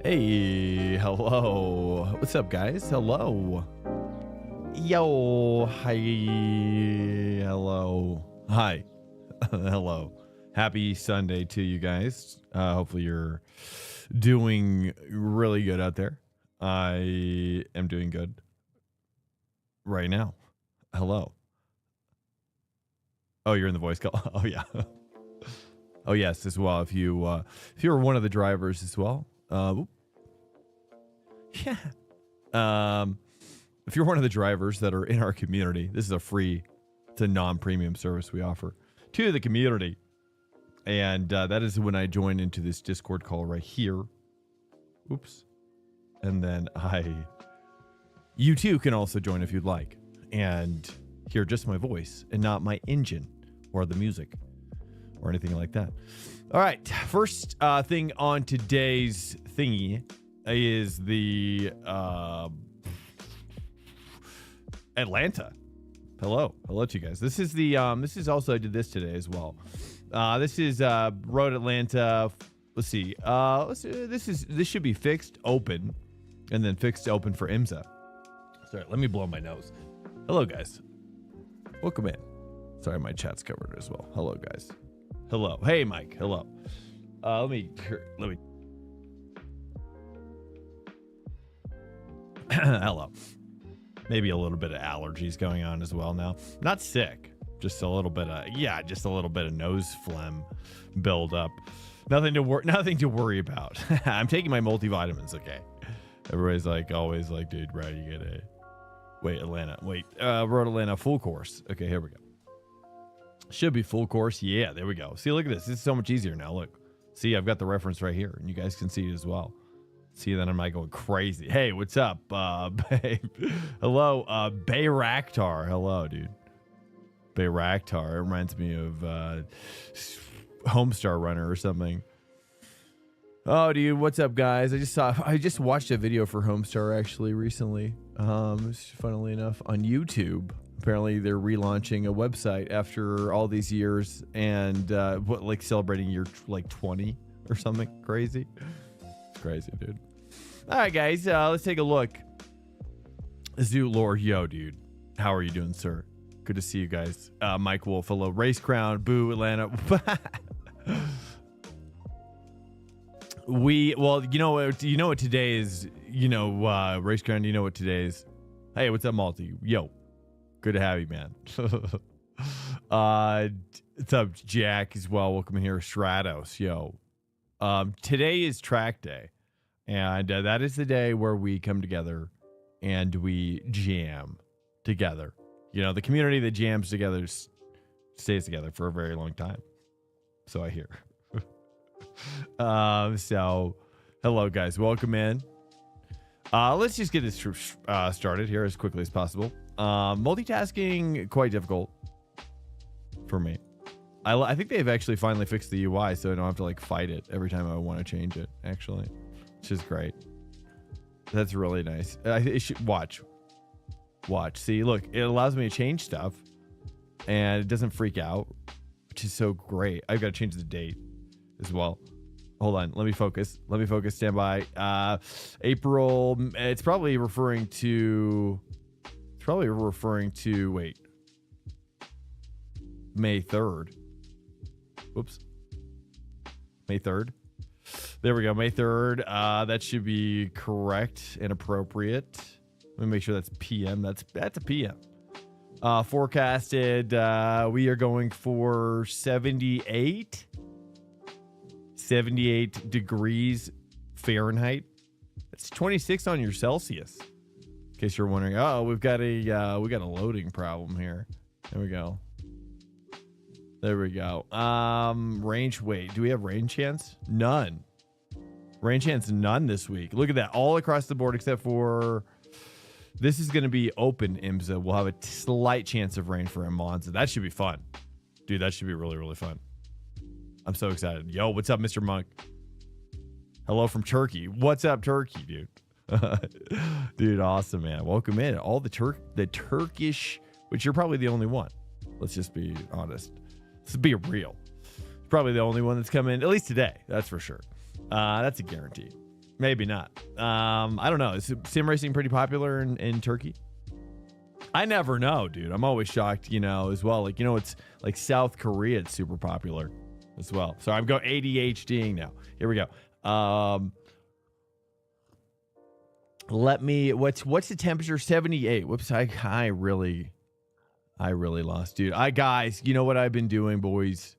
Hey, hello. What's up, guys? Hello. Yo, hi. Hello. Hi. Hello. Happy Sunday to you guys. Hopefully you're doing really good out there. I am doing good right now. Hello. Oh, you're in the voice call. Oh, yeah. Oh, yes, as well. If you were one of the drivers as well. Yeah. If you're one of the drivers that are in our community, this is it's a non-premium service we offer to the community. And that is when I join into this Discord call right here. Oops. And then you too can also join if you'd like and hear just my voice and not my engine or the music or anything like that. All right. First thing on today's thingy is the Atlanta. Hello to you guys. This is also, I did this today as well. This is Road Atlanta. Let's see. This should be fixed open and then fixed open for IMSA. Sorry, let me blow my nose. Hello guys. Welcome in. Sorry, my chat's covered as well. Hello guys. Hello. Hey Mike. Hello. Let me hello. Maybe a little bit of allergies going on as well now. Not sick, just a little bit of nose phlegm build up. Nothing to worry about. I'm taking my multivitamins, okay? Everybody's like always like, dude, right, you get a Road Atlanta full course. Okay, here we go. Should be full course. Yeah, there we go. See, look at this. This is so much easier now. Look. See, I've got the reference right here, and you guys can see it as well. See, then I'm not going crazy. Hey, what's up, babe? Hello, Bayraktar. Hello, dude. Bayraktar. It reminds me of Homestar Runner or something. Oh, dude, what's up, guys? I just watched a video for Homestar actually recently. Funnily enough, on YouTube. Apparently, they're relaunching a website after all these years and celebrating year 20 or something crazy. It's crazy, dude. All right, guys, let's take a look. Zoo Lord, yo, dude. How are you doing, sir? Good to see you guys. Mike Wolf, hello. Race Crown, boo, Atlanta. You know what today is, Race Crown, you know what today is. Hey, what's up, Malty? Yo, good to have you, man. What's up, Jack, as well? Welcome in here, Stratos, yo. Today is track day, and that is the day where we come together and we jam together. The community that jams together stays together for a very long time. So I hear. So hello guys, welcome in. Let's just get this started here as quickly as possible. Multitasking quite difficult for me. I think they've actually finally fixed the UI, so I don't have to fight it every time I want to change it, actually, which is great. That's really nice. It should watch. See, look, it allows me to change stuff and it doesn't freak out, which is so great. I've got to change the date as well. Hold on. Let me focus. Stand by. April. It's probably referring to wait. May 3rd. Whoops. May 3rd. There we go. May 3rd. That should be correct and appropriate. Let me make sure that's PM. That's a PM. Forecasted. We are going for 78 degrees Fahrenheit. It's 26 on your Celsius. In case you're wondering, we've got a loading problem here. There we go. Range. Wait, do we have rain chance? None. Rain chance none this week. Look at that, all across the board except for this is going to be open IMSA. We'll have a slight chance of rain for Monza. That should be fun, dude. That should be really, really fun. I'm so excited. Yo, what's up, Mr. Monk? Hello from Turkey. What's up, Turkey, dude? Dude, awesome, man. Welcome in. All the Turkish, which you're probably the only one. Let's just be honest. Let's be real. Probably the only one that's come in, at least today. That's for sure. That's a guarantee. Maybe not. I don't know. Is sim racing pretty popular in Turkey? I never know, dude. I'm always shocked, as well. Like, it's like South Korea. It's super popular as well. So I'm going ADHDing now. Here we go. What's the temperature? 78. Whoops. I really lost, dude. Guys, you know what I've been doing, boys?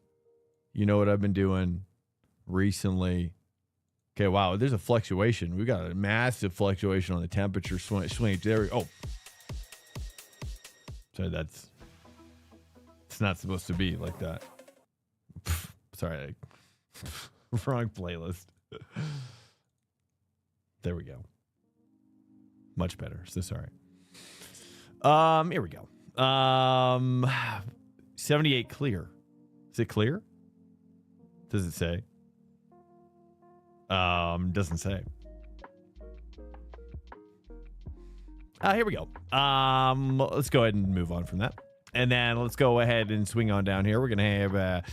You know what I've been doing recently? Okay, wow, there's a fluctuation. We got a massive fluctuation on the temperature swing. There we go. Oh. So it's not supposed to be like that. Sorry. Wrong playlist. There we go. Much better. So sorry. Here we go. 78 clear. Is it clear? Does it say? Doesn't say. Here we go. Let's go ahead and move on from that. And then let's go ahead and swing on down here. We're going to have,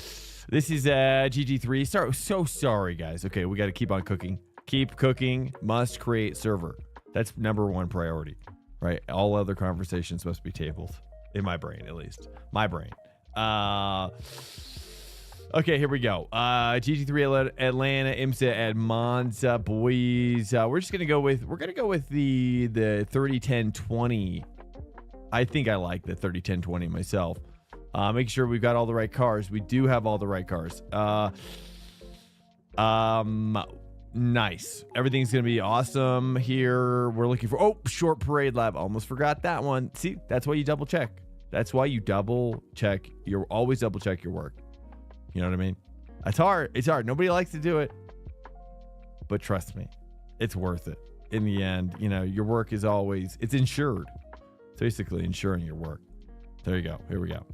this is GT3. So sorry, guys. Okay, we got to keep on cooking. Keep cooking. Must create server. That's number one priority, right? All other conversations must be tabled. In my brain, at least. My brain. Okay, here we go. GT3 Atlanta, IMSA at Monza, boys. We're gonna go with the 30-10-20. I think I like the 30-10-20 myself. Making sure we've got all the right cars. We do have all the right cars. Nice. Everything's gonna be awesome here. We're looking for short parade lap. Almost forgot that one. See, that's why you double check. That's why you double check. You always double check your work. You know what I mean? It's hard. It's hard. Nobody likes to do it. But trust me, it's worth it. In the end, your work is always, it's insured. It's basically insuring your work. There you go. Here we go.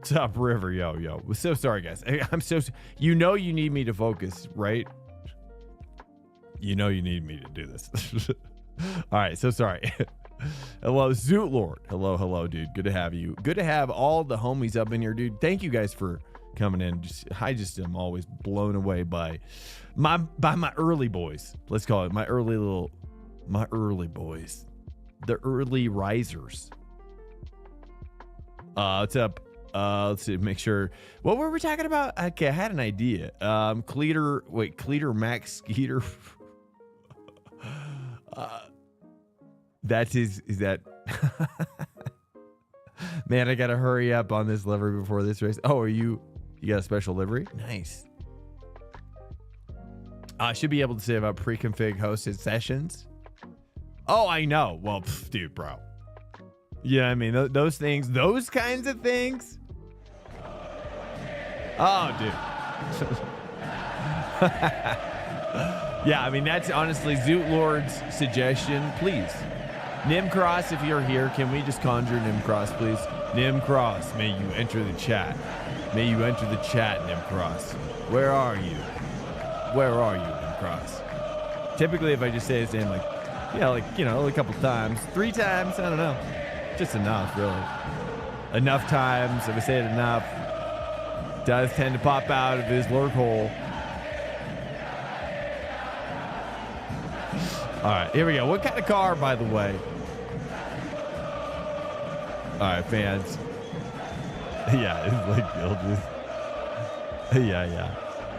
Top River, yo. So sorry, guys. I'm so, you need me to focus, right? You need me to do this. All right, so sorry. Hello, Zoot Lord. Hello, dude. Good to have you. Good to have all the homies up in here, dude. Thank you guys for coming in. I just am always blown away by my early boys. Let's call it my early boys, the early risers. What's up? Let's see. Make sure. What were we talking about? Okay, I had an idea. Cleater Max Skeeter. That's his. Is that? Man, I gotta hurry up on this livery before this race. Oh, you got a special livery? Nice. I should be able to say about pre-config hosted sessions. Oh, I know. Well, dude, bro. Yeah, I mean those things, those kinds of things. Oh, dude. Yeah, I mean that's honestly Zoot Lord's suggestion. Please. Nimcross, if you're here, can we just conjure Nimcross, please? Nimcross, may you enter the chat. May you enter the chat, Nimcross. Where are you? Where are you, Nimcross? Typically, if I just say his name, a couple times, 3 times, I don't know. Just enough, really. Enough times, if I say it enough, does tend to pop out of his lurk hole. All right, here we go. What kind of car, by the way? All right, fans. Yeah, it's like yeah.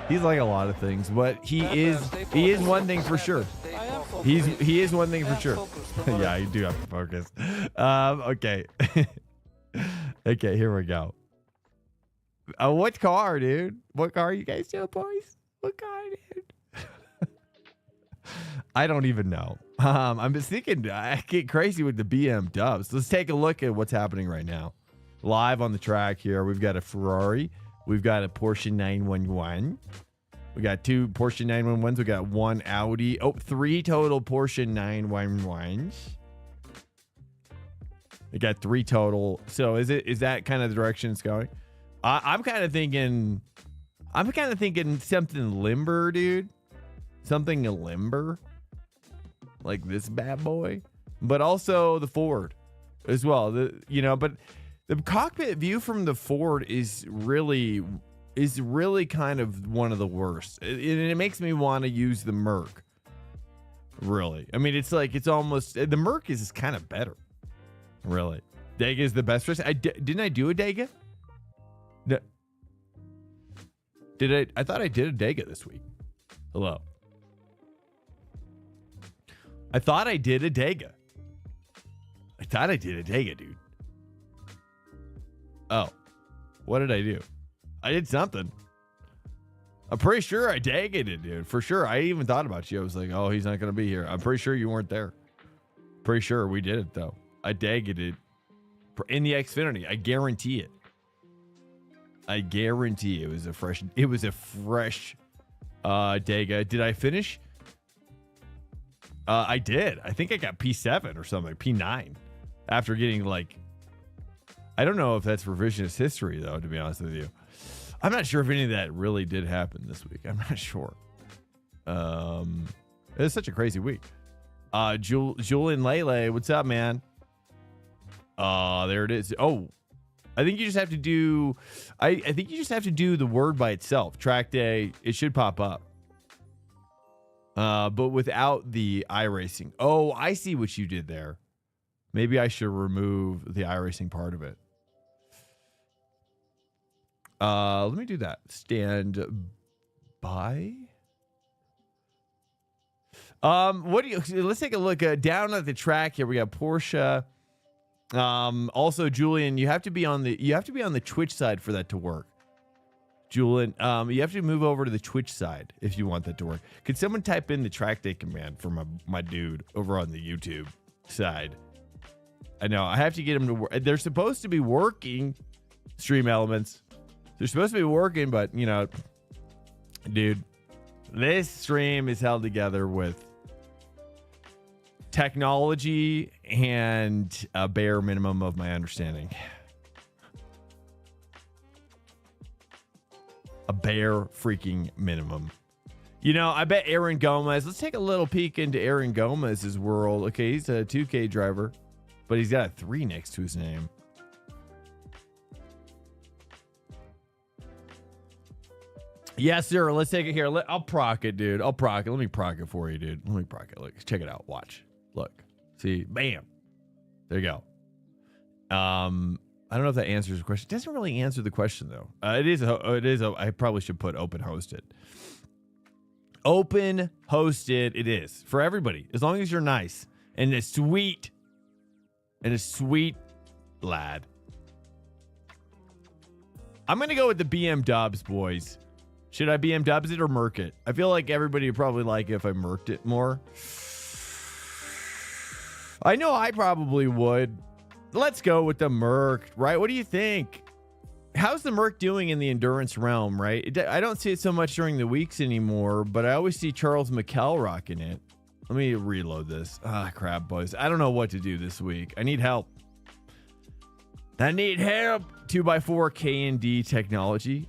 He's like a lot of things, but he is one thing for sure. He is one thing for sure. Yeah, you do have to focus. Okay. Okay, here we go. What car, dude? What car are you guys doing, boys? What car, dude? I don't even know. I'm just thinking I get crazy with the BM dubs. Let's take a look at what's happening right now. Live on the track here, we've got a Ferrari. We've got a Porsche 911. We got 2 Porsche 911s. We got 1 Audi. 3 total Porsche 911s. We got 3 total. So is that kind of the direction it's going? I'm kind of thinking something limber, dude. Something limber. Like this bad boy. But also the Ford as well. But the cockpit view from the Ford is really is really kind of one of the worst. It makes me want to use the Merc. Really. I mean, it's like, it's almost, the Merc is kind of better. Really. Dega is the best race. Didn't I do a Dega? No. I thought I did a Dega this week. Hello. I thought I did a Dega. Dude. Oh. What did I do? I did something. I'm pretty sure I dagged it, dude. For sure. I even thought about you. I was like, oh, he's not going to be here. I'm pretty sure you weren't there. Pretty sure we did it, though. I dagged it in the Xfinity. I guarantee it. I guarantee it was a fresh Dega. Did I finish? I did. I think I got P7 or something, P9 after getting like, I don't know if that's revisionist history though, to be honest with you. I'm not sure if any of that really did happen this week. I'm not sure. It was such a crazy week. Julian Lele, what's up, man? There it is. Oh, I think you just have to do, I think you just have to do the word by itself. Track day, it should pop up. But without the iRacing. Oh, I see what you did there. Maybe I should remove the iRacing part of it. Let me do that. Stand by. What do you, let's take a look down at the track here. We got Porsche. Also Julian, you have to be on the Twitch side for that to work. Julian, you have to move over to the Twitch side if you want that to work. Could someone type in the track day command for my dude over on the YouTube side? I know I have to get them to work. They're supposed to be working, Stream Elements. They're supposed to be working, but you know, dude, this stream is held together with technology and a bare minimum of my understanding. A bare freaking minimum. You know, I bet Aaron Gomez, let's take a little peek into Aaron Gomez's world. Okay, he's a 2K driver, but he's got a 3 next to his name. Yes, sir. Let's take it here. I'll proc it, dude. I'll proc it. Let me proc it for you, dude. Let me proc it. Look, check it out. Watch. Look. See? Bam. There you go. I don't know if that answers the question. It doesn't really answer the question though. It is. I probably should put open hosted. Open hosted. It is for everybody as long as you're nice and a sweet lad. I'm gonna go with the BM Dubs, boys. Should I BM Dubs it or Merc it? I feel like everybody would probably like it if I Merced it more. I know I probably would. Let's go with the Merc, right? What do you think? How's the Merc doing in the endurance realm, right? I don't see it so much during the weeks anymore, but I always see Charles McKell rocking it. Let me reload this. Ah, crap, boys. I don't know what to do this week. I need help. 2x4 K&D technology.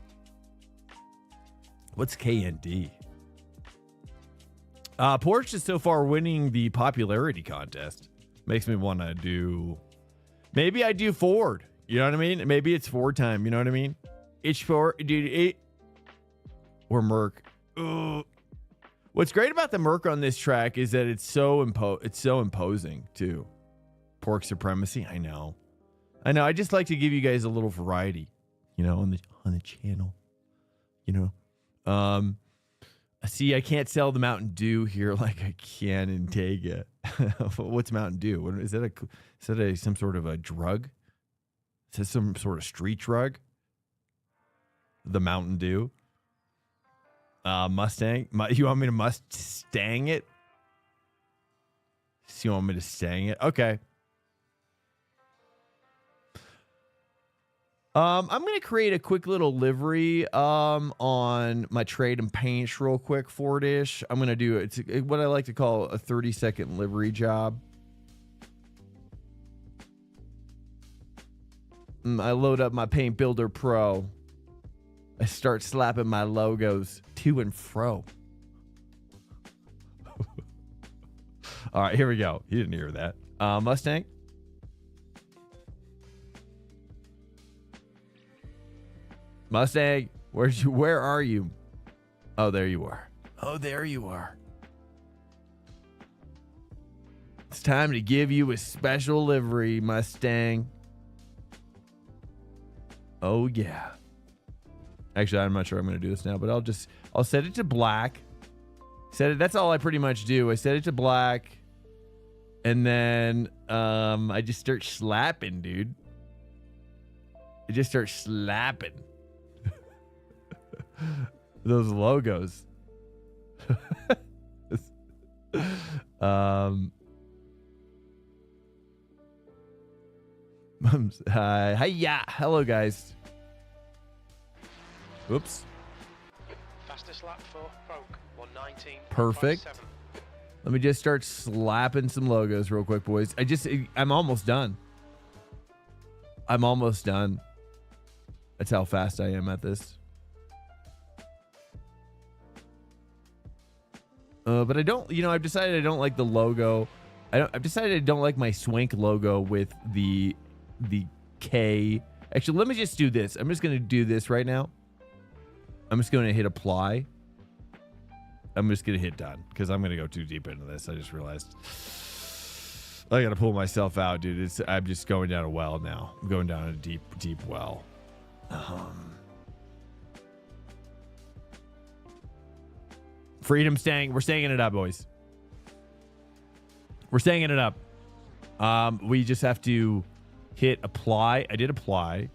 What's K&D? Porsche is so far winning the popularity contest. Makes me want to do... Maybe I do Ford. You know what I mean? Maybe it's Ford time. You know what I mean? It's Ford, dude. Or Merc. Ugh. What's great about the Merc on this track is that it's so imposing too. Pork supremacy. I know. I just like to give you guys a little variety, you know, on the channel. You know. See, I can't sell the Mountain Dew here like I can in Tega. What's Mountain Dew? What is that? Some sort of a drug? Is that some sort of street drug? The Mountain Dew. Mustang. You want me to Mustang it? So you want me to Stang it? Okay. I'm going to create a quick little livery on my trade and paints real quick, Fordish. I'm going to do it's what I like to call a 30-second livery job. I load up my Paint Builder Pro. I start slapping my logos to and fro. All right, here we go. You didn't hear that. Mustang. Mustang, Where are you? Oh, there you are. Oh, there you are. It's time to give you a special livery, Mustang. Oh, yeah. Actually, I'm not sure I'm going to do this now, but I'll set it to black. That's all I pretty much do. I set it to black. And then I just start slapping, dude. I just start slapping. Those logos. Hi, yeah. Hello, guys. Oops. Fastest lap for Broke, 119. Perfect. 57. Let me just start slapping some logos real quick, boys. I'm almost done. I'm almost done. That's how fast I am at this. But I don't, I've decided I don't like the logo. I've decided I don't like my Swank logo with the K. Actually, let me just do this. I'm just going to do this right now. I'm just going to hit apply. I'm just going to hit done because I'm going to go too deep into this. I just realized I got to pull myself out, dude. I'm just going down a well now. I'm going down a deep, deep well. Freedom staying. We're staying it up, boys. We're staying it up. We just have to hit apply. I did apply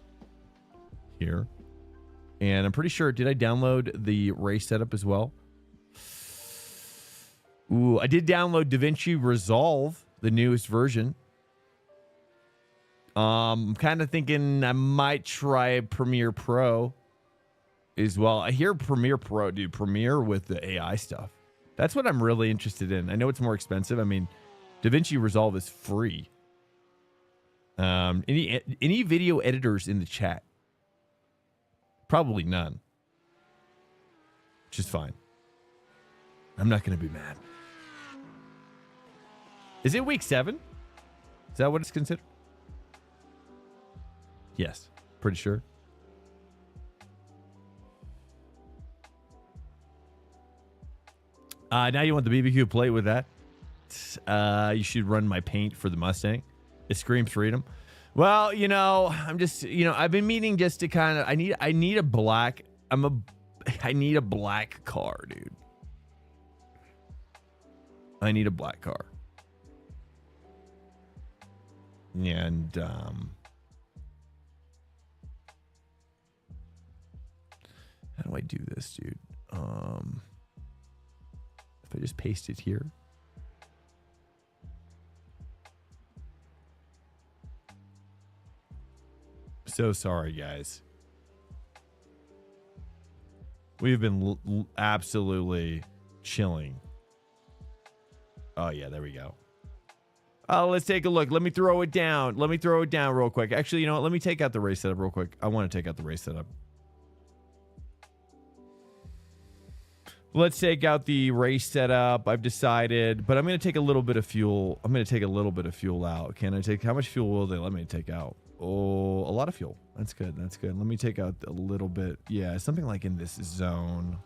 here. And I'm pretty sure, did I download the race setup as well? Ooh, I did download DaVinci Resolve, the newest version. I'm kind of thinking I might try Premiere Pro as well. I hear Premiere Pro, dude, Premiere with the AI stuff. That's what I'm really interested in. I know it's more expensive. I mean, DaVinci Resolve is free. Any video editors in the chat? Probably none. Which is fine. I'm not going to be mad. Is it week 7? Is that what it's considered? Yes. Pretty sure. Now you want the BBQ plate with that? You should run my paint for the Mustang. It screams freedom. Well, I'm just, I've been meaning just to kind of, I need a black, I need a black car, dude. I need a black car. And, how do I do this, dude? If I just paste it here. So sorry, guys. We've been absolutely chilling. Oh, yeah, there we go. Oh, let's take a look. Let me throw it down. Let me throw it down real quick. Actually, you know what? Let me take out the race setup real quick. I want to take out the race setup. Let's take out the race setup. I've decided, but I'm going to take a little bit of fuel. I'm going to take a little bit of fuel out. Can I take, how much fuel will they let me take out? Oh, a lot of fuel. That's good. That's good. Let me take out a little bit. Yeah, something like in this zone.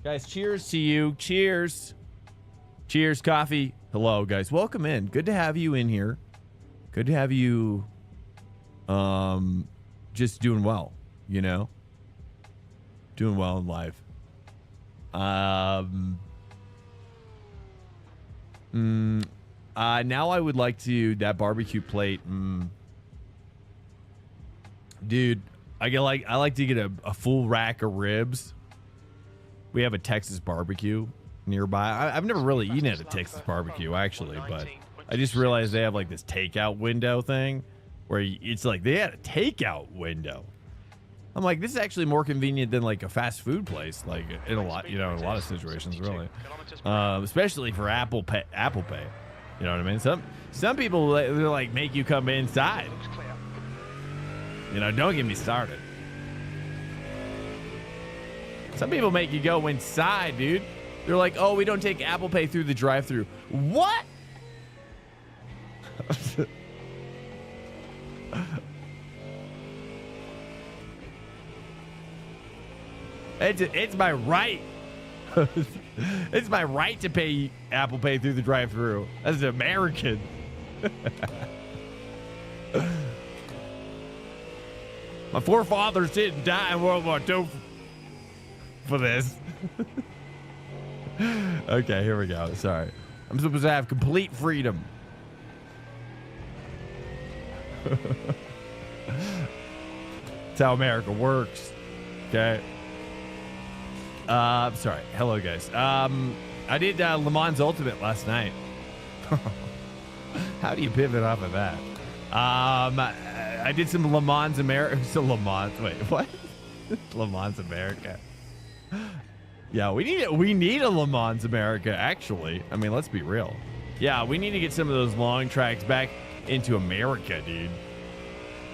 Guys, cheers to you. Cheers. Cheers, coffee. Hello, guys. Welcome in. Good to have you in here. Good to have you just doing well, Doing well in life. Now I would like to, that barbecue plate. Dude, I like to get a full rack of ribs. We have a Texas barbecue nearby. I've never really eaten at a Texas barbecue, actually, but I just realized they have like this takeout window thing where it's like they had a takeout window. I'm like, this is actually more convenient than like a fast food place, like in a lot, in a lot of situations, really. Especially for Apple Pay. You know what I mean? Some people, they're like, make you come inside. Don't get me started. Some people make you go inside, dude. They're like, oh, we don't take Apple Pay through the drive-thru. What? It's my right. It's my right to pay Apple Pay through the drive-thru as an American. My forefathers didn't die in World War II for this. Okay, here we go. Sorry. I'm supposed to have complete freedom. That's how America works. Okay. Sorry. Hello, guys. I did Le Mans Ultimate last night. How do you pivot off of that? I did some Le Mans America. So Le Mans. Wait, what? Le Mans America. Yeah, we need a Le Mans America. Actually, I mean, let's be real. Yeah, we need to get some of those long tracks back into America, dude.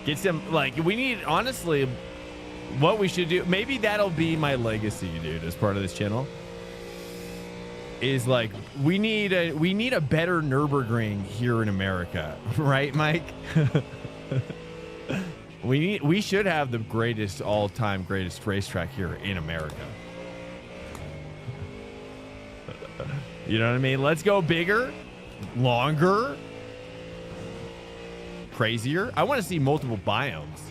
Get some, like, we need, honestly, what we should do, maybe that'll be my legacy, dude, as part of this channel, is like, we need a better Nürburgring here in America, right, Mike? we should have the greatest all-time greatest racetrack here in America. You know what I mean? Let's go bigger, longer, crazier. I want to see multiple biomes.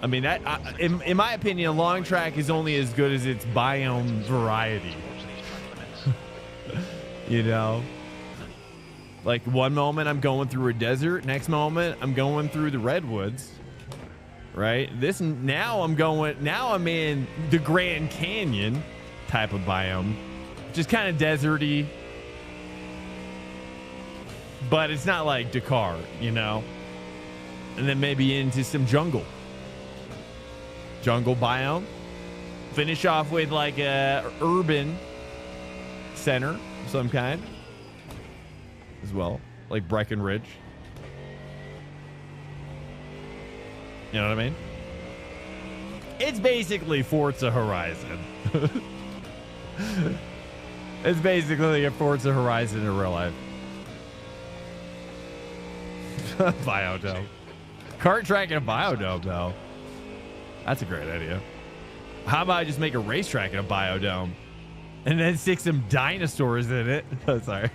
I mean, that in my opinion, a long track is only as good as its biome variety. You know, like one moment I'm going through a desert, next moment I'm going through the redwoods, right? Now I'm in the Grand Canyon type of biome, just kind of deserty, but it's not like Dakar, you know. And then maybe into some jungle biome. Finish off with like a urban center of some kind as well, like Breckenridge. You know what I mean? It's basically Forza Horizon. It's basically a Forza Horizon in real life. Biodome. Kart track and a biodome, though. That's a great idea. How about I just make a racetrack in a biodome and then stick some dinosaurs in it? Oh, sorry.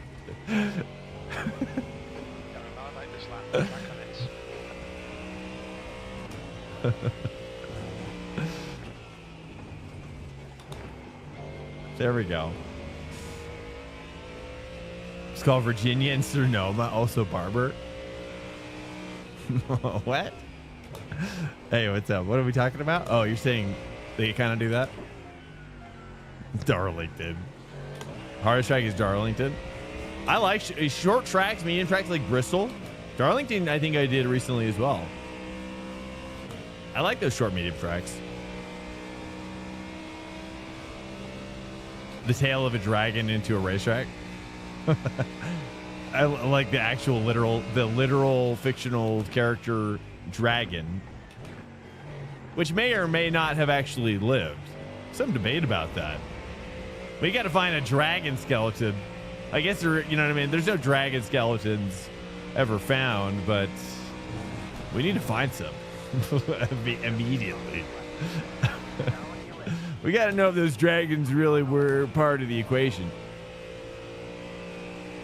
There we go. It's called Virginia and Sonoma, also Barber. What? Hey, what's up? What are we talking about? Oh, you're saying they kind of do that? Darlington. Hardest track is Darlington. I like short tracks, medium tracks like Bristol. Darlington, I think I did recently as well. I like those short, medium tracks. The tail of a dragon into a racetrack. I like the actual literal fictional character dragon, which may or may not have actually lived. Some debate about that. We got to find a dragon skeleton. I guess you know what I mean? There's no dragon skeletons ever found, but we need to find some immediately. We got to know if those dragons really were part of the equation.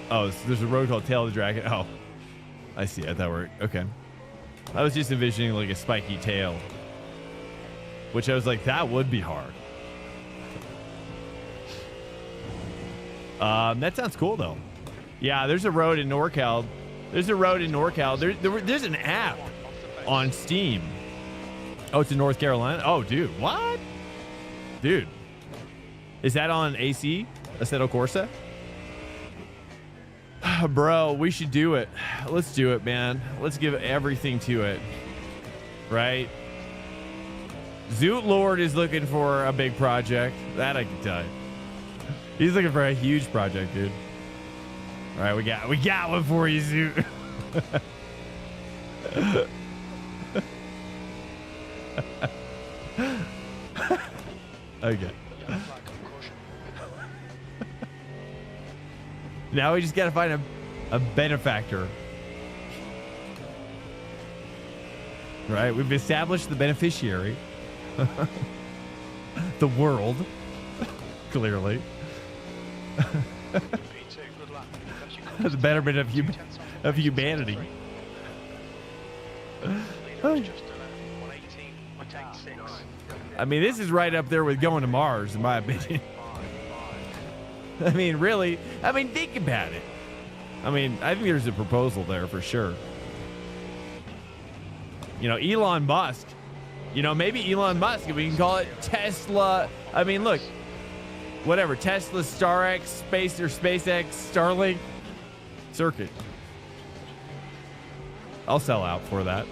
Oh, so there's a road called Tail of the Dragon. Oh, I see. I thought we're okay. I was just envisioning like a spiky tail, which I was like, that would be hard. That sounds cool though. Yeah, there's a road in NorCal. There's an app on Steam. Oh, it's in North Carolina. Oh, dude, what? Dude, is that on AC? Assetto Corsa? Bro, we should do it. Let's do it, man. Let's give everything to it. Right? Zoot Lord is looking for a big project. That I can tell you. He's looking for a huge project, dude. All right, we got one for you, Zoot. Okay. Now we just gotta find a benefactor. Right? We've established the beneficiary. the world, clearly. P2, good lap. The betterment of humanity. Leader is just done a 118.86. I mean, this is right up there with going to Mars, in my opinion. I mean, really. I mean, think about it. I mean, I think there's a proposal there for sure. You know, Elon Musk. You know, maybe Elon Musk, if we can call it Tesla. I mean, look, whatever. Tesla, StarX, Space or SpaceX, Starlink circuit. I'll sell out for that.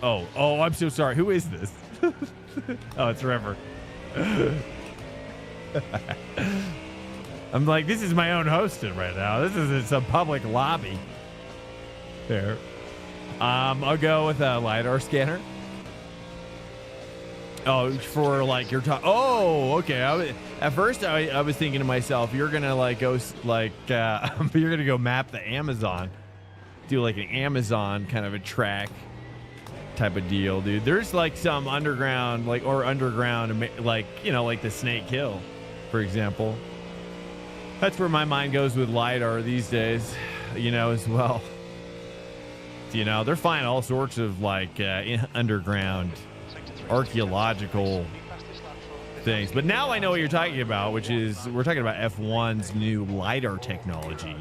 Oh, I'm so sorry. Who is this? Oh, it's River. I'm like, this is my own hosting right now. This isn't some public lobby. There. I'll go with a LiDAR scanner. Oh, for like your top. Oh, okay. At first I was thinking to myself, you're gonna like go like you're gonna go map the Amazon, do like an Amazon kind of a track type of deal, dude. There's like some underground, like you know, like the Snake Hill, for example. That's where my mind goes with LiDAR these days, you know, as well. You know, they're finding all sorts of like underground archaeological things. But now I know what you're talking about, which is we're talking about F1's new LiDAR technology,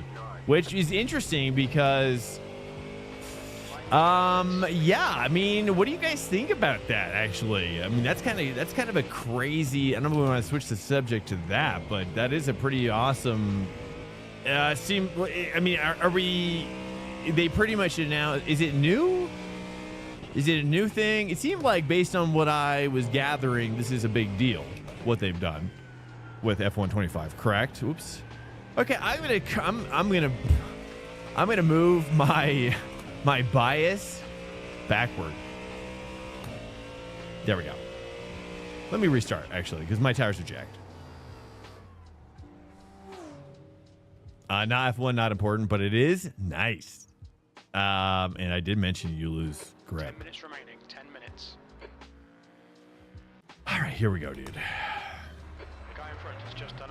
which is interesting because yeah, I mean, what do you guys think about that actually? I mean, that's kind of a crazy, I don't know if we want to switch the subject to that, but that is a pretty awesome I mean, are we, they pretty much announced, is it new? Is it a new thing? It seemed like, based on what I was gathering, this is a big deal, what they've done with F125, correct? Oops. Okay, I'm gonna move my bias backward. There we go. Let me restart, actually, because my tires are jacked. Not F1, not important, but it is nice. And I did mention you lose grip. 10 minutes remaining. 10 minutes. All right, here we go, dude. The guy in front has just done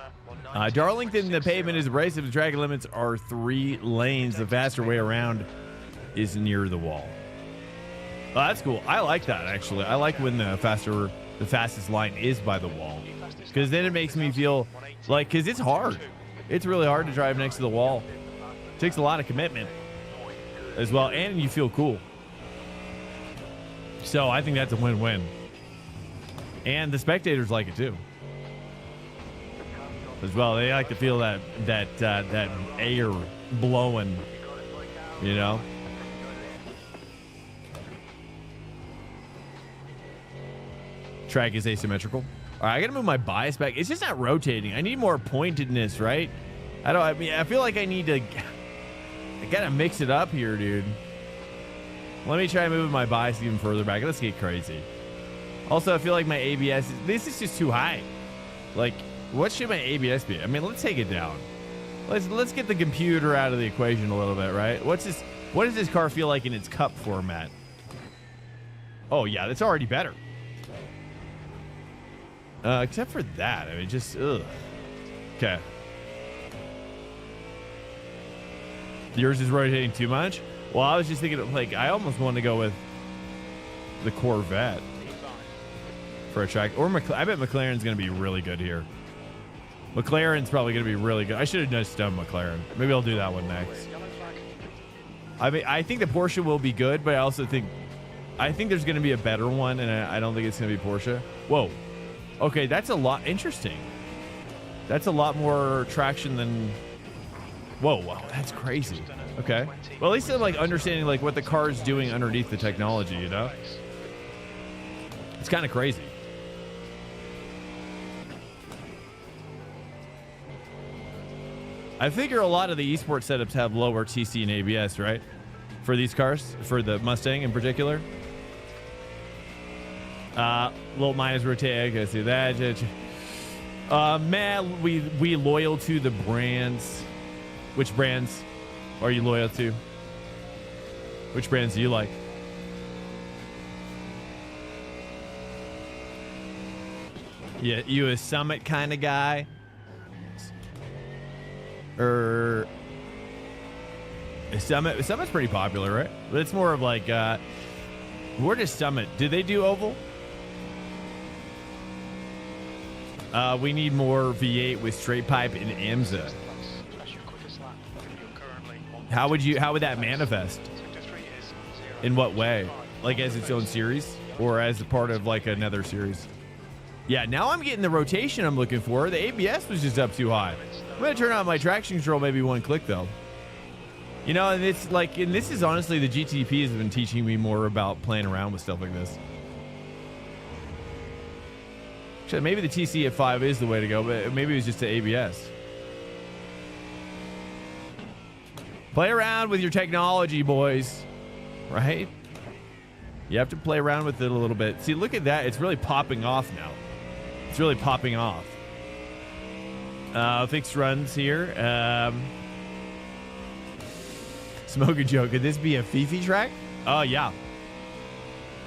a Darlington, the pavement is abrasive. The track limits are 3 lanes. The faster way around is near the wall. Oh, that's cool. I like that, actually. I like when the fastest line is by the wall, because then it makes me feel like, because it's hard. It's really hard to drive next to the wall. It takes a lot of commitment as well, and you feel cool. So I think that's a win-win. And the spectators like it too, as well. They like to feel that air blowing, you know. Track is asymmetrical. All right, I gotta move my bias back. It's just not rotating. I need more pointedness, right? I mean, I feel like I gotta mix it up here, dude. Let me try moving my bias even further back. Let's get crazy. Also, I feel like my ABS, this is just too high. Like, what should my ABS be? I mean, let's take it down. Let's get the computer out of the equation a little bit, right? What does this car feel like in its cup format? Oh yeah, that's already better. Except for that, I mean, just ugh. Okay. Yours is rotating too much? Well, I was just thinking of, like, I almost want to go with the Corvette for a track. Or I bet McLaren's going to be really good here. McLaren's probably going to be really good. I should have just done McLaren. Maybe I'll do that one next. I mean, I think the Porsche will be good, but I also think there's going to be a better one, and I don't think it's going to be Porsche. Whoa. Okay, that's a lot interesting. That's a lot more traction than... Whoa, wow, that's crazy. Okay. Well, at least I'm like understanding like what the car is doing underneath the technology, you know? It's kind of crazy. I figure a lot of the esports setups have lower TC and ABS, right? For these cars, for the Mustang in particular. Little minus rotate, I see that. Man, we loyal to the brands. Which brands are you loyal to? Which brands do you like? Yeah, you a Summit kind of guy? Or Summit's pretty popular, right? But it's more of like, where does Summit? Do they do oval? We need more V8 with straight pipe in IMSA. How would that manifest? In what way? Like as its own series or as a part of like another series? Yeah, now I'm getting the rotation I'm looking for. The ABS was just up too high. I'm gonna turn on my traction control maybe one click though. You know, and it's like, and this is honestly, the GTP has been teaching me more about playing around with stuff like this. Actually, maybe the TC at 5 is the way to go, but maybe it was just the ABS. Play around with your technology, boys. Right? You have to play around with it a little bit. See, look at that. It's really popping off now. It's really popping off. Fixed runs here. Smoke a joke. Could this be a Fifi track? Oh, yeah.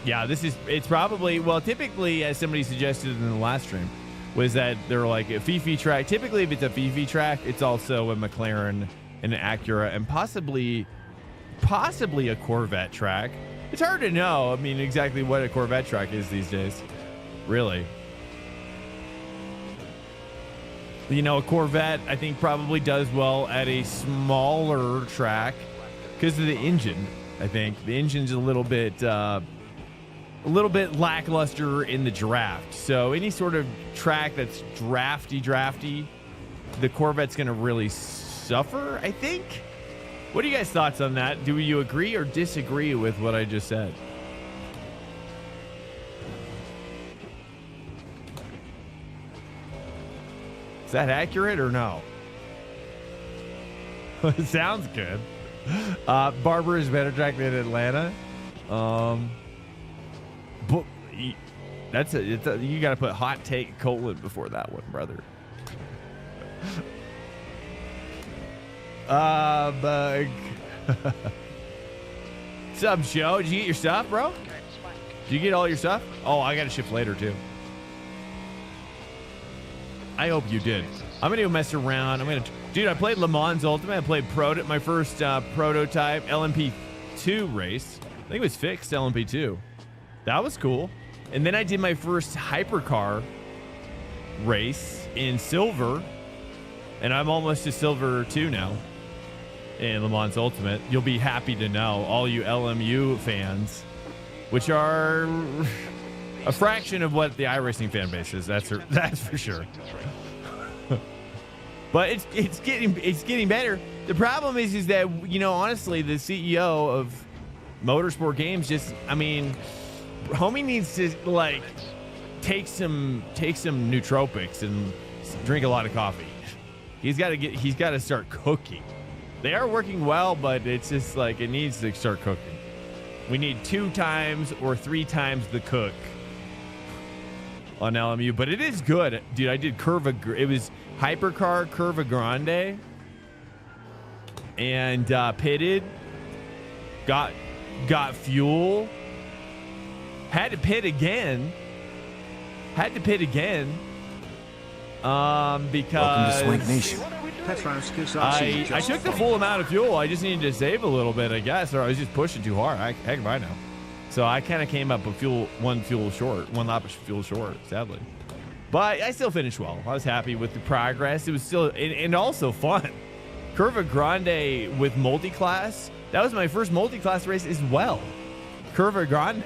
Yeah, it's probably, well, typically, as somebody suggested in the last stream, was that they're like a Fifi track. Typically, if it's a Fifi track, it's also a McLaren and an Acura and possibly a Corvette track. It's hard to know, I mean, exactly what a Corvette track is these days. Really. You know, a Corvette, I think, probably does well at a smaller track because of the engine. I think the engine's a little bit lackluster in the draft. So any sort of track that's drafty, the Corvette's going to really suffer, I think. What are you guys' thoughts on that? Do you agree or disagree with what I just said? Is that accurate or no? It sounds good. Barber is a better track than Atlanta. But you got to put hot take colon before that one, brother. Bug. What's up, Joe? Did you get your stuff, bro? Did you get all your stuff? Oh, I got to ship later too. I hope you did. I'm gonna go mess around. Dude, I played Le Mans Ultimate. I played my first prototype LMP2 race. I think it was fixed LMP2. That was cool. And then I did my first hypercar race in silver, and I'm almost to silver 2 now in Le Mans Ultimate. You'll be happy to know, all you LMU fans, which are a fraction of what the iRacing fan base is. That's for sure. But it's getting better. The problem is that, you know, honestly, the CEO of Motorsport Games just, I mean, homie needs to like take some nootropics and drink a lot of coffee. He's got to start cooking. They are working well, but it's just like it needs to start cooking. We need 2 times or 3 times the cook on LMU, but it is good, dude. I did it was hypercar Curva Grande and pitted, got fuel, had to pit again because welcome to Swank Nation. I took the full amount of fuel. I just needed to save a little bit, I guess, or I was just pushing too hard. Heck if I know. So I kind of came up with one lap of fuel short, sadly. But I still finished well. I was happy with the progress. It was still, and also fun. Curva Grande with multi-class. That was my first multi-class race as well. Curva Grande.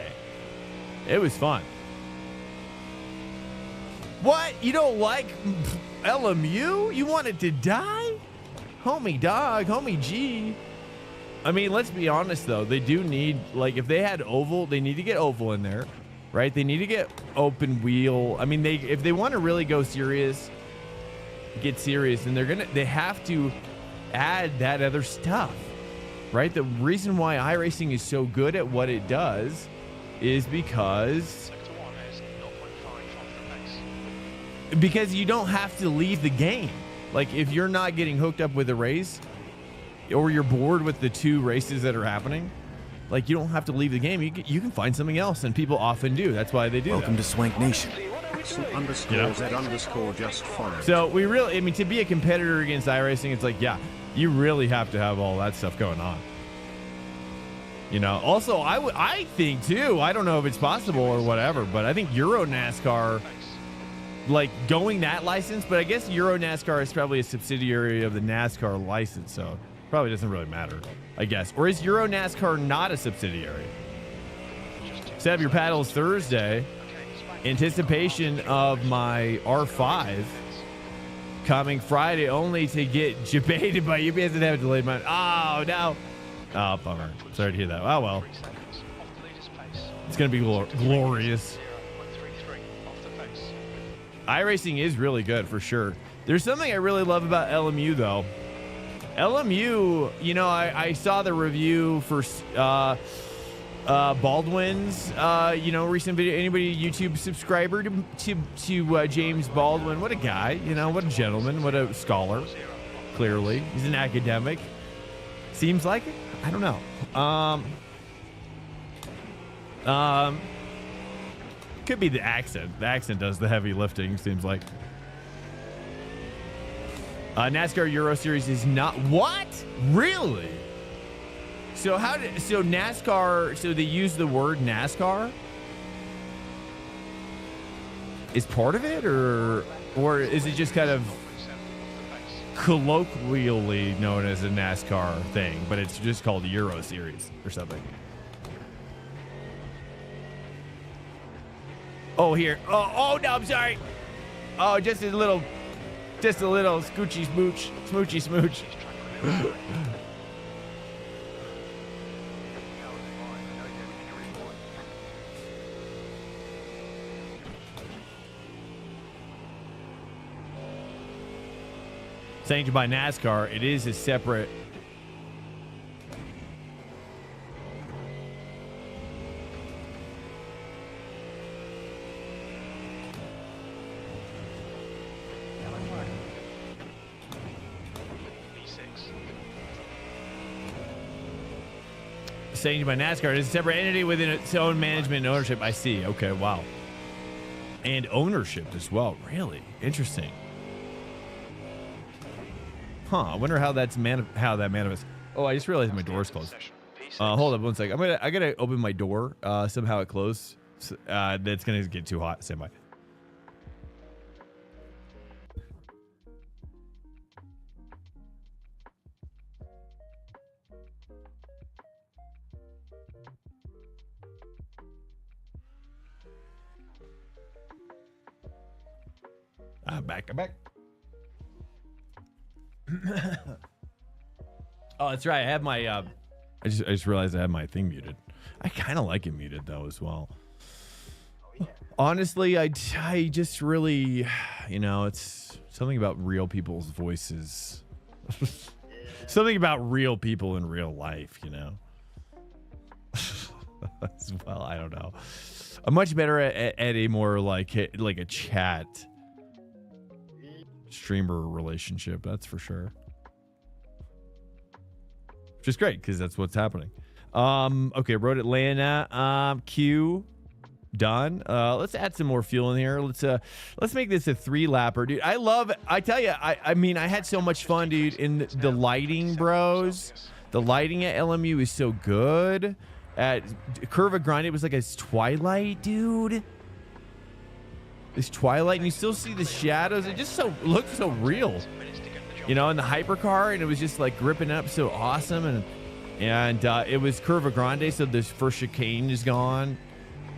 It was fun. What? You don't like LMU? You want it to die? Homie dog, homie G. I mean, let's be honest, though. They do need, like, if they had oval, they need to get oval in there, right? They need to get open wheel. I mean, if they want to really go serious, get serious, and they have to add that other stuff, right? The reason why iRacing is so good at what it does is because you don't have to leave the game. Like, if you're not getting hooked up with a race, or you're bored with the 2 races that are happening, like, you don't have to leave the game. You can find something else, and people often do. That's why they do. Welcome to Swank Nation. Axel_Z_ just followed. So we really, I mean, to be a competitor against iRacing, it's like, yeah, you really have to have all that stuff going on. You know, also, I think too, I don't know if it's possible or whatever, but I think Euro NASCAR, like going that license, but I guess Euro NASCAR is probably a subsidiary of the NASCAR license, so probably doesn't really matter, I guess. Or is Euro NASCAR not a subsidiary? Set up your paddles Thursday. Anticipation of my R5 coming Friday only to get debated by UPS and have a delayed mine. Oh, no. Oh, bummer. Sorry to hear that. Oh, well. It's going to be glorious. iRacing is really good for sure. There's something I really love about LMU, though. LMU, you know, I saw the review for Baldwin's, you know, recent video. Anybody YouTube subscriber to James Baldwin? What a guy, you know, what a gentleman, what a scholar. Clearly, he's an academic. Seems like it. I don't know. Could be the accent. The accent does the heavy lifting. Seems like. NASCAR Euro Series is not what? Really? So so NASCAR, so they use the word NASCAR is part of it, or is it just kind of colloquially known as a NASCAR thing, but it's just called the Euro Series or something? Oh, here. Oh no, I'm sorry. Oh, just a little smoochy smooch. Sanctioned by NASCAR, it is a separate. Sanctioned by NASCAR, it is a separate entity within its own management and ownership. I see. Okay, wow. And ownership as well. Really interesting. Huh, I wonder how that manifests. Oh, I just realized my door's closed. Hold up one second. I gotta open my door. Somehow it closed. That's gonna get too hot. Stand by. I'm back. Oh, that's right. I have my I just realized I have my thing muted. I kind of like it muted though as well. Honestly, I just really, you know, it's something about real people's voices. Something about real people in real life, you know. As well, I don't know. I'm much better at a more like a chat streamer relationship, that's for sure. Which is great because that's what's happening. Okay, Road Atlanta, Q done. Let's add some more fuel in here. Let's make this a 3-lapper, dude. I tell you, I mean, I had so much fun, dude, in the lighting, bros. The lighting at LMU is so good. At Curva Grande, it was like a twilight, dude. This twilight, and you still see the shadows. It just looked so real, you know, in the hypercar, and it was just like gripping up so awesome. And it was Curva Grande, so this first chicane is gone,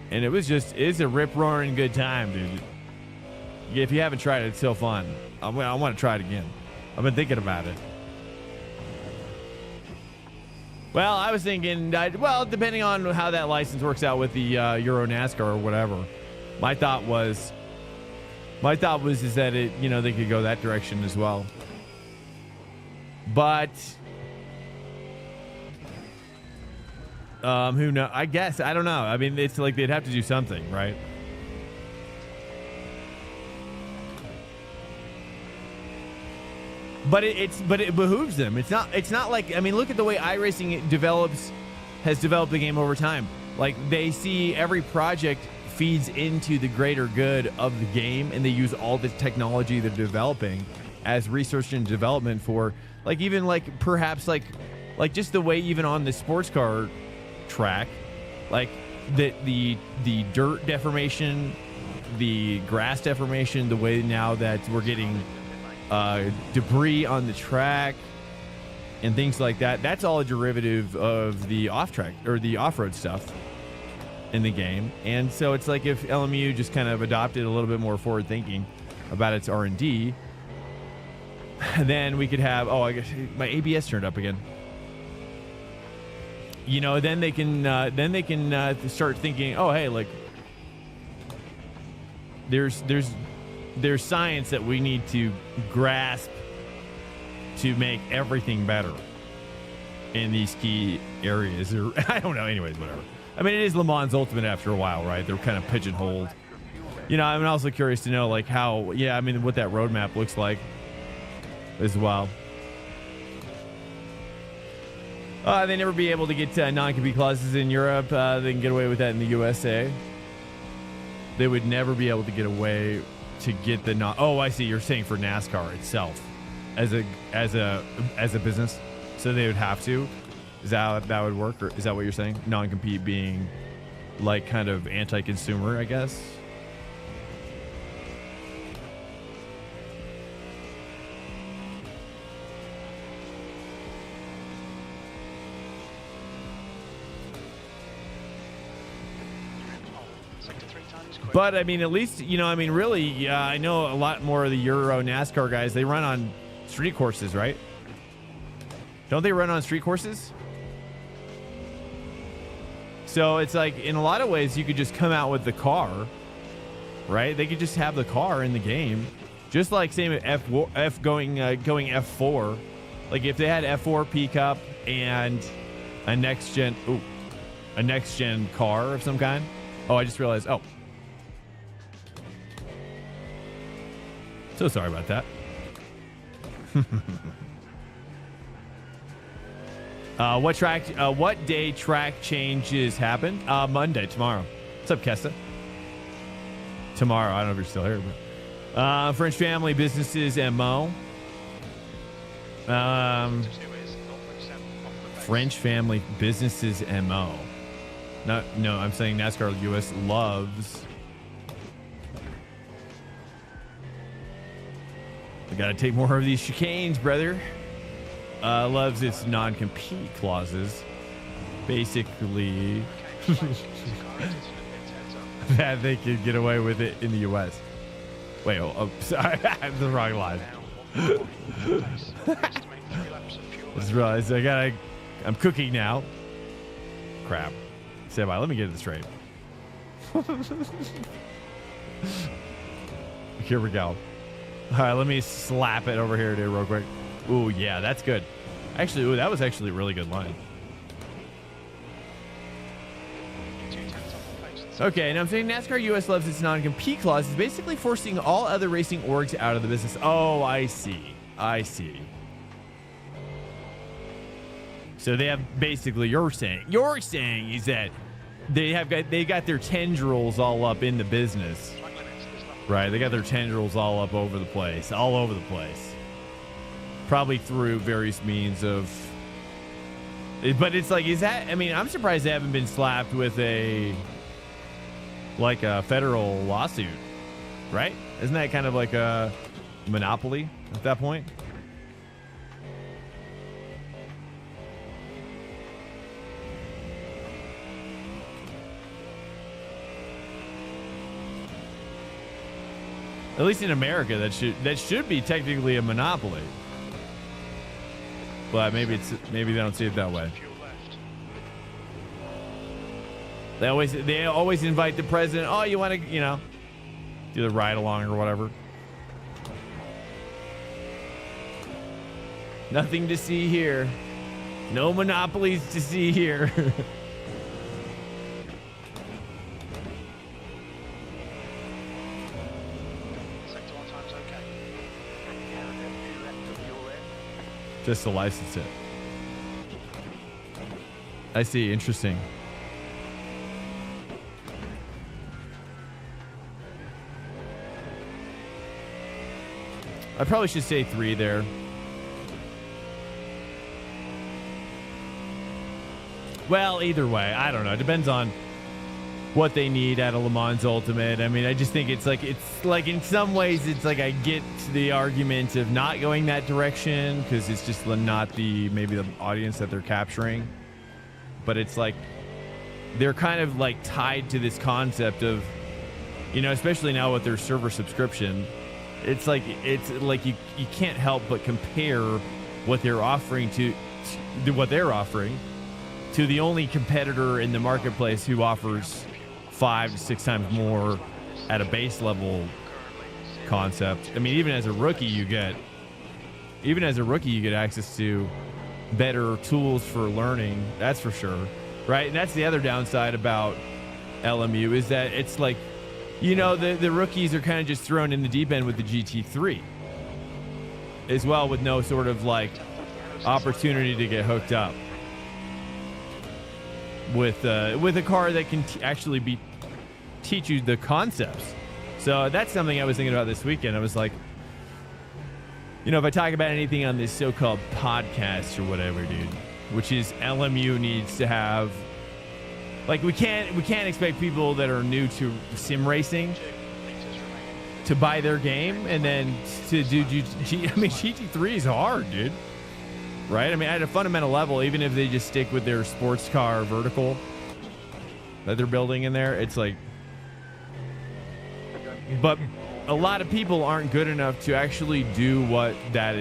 and it's a rip roaring good time, dude. If you haven't tried it, it's so fun. I want to try it again. I've been thinking about it. Well, I was thinking, well, depending on how that license works out with the Euro NASCAR or whatever, my thought was is that it, you know, they could go that direction as well. But who knows? I guess, I don't know. I mean, it's like they'd have to do something, right? But it behooves them. It's not like, I mean, look at the way iRacing has developed the game over time. Like, they see every project feeds into the greater good of the game, and they use all the technology they're developing as research and development for, like, even like perhaps like just the way even on the sports car track, like the dirt deformation, the grass deformation, the way now that we're getting debris on the track and things like that. That's all a derivative of the off-track or the off-road stuff in the game. And so it's like if LMU just kind of adopted a little bit more forward thinking about its R&D, then we could have, oh, I guess my ABS turned up again. You know, then they can start thinking, oh, hey, like there's science that we need to grasp to make everything better in these key areas. Or I don't know. Anyways, whatever. I mean, it is Le Mans Ultimate after a while, right? They're kind of pigeonholed. You know, I'm also curious to know, like, how, yeah, I mean, what that roadmap looks like as well. They never be able to get non-compete clauses in Europe. They can get away with that in the USA. They would never be able to get away to get the non. Oh, I see. You're saying for NASCAR itself, as a business, so they would have to. Is that would work, or is that what you're saying? Non-compete being like kind of anti-consumer, I guess. But I mean, at least, you know, I mean, really, I know a lot more of the Euro NASCAR guys. They run on street courses, right? Don't they run on street courses? So it's like, in a lot of ways, you could just come out with the car, right? They could just have the car in the game, just like same at F going F4. Like if they had F4 P Cup and a next gen car of some kind. Oh, I just realized. Oh. So sorry about that. What day track changes happen? Monday, tomorrow. What's up, Kessa? Tomorrow. I don't know if you're still here, but French family businesses MO. French family businesses MO. No, I'm saying NASCAR US loves. We got to take more of these chicanes, brother. Loves its non-compete clauses. Basically, that they could get away with it in the U.S. Wait, oh sorry. I have the wrong line. I just realized I'm cooking now. Crap. Stand by. Let me get it straight. Here we go. All right, let me slap it over here, dude, real quick. Ooh, yeah, that's good. Actually, ooh, that was actually a really good line. Okay, now I'm saying NASCAR US loves its non-compete clause. It's basically forcing all other racing orgs out of the business. Oh, I see. So they have basically, you're saying is that they got their tendrils all up in the business. Right, they got their tendrils all up over the place, Probably through various means of. But it's like, is that? I mean, I'm surprised they haven't been slapped with a federal lawsuit, right? Isn't that kind of like a monopoly at that point? At least in America, that should be technically a monopoly. But maybe they don't see it that way. They always invite the president. Oh, you want to, do the ride along or whatever. Nothing to see here. No monopolies to see here. Just to license it. I see. Interesting. I probably should say 3 there. Well, either way, I don't know. It depends on what they need out of Le Mans Ultimate. I mean, I just think it's like in some ways, it's like I get the argument of not going that direction because it's just not maybe the audience that they're capturing. But it's like they're kind of like tied to this concept of, you know, especially now with their server subscription, it's like you can't help but compare what they're offering to what they're offering to the only competitor in the marketplace who offers 5 to 6 times more at a base level concept. I mean, even as a rookie, you get access to better tools for learning. That's for sure, right? And that's the other downside about LMU is that it's like, you know, the rookies are kind of just thrown in the deep end with the GT3 as well, with no sort of like opportunity to get hooked up with a car that can actually teach you the concepts. So that's something I was thinking about this weekend. I was like, you know, if I talk about anything on this so-called podcast or whatever, dude, which is LMU needs to have, like, we can't expect people that are new to sim racing to buy their game and then to do GT3 is hard, dude. Right? I mean, at a fundamental level, even if they just stick with their sports car vertical that they're building in there, it's like, but a lot of people aren't good enough to actually do what that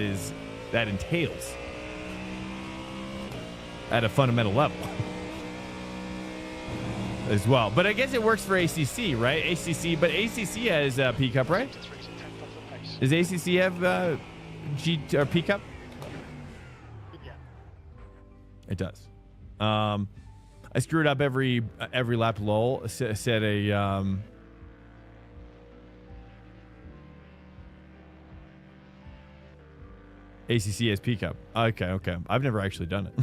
entails at a fundamental level as well. But I guess it works for ACC, right? But ACC has P Cup, right? Does ACC have P Cup? It does. I screwed up every lap. Lol. Said a ACC has P Cup. Okay. I've never actually done it.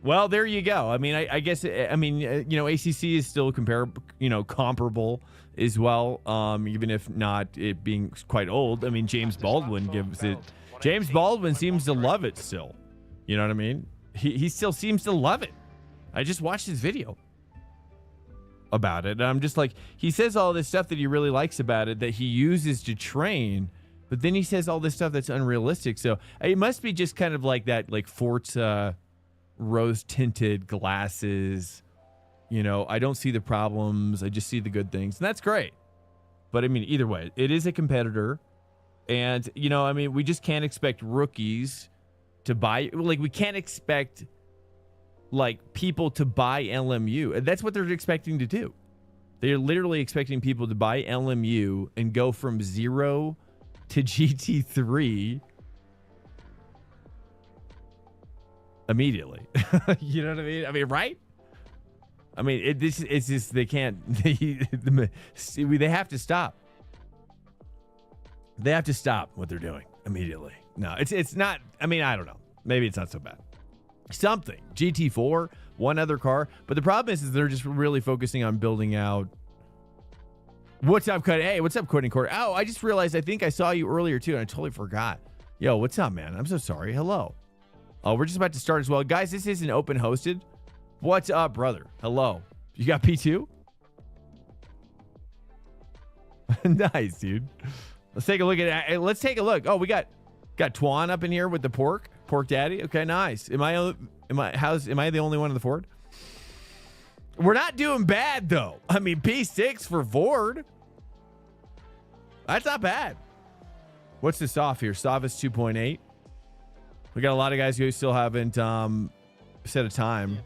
Well, there you go. I mean, I guess. I mean, you know, ACC is still comparable as well. Even if not it being quite old. I mean, James Baldwin gives it. James Baldwin seems to love it still. You know what I mean? He still seems to love it. I just watched his video about it. And I'm just like, he says all this stuff that he really likes about it that he uses to train, but then he says all this stuff that's unrealistic. So it must be just kind of like that, like Forza rose tinted glasses. You know, I don't see the problems. I just see the good things. And that's great. But I mean, either way, it is a competitor. And, you know, I mean, we just can't expect rookies to buy, like, we can't expect like people to buy LMU. And that's what they're expecting to do. They're literally expecting people to buy LMU and go from 0 to GT3 immediately. You know what I mean? I mean, right? I mean, it's just they can't. They have to stop. They have to stop what they're doing immediately. No, it's not. I mean, I don't know. Maybe it's not so bad. Something GT4, one other car, but the problem is they're just really focusing on building out. What's up, Cody? Hey, what's up, Cody Court? Oh, I just realized I think I saw you earlier too, and I totally forgot. Yo, what's up, man? I'm so sorry. Hello. Oh, we're just about to start as well, guys. This isn't open hosted. What's up, brother? Hello. You got P2? Nice, dude. Let's take a look at it. Let's take a look. Oh, we got Twan up in here with the pork daddy. Okay, nice. Am I the only one in the Ford? We're not doing bad though. I mean, P6 for Ford. That's not bad. What's this off here? Savas 2.8. We got a lot of guys who still haven't set a time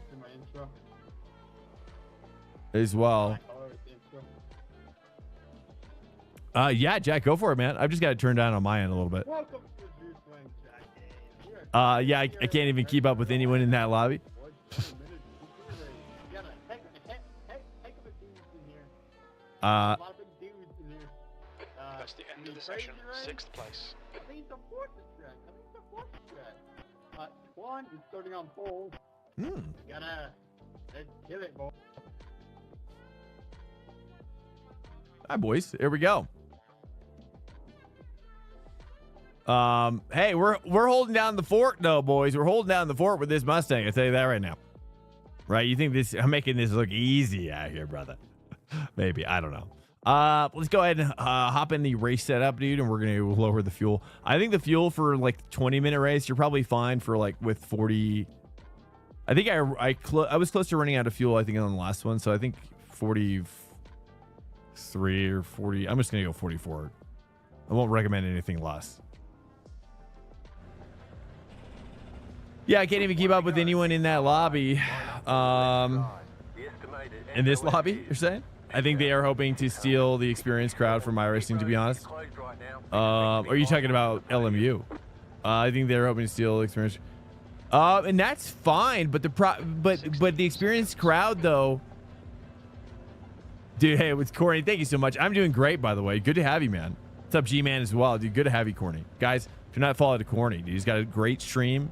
as well. Yeah, Jack, go for it, man. I've just got to turn down on my end a little bit. Yeah, I can't even keep up with anyone in that lobby. That's the end of the session. 6th place. One is starting on pole. Gotta kill it, boy. Hi, boys. Here we go. Hey, we're holding down the fort, though, boys. We're holding down the fort with this Mustang. I tell you that right now. Right? You think this? I'm making this look easy out here, brother. Maybe, I don't know. Let's go ahead and hop in the race setup, dude, and we're gonna lower the fuel. I think the fuel for like 20-minute race, you're probably fine for like with 40. I think I was close to running out of fuel, I think, on the last one, so I think 43 or 40. I'm just gonna go 44. I won't recommend anything less. Yeah, I can't even keep up with anyone in that lobby. In this lobby, you're saying? I think they are hoping to steal the experienced crowd from iRacing, to be honest. Are you talking about LMU? I think they're hoping to steal the experience. And that's fine, but the experienced crowd, though. Dude, hey, with Corny, thank you so much. I'm doing great, by the way. Good to have you, man. What's up, G-Man, as well, dude? Good to have you, Corny. Guys, do not follow to Corny, dude. He's got a great stream.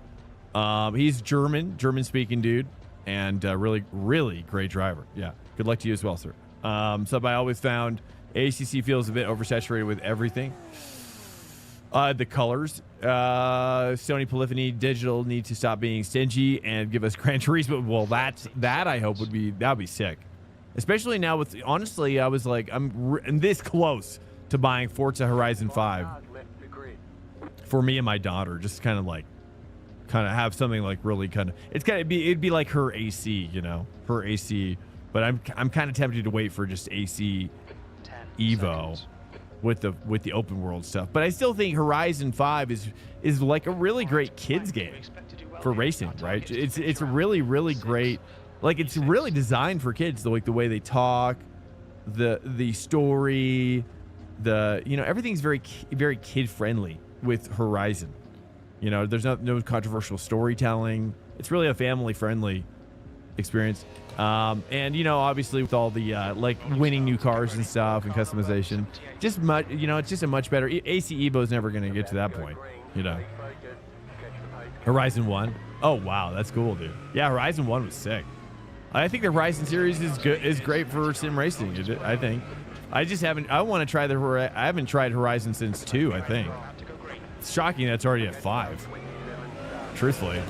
He's German-speaking dude, and really, really great driver. Yeah, good luck to you as well, sir. So I always found ACC feels a bit oversaturated with everything. The colors, Sony Polyphony Digital need to stop being stingy and give us Gran Turismo. Well, that I hope would be sick, especially now with, honestly, I was like, I'm this close to buying Forza Horizon 5 for me and my daughter, just kind of have something like really kind of, it'd be like her AC, you know, her AC. But I'm kind of tempted to wait for just AC Evo with the open world stuff. But I still think Horizon 5 is like a really great kids game for racing, right? It's a really, really great, like, it's really designed for kids. The way they talk, the story, everything's very, very kid friendly with Horizon. You know, there's no controversial storytelling. It's really a family friendly experience. And obviously with all the like winning new cars and stuff and customization, just much, it's just a much better. AC Evo is never going to get to that point, Horizon 1. Oh wow, that's cool, dude. Yeah, Horizon 1 was sick. I think the Horizon series is great for sim racing. I think. I just haven't. I want to try I haven't tried Horizon since 2. I think. It's shocking that's already at 5. Truthfully.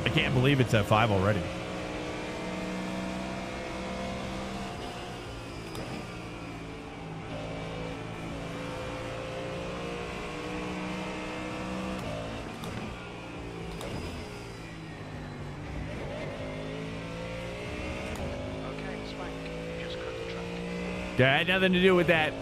I can't believe it's at 5 already. That had nothing to do with that.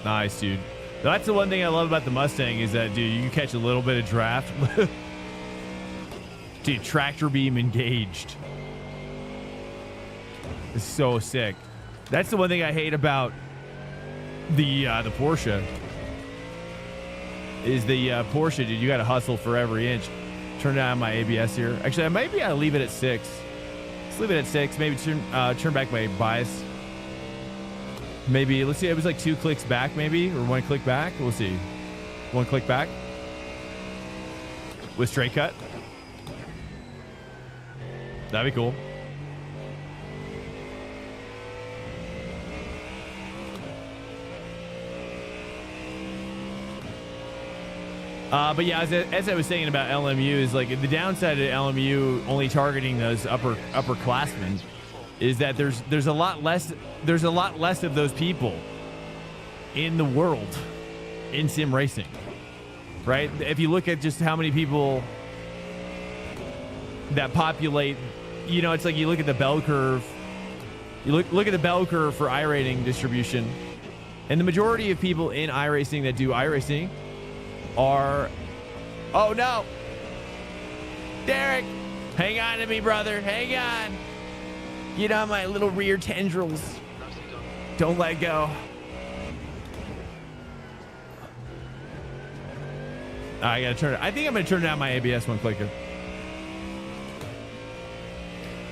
Nice, dude. That's the one thing I love about the Mustang is that, dude, you can catch a little bit of draft. Dude, tractor beam engaged. It's so sick. That's the one thing I hate about the Porsche. Is the Porsche, dude, you got to hustle for every inch. Turn down my ABS here. Actually, maybe I'll leave it at 6. Let's leave it at 6. Maybe turn back my bias. Maybe, let's see, it was like 2 clicks back, maybe, or 1 click back. We'll see. 1 click back with straight cut. That'd be cool. But yeah, as I was saying about LMU, is like the downside of LMU only targeting those upperclassmen is that there's a lot less of those people in the world in sim racing, right? If you look at just how many people that populate, it's like you look at the bell curve. You look at the bell curve for iRating distribution, and the majority of people in iRacing that do iRacing are, oh no, Derek, hang on to me, brother, hang on. Get on my little rear tendrils. Don't let go. I gotta turn it. I think I'm gonna turn down my ABS 1 clicker.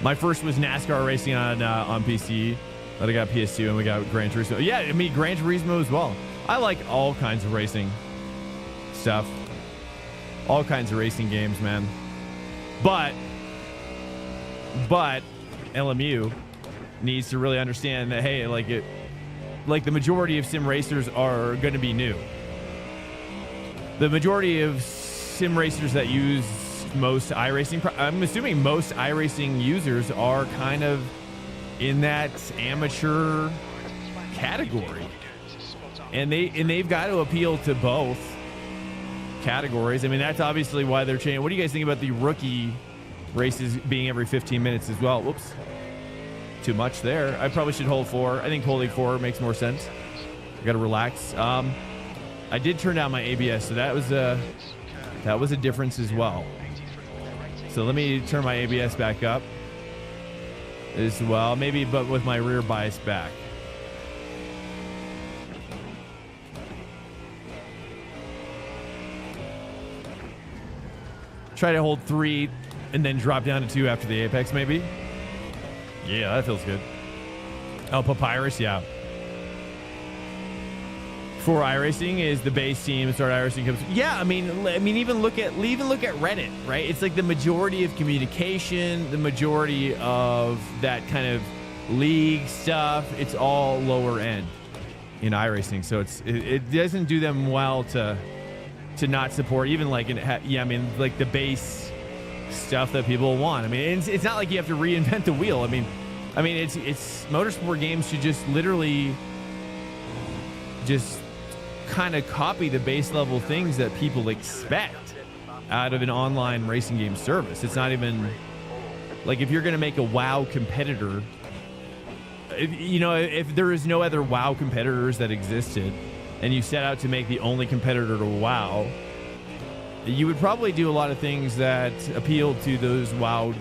My first was NASCAR racing on PC. Then I got PS2 and we got Gran Turismo. Yeah, I mean Gran Turismo as well. I like all kinds of racing stuff. all kinds of racing games, man. But LMU needs to really understand that, hey, like the majority of sim racers are going to be new. The majority of sim racers that use most iRacing, I'm assuming most iRacing users are kind of in that amateur category, and they've got to appeal to both categories. I mean, that's obviously why they're changing. What do you guys think about the rookie races being every 15 minutes as well? Whoops, too much there. I probably should hold 4. I think holding 4 makes more sense. I gotta relax. I did turn down my ABS, so that was a difference as well. So let me turn my ABS back up as well, maybe, but with my rear bias back. Try to hold 3 and then drop down to 2 after the apex, maybe. Yeah, that feels good. Oh, Papyrus, yeah. For iRacing is the base team. Start iRacing comes. Yeah, I mean, even look at Reddit, right? It's like the majority of communication, the majority of that kind of league stuff. It's all lower end in iRacing, so it doesn't do them well to not support even like like the base stuff that people want. I mean, it's not like you have to reinvent the wheel. I mean, it's motorsport games should just literally just kind of copy the base level things that people expect out of an online racing game service. It's not even like if you're going to make a WoW competitor, if there is no other WoW competitors that existed and you set out to make the only competitor to WoW, you would probably do a lot of things that appealed to those WoW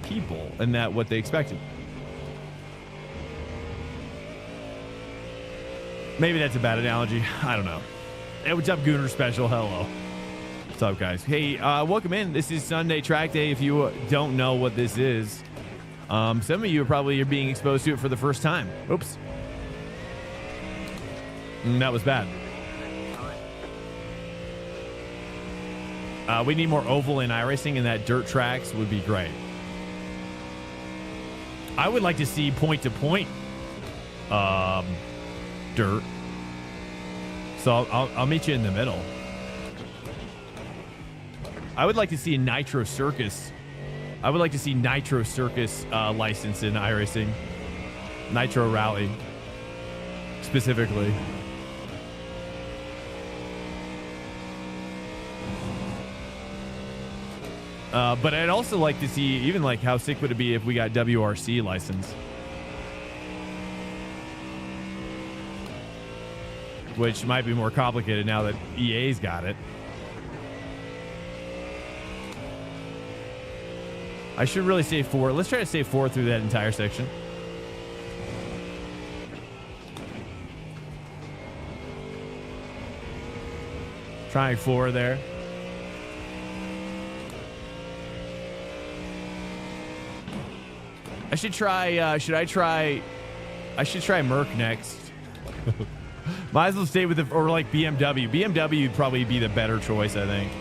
people and that what they expected. Maybe that's a bad analogy. I don't know. Hey, what's up, Gooner Special? Hello. What's up, guys? Hey, welcome in. This is Sunday Track Day. If you don't know what this is, some of you are being exposed to it for the first time. Oops. That was bad. We need more oval in iRacing, and that dirt tracks would be great. I would like to see point-to-point dirt. So I'll meet you in the middle. I would like to see a Nitro Circus. I would like to see Nitro Circus license in iRacing. Nitro Rally, specifically. But I'd also like to see even like how sick would it be if we got WRC license, which might be more complicated now that EA's got it. I should really save 4. Let's try to save 4 through that entire section. Trying 4 there. I should try, I should try Merc next. Might as well stay with or like BMW. BMW would probably be the better choice, I think.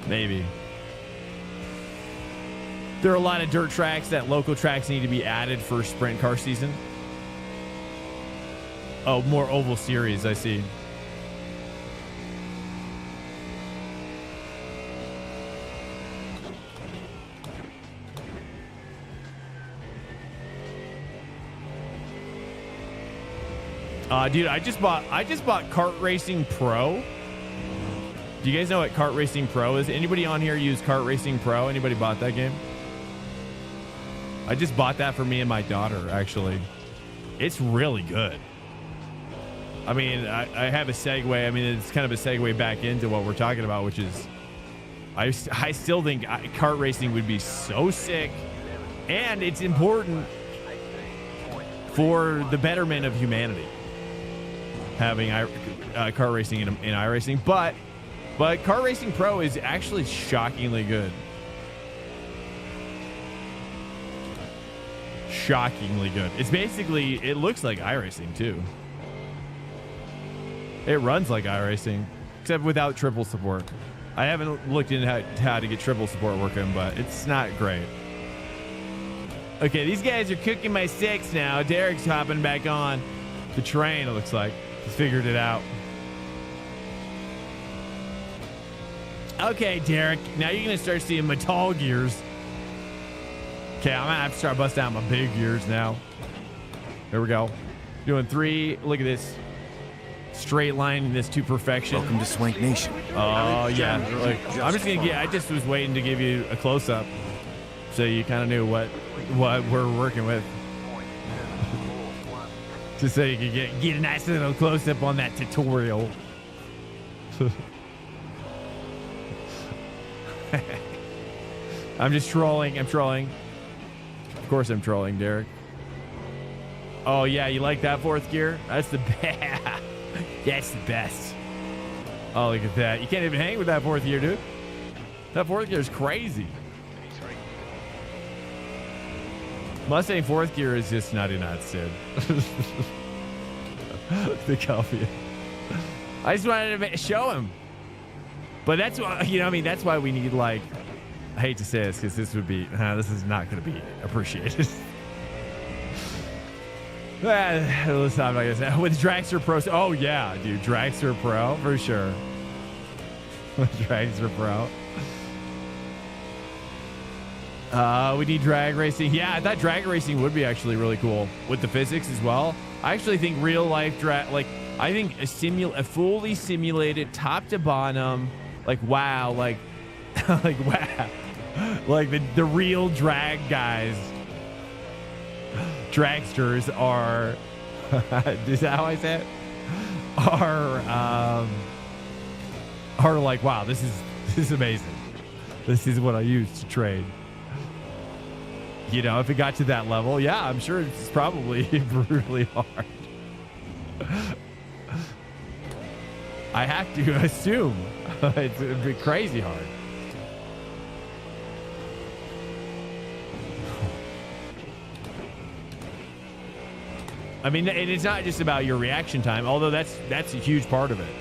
Maybe. There are a lot of dirt tracks that local tracks need to be added for sprint car season. Oh, more oval series, I see. Dude, I just bought Kart Racing Pro. Do you guys know what Kart Racing Pro is? Anybody on here use Kart Racing Pro? Anybody bought that game? I just bought that for me and my daughter, actually. It's really good. I mean, I have a segue. I mean, it's kind of a segue back into what we're talking about, which is I still think kart racing would be so sick, and it's important for the betterment of humanity, having kart racing in iRacing. But Kart Racing Pro is actually shockingly good. Shockingly good. It's basically, it looks like iRacing too. It runs like iRacing, except without triple support. I haven't looked into how to get triple support working, but it's not great. Okay, these guys are cooking my 6 now. Derek's hopping back on the train, it looks like. He's figured it out. Okay, Derek, now you're going to start seeing my tall gears. Okay, I'm going to have to start busting out my big gears now. There we go. Doing 3. Look at this. Straight lining this to perfection. Welcome to Swank Nation. Oh, yeah. Like, I'm just going to I just was waiting to give you a close-up so you kind of knew what we're working with. Just so you could get a nice little close-up on that tutorial. I'm just trolling. I'm trolling. Of course I'm trolling, Derek. Oh, yeah. You like that 4th gear? That's the best. That's the best. Oh, look at that. You can't even hang with that 4th gear, dude. That 4th gear is crazy. Mustang 4th gear is just nutty nuts, dude. The coffee. I just wanted to show him. But that's why, you know, I mean, that's why we need, like, I hate to say this because this would be, this is not going to be appreciated. Let's not like this. With Dragster Pro. Oh, yeah, dude. Dragster Pro, for sure. Dragster Pro. We need drag racing. Yeah, I thought drag racing would be actually really cool with the physics as well. I actually think real life drag, like, I think a fully simulated top to bottom, like, wow, like, like, wow, like the real drag guys, dragsters are, is that how I say it? Are like, wow, this is amazing. This is what I use to trade. You know, if it got to that level, yeah, I'm sure it's probably brutally hard. I have to assume it's a bit crazy hard. I mean, and it's not just about your reaction time, although that's a huge part of it.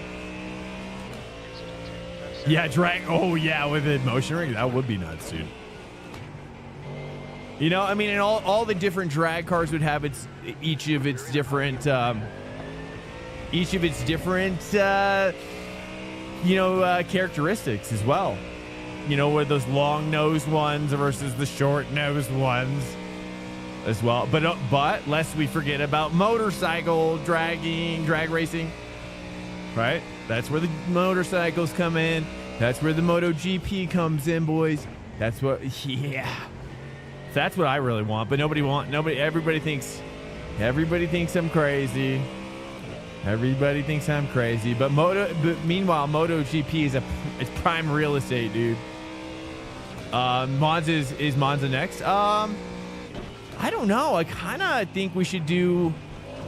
Yeah, drag. Oh, yeah, with the motion ring, that would be nuts, dude. You know, I mean, and all the different drag cars would have each of its different, characteristics as well. You know, with those long nosed ones versus the short nosed ones as well. But lest we forget about motorcycle drag racing, right? That's where the motorcycles come in. That's where the MotoGP comes in, boys. That's what, yeah. That's what I really want, but everybody thinks I'm crazy. Everybody thinks I'm crazy, but meanwhile, MotoGP it's prime real estate, dude. Monza is Monza next? I don't know. I kind of think we should do,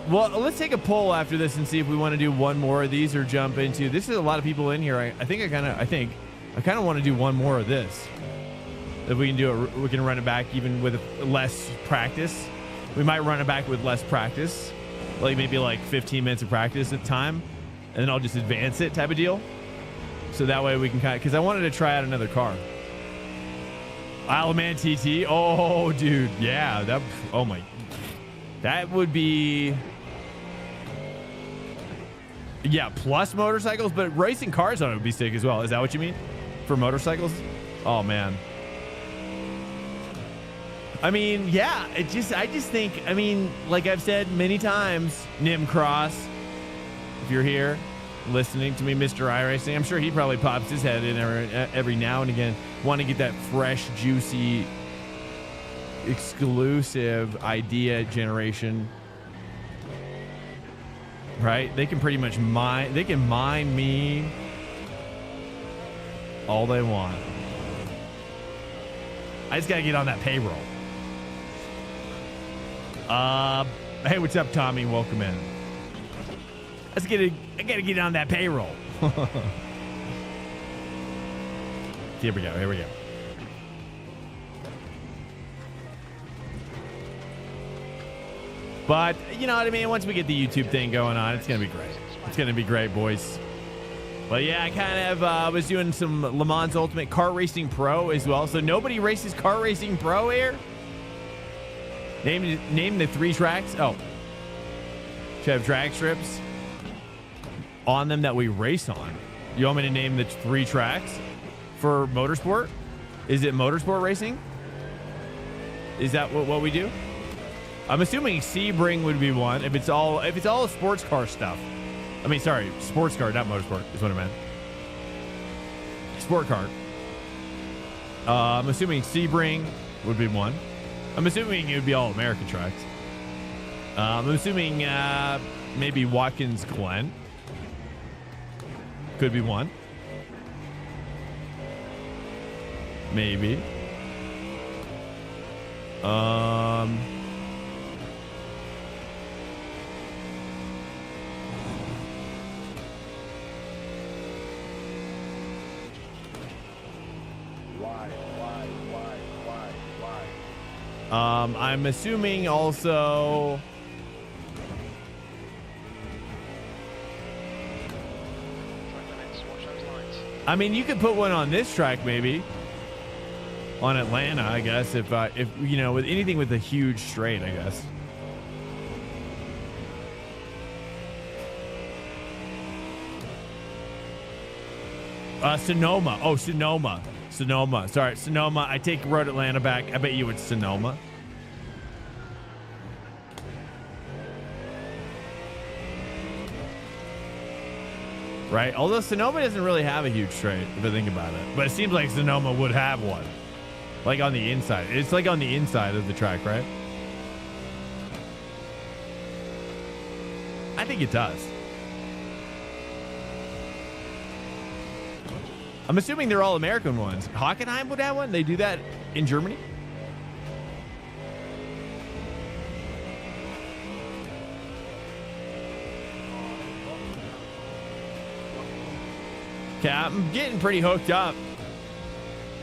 well, let's take a poll after this and see if we want to do one more of these or jump into, this is a lot of people in here. I kind of want to do one more of this. If we can do it, we can run it back even with less practice. We might run it back with less practice, like maybe like 15 minutes of practice at a time, and then I'll just advance it type of deal. So that way we can kind of, because I wanted to try out another car. Isle of Man TT. Oh, dude. Yeah. That would be, yeah, plus motorcycles, but racing cars on it would be sick as well. Is that what you mean? For motorcycles? Oh, man. I mean, yeah, I just think, I mean, like I've said many times, Nim Cross, if you're here listening to me, Mr. iRacing, I'm sure he probably pops his head in every now and again, want to get that fresh, juicy, exclusive idea generation, right? They can pretty much mine me all they want. I just got to get on that payroll. Hey, what's up, Tommy? Welcome in. I gotta get on that payroll. Here we go. But you know what I mean? Once we get the YouTube thing going on, it's gonna be great. It's gonna be great, boys. But yeah, I kind of was doing some Le Mans Ultimate Car Racing Pro as well. So nobody races Car Racing Pro here? Name the 3 tracks. Oh. Should have drag strips on them that we race on. You want me to name the 3 tracks for motorsport? Is it motorsport racing? Is that what we do? I'm assuming Sebring would be one. If it's all sports car stuff. I mean, sorry, sports car, not motorsport is what I meant. Sport car. I'm assuming Sebring would be one. I'm assuming it would be all American tracks. I'm assuming maybe Watkins Glen could be one. Maybe. I'm assuming also I mean, you could put one on this track maybe on Atlanta, I guess, if you know, with anything with a huge straight, I guess. Sonoma. Oh, Sonoma. Sonoma. Sorry, Sonoma. I take Road Atlanta back. I bet you it's Sonoma. Right? Although Sonoma doesn't really have a huge straight, if I think about it. But it seems like Sonoma would have one. Like on the inside. It's like on the inside of the track, right? I think it does. I'm assuming they're all American ones. Hockenheim would have one? They do that in Germany? Okay, I'm getting pretty hooked up.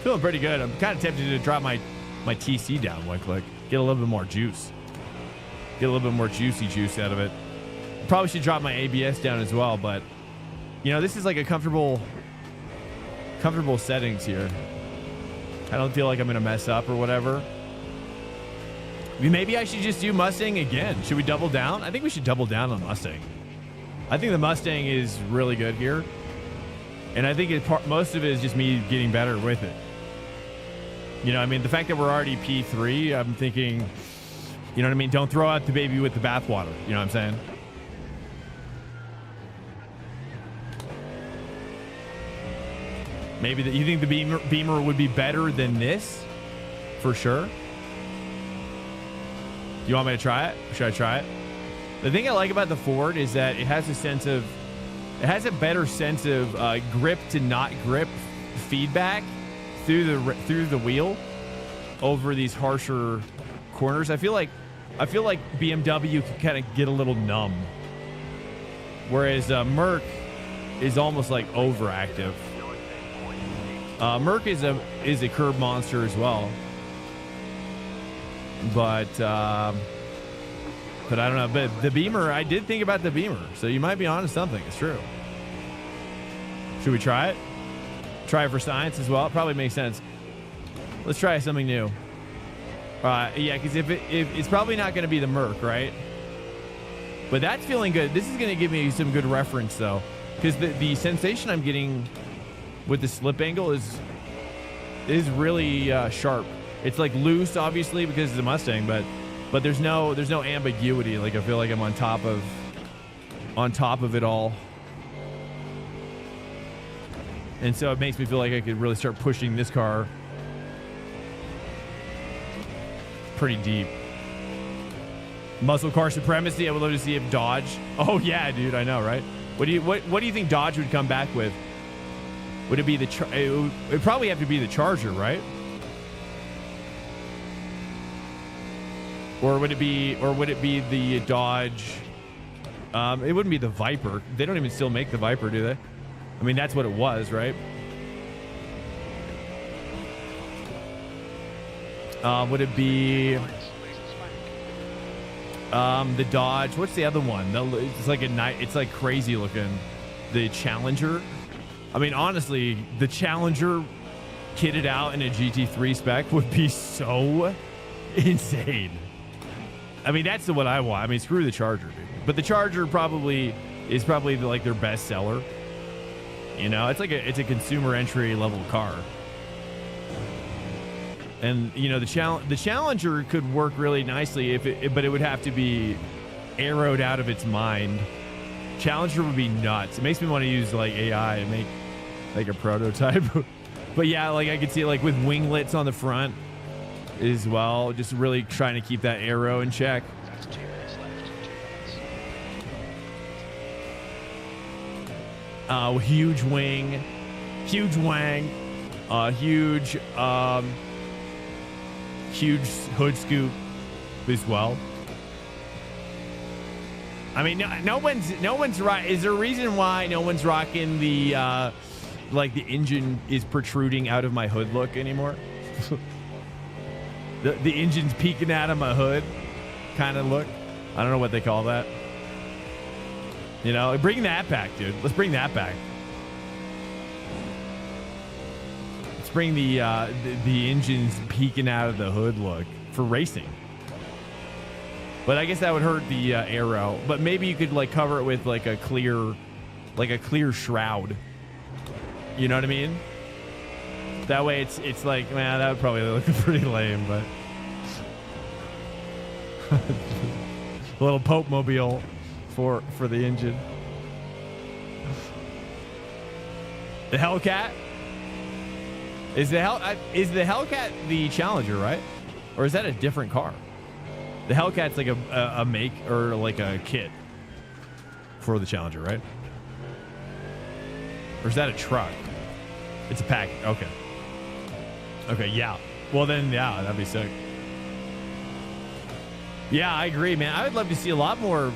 Feeling pretty good. I'm kind of tempted to drop my TC down one click. Get a little bit more juice. Get a little bit more juicy juice out of it. Probably should drop my ABS down as well, but you know, this is like a comfortable settings here. I don't feel like I'm gonna mess up or whatever. Maybe I should just do Mustang again. Should we double down? I think we should double down on Mustang. I think the Mustang is really good here. And I think most of it is just me getting better with it. You know, I mean, the fact that we're already P3, I'm thinking, you know what I mean? Don't throw out the baby with the bathwater. You know what I'm saying? Maybe you think the Beamer would be better than this? For sure. You want me to try it? Should I try it? The thing I like about the Ford is that it has a better sense of grip to not grip feedback through the wheel over these harsher corners. I feel like BMW can kind of get a little numb, whereas Merc is almost like overactive. Merc is a curb monster as well, but I don't know. But the Beamer, I did think about the Beamer, so you might be onto something. It's true. Should we try it? Try it for science as well. It probably makes sense. Let's try something new. Yeah, because if it's probably not going to be the Merc, right? But that's feeling good. This is going to give me some good reference though, because the sensation I'm getting with the slip angle is really sharp. It's like loose, obviously, because it's a Mustang, but there's no ambiguity. Like I feel like I'm on top of it all. And so it makes me feel like I could really start pushing this car pretty deep. Muscle car supremacy. I would love to see if Dodge. Oh yeah, dude, I know, right? What do you think Dodge would come back with? Would it be it would probably have to be the Charger, right? Or would it be the Dodge? It wouldn't be the Viper. They don't even still make the Viper, do they? I mean, that's what it was, right? Would it be the Dodge? What's the other one? It's like it's like crazy looking. The Challenger. I mean, honestly, the Challenger kitted out in a GT3 spec would be so insane. I mean, that's the one I want. I mean, screw the Charger, dude. But the Charger is probably like their best seller. You know, it's a consumer entry level car. And you know, the Challenger could work really nicely but it would have to be arrowed out of its mind. Challenger would be nuts. It makes me want to use like AI and make like a prototype. But yeah, like I could see it like with winglets on the front as well, just really trying to keep that arrow in check. That's 2 minutes left. 2 minutes. Huge wing, huge wang, huge hood scoop as well. I mean, no one's right. Is there a reason why no one's rocking the like the engine is protruding out of my hood look anymore? the engine's peeking out of my hood kind of look. I don't know what they call that. You know, bring that back, dude. Let's bring that back. Let's bring the engine's peeking out of the hood look for racing. But I guess that would hurt the arrow. But maybe you could like cover it with like a clear shroud. You know what I mean? That way it's like, man, that would probably look pretty lame, but a little Pope mobile for the engine. The Hellcat? Is the Hellcat the Challenger, right? Or is that a different car? The Hellcat's like a make or like a kit for the Challenger, right? Or is that a truck? It's a pack. Okay. Okay, yeah. Well then, yeah, that'd be sick. Yeah, I agree, man. I would love to see a lot more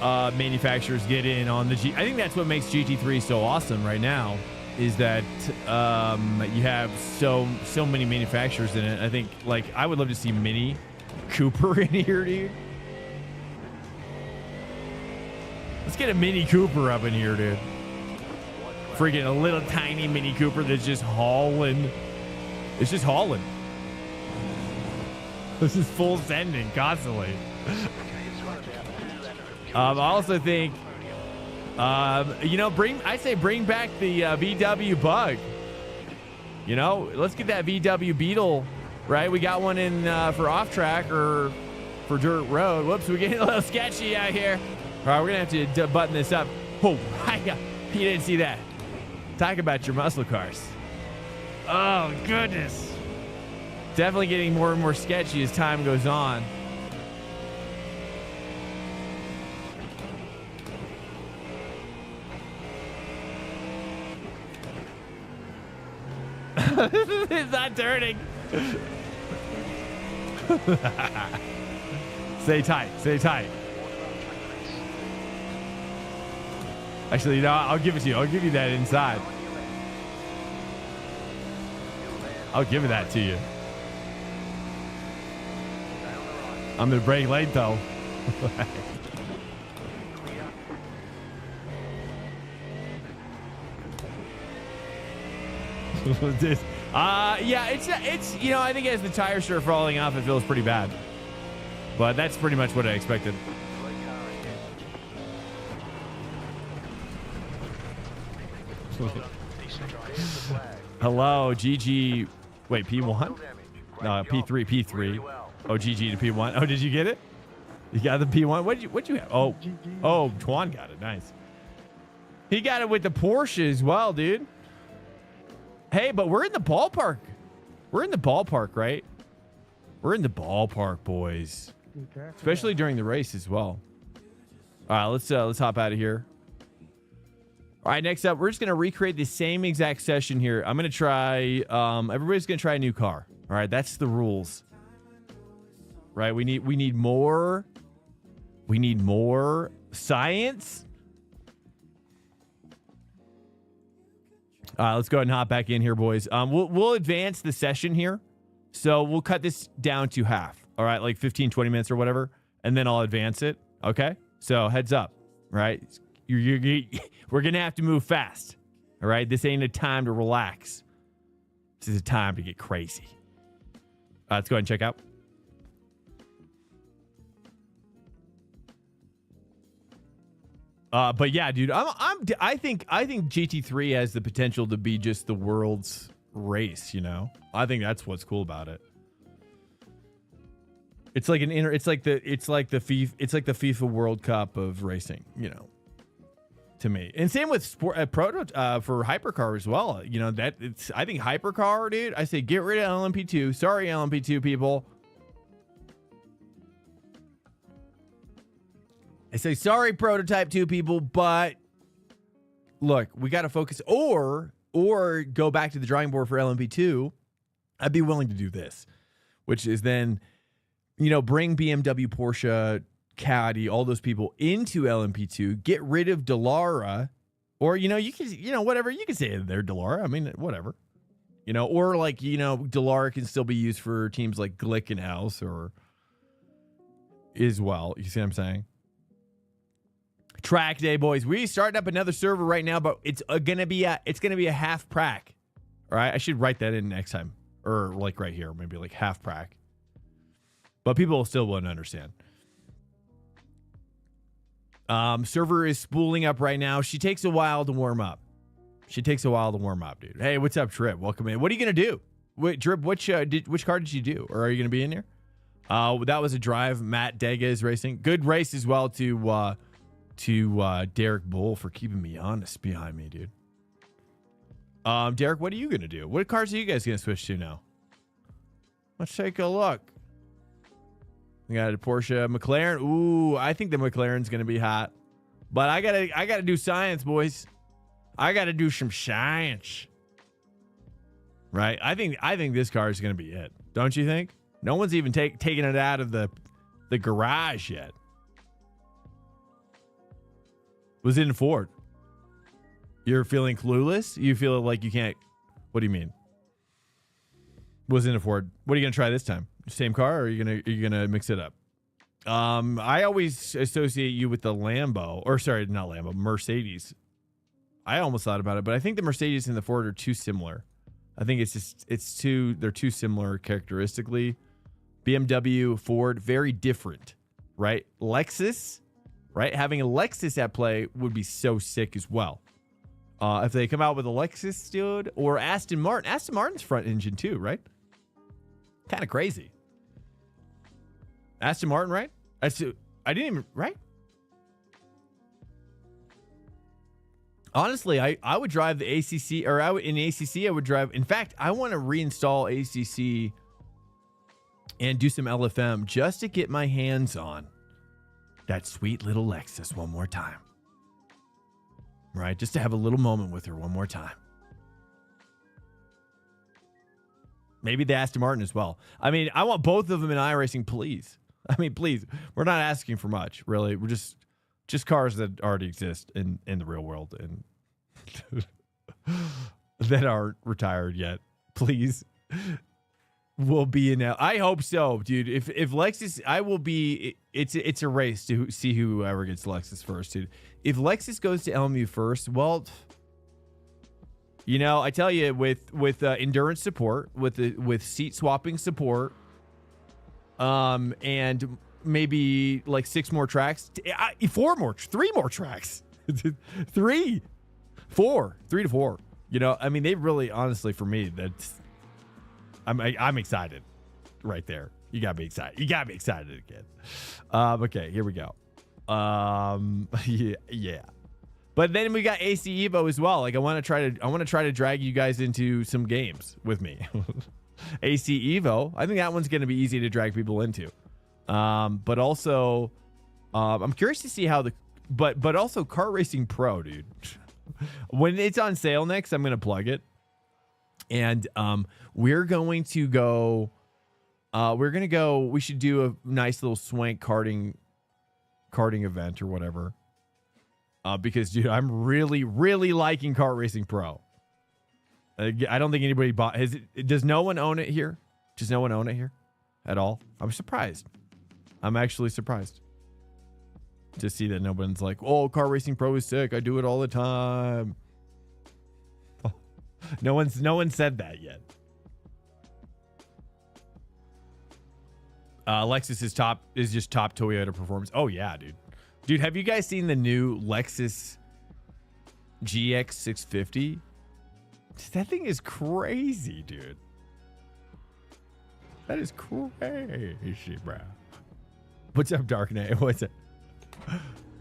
manufacturers get in on the I think that's what makes GT3 so awesome right now, is that you have so many manufacturers in it. I think, like, I would love to see Mini Cooper in here, dude. Let's get a Mini Cooper up in here, dude. Freaking a little tiny Mini Cooper that's just hauling. It's just hauling. This is full sending constantly. I also think, you know, bring back the VW Bug. You know, let's get that VW Beetle, right? We got one in for off track or for dirt road. Whoops, we're getting a little sketchy out here. All right, we're gonna have to button this up. Oh, you didn't see that. Talk about your muscle cars. Oh goodness. Definitely getting more and more sketchy as time goes on. It's not turning. Stay tight. Stay tight. Actually, you know, I'll give it to you. I'll give you that inside. I'll give it that to you. I'm gonna brake late though. Yeah, it's you know, I think as the tires start falling off, it feels pretty bad. But that's pretty much what I expected. Hello, GG. Wait, P1? No, P3, P3. Oh, GG to P1. Oh, did you get it? You got the P1? What'd you have? Oh, Twan got it. Nice. He got it with the Porsche as well, dude. Hey, but we're in the ballpark. We're in the ballpark, right? We're in the ballpark, boys. Especially during the race as well. All right, let's hop out of here. All right, next up, we're just gonna recreate the same exact session here. I'm gonna try. Everybody's gonna try a new car. All right, that's the rules. Right? We need more. We need more science. All right, let's go ahead and hop back in here, boys. We'll advance the session here, so we'll cut this down to half. All right, like 15, 20 minutes or whatever, and then I'll advance it. Okay, so heads up, right? We're gonna have to move fast. All right, this ain't a time to relax. This is a time to get crazy. Let's go ahead and check out. But yeah, dude, I think GT3 has the potential to be just the world's race. You know, I think that's what's cool about it. It's like the FIFA World Cup of racing. You know, to me, and same with sport for hypercar as well. You know that I think hypercar, dude. I say get rid of LMP2. Sorry, LMP2 people. I say, sorry, Prototype 2 people, but look, we got to focus or go back to the drawing board for LMP2. I'd be willing to do this, which is then, you know, bring BMW, Porsche, Caddy, all those people into LMP2, get rid of Dallara, or, you know, you can, you know, whatever, you can say they're Dallara. I mean, whatever, you know, or like, you know, Dallara can still be used for teams like Glickenhaus or as well. You see what I'm saying? Track day, boys. We starting up another server right now, but it's gonna be a half prac. All right, I should write that in next time, or like right here, maybe like half prac. But people still won't understand. Server is spooling up right now. She takes a while to warm up. Dude. Hey, what's up, Trip? Welcome in. What are you gonna do? Wait, Trip, which car did you do, or are you gonna be in here? That was a drive. Matt Dega is racing. Good race as well to Derek Bull for keeping me honest behind me, dude. Derek, what are you gonna do? What cars are you guys gonna switch to now? Let's take a look. We got a Porsche McLaren. Ooh, I think the McLaren's gonna be hot, but I gotta do science, boys. I gotta do some science, right? I think this car is gonna be it. Don't you think? No one's even taking it out of the garage yet. Was it in Ford? You're feeling clueless? You feel like you can't... What do you mean? Was it in Ford? What are you going to try this time? Same car, or are you gonna mix it up? I always associate you with the Lambo. Or sorry, not Lambo, Mercedes. I almost thought about it, but I think the Mercedes and the Ford are too similar. I think they're too similar characteristically. BMW, Ford, very different, right? Lexus... Right? Having a Lexus at play would be so sick as well. If they come out with a Lexus, dude, or Aston Martin. Aston Martin's front engine too, right? Kind of crazy. Aston Martin, right? I didn't even, right? Honestly, I would drive the ACC, or in the ACC, I would drive. In fact, I want to reinstall ACC and do some LFM just to get my hands on that sweet little Lexus one more time. Right? Just to have a little moment with her one more time. Maybe the Aston Martin as well. I mean, I want both of them in iRacing, please. I mean, please. We're not asking for much, really. We're just cars that already exist in the real world and that aren't retired yet. Please. Will be in. I hope so, dude. If Lexus, I will be. It's a race to see whoever gets Lexus first, dude. If Lexus goes to LMU first, well, you know, I tell you, with endurance support, with seat swapping support, and maybe like 3 more tracks, 3 more tracks, 3 to 4. You know, I mean, they really, honestly, for me, that's. I'm excited right there. You gotta be excited. You gotta be excited again. Okay, here we go. Yeah. But then we got AC Evo as well. Like I want to try to drag you guys into some games with me. AC Evo. I think that one's gonna be easy to drag people into. But also, I'm curious to see how but also Kart Racing Pro, dude. When it's on sale next, I'm gonna plug it. And we're going to go. We should do a nice little swank karting event or whatever. Because dude, I'm really liking Kart Racing Pro. I don't think anybody bought. Does no one own it here? Does no one own it here at all? I'm surprised. I'm actually surprised to see that no one's like, oh, Kart Racing Pro is sick. I do it all the time. No one said that yet. Lexus is just top Toyota performance. Oh yeah, dude, have you guys seen the new Lexus GX 650? That thing is crazy, dude. That is crazy, bro. What's up, Dark Knight? What's up?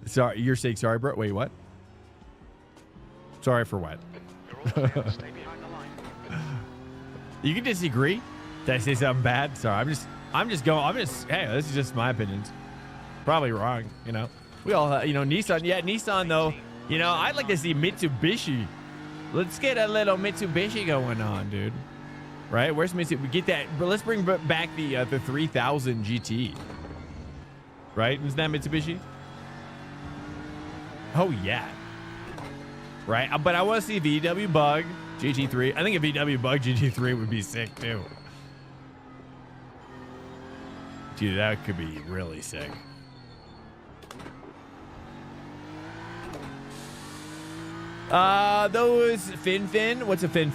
Sorry, you're saying sorry, bro. Wait, what? Sorry for what? You're all clear. Stay behind the line. You can disagree. Did I say something bad? Sorry, hey, this is just my opinions. Probably wrong, you know. We all, Nissan. Yeah, Nissan though. You know, I'd like to see Mitsubishi. Let's get a little Mitsubishi going on, dude. Right? Where's Mitsubishi? We get that. But let's bring back the 3000 GT. Right? Isn't that Mitsubishi? Oh yeah. Right? But I want to see VW Bug GT3. I think a VW Bug GT3 would be sick too. Dude, that could be really sick. Those Fin. What's a Fin?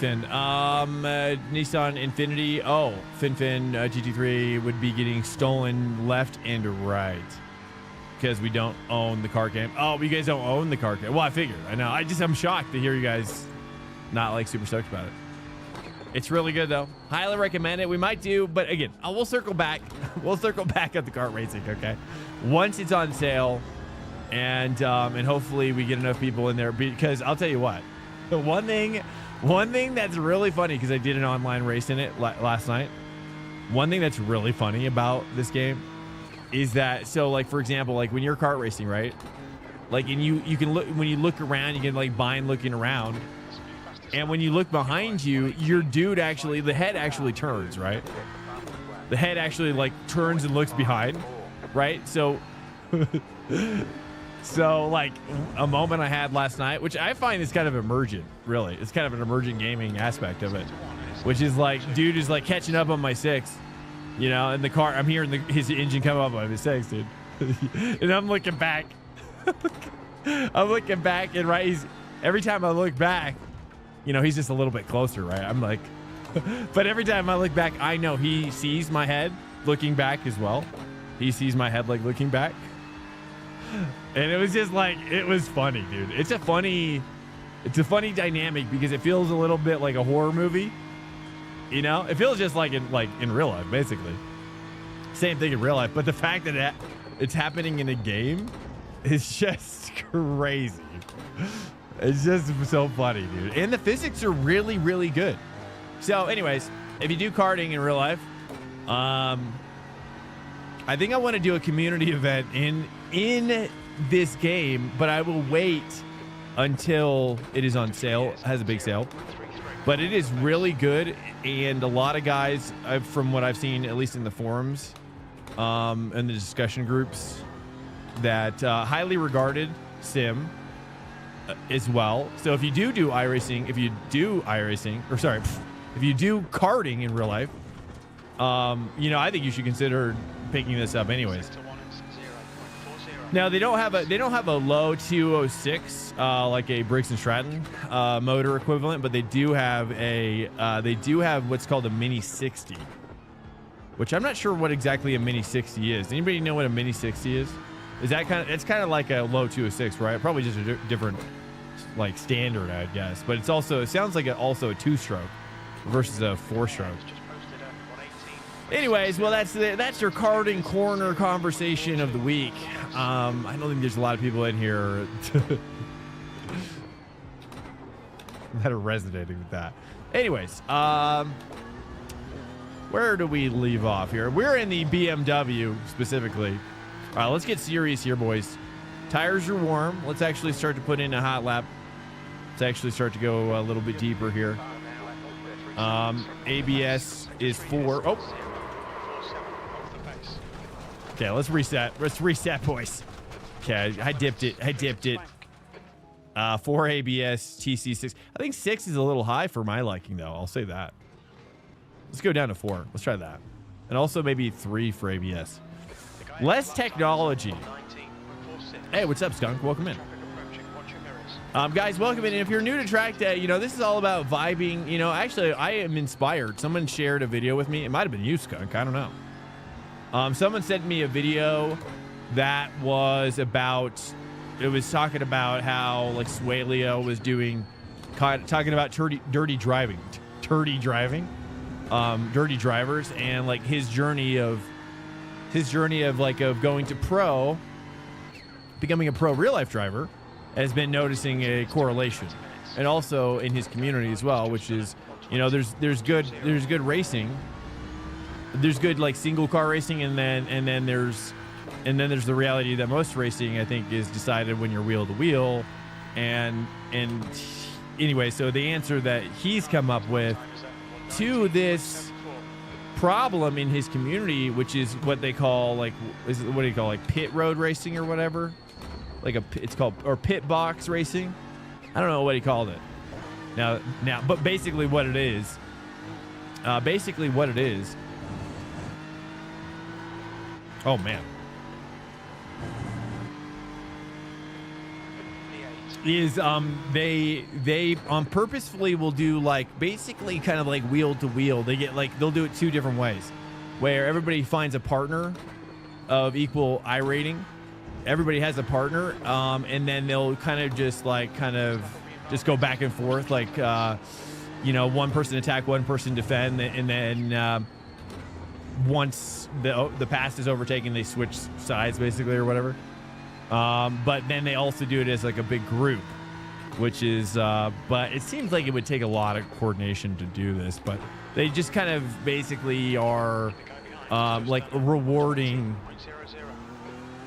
Nissan Infinity. Oh, Fin GT3 would be getting stolen left and right because we don't own the car game. Oh, you guys don't own the car game. Well, I figured. I know. I'm shocked to hear you guys not like super stoked about it. It's really good though. Highly recommend it. We might do, but again, we'll circle back. We'll circle back at the kart racing, okay? Once it's on sale, and hopefully we get enough people in there. Because I'll tell you what, the one thing that's really funny, because I did an online race in it last night. One thing that's really funny about this game is that, so like for example, like when you're kart racing, right? Like, and you can look, when you look around, you can like bind looking around. And when you look behind you, your dude actually, the head actually turns, right? The head actually like turns and looks behind, right? So, so like a moment I had last night, which I find is kind of emergent, really. It's kind of an emergent gaming aspect of it, which is like, dude is like catching up on my six, you know, in the car. I'm hearing his engine come up on his six, dude. And I'm looking back. I'm looking back, and right, every time I look back, you know, he's just a little bit closer, right? I'm like, but every time I look back, I know he sees my head looking back as well. He sees my head like looking back. And it was just like, it was funny, dude. It's a funny dynamic because it feels a little bit like a horror movie. You know, it feels just like in real life, basically. Same thing in real life, but the fact that it's happening in a game is just crazy. It's just so funny, dude. And the physics are really, really good. So anyways, if you do karting in real life, I think I want to do a community event in this game, but I will wait until it is on sale. It has a big sale. But it is really good, and a lot of guys, from what I've seen, at least in the forums and the discussion groups, that highly regarded sim as well. So if you do iRacing, if you do karting in real life, you know, I think you should consider picking this up anyways. Now they don't have a low 206 like a Briggs and Stratton motor equivalent, but they do have what's called a Mini 60, which I'm not sure what exactly a Mini 60 is. Anybody know what a Mini 60 is? Is that it's kind of like a low 206, right? Probably just a different like standard, I guess. But it sounds like also a 2-stroke versus a 4-stroke. Anyways, well, that's your karting corner conversation of the week. I don't think there's a lot of people in here that are resonating with that. Anyways, where do we leave off here? We're in the BMW specifically. All right, let's get serious here, boys. Tires are warm. Let's actually start to put in a hot lap. Let's actually start to go a little bit deeper here. ABS is 4. Oh. Okay, let's reset. Let's reset, boys. Okay, I dipped it. 4 ABS, TC6. I think 6 is a little high for my liking, though. I'll say that. Let's go down to 4. Let's try that. And also maybe 3 for ABS. Less technology. Hey, what's up, Skunk? Welcome in. Guys, welcome in. If you're new to track day, you know, this is all about vibing. You know, actually, I am inspired. Someone shared a video with me. It might have been you, Skunk. I don't know. Someone sent me a video that was about, it was talking about how, like, Swaleo was doing, talking about dirty drivers, and, like, his journey of going to pro, becoming a pro real-life driver, has been noticing a correlation, and also in his community as well, which is, you know, there's good racing, there's good like single car racing, and then there's the reality that most racing, I think, is decided when you're wheel to wheel, and anyway, so the answer that he's come up with to this problem in his community, which is what they call like pit road racing or whatever. It's called, or pit box racing. I don't know what he called it. Now, but basically what it is. Oh man. Is they purposefully will do like basically kind of like wheel to wheel. They get like, they'll do it two different ways, where everybody finds a partner of equal I rating. Everybody has a partner, and then they'll kind of just go back and forth, like you know, one person attack, one person defend, and then once the pass is overtaken, they switch sides basically or whatever. But then they also do it as like a big group, which is but it seems like it would take a lot of coordination to do this, but they just kind of basically are like rewarding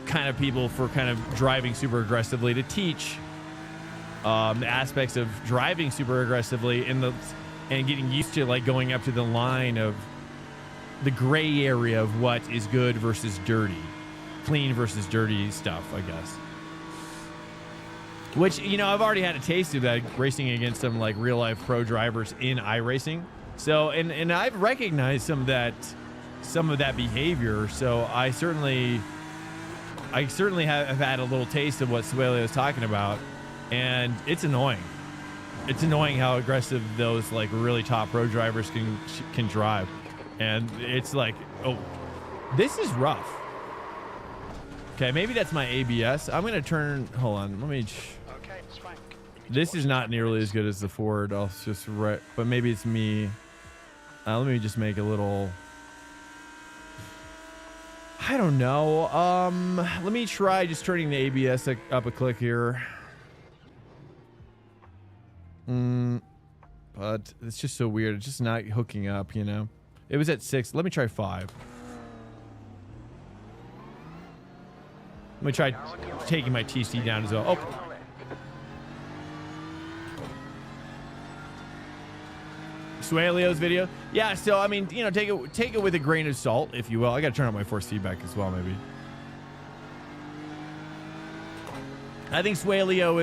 kind of people for kind of driving super aggressively, to teach the aspects of driving super aggressively and getting used to like going up to the line of the gray area of what is good versus dirty, clean versus dirty stuff, I guess. Which, you know, I've already had a taste of that racing against some like real life pro drivers in iRacing. So, and I've recognized some of that behavior. So I certainly have had a little taste of what Swaleo is talking about, and it's annoying. It's annoying how aggressive those like really top pro drivers can drive, and it's like, oh, this is rough. Okay, maybe that's my ABS. I'm gonna turn. Hold on, let me. Okay, swank. This is not nearly as good as the Ford. I'll just but maybe it's me. Let me just make a little. I don't know. Let me try just turning the ABS up a click here. But it's just so weird. It's just not hooking up, you know. It was at 6. Let me try 5. Let me try taking my TC down as well. Oh. Swaleo's video. Yeah, so I mean, you know, take it with a grain of salt, if you will. I gotta turn on my force feedback as well, maybe. I think Swaleo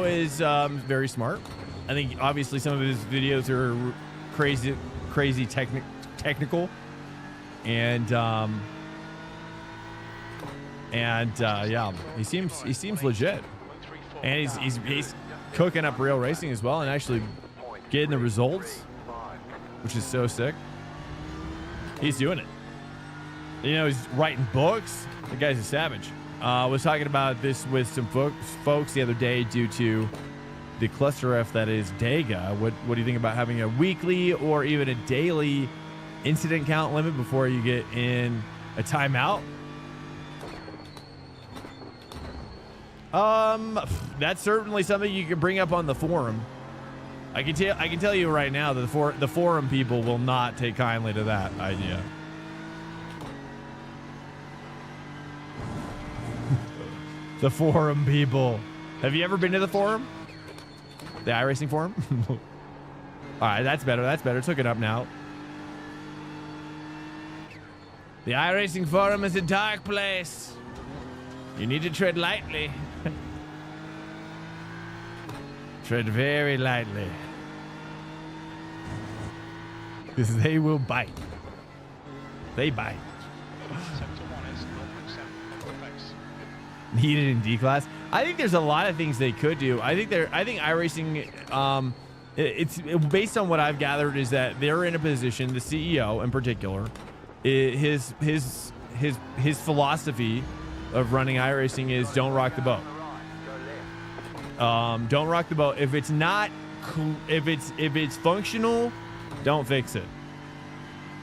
is very smart. I think obviously some of his videos are crazy technical, and yeah, he seems legit, and he's cooking up real racing as well, and actually getting the results, which is so sick. He's doing it. You know, he's writing books. The guy's a savage. Was talking about this with some folks the other day due to the cluster F that is Dega. What do you think about having a weekly or even a daily incident count limit before you get in a timeout? That's certainly something you can bring up on the forum. I can tell you right now that the forum people will not take kindly to that idea. The forum people. Have you ever been to the forum? The iRacing forum? All right, that's better. That's better. Took it up now. The iRacing forum is a dark place. You need to tread lightly. Tread very lightly. Because they will bite. They bite. Needed in D class. I think there's a lot of things they could do. I think iRacing, it's based on what I've gathered is that they're in a position, the CEO in particular, his philosophy of running iRacing is don't rock the boat. Don't rock the boat. If it's not, if it's functional, don't fix it.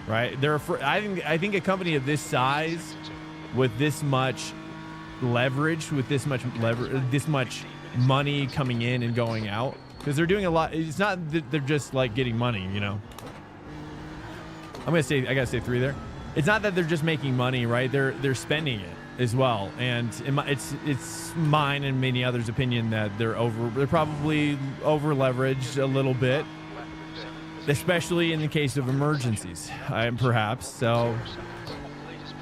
Right? I think a company of this size, with this much leverage, with this much money coming in and going out, because they're doing a lot. It's not that they're just like getting money, you know. I gotta say 3 there. It's not that they're just making money, right? They're spending it as well, and it's mine and many others' opinion that they're probably over leveraged a little bit, especially in the case of emergencies, perhaps. So,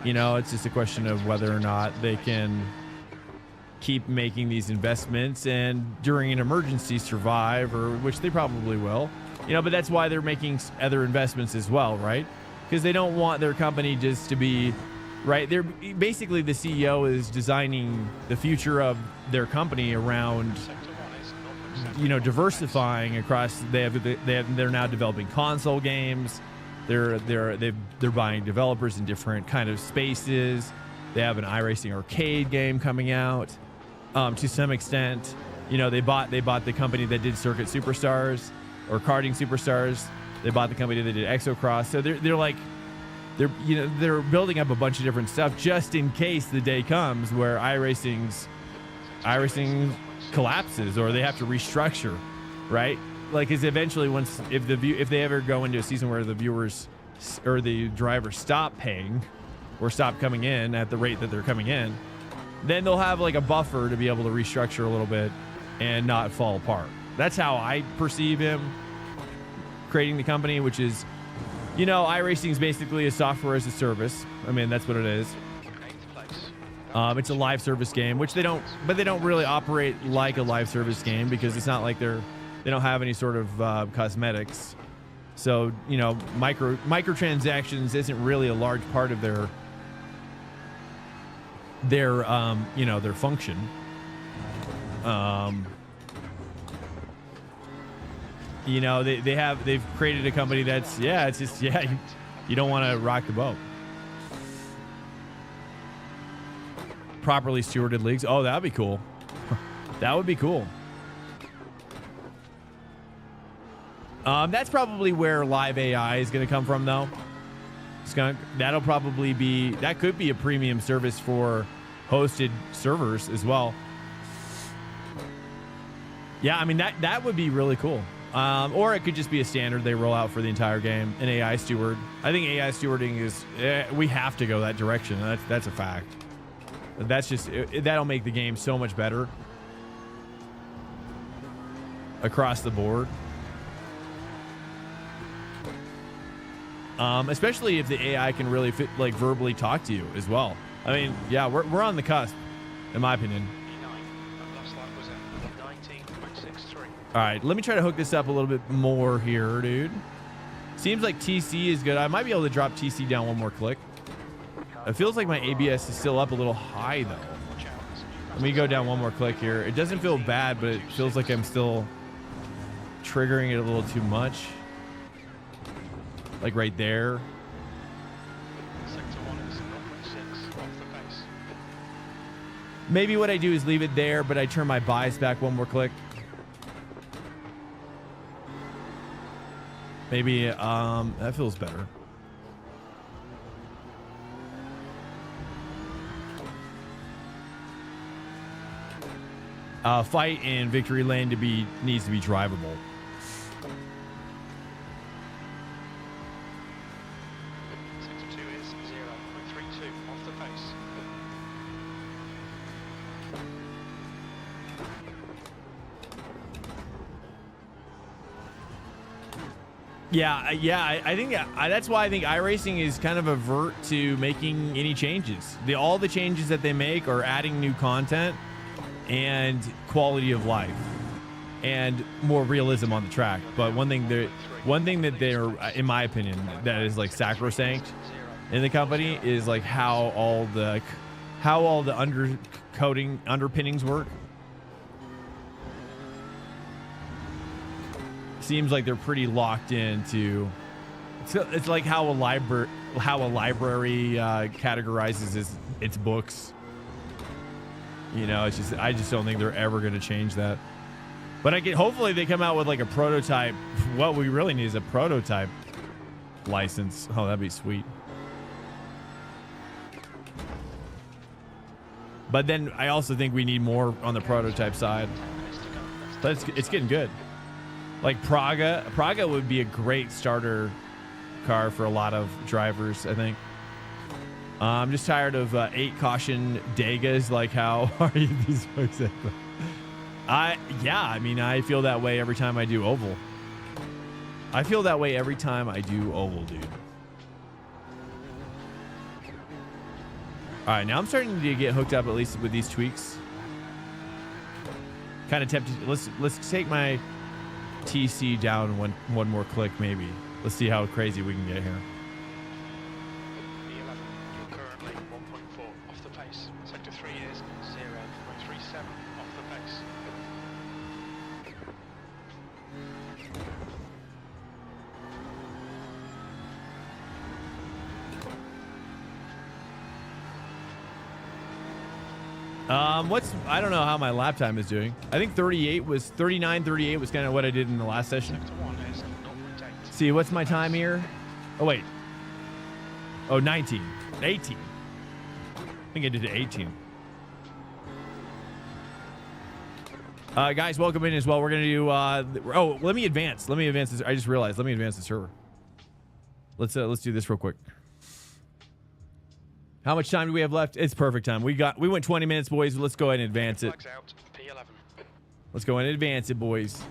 you know, it's just a question of whether or not they can keep making these investments and during an emergency survive, or which they probably will, you know. But that's why they're making other investments as well, right? Because they don't want their company just to be, right? They're basically, the CEO is designing the future of their company around, you know, diversifying across. They're now developing console games. They're buying developers in different kind of spaces. They have an iRacing arcade game coming out. To some extent, you know, they bought the company that did Circuit Superstars or Karting Superstars. They bought the company that did Exocross. So they're building up a bunch of different stuff just in case the day comes where iRacing collapses or they have to restructure, right? Like, is eventually if they ever go into a season where the viewers or the drivers stop paying or stop coming in at the rate that they're coming in, then they'll have like a buffer to be able to restructure a little bit and not fall apart. That's how I perceive him creating the company, which is, you know, iRacing is basically a software as a service. I mean, that's what it is. It's a live service game, which they don't really operate like a live service game because it's not like they don't have any sort of cosmetics. So, you know, microtransactions isn't really a large part of their function. You know, they've created a company that's, you don't want to rock the boat. Properly stewarded leagues. Oh, that'd be cool. That would be cool. That's probably where live AI is going to come from, though. That could be a premium service for hosted servers as well. Yeah, I mean, that would be really cool. Or it could just be a standard they roll out for the entire game, an AI steward. I think AI stewarding is, we have to go that direction. That's a fact. That'll make the game so much better across the board. Especially if the AI can really verbally talk to you as well. I mean, yeah, we're on the cusp, in my opinion. All right, let me try to hook this up a little bit more here, dude. Seems like TC is good. I might be able to drop TC down one more click. It feels like my ABS is still up a little high, though. Let me go down one more click here. It doesn't feel bad, but it feels like I'm still triggering it a little too much. Like right there. Maybe what I do is leave it there, but I turn my bias back one more click. Maybe that feels better. Fight in victory lane needs to be drivable. Yeah, I think that's why I think iRacing is kind of avert to making any changes. All the changes that they make are adding new content and quality of life and more realism on the track. But one thing that they're, in my opinion, that is like sacrosanct in the company is like how all the underpinnings work. seems like they're pretty locked into. It's like how a library categorizes its books. You know, it's just I just don't think they're ever going to change that. But hopefully they come out with like a prototype. What we really need is a prototype license. Oh, that'd be sweet. But then I also think we need more on the prototype side. But it's getting good. Like Praga would be a great starter car for a lot of drivers, I think. I'm just tired of 8 caution Degas. Like, how are you these folks? Yeah, I mean, I feel that way every time I do oval. I feel that way every time I do oval, dude. All right, now I'm starting to get hooked up, at least with these tweaks. Kind of tempted. Let's take my TC down one more click, maybe. Let's see how crazy we can get here. You're currently 1.4 off the pace. Sector 3 is 0.37 off the pace. I don't know how my lap time is doing. I think 38 was 39:38 was kind of what I did in the last session. Sector 1 is 0.8. See, what's my time here? Oh wait. Oh, 19. 18. I think I did 18. Guys, welcome in as well. We're gonna do let me advance this. I just realized, let me advance the server. Let's do this real quick. How much time do we have left? It's perfect time. We went 20 minutes, boys. Let's go ahead and advance it. Flags out, P11. Let's go ahead and advance it, boys.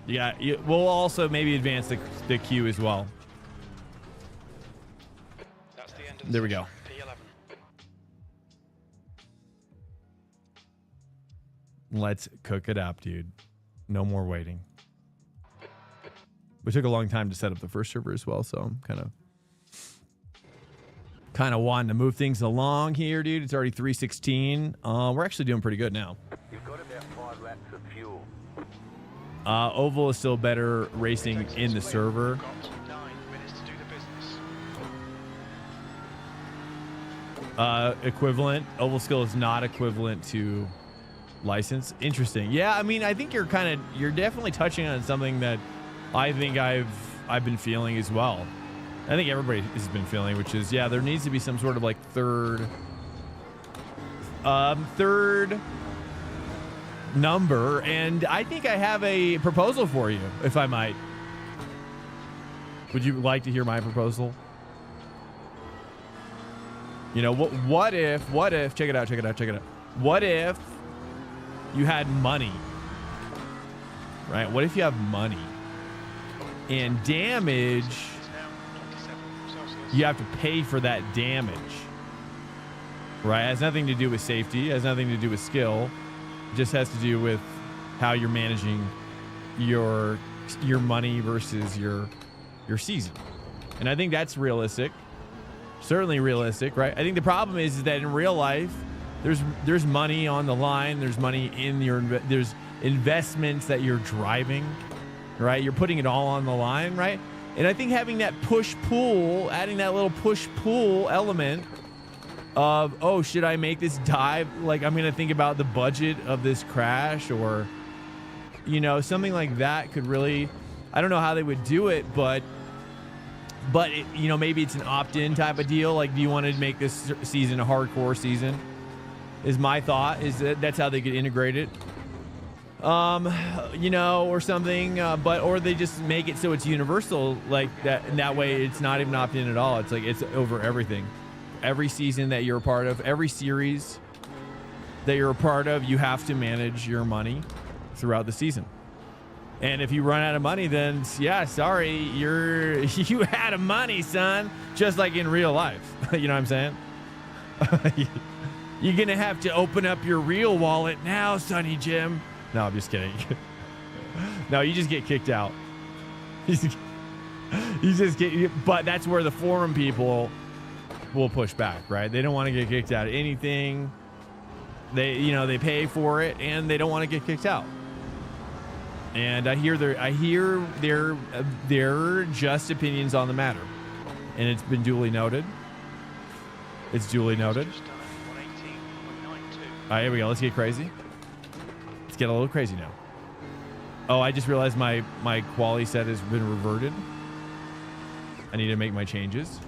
Yeah, we'll also maybe advance the queue as well. That's the end of the There we session. go. P11. Let's cook it up, dude. No more waiting. We took a long time to set up the first server as well, so I'm kind of wanting to move things along here, dude. It's already 3:16. We're actually doing pretty good now. You've got about 5 laps of fuel. Oval is still better racing Texas in the clear. server. We've got 9 minutes to do the business. Equivalent. Oval skill is not equivalent to license. Interesting. Yeah, I mean, I think you're definitely touching on something that I think I've been feeling as well. I think everybody has been feeling, which is, yeah, there needs to be some sort of like third number, and I think I have a proposal for you, if I might. Would you like to hear my proposal? You know, what if, check it out. What if you had money, right? What if you have money and damage, It's now 27 Celsius. you have to pay for that damage, right? It has nothing to do with safety. It has nothing to do with skill. It just has to do with how you're managing your money versus your season. And I think that's realistic. Certainly realistic, right? I think the problem is that in real life, there's money on the line. There's money in there's investments that you're driving, right? You're putting it all on the line, right? And I think having that push-pull, adding that little push-pull element of, oh, should I make this dive? Like, I'm going to think about the budget of this crash, or, you know, something like that could really, I don't know how they would do it, but it, you know, maybe it's an opt-in type of deal. Like, do you want to make this season a hardcore season? Is my thought, is that's how they could integrate it. You know, or something, or they just make it so it's universal like that, and that way it's not even opt-in at all. It's like it's over everything. Every season that you're a part of, every series that you're a part of, you have to manage your money throughout the season. And if you run out of money, then yeah, sorry, you out of money, son. Just like in real life. You know what I'm saying? You're gonna have to open up your real wallet now, Sonny Jim. No, I'm just kidding. No, you just get kicked out. You just get, but that's where the forum people will push back, right? They don't want to get kicked out of anything. They pay for it and they don't want to get kicked out. And I hear they're just opinions on the matter, and it's been duly noted. It's duly noted. Just done 118.92. All right, here we go. Let's get crazy. Let's get a little crazy now. Oh, I just realized my quality set has been reverted. I need to make my changes.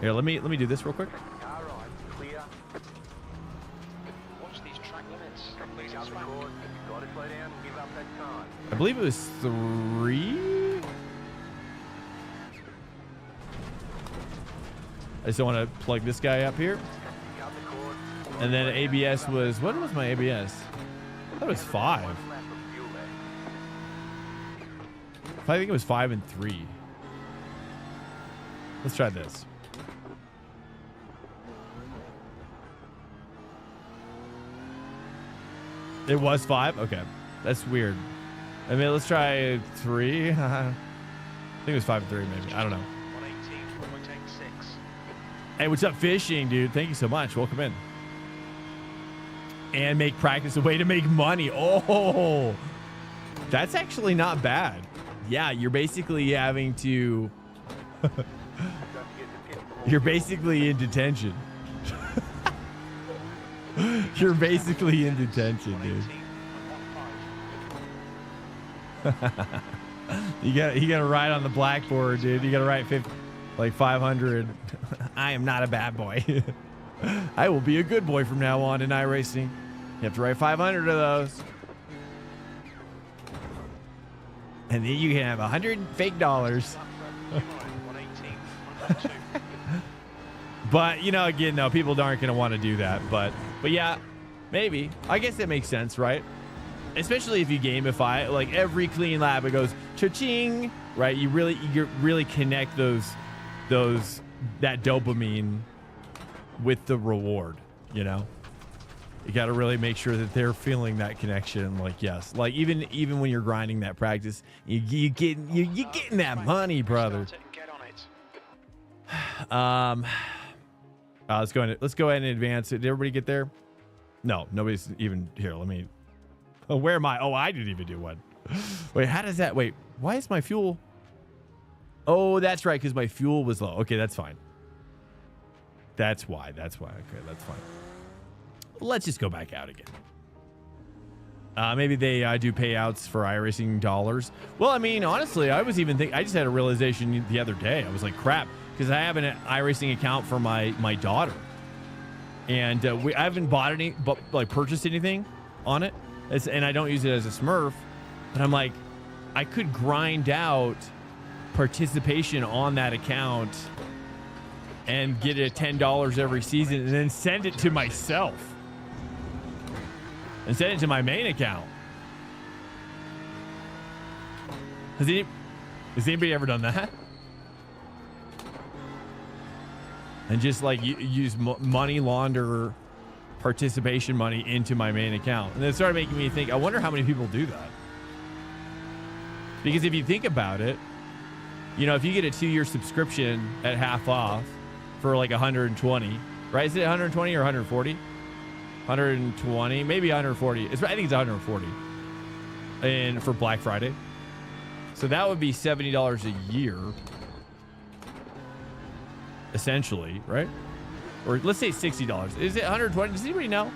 Here, let me do this real quick. Car right, clear. Watch these track limits. Please Up the inspect. course. Got to slow down and give up that time. I believe it was 3. I just don't want to plug this guy up here. Up the course. And then ABS was, what was my ABS? I thought it was 5. One lap of fuel left. I think it was 5 and 3. Let's try this. It was 5? Okay. That's weird. I mean, let's try 3. I think it was 5 and 3 maybe. I don't know. 118.86. Hey, what's up, fishing, dude? Thank you so much. Welcome in. And make practice a way to make money. Oh, that's actually not bad. Yeah, you're basically having to... Don't forget to pit before You're basically in detention. You're basically in detention, dude. 118.15. You gotta write on the blackboard, dude. You gotta write 500. I am not a bad boy. I will be a good boy from now on in iRacing. You have to write 500 of those. And then you can have 100 fake dollars. 118.12. But, you know, again, no, people aren't going to want to do that. But yeah, maybe. I guess that makes sense, right? Especially if you gamify, like every clean lap, it goes cha-ching, right? You really connect that dopamine with the reward, you know? You got to really make sure that they're feeling that connection. Like, yes, like even when you're grinding that practice, you getting that money, brother. Get on it. Let's go ahead and advance it. Did everybody get there? No, nobody's even here. Let me. Oh, where am I? Oh, I didn't even do one. Wait, how does that? Wait, why is my fuel? Oh, that's right, because my fuel was low. Okay, that's fine. That's why. Okay, that's fine. Let's just go back out again. Maybe they do payouts for iRacing dollars. Well, I mean, honestly, I just had a realization the other day. I was like, crap, because I have an iRacing account for my daughter, and I haven't bought any, purchased anything on it, and I don't use it as a Smurf. But I'm like, I could grind out participation on that account and get it $10 every season, and then send it to myself. And send it to my main account. Has anybody ever done that? And just like use money launder participation money into my main account. And it started making me think, I wonder how many people do that. Because if you think about it, you know, if you get a 2-year subscription at half off for like 120, right? Is it 120 or 140? 120, maybe 140. I think it's 140. And for Black Friday. So that would be $70 a year. Essentially, right? Or let's say $60. Is it 120? Does anybody know?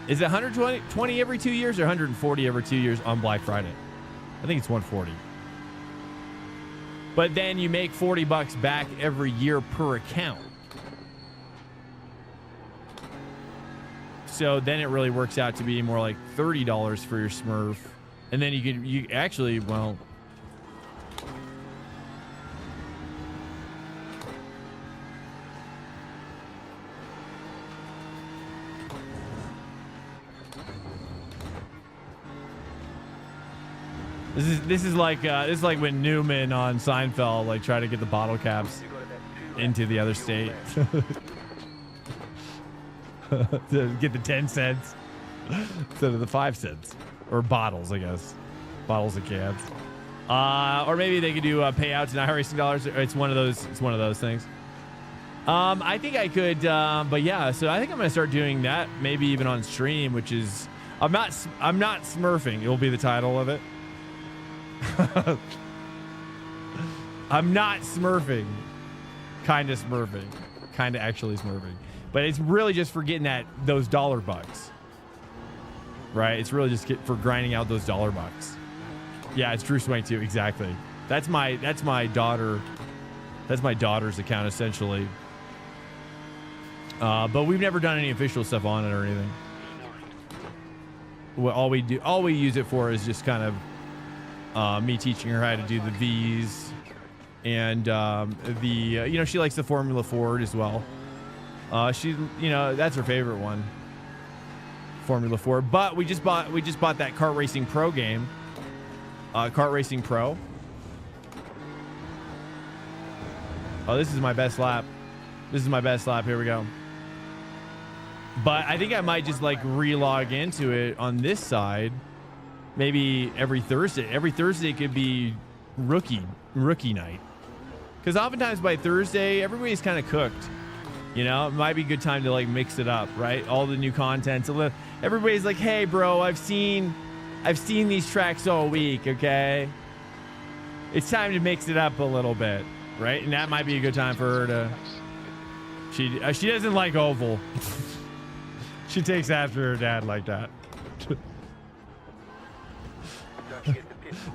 Is it 120 every 2 years or 140 every 2 years on Black Friday? I think it's 140. But then you make $40 back every year per account. So then it really works out to be more like $30 for your Smurf. And then you actually, well, this is like when Newman on Seinfeld like tried to get the bottle caps into the other state to get the 10 cents instead of the 5 cents, or bottles, I guess, bottles and cans. Or maybe they could do payouts in iRacing dollars. It's one of those things. I think I could, but yeah. So I think I'm gonna start doing that, maybe even on stream, which is I'm not smurfing. It will be the title of it. I'm not smurfing. Kind of smurfing. Kind of actually smurfing. But it's really just for getting those dollar bucks. Right? It's really just for grinding out those dollar bucks. Yeah, it's Drew Swank too. Exactly. That's my daughter. That's my daughter's account essentially. But we've never done any official stuff on it or anything. All we use it for is just kind of me teaching her how to do the V's, and she likes the Formula Ford as well. That's her favorite one, Formula Ford. But we just bought that Kart Racing Pro game, Kart Racing Pro. Oh, this is my best lap. Here we go. But I think I might just like relog into it on this side. Maybe every Thursday. Every Thursday could be rookie night. Because oftentimes by Thursday, everybody's kind of cooked. It might be a good time to like mix it up, right? All the new content. Everybody's like, hey, bro, I've seen these tracks all week, okay? It's time to mix it up a little bit, right? And that might be a good time for her to... She doesn't like oval. She takes after her dad like that.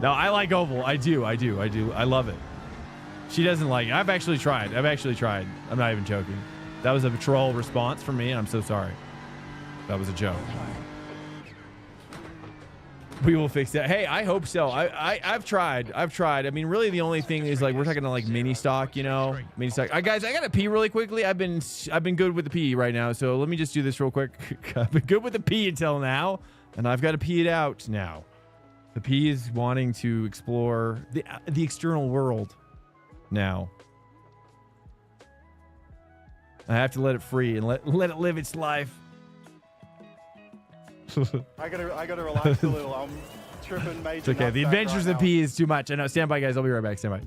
No, I like oval. I do. I love it. She doesn't like it. I've actually tried. I'm not even joking. That was a troll response from me. I'm so sorry. That was a joke. We will fix that. Hey, I hope so. I've tried. I mean, really the only thing is like we're talking to like mini stock, mini stock. Guys, I gotta pee really quickly. I've been good with the pee right now, so let me just do this real quick. I've been good with the pee until now, and I've got to pee it out now. The pee is wanting to explore the external world now. I have to let it free and let it live its life. I gotta relax a little. I'm tripping major. It's okay. The adventures of P is too much. I know. Stand by, guys. I'll be right back. Stand by.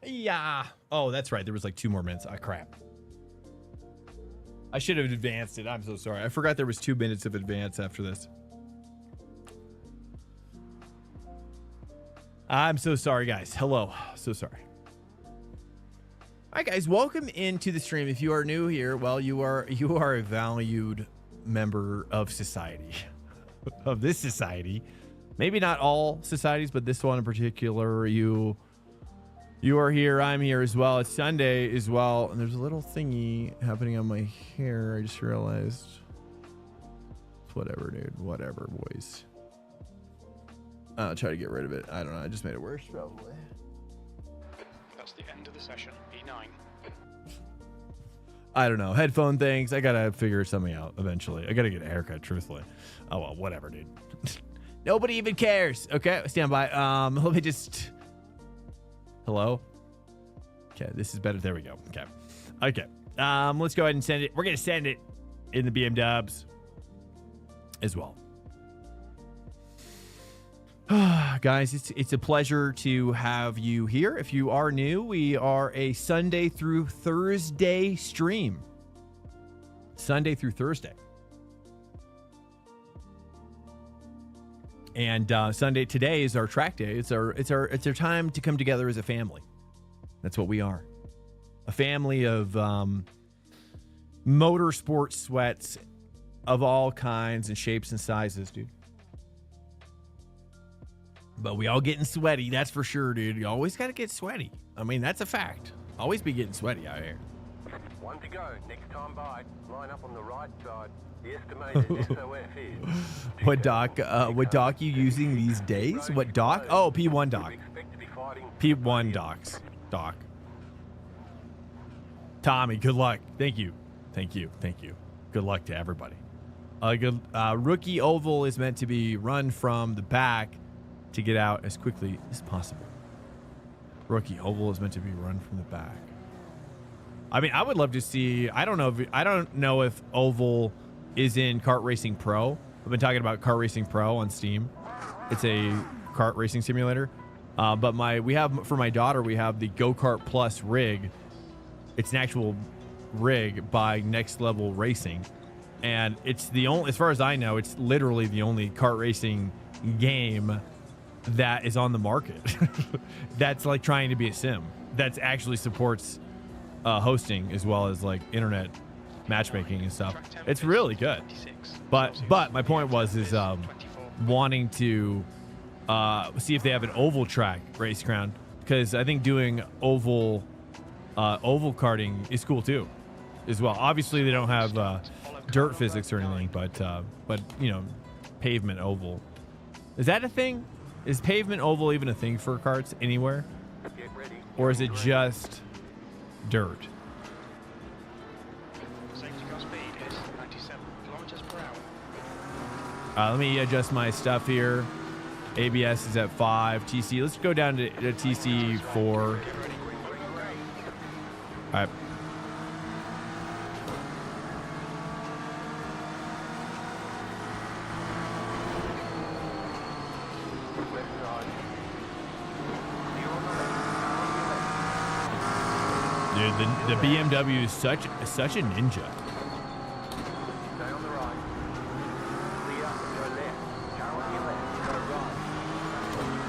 Yeah. Oh, that's right. There was like 2 more minutes. Ah, crap. I should have advanced it. I'm so sorry. I forgot there was 2 minutes of advance after this. I'm so sorry, guys. Hello. So sorry. All right, guys. Welcome into the stream. If you are new here, well, you are a valued member of society, of this society. Maybe not all societies, but this one in particular. You are here. I'm here as well. It's Sunday as well. And there's a little thingy happening on my hair. I just realized. It's whatever, dude. Whatever, boys. I'll try to get rid of it. I don't know. I just made it worse, probably. That's the end of the session. E9. I don't know. Headphone things. I got to figure something out eventually. I got to get a haircut, truthfully. Oh, well, whatever, dude. Nobody even cares. Okay, stand by. Let me just... Hello? Okay, this is better. There we go. Okay. Let's go ahead and send it. We're going to send it in the BM dubs as well. Guys, it's a pleasure to have you here. If you are new, we are a Sunday through Thursday stream. Sunday through Thursday. And Sunday today is our track day. It's our time to come together as a family. That's what we are. A family of motorsport sweats of all kinds and shapes and sizes, dude. But we all getting sweaty, that's for sure, dude. You always got to get sweaty. I mean, that's a fact. Always be getting sweaty out here. One to go. Next time by, line up on the right side. The estimated SOF is. What dock you using these days? What dock? Oh, P1 dock. P1 docs. Doc. Tommy, good luck. Thank you. Good luck to everybody. Rookie oval is meant to be run from the back to get out as quickly as possible. Rookie oval is meant to be run from the back. I mean, I would love to see. I don't know if oval is in Kart Racing Pro. I've been talking about Kart Racing Pro on Steam. It's a kart racing simulator. But for my daughter, we have the Go-Kart Plus rig. It's an actual rig by Next Level Racing, and it's the only, as far as I know, it's literally the only kart racing game that is on the market that's like trying to be a sim that actually supports hosting as well as like internet matchmaking and stuff. It's really good. But my point was wanting to see if they have an oval track race ground, because I think doing oval karting is cool too as well. Obviously they don't have dirt physics or anything, but you know, pavement oval. Is that a thing? Is pavement oval even a thing for karts anywhere? Or is it just dirt? Safety car speed is 97 kilometers per hour. Let me adjust my stuff here. ABS is at 5. TC, let's go down to TC 4. All right. Dude, the BMW is such a ninja. Stay on the right. Clear, go left. Car on your left, go right.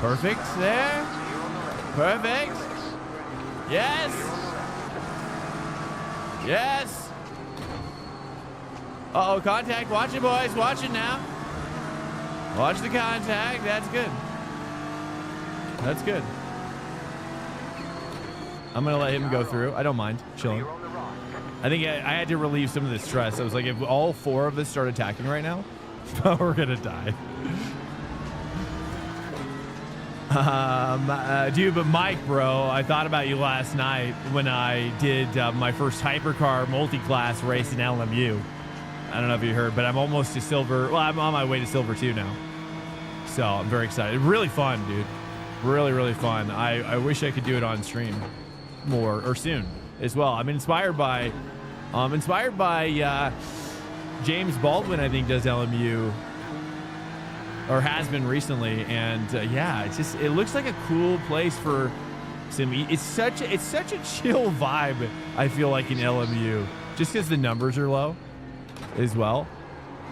Perfect there. Clear on the left. Perfect. Yes. Yes. Uh-oh, contact. Watch it, boys. Watch it now. Watch the contact. That's good. That's good. I'm going to let him go through. I don't mind. Chilling. Clear on the right. I think I had to relieve some of the stress. I was like, if all 4 of us start attacking right now, we're going to die. Dude, but Mike, bro, I thought about you last night when I did my first hypercar multi-class race in LMU. I don't know if you heard, but I'm almost to silver. Well, I'm on my way to silver 2 now. So I'm very excited. Really fun, dude. Really, really fun. I wish I could do it on stream more or soon as well. I'm inspired by James Baldwin, I think, does LMU or has been recently, and yeah, it looks like a cool place for some. It's such a chill vibe, I feel like, in LMU, just because the numbers are low as well.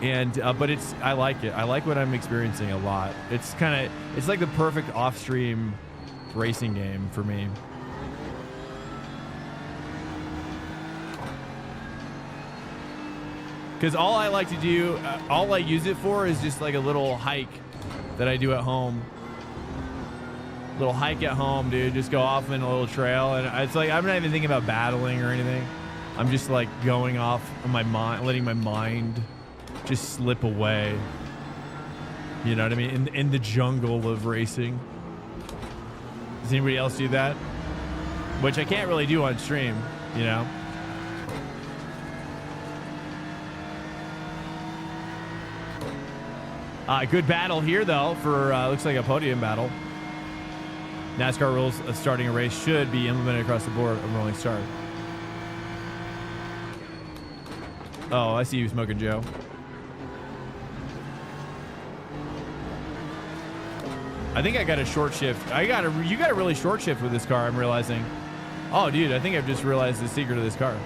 And but I like it. I like what I'm experiencing a lot. It's like the perfect off-stream racing game for me. Because all I like to do, all I use it for is just like a little hike that I do at home. Little hike at home, dude. Just go off in a little trail. And it's like, I'm not even thinking about battling or anything. I'm just like going off on my mind, letting my mind just slip away. You know what I mean? In the jungle of racing. Does anybody else do that? Which I can't really do on stream, you know? Good battle here, though, for looks like a podium battle. NASCAR rules of starting a race should be implemented across the board of rolling start. Oh, I see you smoking, Joe. I think I got a short shift. You got a really short shift with this car, I'm realizing. Oh, dude, I think I've just realized the secret of this car.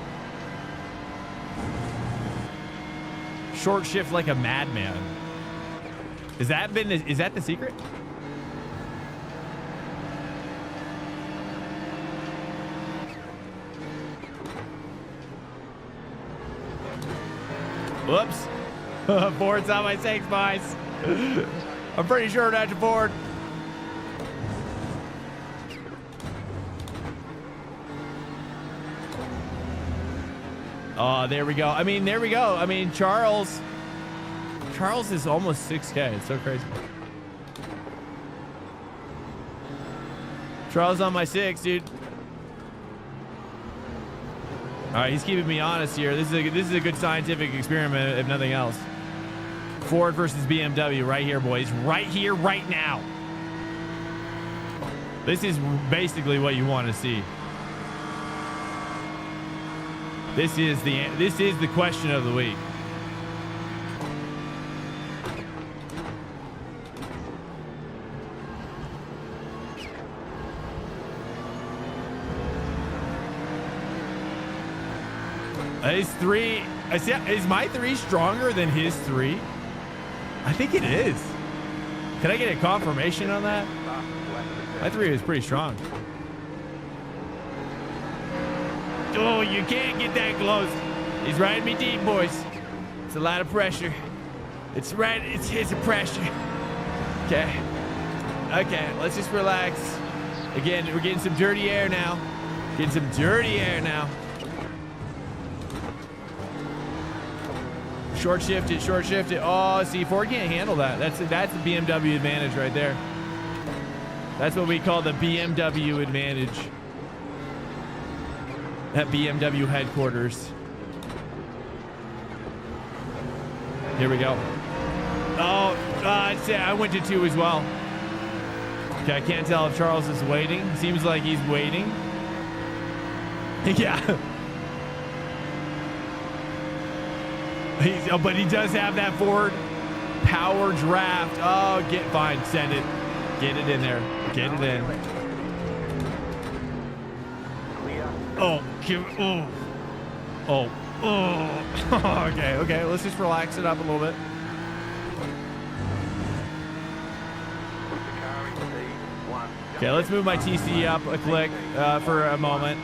Short shift like a madman. Is that the secret? Whoops. Ford's on my 6, boys. I'm pretty sure that's a Ford. Oh, there we go. I mean, there we go. I mean, Charles is almost 6K. It's so crazy. Charles on my 6, dude. All right, he's keeping me honest here. This is a good scientific experiment, if nothing else. Ford versus BMW right here, boys. Right here, right now. This is basically what you want to see. This is the question of the week. His 3, is my 3 stronger than his 3? I think it is. Can I get a confirmation on that? My 3 is pretty strong. Oh, you can't get that close. He's riding me deep, boys. It's a lot of pressure. It's a pressure. Okay. Okay, let's just relax. Again, we're getting some dirty air now. Getting some dirty air now. Short shift it, short shift it. Oh, see, Ford can't handle that. That's the BMW advantage right there. That's what we call the BMW advantage. At BMW headquarters. Here we go. Oh, I went to 2 as well. Okay, I can't tell if Charles is waiting. Seems like he's waiting. Yeah. But he does have that Ford power draft. Oh, fine, send it. Get it in there. Get it in. Oh, okay. Let's just relax it up a little bit. Okay, let's move my TC up a click for a moment.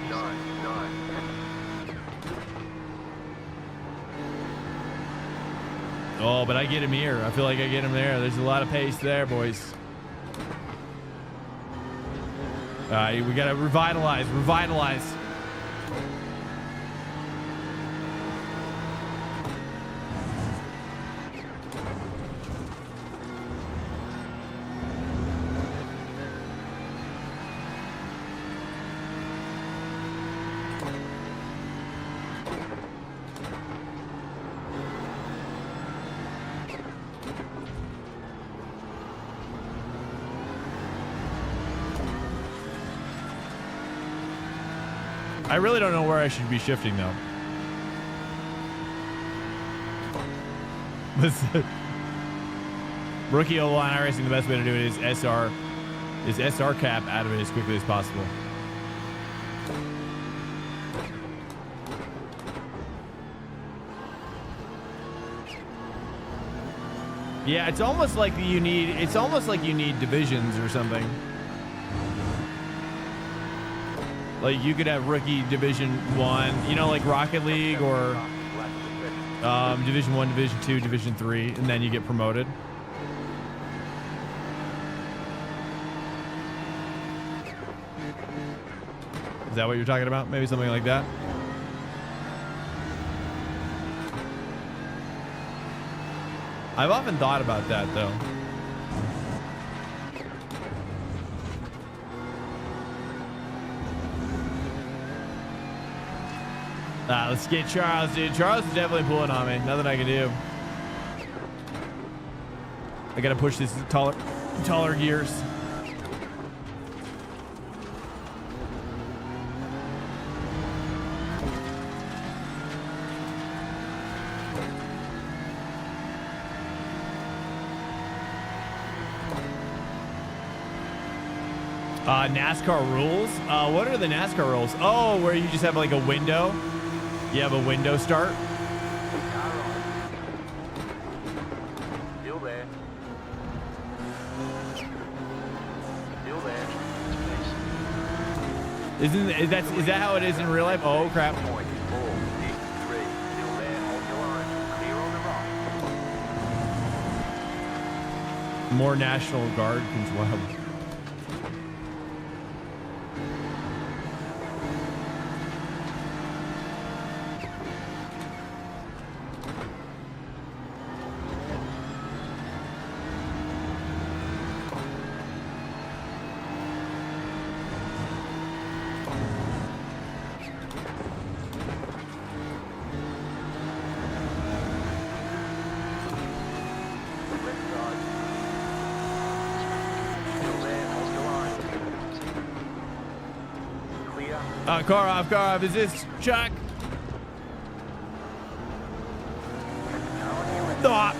Oh, but I get him here. I feel like I get him there. There's a lot of pace there, boys. All right, we gotta revitalize. I really don't know where I should be shifting though. Rookie O-line iRacing, the best way to do it is SR cap out of it as quickly as possible. Yeah, it's almost like you need divisions or something. Like you could have rookie Division 1, you know, like Rocket League or Division 1, Division 2, Division 3, and then you get promoted. Is that what you're talking about? Maybe something like that? I've often thought about that though. Let's get Charles, dude. Charles is definitely pulling on me. Nothing I can do. I gotta push this taller gears. NASCAR rules? What are the NASCAR rules? Oh, where you just have like a window. You have a window start. Still there. Is that how it is in real life? Oh crap. Point 463. Still there. Hold your line. Clear on the right. More National Guard control. Left side. Still there. Hold your line. Clear. Car off. Is this Chuck? Car on your left. Ah,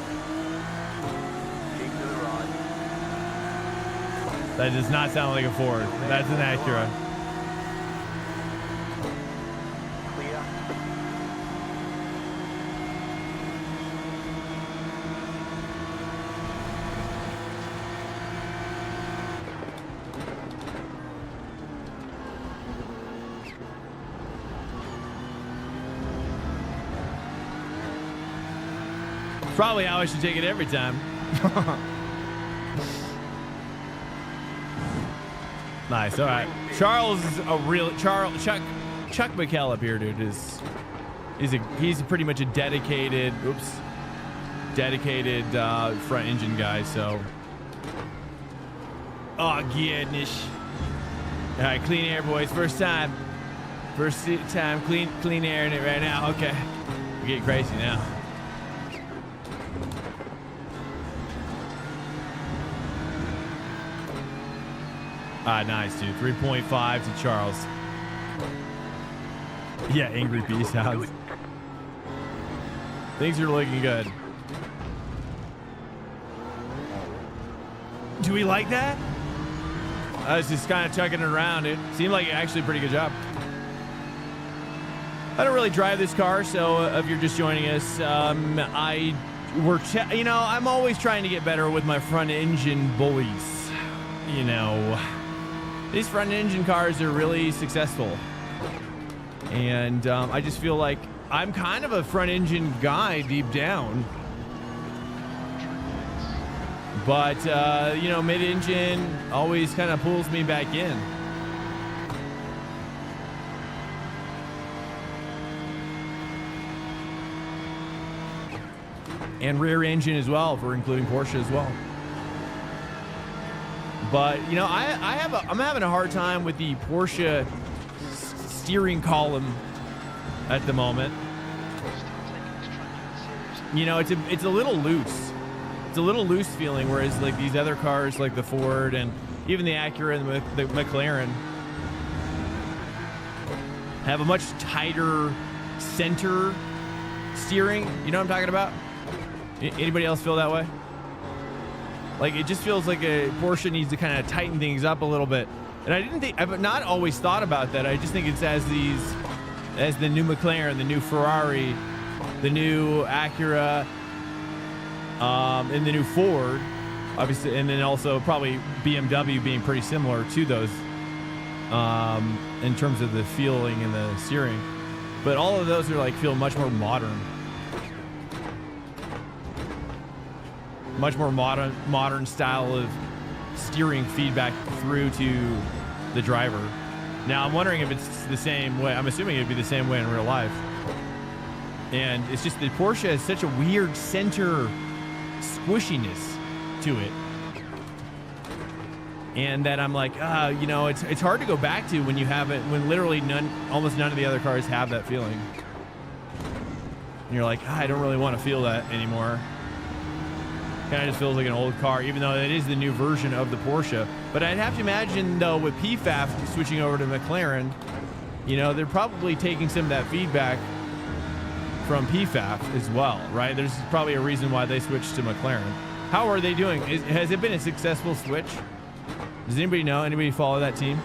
Keep to the right. that does not sound like a Ford. That's an Acura. Clear. Probably how I should take it every time. Nice. All right. Charles is a real Chuck McKell here, dude. He's pretty much a dedicated front engine guy. So, oh goodness. All right, clean air, boys. First time, clean air in it right now. Okay, we're getting crazy now. Nice, dude. 3.5 to Charles. Yeah, angry bee sounds. Things are looking good. Do we like that? I was just kind of chucking it around, dude. Seemed like actually a pretty good job. I don't really drive this car, so if you're just joining us, I'm always trying to get better with my front engine bullies. You know, these front engine cars are really successful. And I just feel like I'm kind of a front engine guy deep down. But, mid-engine always kind of pulls me back in. And rear engine as well, if we're including Porsche as well. But, I'm having a hard time with the Porsche steering column at the moment. It's a little loose. It's a little loose feeling, whereas like these other cars like the Ford and even the Acura and the McLaren have a much tighter center steering. You know what I'm talking about? Anybody else feel that way? Like it just feels like a Porsche needs to kind of tighten things up a little bit. And I've not always thought about that. I just think it's as the new McLaren, the new Ferrari, the new Acura, and the new Ford, obviously, and then also probably BMW being pretty similar to those in terms of the feeling and the steering. But all of those are feel much more modern. Much more modern style of steering feedback through to the driver. Now I'm wondering if it's the same way. I'm assuming it'd be the same way in real life. And it's just that Porsche has such a weird center squishiness to it. And that I'm like, it's hard to go back to when you have it, when literally almost none of the other cars have that feeling. And you're like, I don't really want to feel that anymore. Kind of just feels like an old car, even though it is the new version of the Porsche. But I'd have to imagine, though, with PFAF switching over to McLaren, they're probably taking some of that feedback from PFAF as well, right? There's probably a reason why they switched to McLaren. How are they doing? Has it been a successful switch? Does anybody know? Anybody follow that team?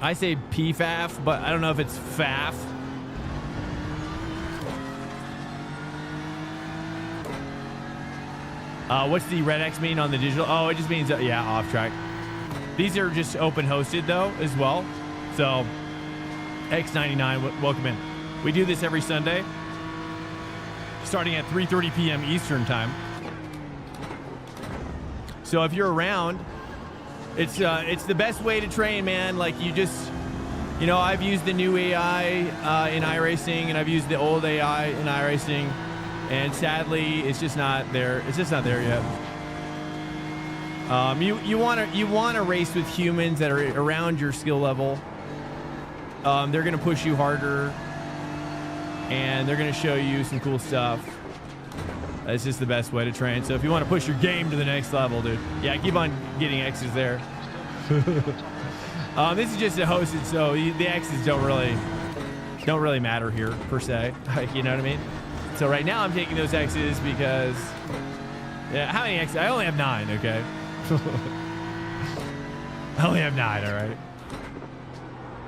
I say PFAF, but I don't know if it's FAF. What's the red X mean on the digital? Oh, it just means, off track. These are just open hosted though as well. So X99, welcome in. We do this every Sunday, starting at 3:30 p.m. Eastern time. So if you're around, it's the best way to train, man. Like you just, you know, I've used the new AI in iRacing, and I've used the old AI in iRacing, and sadly, it's just not there. It's just not there yet. You want to race with humans that are around your skill level. They're gonna push you harder, and they're gonna show you some cool stuff. It's just the best way to train. So if you want to push your game to the next level, dude, yeah, keep on getting X's there. This is just a hosted, so the X's don't really matter here per se. Like, you know what I mean? So right now I'm taking those X's because, yeah, how many X's? I only have 9. Okay. I only have 9. All right.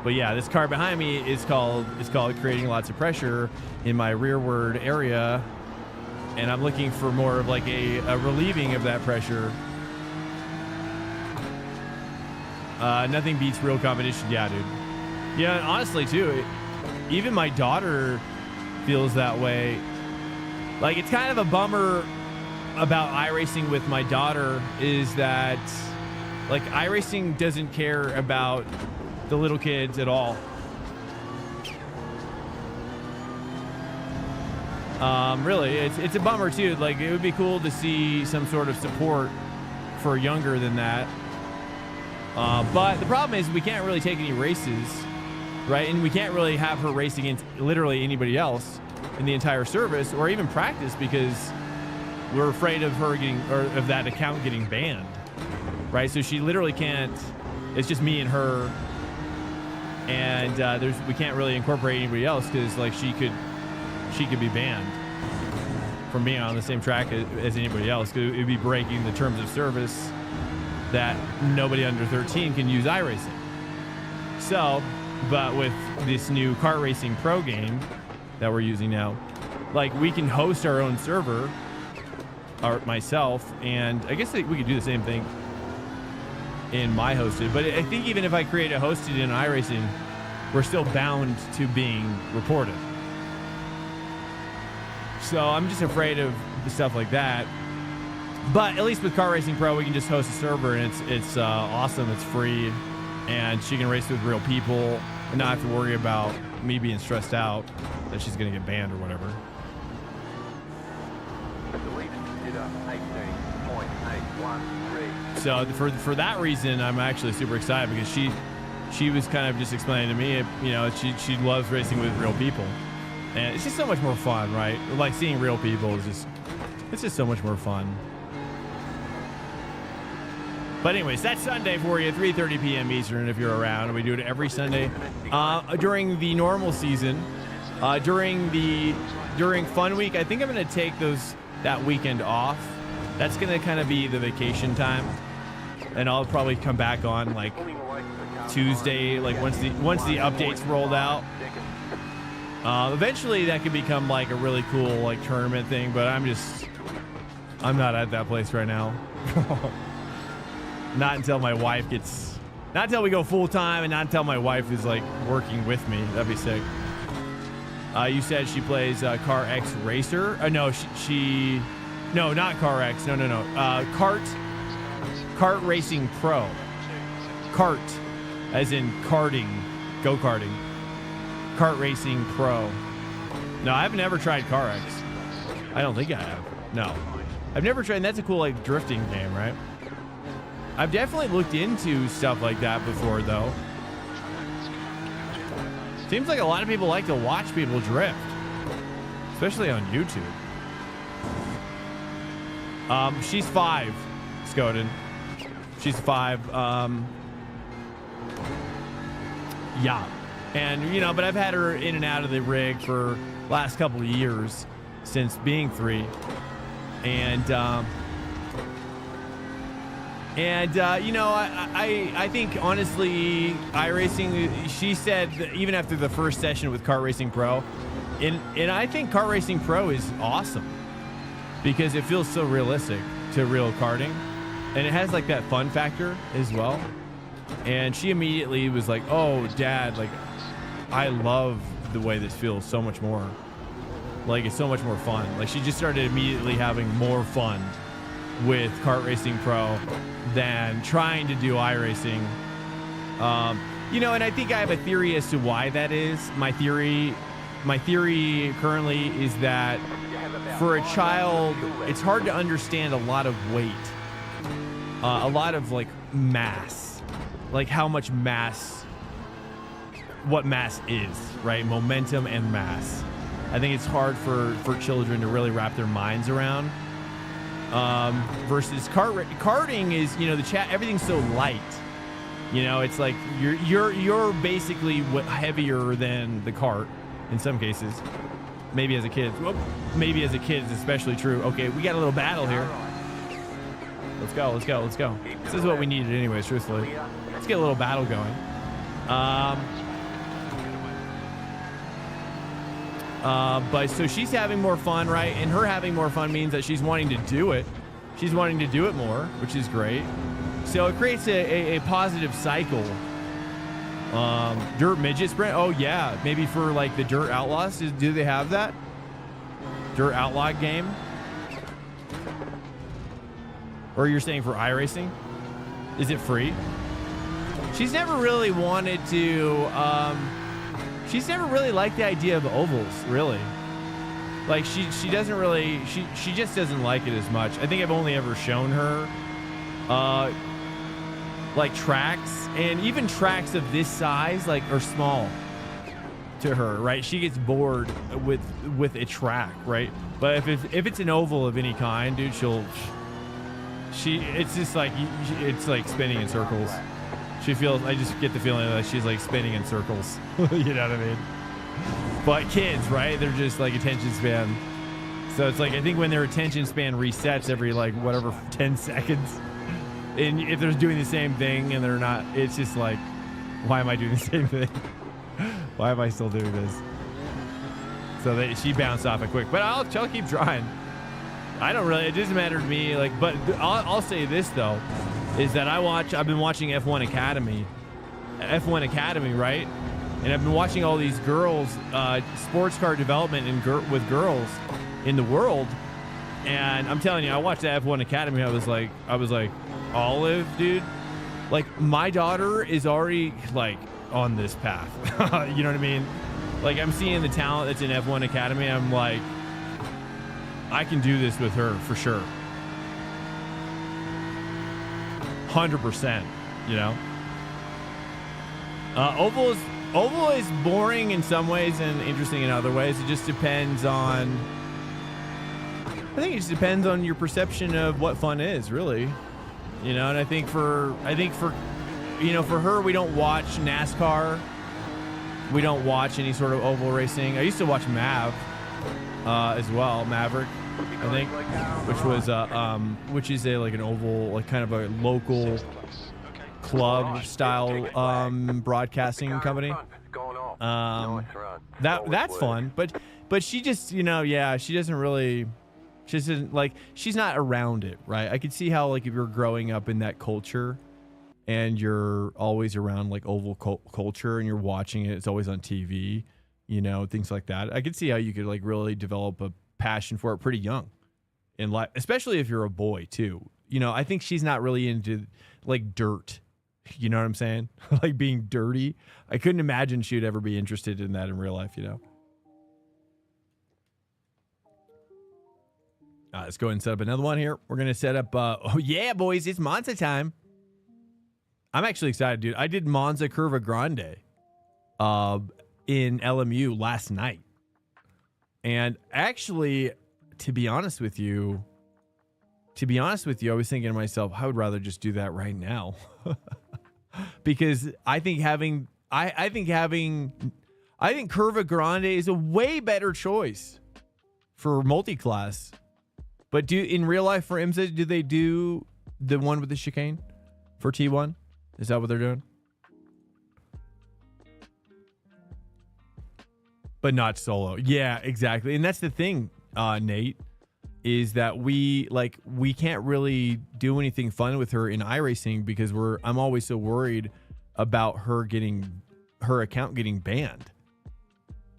But yeah, this car behind me is called creating lots of pressure in my rearward area. And I'm looking for more of like a relieving of that pressure. Nothing beats real competition. Yeah, dude. Yeah, and honestly too, even my daughter feels that way. Like, it's kind of a bummer about iRacing with my daughter is that, like, iRacing doesn't care about the little kids at all. Really, it's a bummer too. Like, it would be cool to see some sort of support for younger than that. But the problem is we can't really take any races, right? And we can't really have her race against literally anybody else in the entire service or even practice because we're afraid of her getting, or of that account getting banned, right? So she literally can't. It's just me and her, and we can't really incorporate anybody else because, like, she could be banned from being on the same track as anybody else. It would be breaking the terms of service that nobody under 13 can use iRacing. So, but with this new Kart Racing Pro game that we're using now, like, we can host our own server, or myself, and I guess we could do the same thing in my hosted. But I think even if I create a hosted in iRacing, we're still bound to being reported. So I'm just afraid of stuff like that. But at least with Kart Racing Pro, we can just host a server, and it's awesome. It's free, and she can race with real people and not have to worry about me being stressed out that she's going to get banned or whatever. So for that reason, I'm actually super excited because she was kind of just explaining to me, you know, she loves racing with real people. And it's just so much more fun, right? Like, seeing real people is it's just so much more fun. But anyways, that's Sunday for you, 3:30 p.m. Eastern if you're around. We do it every Sunday during the normal season. During Fun Week, I think I'm going to take that weekend off. That's going to kind of be the vacation time, and I'll probably come back on like Tuesday, like once the updates rolled out. Eventually that could become like a really cool like tournament thing, but I'm not at that place right now. Not until we go full time, and not until my wife is like working with me. That'd be sick. You said she plays Car X Racer. No, no, not Car X. No. Kart Racing Pro. Kart, as in karting, go-karting. Kart Racing Pro. No, I've never tried Car X. I don't think I have. No. I've never tried, and that's a cool like drifting game, right? I've definitely looked into stuff like that before, though. Seems like a lot of people like to watch people drift, especially on YouTube. She's 5, Skoden. She's 5. Yeah. And, you know, but I've had her in and out of the rig for last couple of years since being 3. And you know, I think, honestly, iRacing, she said that even after the first session with Kart Racing Pro, and I think Kart Racing Pro is awesome because it feels so realistic to real karting, and it has like that fun factor as well. And she immediately was like, oh, Dad, like, I love the way this feels so much more. Like, it's so much more fun. Like, she just started immediately having more fun with Kart Racing Pro than trying to do iRacing. You know, and I think I have a theory as to why that is. My theory currently is that for a child, it's hard to understand a lot of weight, a lot of like mass, like how much mass, what mass is, right? Momentum and mass. I think it's hard for children to really wrap their minds around. Versus karting is, you know, everything's so light. You know, it's like you're basically heavier than the cart in some cases. Maybe as a kid. Maybe as a kid it's especially true. Okay, we got a little battle here. Let's go, let's go, let's go. This is what we needed anyways, truthfully. Let's get a little battle going. But so she's having more fun, right? And her having more fun means that she's wanting to do it. She's wanting to do it more, which is great. So it creates a positive cycle. Dirt midget sprint. Oh yeah, maybe for like the Dirt Outlaws. Do they have that? Dirt Outlaw game? Or you're saying for iRacing? Is it free? She's never really wanted to. She's never really liked the idea of ovals, really. Like she doesn't really. She just doesn't like it as much. I think I've only ever shown her. Like tracks, and even tracks of this size like are small to her, right? She gets bored with a track, right? But if it's an oval of any kind, dude, it's just like it's like spinning in circles. She feels, I just get the feeling that she's like spinning in circles. You know what I mean? But kids, right? They're just like attention span. So it's like, I think when their attention span resets every like whatever 10 seconds. And if they're doing the same thing and they're not, it's just like, why am I doing the same thing? Why am I still doing this? So she bounced off it quick, but I'll keep trying. I don't really, it doesn't matter to me. Like, but I'll say this though, is that I've been watching F1 Academy, right? And I've been watching all these girls, sports car development with girls in the world. And I'm telling you, I watched the F1 Academy. I was like, Olive, dude, like my daughter is already like on this path. You know what I mean? Like I'm seeing the talent that's in F1 Academy. I'm like, I can do this with her for sure. 100%, you know? Oval is boring in some ways and interesting in other ways. It just depends on, I think it just depends on your perception of what fun is, really. You know, and I think for you know, for her, we don't watch NASCAR. We don't watch any sort of oval racing. I used to watch Mav as well, Maverick, I think, which is like an oval, like kind of a local club style broadcasting company. That's fun, but she just, you know, yeah, she doesn't really. She isn't like, she's not around it, right? I could see how like if you're growing up in that culture and you're always around like oval culture and you're watching it, it's always on TV, you know, things like that. I could see how you could like really develop a passion for it pretty young in life, especially if you're a boy too. You know, I think she's not really into like dirt. You know what I'm saying? Like being dirty. I couldn't imagine she'd ever be interested in that in real life, you know? Let's go ahead and set up another one here. We're going to set up, oh yeah, boys, it's Monza time. I'm actually excited, dude. I did Monza Curva Grande in LMU last night. And actually, to be honest with you, I was thinking to myself, I would rather just do that right now. Because I think Curva Grande is a way better choice for multi-class. But in real life for IMSA, do they do the one with the chicane for T1? Is that what they're doing? But not solo. Yeah, exactly. And that's the thing, Nate, is that we can't really do anything fun with her in iRacing because I'm always so worried about her account getting banned,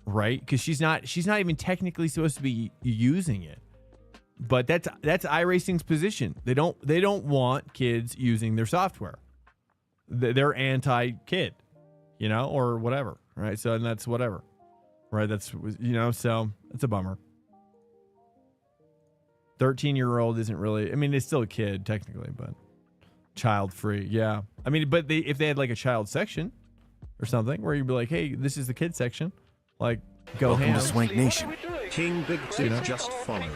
right? Because she's not even technically supposed to be using it. But that's iRacing's position. They don't want kids using their software. They're anti-kid, you know, or whatever, right? So and that's whatever, right? That's, you know, so it's a bummer. 13-year-old isn't really, I mean, it's still a kid technically, but child free. Yeah. I mean, but if they had like a child section or something where you'd be like, hey, this is the kid section, like go Welcome ham. to Swank Nation. King Big Tip just followed.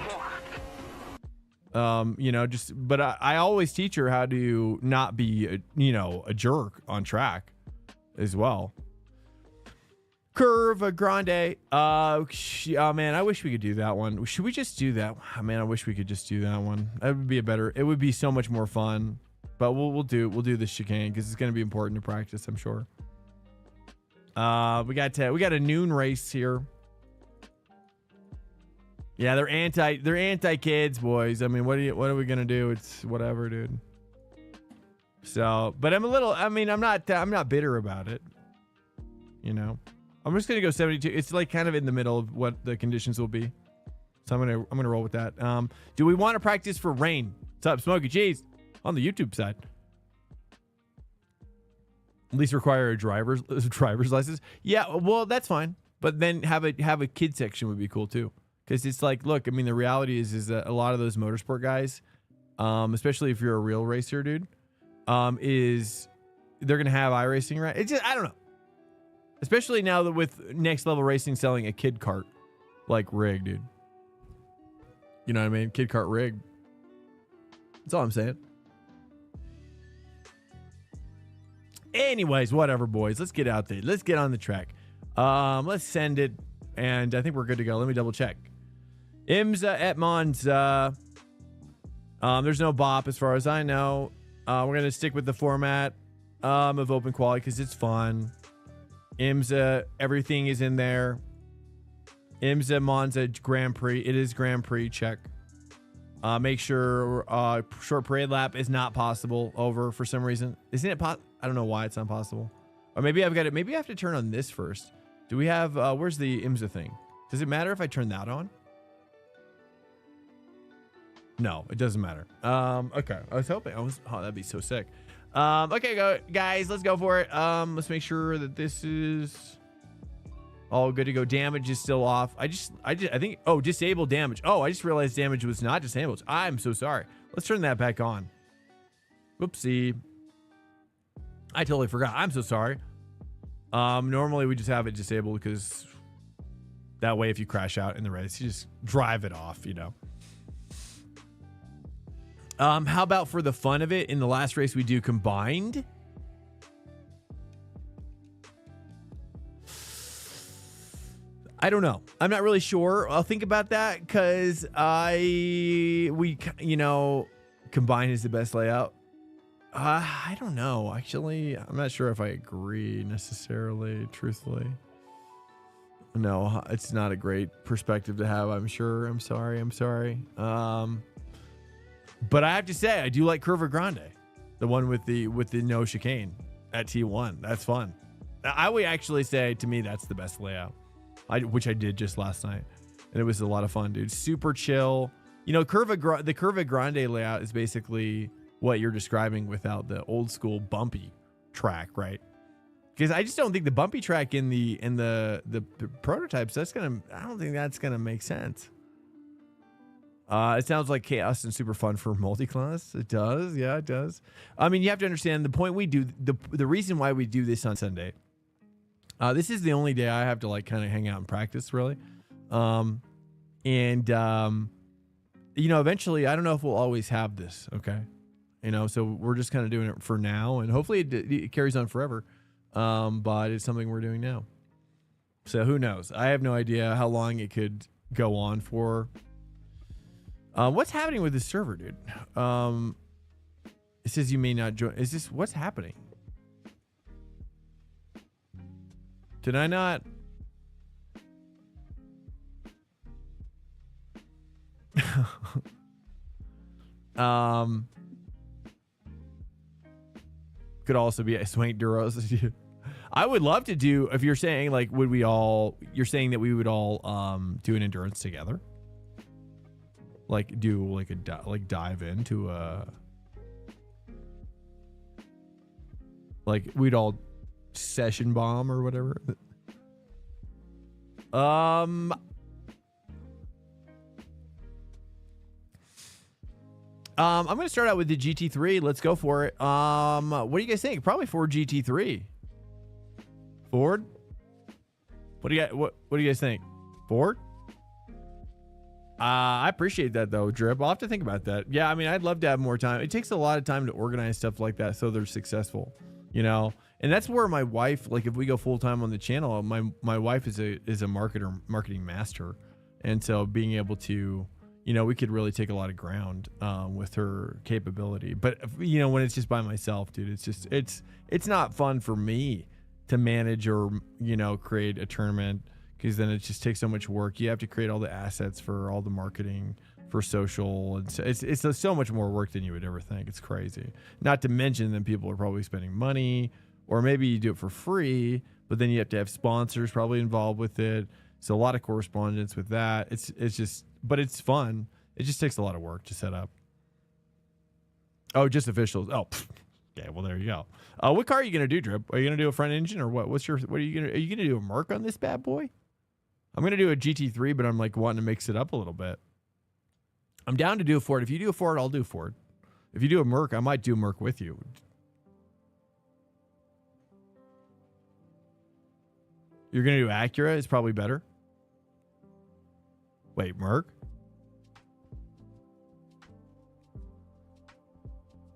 You know, but I always teach her how to not be, a jerk on track as well. Curve Grande. Oh man, I wish we could do that one. Should we just do that? Oh, man, I wish we could just do that one. That would be it would be so much more fun. But we'll do the chicane because it's going to be important to practice, I'm sure. We got a noon race here. Yeah, they're anti kids, boys. I mean, what are we gonna do? It's whatever, dude. So, but I'm not bitter about it. You know, I'm just gonna go 72. It's like kind of in the middle of what the conditions will be. So I'm gonna roll with that. Do we want to practice for rain? What's up, Smokey Cheese? On the YouTube side. At least require a driver's license. Yeah, well, that's fine. But then have a kid section would be cool too. Because it's like, look, I mean, the reality is that a lot of those motorsport guys, especially if you're a real racer, dude, is they're gonna have iRacing, right? It's just, I don't know. Especially now that with Next Level Racing selling a kid kart like rig, dude. You know what I mean? Kid kart rig. That's all I'm saying. Anyways, whatever, boys. Let's get out there. Let's get on the track. Let's send it, and I think we're good to go. Let me double check. IMSA at Monza. There's no bop as far as I know. We're gonna stick with the format of open quality because it's fun. IMSA, everything is in there. IMSA Monza Grand Prix. It is Grand Prix. Check. Make sure short parade lap is not possible over for some reason. Isn't it? I don't know why it's not possible. Or maybe I've got it. Maybe I have to turn on this first. Do we have? Where's the IMSA thing? Does it matter if I turn that on? No, it doesn't matter. Okay. I was hoping. Oh, that'd be so sick. Okay, guys, let's go for it. Let's make sure that this is all good to go. Damage is still off. I think, disable damage. Oh, I just realized damage was not disabled. I'm so sorry. Let's turn that back on. Whoopsie. I totally forgot. I'm so sorry. Normally we just have it disabled because that way if you crash out in the race, you just drive it off, you know. How about for the fun of it, in the last race we do combined? I don't know. I'm not really sure. I'll think about that because combined is the best layout. I don't know. Actually, I'm not sure if I agree necessarily, truthfully. No, it's not a great perspective to have, I'm sure. I'm sorry. But I have to say, I do like Curva Grande, the one with the no chicane at T1. That's fun. I would actually say, to me, that's the best layout, which I did just last night, and it was a lot of fun, dude. Super chill. You know, the Curva Grande layout is basically what you're describing without the old school bumpy track, right? Because I just don't think the bumpy track in the prototypes, I don't think that's gonna make sense. It sounds like chaos and super fun for multi-class. It does. Yeah, it does. I mean, you have to understand the point we do, the reason why we do this on Sunday. This is the only day I have to like kind of hang out and practice, really. Eventually, I don't know if we'll always have this. Okay. So we're just kind of doing it for now, and hopefully it carries on forever. But it's something we're doing now. So who knows? I have no idea how long it could go on for. What's happening with this server, dude? It says you may not join. Is this what's happening? Did I not? Could also be a Swank Duros. I would love to do, if you're saying like, you're saying that we would all do an endurance together? Like do like dive into like we'd all session bomb or whatever. I'm gonna start out with the GT3. Let's go for it. What do you guys think? Probably Ford GT3. Ford? What do you guys think? Ford? I appreciate that though, Drip. I'll have to think about that. Yeah, I mean, I'd love to have more time. It takes a lot of time to organize stuff like that so they're successful, you know? And that's where my wife, like if we go full time on the channel, my wife is a marketing master. And so being able to, you know, we could really take a lot of ground with her capability. But you know, when it's just by myself, dude, it's not fun for me to manage or, you know, create a tournament, because then it just takes so much work. You have to create all the assets for all the marketing, for social, and so it's so much more work than you would ever think. It's crazy. Not to mention that people are probably spending money, or maybe you do it for free, but then you have to have sponsors probably involved with it. So a lot of correspondence with that. It's just, but it's fun. It just takes a lot of work to set up. Oh, just officials. Oh, okay. Well, there you go. What car are you gonna do, Drip? Are you gonna do a front engine or what? Are you gonna do a Merc on this bad boy? I'm gonna do a GT3, but I'm like wanting to mix it up a little bit. I'm down to do a Ford. If you do a Ford, I'll do Ford. If you do a Merc, I might do Merc with you. You're gonna do Acura? It's probably better. Wait, Merc?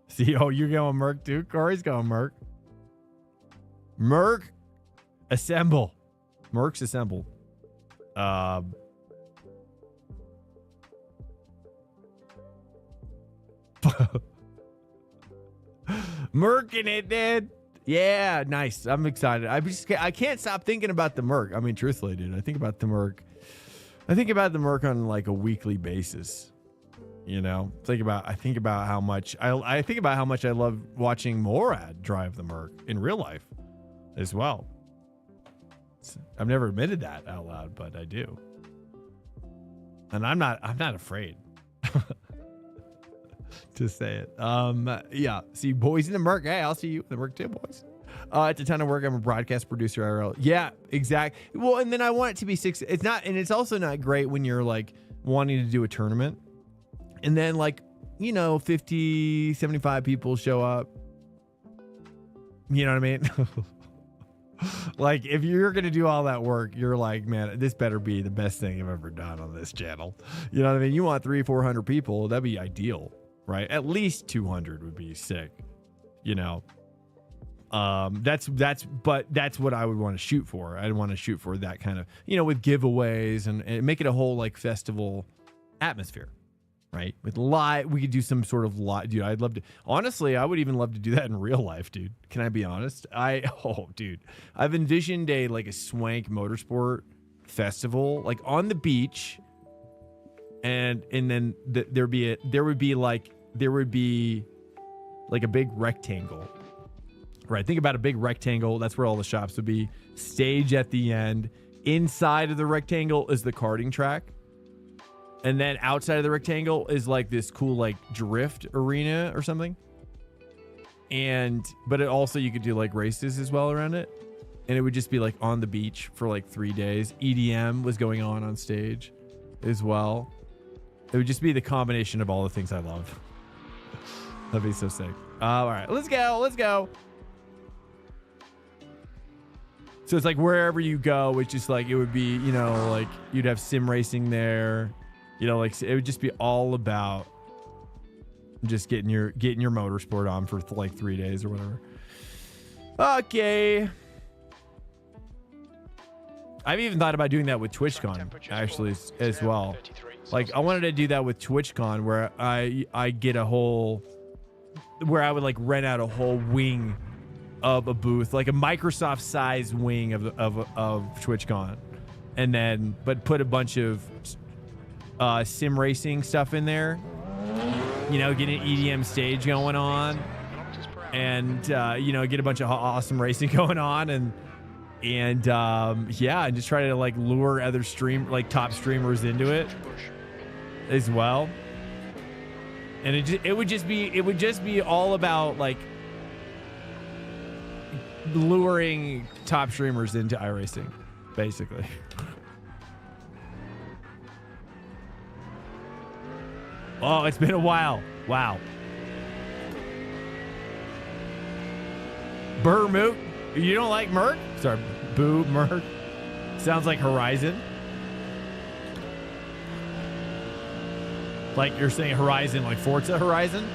See, oh, you're going Merc too? Corey's going Merc. Merc, assemble. Merc's assembled. Mercing it, dude. Yeah, nice. I'm excited. I can't stop thinking about the Merc. I mean, truthfully, dude, I think about the Merc. I think about the Merc on like a weekly basis. You know, I think about how much I love watching Morad drive the Merc in real life as well. I've never admitted that out loud, but I do. And I'm not afraid to say it. Yeah. See boys in the Merc. Hey, I'll see you in the Merc too, boys. It's a ton of work. I'm a broadcast producer IRL. Yeah, exactly. Well, and then I want it to be six. It's not, and it's also not great when you're like wanting to do a tournament and then like, you know, 50, 75 people show up. You know what I mean? Like if you're going to do all that work, you're like, man, this better be the best thing I've ever done on this channel. You know what I mean? You want 300-400 people. That'd be ideal, right? At least 200 would be sick, you know? That's what I would want to shoot for. I'd want to shoot for that kind of, you know, with giveaways and make it a whole like festival atmosphere, right? With live, we could do some sort of live, dude. I'd love to, honestly, I would even love to do that in real life, dude. Can I be honest? Dude, I've envisioned a swank motorsport festival, like on the beach. And then there would be like a big rectangle. Right, think about a big rectangle. That's where all the shops would be. Stage at the end. Inside of the rectangle is the karting track. And then outside of the rectangle is like this cool like drift arena or something. But it also, you could do like races as well around it. And it would just be like on the beach for like 3 days. EDM was going on stage as well. It would just be the combination of all the things I love. That'd be so sick. All right, let's go. So it's like wherever you go, it's just like, it would be, you know, like you'd have sim racing there, you know, like it would just be all about just getting your motorsport on for like 3 days or whatever. Okay. I've even thought about doing that with TwitchCon actually as well. Like I wanted to do that with TwitchCon where I get a whole, where I would like rent out a whole wing of a booth, like a Microsoft size wing of TwitchCon, and then but put a bunch of sim racing stuff in there, you know, get an EDM stage going on, and you know, get a bunch of awesome racing going on, and yeah, and just try to like lure other top streamers into it as well. And it would just be all about like luring top streamers into iRacing, basically. Oh, it's been a while. Wow. Burr Moot. You don't like Merc? Sorry, Boo Merc. Sounds like Horizon. Like you're saying Horizon, like Forza Horizon?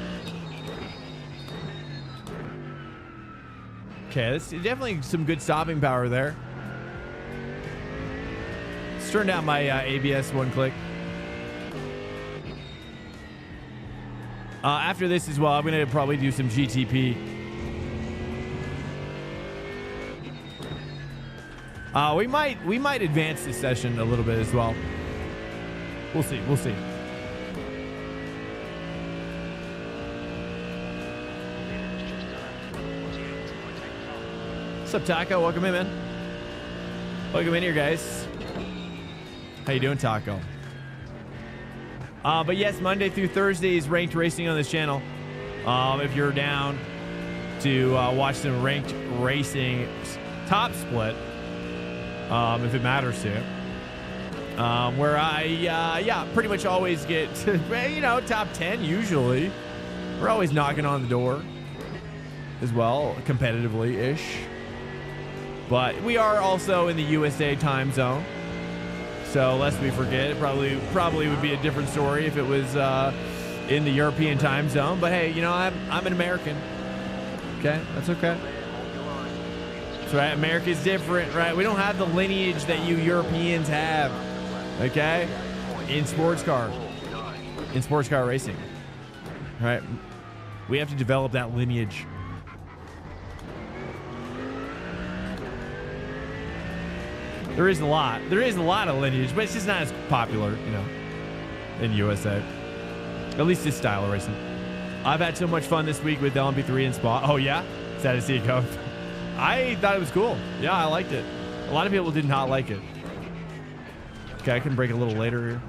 Okay, that's definitely some good stopping power there. Let's turn down my ABS one click. After this as well, I'm going to probably do some GTP. We might advance this session a little bit as well. We'll see. We'll see. What's up, Taco? Welcome in, man. Welcome in here, guys. How you doing, Taco? But yes, Monday through Thursday is ranked racing on this channel. If you're down to watch some ranked racing top split, if it matters to you, where I pretty much always get top 10 usually. We're always knocking on the door as well, competitively ish. But we are also in the USA time zone. So lest we forget, it probably would be a different story if it was in the European time zone. But hey, you know, I'm an American. Okay, that's okay. That's right. America's different, right? We don't have the lineage that you Europeans have. Okay, in sports car racing, right? We have to develop that lineage. There is a lot of lineage, but it's just not as popular, you know, in USA. At least this style of racing. I've had so much fun this week with LMP3 and Spa. Oh yeah, sad to see it go. I thought it was cool. Yeah, I liked it. A lot of people did not like it. Okay, I can break a little later here.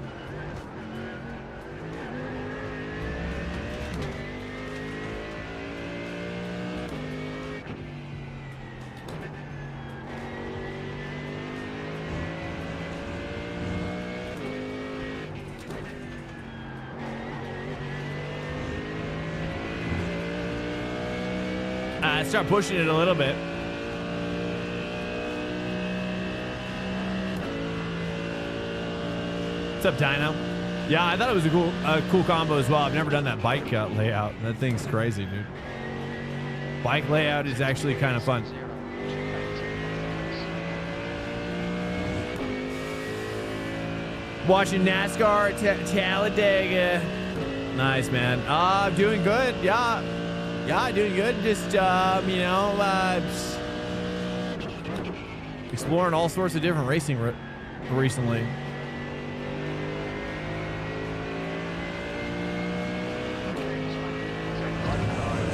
Start pushing it a little bit. What's up, Dino? Yeah, I thought it was a cool combo as well. I've never done that bike layout. That thing's crazy, dude. Bike layout is actually kind of fun. Watching NASCAR at Talladega. Nice, man. I'm doing good. Yeah, doing good. Just, exploring all sorts of different racing recently.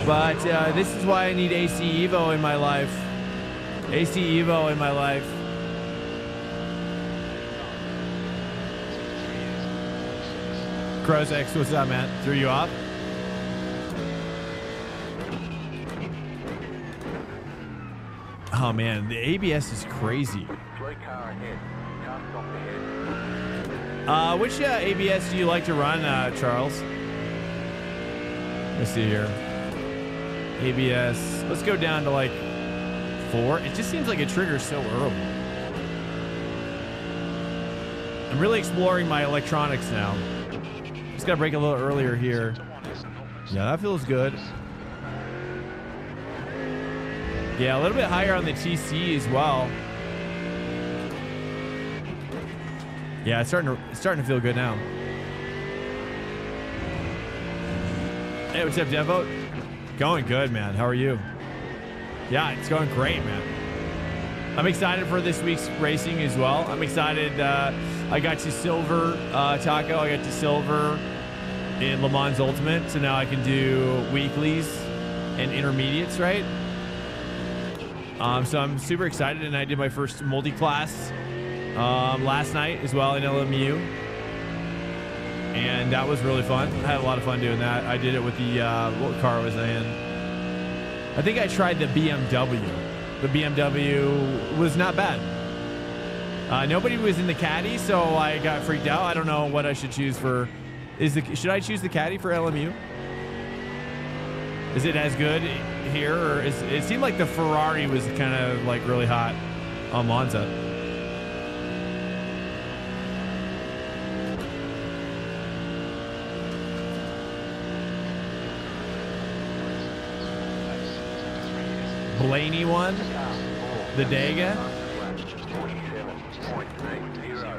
But this is why I need AC Evo in my life. AC Evo in my life. Crozex, what's up, man? Threw you off? Oh man, the ABS is crazy. Which ABS do you like to run, Charles? Let's see here. ABS. Let's go down to like 4. It just seems like it triggers so early. I'm really exploring my electronics now. Just gotta break a little earlier here. Yeah, that feels good. Yeah, a little bit higher on the TC as well. Yeah, it's starting to feel good now. Hey, what's up, Devo? Going good, man. How are you? Yeah, it's going great, man. I'm excited for this week's racing as well. I'm excited. I got to silver, Taco. I got to silver in Le Mans Ultimate, so now I can do weeklies and intermediates, right? So I'm super excited, and I did my first multi-class last night as well in LMU, and that was really fun. I had a lot of fun doing that. I did it with the what car was I in? I think I tried the BMW. The BMW was not bad. Nobody was in the caddy, so I got freaked out. I don't know what I should choose for. Should I choose the caddy for LMU? Is it as good here, or it seemed like the Ferrari was kind of like really hot on Monza. Blaney won the Dega.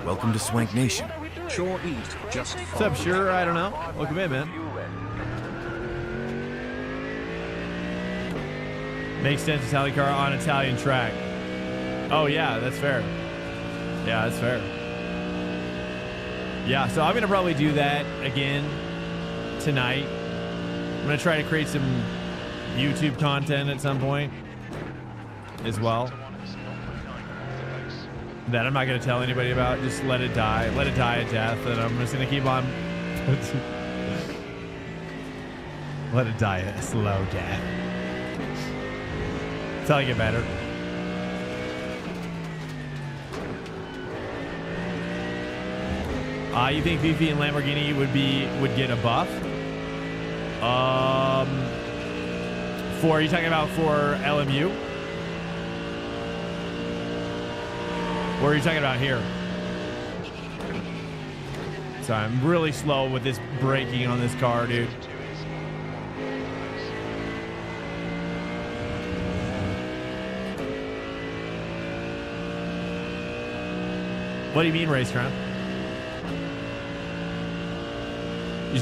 Welcome to Swank Nation. Sure eat, just What's up, sure? I don't know. Welcome in, man. Makes sense, Italian car on Italian track. Oh, yeah, that's fair. Yeah, that's fair. Yeah, so I'm going to probably do that again tonight. I'm going to try to create some YouTube content at some point as well that I'm not going to tell anybody about. Just let it die. Let it die a death, and I'm just going to keep on. Let it die a slow death. Until I get better. You think Fifi and Lamborghini would get a buff? Are you talking about for LMU? Or are you talking about here? Sorry, I'm really slow with this braking on this car, dude. What do you mean, Race Crown? You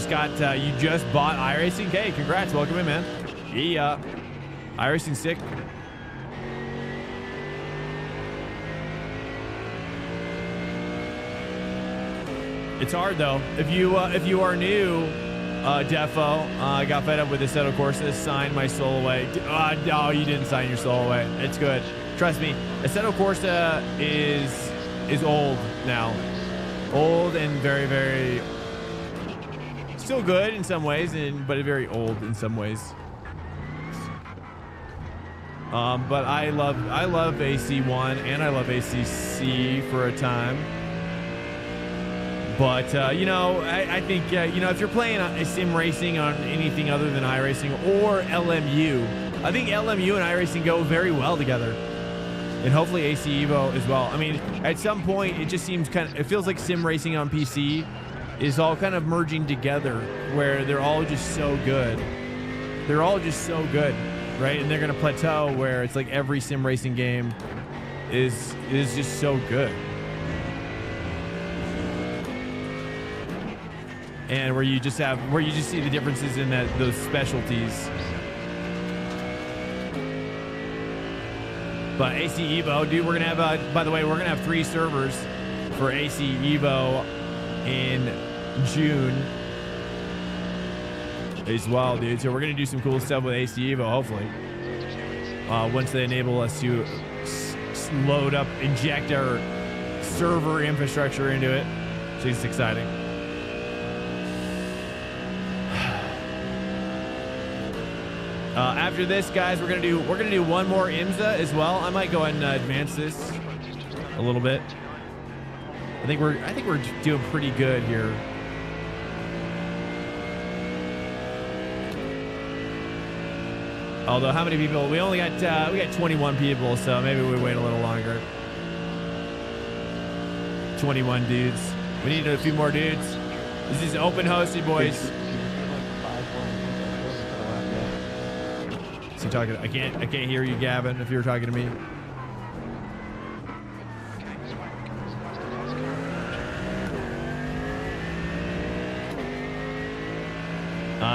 just bought iRacing? Hey, congrats. Welcome in, man. Yeah. iRacing sick. It's hard, though. If you are new, Defo, I got fed up with Assetto Corsa. Sign my soul away. No, you didn't sign your soul away. It's good. Trust me. Assetto Corsa is old now. Old and very, very still good in some ways, but very old in some ways. But I love AC1 and I love ACC for a time. But I think if you're playing a sim racing on anything other than iRacing or LMU, I think LMU and iRacing go very well together. And hopefully AC Evo as well. I mean, at some point, it just seems it feels like sim racing on PC is all kind of merging together where they're all just so good. They're all just so good, right? And they're going to plateau where it's like every sim racing game is just so good. And where you just see the differences in those specialties. But AC Evo, dude, we're gonna have. By the way, we're gonna have 3 servers for AC Evo in June as well, dude. So we're gonna do some cool stuff with AC Evo, hopefully. Once they enable us to load up, inject our server infrastructure into it, so it's exciting. After this, guys, we're gonna do one more IMSA as well. I might go ahead and advance this a little bit. I think we're doing pretty good here. Although, how many people? We only got we got 21 people, so maybe we wait a little longer. 21 dudes. We need a few more dudes. This is open hosted, boys. Is he talking? I can't hear you, Gavin, if you're talking to me.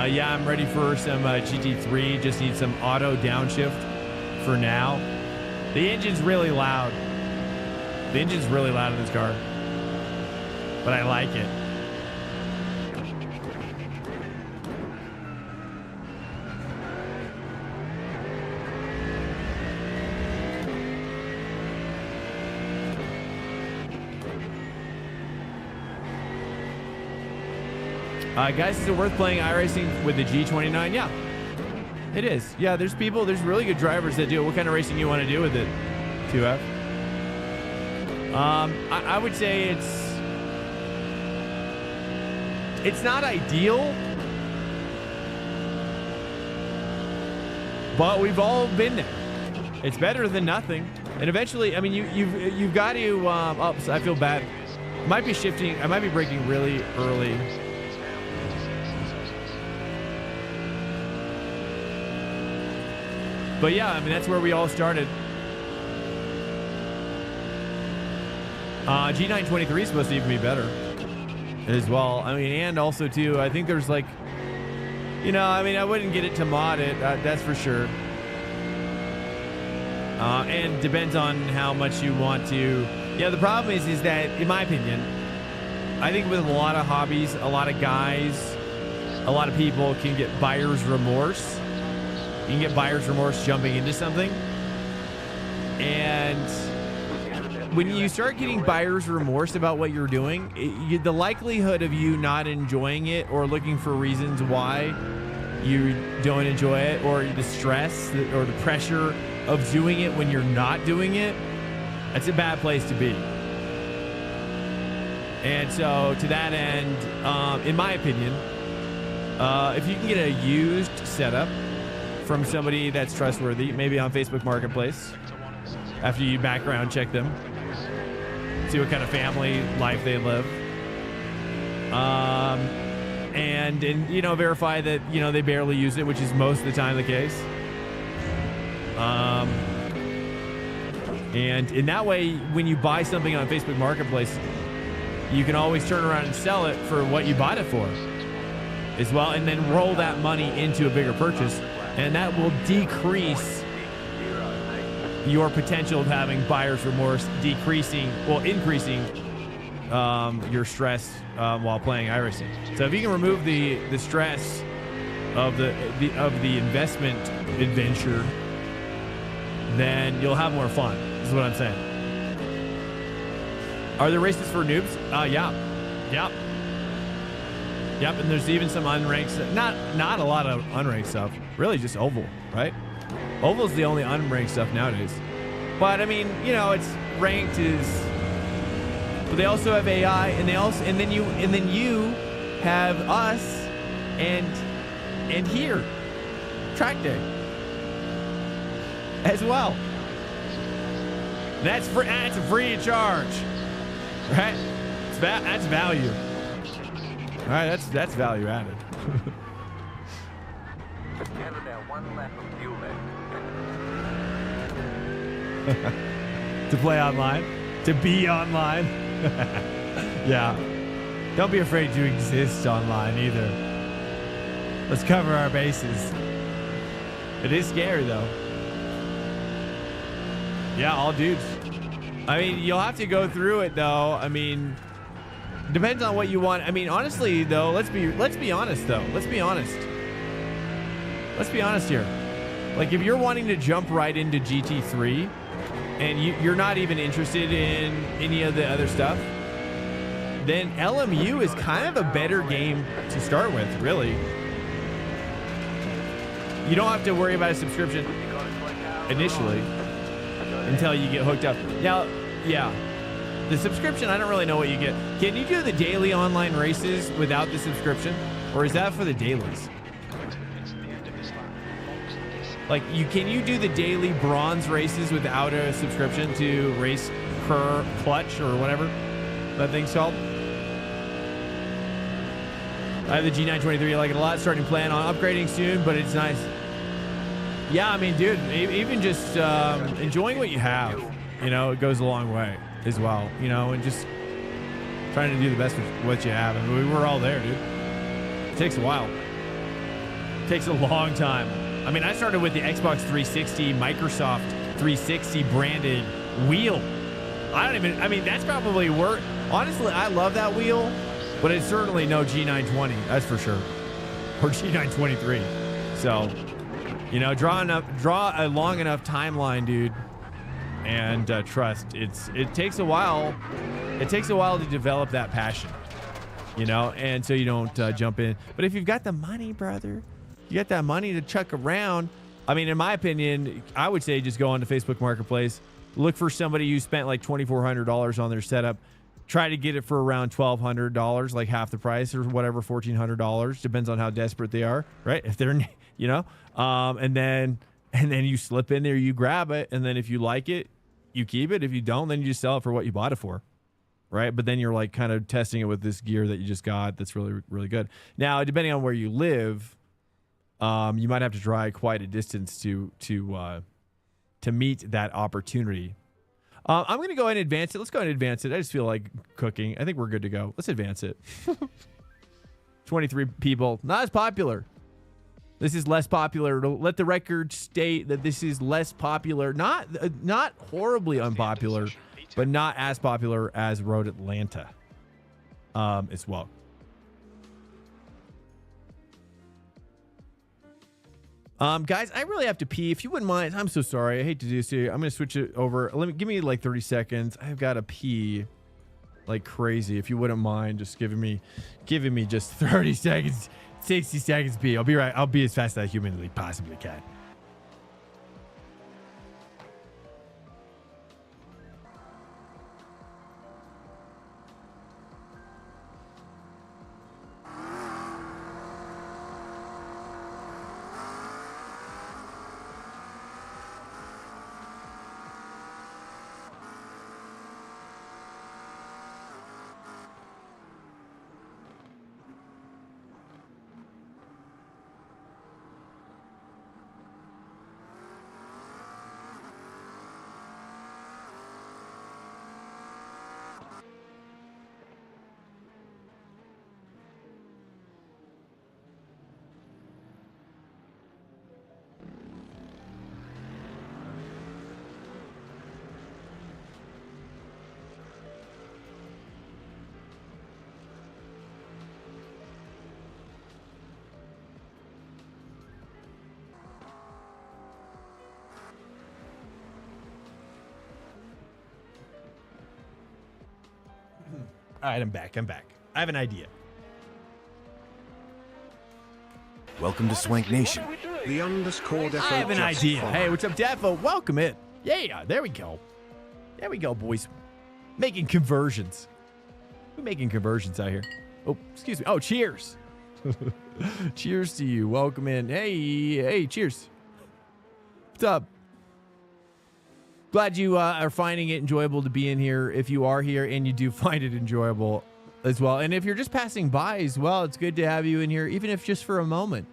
Yeah, I'm ready for some GT3. Just need some auto downshift for now. The engine's really loud. The engine's really loud in this car, but I like it. Guys, is it worth playing iRacing with the G29? Yeah, it is. Yeah, there's really good drivers that do it. What kind of racing you want to do with it, 2F? I would say it's not ideal, but we've all been there. It's better than nothing. And eventually, I mean, you've got to. I feel bad. I might be shifting. I might be braking really early. But yeah, I mean, that's where we all started. G923 is supposed to even be better as well. I mean, and also too, I think there's like, I mean, I wouldn't get it to mod it. That's for sure. And depends on how much you want to. Yeah, the problem is that, in my opinion, I think with a lot of hobbies, a lot of guys, a lot of people can get buyer's remorse. You can get buyer's remorse jumping into something. And when you start getting buyer's remorse about what you're doing, the likelihood of you not enjoying it or looking for reasons why you don't enjoy it, or the stress or the pressure of doing it when you're not doing it, that's a bad place to be. And so to that end, in my opinion, if you can get a used setup from somebody that's trustworthy, maybe on Facebook Marketplace, after you background check them, see what kind of family life they live, and verify that they barely use it, which is most of the time the case. And in that way, when you buy something on Facebook Marketplace, you can always turn around and sell it for what you bought it for as well, and then roll that money into a bigger purchase, and that will decrease your potential of having buyer's remorse, increasing your stress while playing iRacing. So if you can remove the stress of the investment adventure, then you'll have more fun. Is what I'm saying. Are there races for noobs? Yeah. Yep, and there's even some unranked, not a lot of unranked stuff. Really just Oval, right? Oval's the only unranked stuff nowadays. But I mean, it's ranked but they also have AI, and then you have us and here trackday as well. That's free of charge, right? That's value. All right, that's value added. To play online, to be online. Yeah, don't be afraid to exist online either. Let's cover our bases. It is scary though. Yeah, all dudes. I mean, you'll have to go through it though. I mean, depends on what you want. I mean, honestly though, let's be honest though. Let's be honest here. Like, if you're wanting to jump right into GT3 and you're not even interested in any of the other stuff, then LMU is kind of a better game to start with, really. You don't have to worry about a subscription initially until you get hooked up. Now, yeah, the subscription, I don't really know what you get. Can you do the daily online races without the subscription? Or is that for the dailies? Like, can you do the daily bronze races without a subscription to race per clutch or whatever that thing's called? I have the G923. I like it a lot. Starting to plan on upgrading soon, but it's nice. Yeah, I mean, dude, even just enjoying what you have, it goes a long way as well, and just trying to do the best with what you have. I mean, we're all there, dude. It takes a while. It takes a long time. I mean, I started with the Xbox 360, Microsoft 360 branded wheel. I mean, that's probably worth. Honestly, I love that wheel, but it's certainly no G920, that's for sure. Or G923. So, draw a long enough timeline, dude, and trust. It takes a while. It takes a while to develop that passion. you know, and so you don't jump in. But if you've got the money, brother, you got that money to chuck around. I mean, in my opinion, I would say just go onto Facebook Marketplace, look for somebody who spent like $2,400 on their setup, try to get it for around $1,200, like half the price or whatever, $1,400. Depends on how desperate they are, right? If they're, you know, and then you slip in there, you grab it, and then if you like it, you keep it. If you don't, then you just sell it for what you bought it for, right? But then you're like kind of testing it with this gear that you just got that's really, really good. Now, depending on where you live, you might have to drive quite a distance to meet that opportunity. I'm going to go ahead and advance it. Let's go ahead and advance it. I just feel like cooking. I think we're good to go. Let's advance it. 23 people. Not as popular. This is less popular. Let the record state that this is less popular. Not horribly unpopular, but not as popular as Road Atlanta as well. Guys, I really have to pee. If you wouldn't mind, I'm so sorry. I hate to do this to you. I'm going to switch it over. Give me like 30 seconds. I've got to pee like crazy. If you wouldn't mind just giving me just 30 seconds, 60 seconds to pee. I'll be right. I'll be as fast as I humanly possibly can. All right, I'm back. I have an idea. Welcome to Swank Nation. The underscore Defo. I have an idea. Hey, what's up, Defo? Welcome in. Yeah, there we go. There we go, boys. Making conversions. We're making conversions out here. Oh, excuse me. Oh, cheers. Cheers to you. Welcome in. Hey, cheers. What's up? Glad you are finding it enjoyable to be in here. If you are here and you do find it enjoyable as well. And if you're just passing by as well, it's good to have you in here, even if just for a moment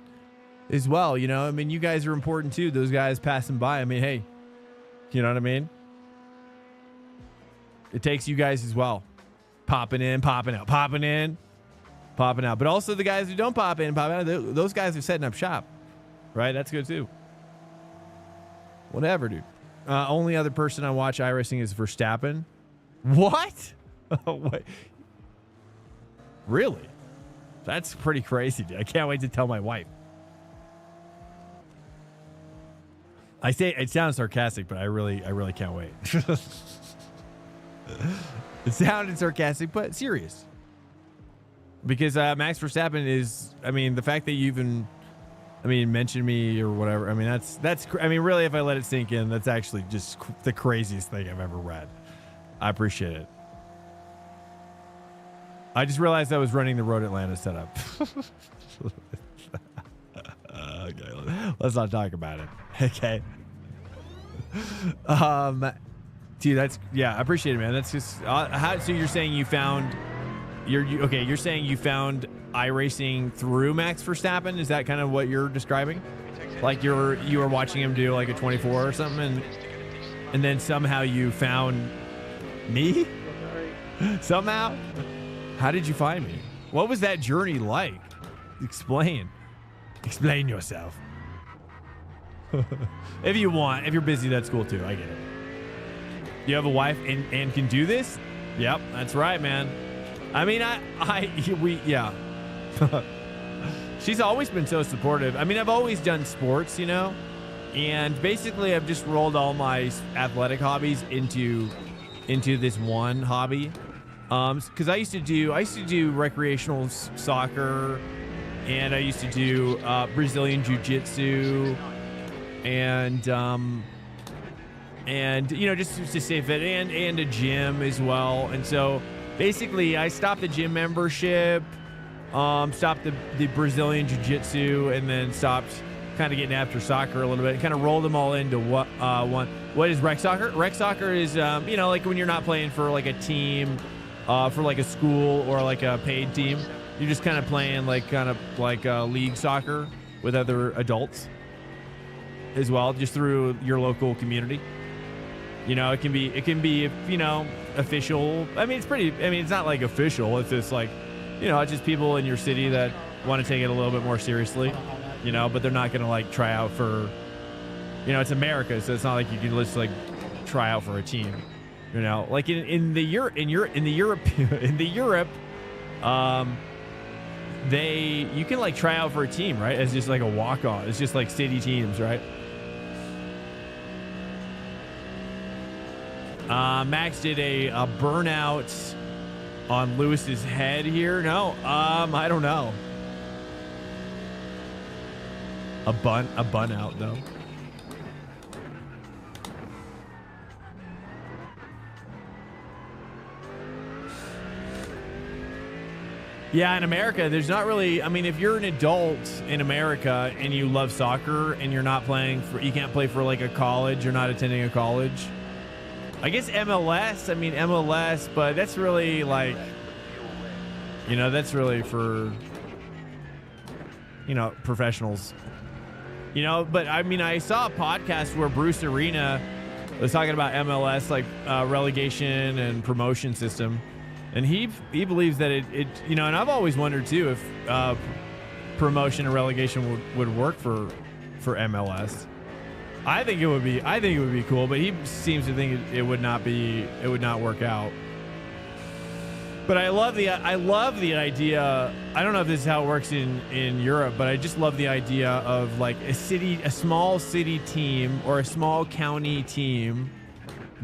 as well. You know, I mean, you guys are important too. Those guys passing by. I mean, hey, you know what I mean? It takes you guys as well. Popping in, popping out, popping in, popping out. But also the guys who don't pop in, pop out, those guys are setting up shop, right? That's good too. Whatever, dude. Only other person I watch iRacing is Verstappen. What? Oh, wait. Really? That's pretty crazy, dude. I can't wait to tell my wife. I say it sounds sarcastic, but I really can't wait. It sounded sarcastic, but serious. Because Max Verstappen is, I mean, the fact that you even, I mean, mention me or whatever. I mean, that's. I mean, really, if I let it sink in, that's actually just the craziest thing I've ever read. I appreciate it. I just realized I was running the Road Atlanta setup. Okay, let's not talk about it. Okay. Dude, that's, yeah, I appreciate it, man. That's just so you're saying you found you're saying you found iRacing through Max Verstappen? Is that kind of what you're describing? Like you were watching him do like a 24 or something, and then somehow you found me? Somehow? How did you find me? What was that journey like? Explain yourself. If you want, if you're busy, that's cool too. I get it. You have a wife and can do this? Yep, that's right, man. I mean, yeah. She's always been so supportive. I mean, I've always done sports, you know, and basically I've just rolled all my athletic hobbies into this one hobby. Because I used to do recreational soccer, and I used to do Brazilian jiu-jitsu, and you know, just to stay fit, and a gym as well. And so basically I stopped the gym membership, stopped the Brazilian jiu-jitsu, and then stopped kind of getting after soccer a little bit, kind of rolled them all into one. What is rec soccer? Rec soccer is you know, like when you're not playing for like a team, for like a school or like a paid team, you're just kind of playing like league soccer with other adults as well, just through your local community. You know, it can be, you know, official. I mean, it's not like official. It's just like, you know, it's just people in your city that want to take it a little bit more seriously, you know, but they're not going to like try out for, you know, it's America. So it's not like you can just like try out for a team, you know, like in Europe, you can like try out for a team, right? It's just like a walk-on. It's just like city teams, right? Max did a burnout on Lewis's head here. No, I don't know. A bun out though. Yeah, in America, there's not really, I mean, if you're an adult in America and you love soccer and you're not playing for, you can't play for like a college, you're not attending a college. I guess MLS, but that's really like, you know, that's really for, you know, professionals, you know. But I mean, I saw a podcast where Bruce Arena was talking about MLS, like relegation and promotion system. And he believes that it you know, and I've always wondered too if promotion and relegation would work for MLS. I think it would be cool, but he seems to think it would not work out. But I love the idea. I don't know if this is how it works in Europe, but I just love the idea of like a small city team or a small county team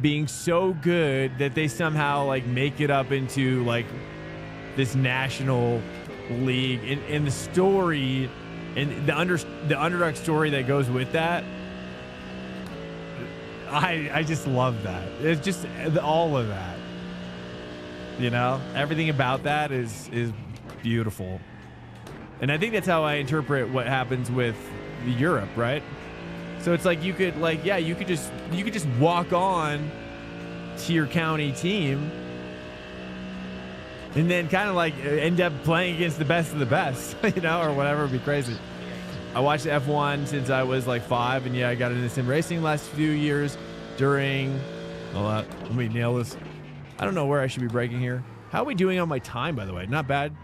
being so good that they somehow like make it up into like this national league, and the story and the underdog story that goes with that. I just love that. It's just all of that, you know, everything about that is beautiful. And I think that's how I interpret what happens with Europe, right? So it's like you could just walk on to your county team and then kind of like end up playing against the best of the best, you know, or whatever. It'd be crazy. I watched F1 since I was like 5, and yeah, I got into sim racing last few years during, let me nail this. I don't know where I should be braking here. How are we doing on my time, by the way? Not bad.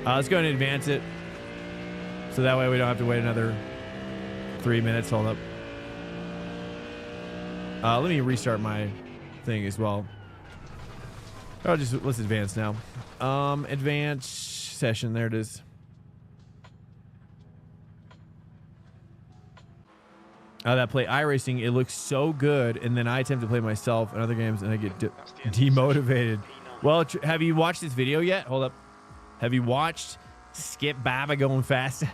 Let's go ahead and advance it, so that way we don't have to wait another 3 minutes. Hold up. Let me restart my thing as well. Let's advance now. Advance session. There it is. That play iRacing, it looks so good, and then I attempt to play myself in other games, and I get demotivated. Well, have you watched this video yet? Hold up. Have you watched Skip Baba going fast?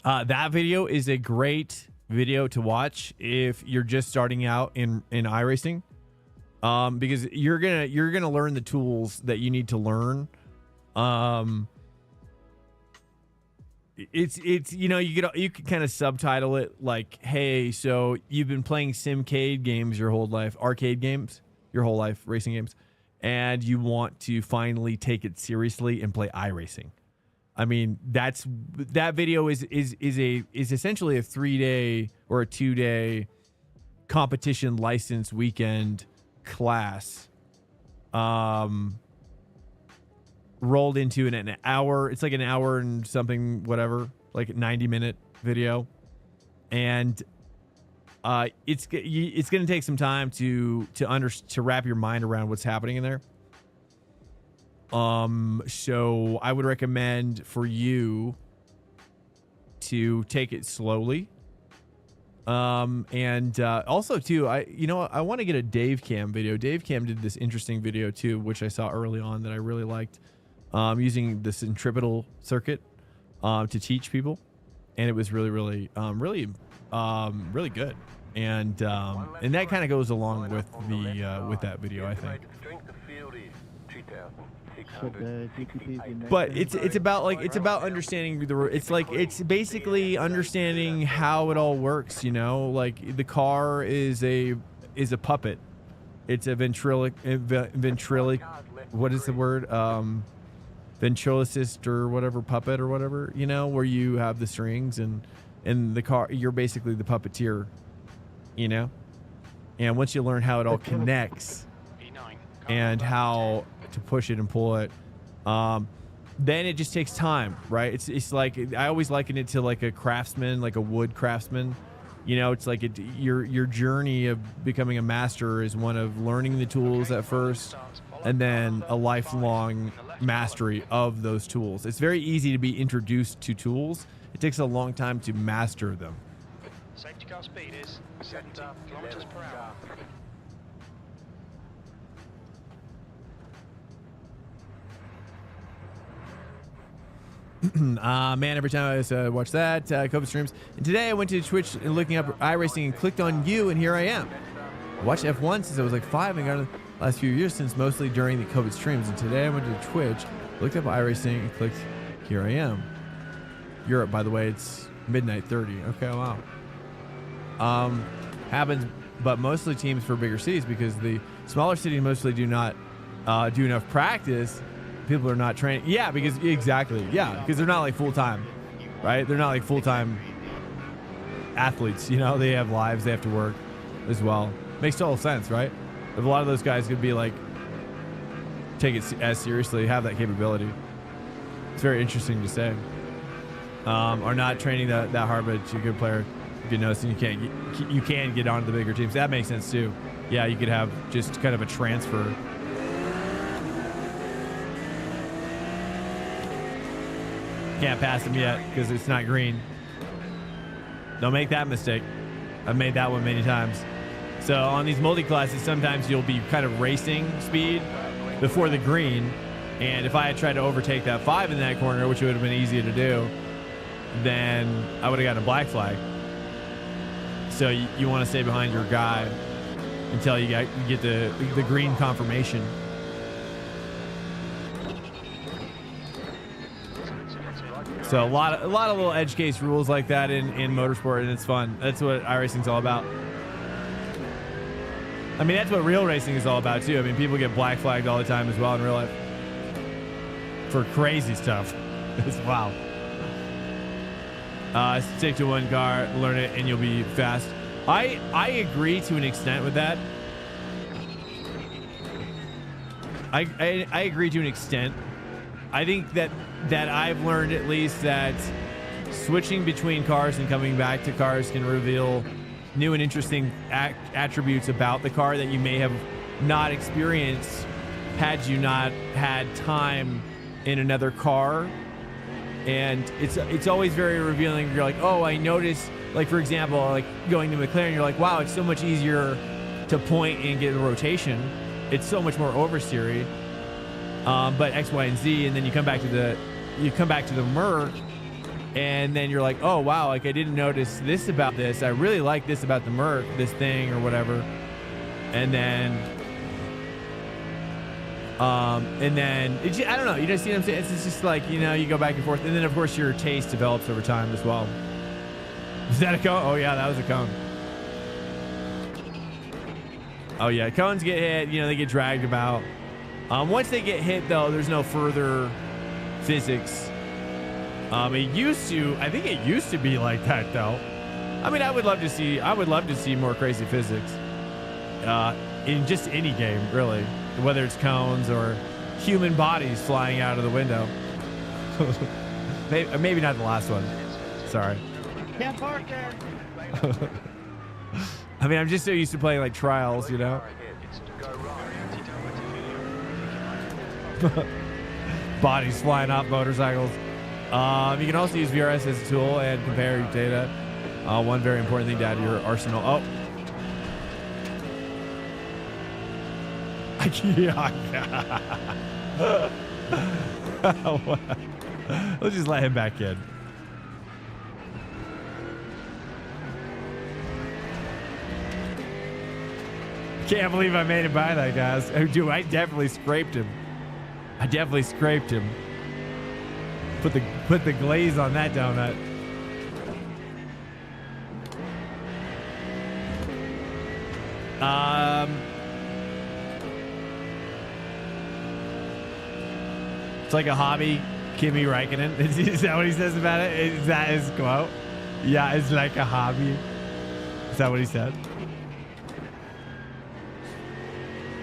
That video is a great video to watch if you're just starting out in iRacing, because you're gonna learn the tools that you need to learn. It's you know, you could kind of subtitle it like, hey, so you've been playing simcade games your whole life, arcade games your whole life, racing games, and you want to finally take it seriously and play iRacing. I mean, that video is essentially a 3-day or a 2-day competition license weekend class, rolled into an hour. It's like an hour and something, whatever, like a 90-minute video, and it's going to take some time to wrap your mind around what's happening in there. So I would recommend for you to take it slowly. Also too, I want to get a Dave Cam video. Dave Cam did this interesting video too, which I saw early on that I really liked, using the centripetal circuit, to teach people. And it was really, really good. And that kind of goes along with the, with that video, I think. But it's about understanding it's basically understanding how it all works, you know. Like the car is a puppet. It's a ventriloquist, what is the word, ventriloquist or whatever, puppet or whatever, you know, where you have the strings and the car, you're basically the puppeteer, you know. And once you learn how it all connects and how to push it and pull it, then it just takes time, right? It's like, I always liken it to like a craftsman, like a wood craftsman, you know. It's like your journey of becoming a master is one of learning the tools at first and then a lifelong mastery of those tools. It's very easy to be introduced to tools. It takes a long time to master them. Safety car speed is 70 kilometers per hour. Man, every time I watch that, COVID streams. And today I went to Twitch and looking up iRacing and clicked on you, and here I am. I watched F1 since I was like 5 and got in the last few years since mostly during the COVID streams. And today I went to Twitch, looked up iRacing, and clicked, here I am. Europe, by the way, it's midnight 30. Okay, wow. Happens, but mostly teams for bigger cities, because the smaller cities mostly do not do enough practice. People are not training. Yeah, because exactly. Yeah, because they're not like full-time, right? They're not like full-time athletes, you know. They have lives, they have to work as well. Makes total sense, right? If a lot of those guys could be like, take it as seriously, have that capability. It's very interesting to say. Are not training that hard, but you're a good player. You can notice, and you can get onto the bigger teams. That makes sense too. Yeah, you could have just kind of a transfer. Can't pass him yet because it's not green. Don't make that mistake. I've made that one many times. So on these multi-classes, sometimes you'll be kind of racing speed before the green. And if I had tried to overtake that 5 in that corner, which would have been easy to do, then I would have gotten a black flag. So you want to stay behind your guy until you get the green confirmation. So a lot of little edge case rules like that in motorsport, and it's fun. That's what iRacing's all about. I mean, that's what real racing is all about too. I mean, people get black flagged all the time as well in real life for crazy stuff. It's wow. Stick to one car, learn it, and you'll be fast. I agree to an extent with that. I agree to an extent. I think that I've learned at least that switching between cars and coming back to cars can reveal new and interesting attributes about the car that you may have not experienced had you not had time in another car. And it's always very revealing. You're like, oh, I noticed, like, for example, like going to McLaren, you're like, wow, it's so much easier to point and get a rotation. It's so much more oversteery. But X, Y, and Z, and then you come back to the Merc, and then you're like, oh wow, like I didn't notice this about this. I really like this about the Merc, this thing or whatever. And then I don't know, you just see what I'm saying? It's just like, you know, you go back and forth, and then of course your taste develops over time as well. Is that a cone? Oh yeah, that was a cone. Oh yeah, cones get hit, you know, they get dragged about. Once they get hit, though, there's no further physics. I think it used to be like that, though. I mean, I would love to see more crazy physics in just any game, really, whether it's cones or human bodies flying out of the window. maybe not the last one. Sorry. Can't park there. I mean, I'm just so used to playing like trials, you know. Bodies flying off motorcycles. You can also use VRS as a tool and compare your data. One very important thing to add to your arsenal. Oh. Let's just let him back in. Can't believe I made it by that, guys. Oh, dude, I definitely scraped him. I definitely scraped him. Put the glaze on that donut. It's like a hobby, Kimi Räikkönen. Is that what he says about it? Is that his quote? Yeah, it's like a hobby. Is that what he said?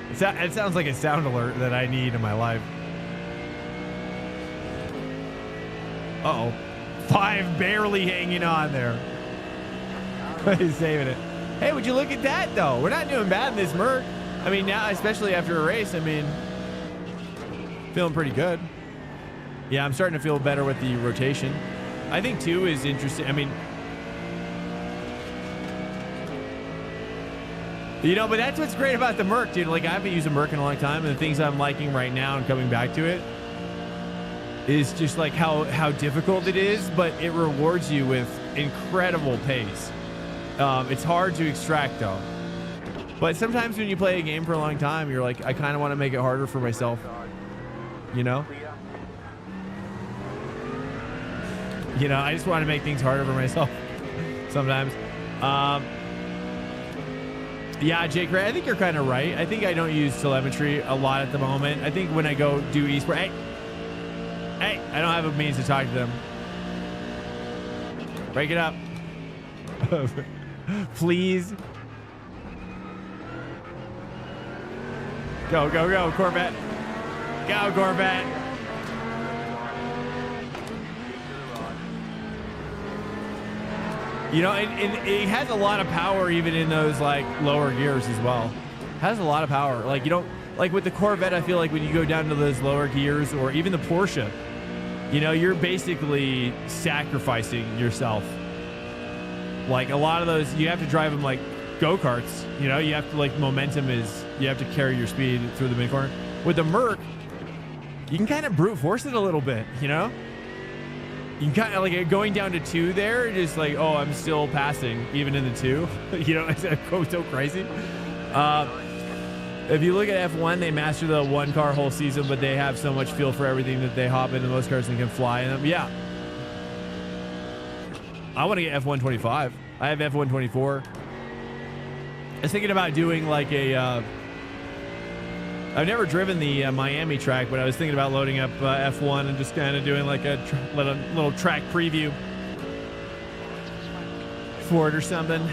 It sounds like a sound alert that I need in my life. Uh-oh. 5 barely hanging on there. He's saving it. Hey, would you look at that, though? We're not doing bad in this Merc. I mean, now, especially after a race, I mean, feeling pretty good. Yeah, I'm starting to feel better with the rotation. I think, too, is interesting. I mean, you know, but that's what's great about the Merc, dude. Like, I haven't used a Merc in a long time, and the things I'm liking right now and coming back to it is just like how difficult it is, but it rewards you with incredible pace. It's hard to extract, though. But sometimes when you play a game for a long time, you're like, I kind of want to make it harder for myself. You know? You know, I just want to make things harder for myself sometimes. Yeah, Jake, I think you're kind of right. I think I don't use telemetry a lot at the moment. I think when I go do eSport, hey, I don't have a means to talk to them. Break it up. Please. Go, go, go, Corvette. Go, Corvette. You know, it has a lot of power even in those like lower gears as well. It has a lot of power. Like you don't like with the Corvette, I feel like when you go down to those lower gears or even the Porsche, you know, you're basically sacrificing yourself. Like a lot of those, you have to drive them like go-karts. You know, you have to like momentum is, you have to carry your speed through the mid-corner. With the Merc, you can kind of brute force it a little bit, you know? You can kind of like going down to 2 there, just like, oh, I'm still passing even in the 2. You know, it's so crazy. If you look at F1, they master the one car whole season, but they have so much feel for everything that they hop into most cars and can fly in them. Yeah. I want to get F125. I have F124. I was thinking about doing like a, I've never driven the Miami track, but I was thinking about loading up F1 and just kind of doing like a little track preview for it or something.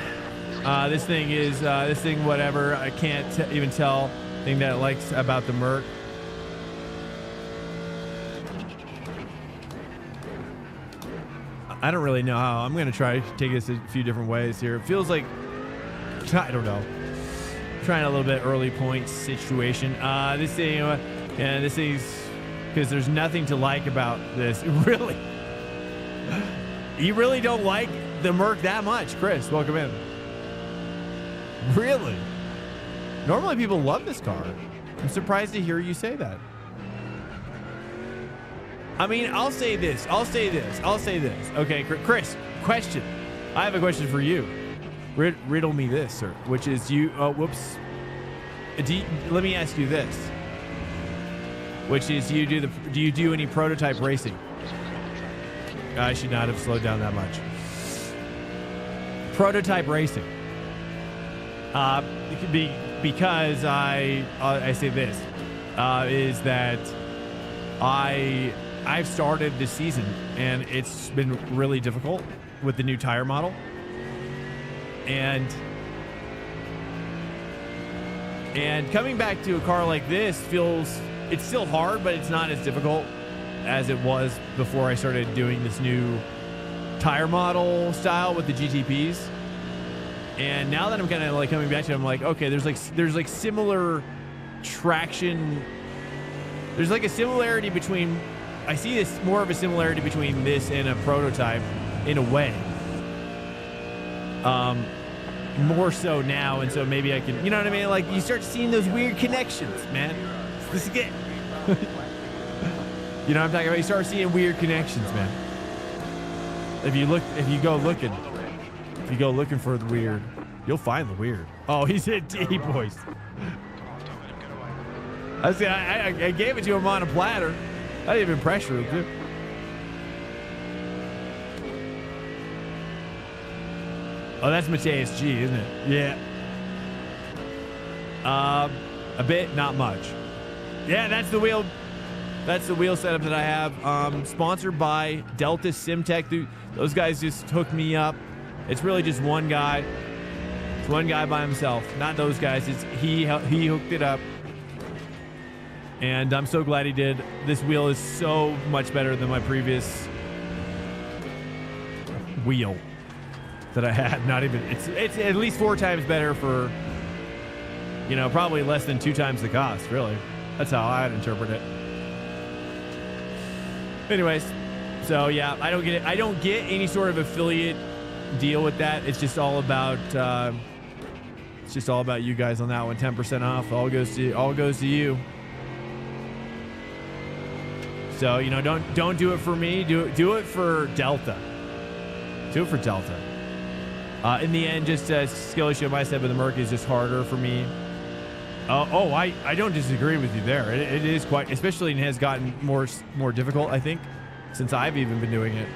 This thing, whatever. I can't even tell thing that it likes about the Merc. I don't really know how. I'm going to try to take this a few different ways here. It feels like, I don't know. Trying a little bit early point situation. This thing, yeah, this is because there's nothing to like about this. Really? You really don't like the Merc that much? Chris, welcome in. Really? Normally people love this car. I'm surprised to hear you say that. I mean, I'll say this. Okay, Chris, question. I have a question for you. Riddle me this, sir, which is you, whoops. Let me ask you this, which is do you do any prototype racing? I should not have slowed down that much. Prototype racing. It could be because I say this, is that I've started this season and it's been really difficult with the new tire model. And coming back to a car like this it's still hard, but it's not as difficult as it was before I started doing this new tire model style with the GTPs. And now that I'm kind of like coming back to it, I'm like, okay, there's like similar traction. There's like a similarity between I see this more of a similarity between this and a prototype in a way. More so now, and so maybe I can, you know what I mean? Like, you start seeing those weird connections, man. This is good. You know what I'm talking about? You start seeing weird connections, man. If you go looking for the weird, you'll find the weird. Oh, he's hit D, boys. I gave it to him on a platter. I didn't even pressure him, too. Oh, that's Mateus G, isn't it? Yeah. A bit, not much. Yeah, that's the wheel. That's the wheel setup that I have. Sponsored by Delta Simtech. Those guys just hooked me up. It's really just one guy. It's one guy by himself. Not those guys. It's he hooked it up. And I'm so glad he did. This wheel is so much better than my previous wheel that I had. Not even, it's at least 4 times better for, you know, probably less than 2 times the cost, really. That's how I'd interpret it. Anyways, so yeah, I don't get any sort of affiliate deal with that. It's just all about you guys on that one. 10% off. All goes to you. So, you know, don't do it for me. Do it for Delta. Do it for Delta. In the end, just a skill issue on my side, but the Merc is just harder for me. I don't disagree with you there. It is quite, especially it has gotten more difficult, I think, since I've even been doing it,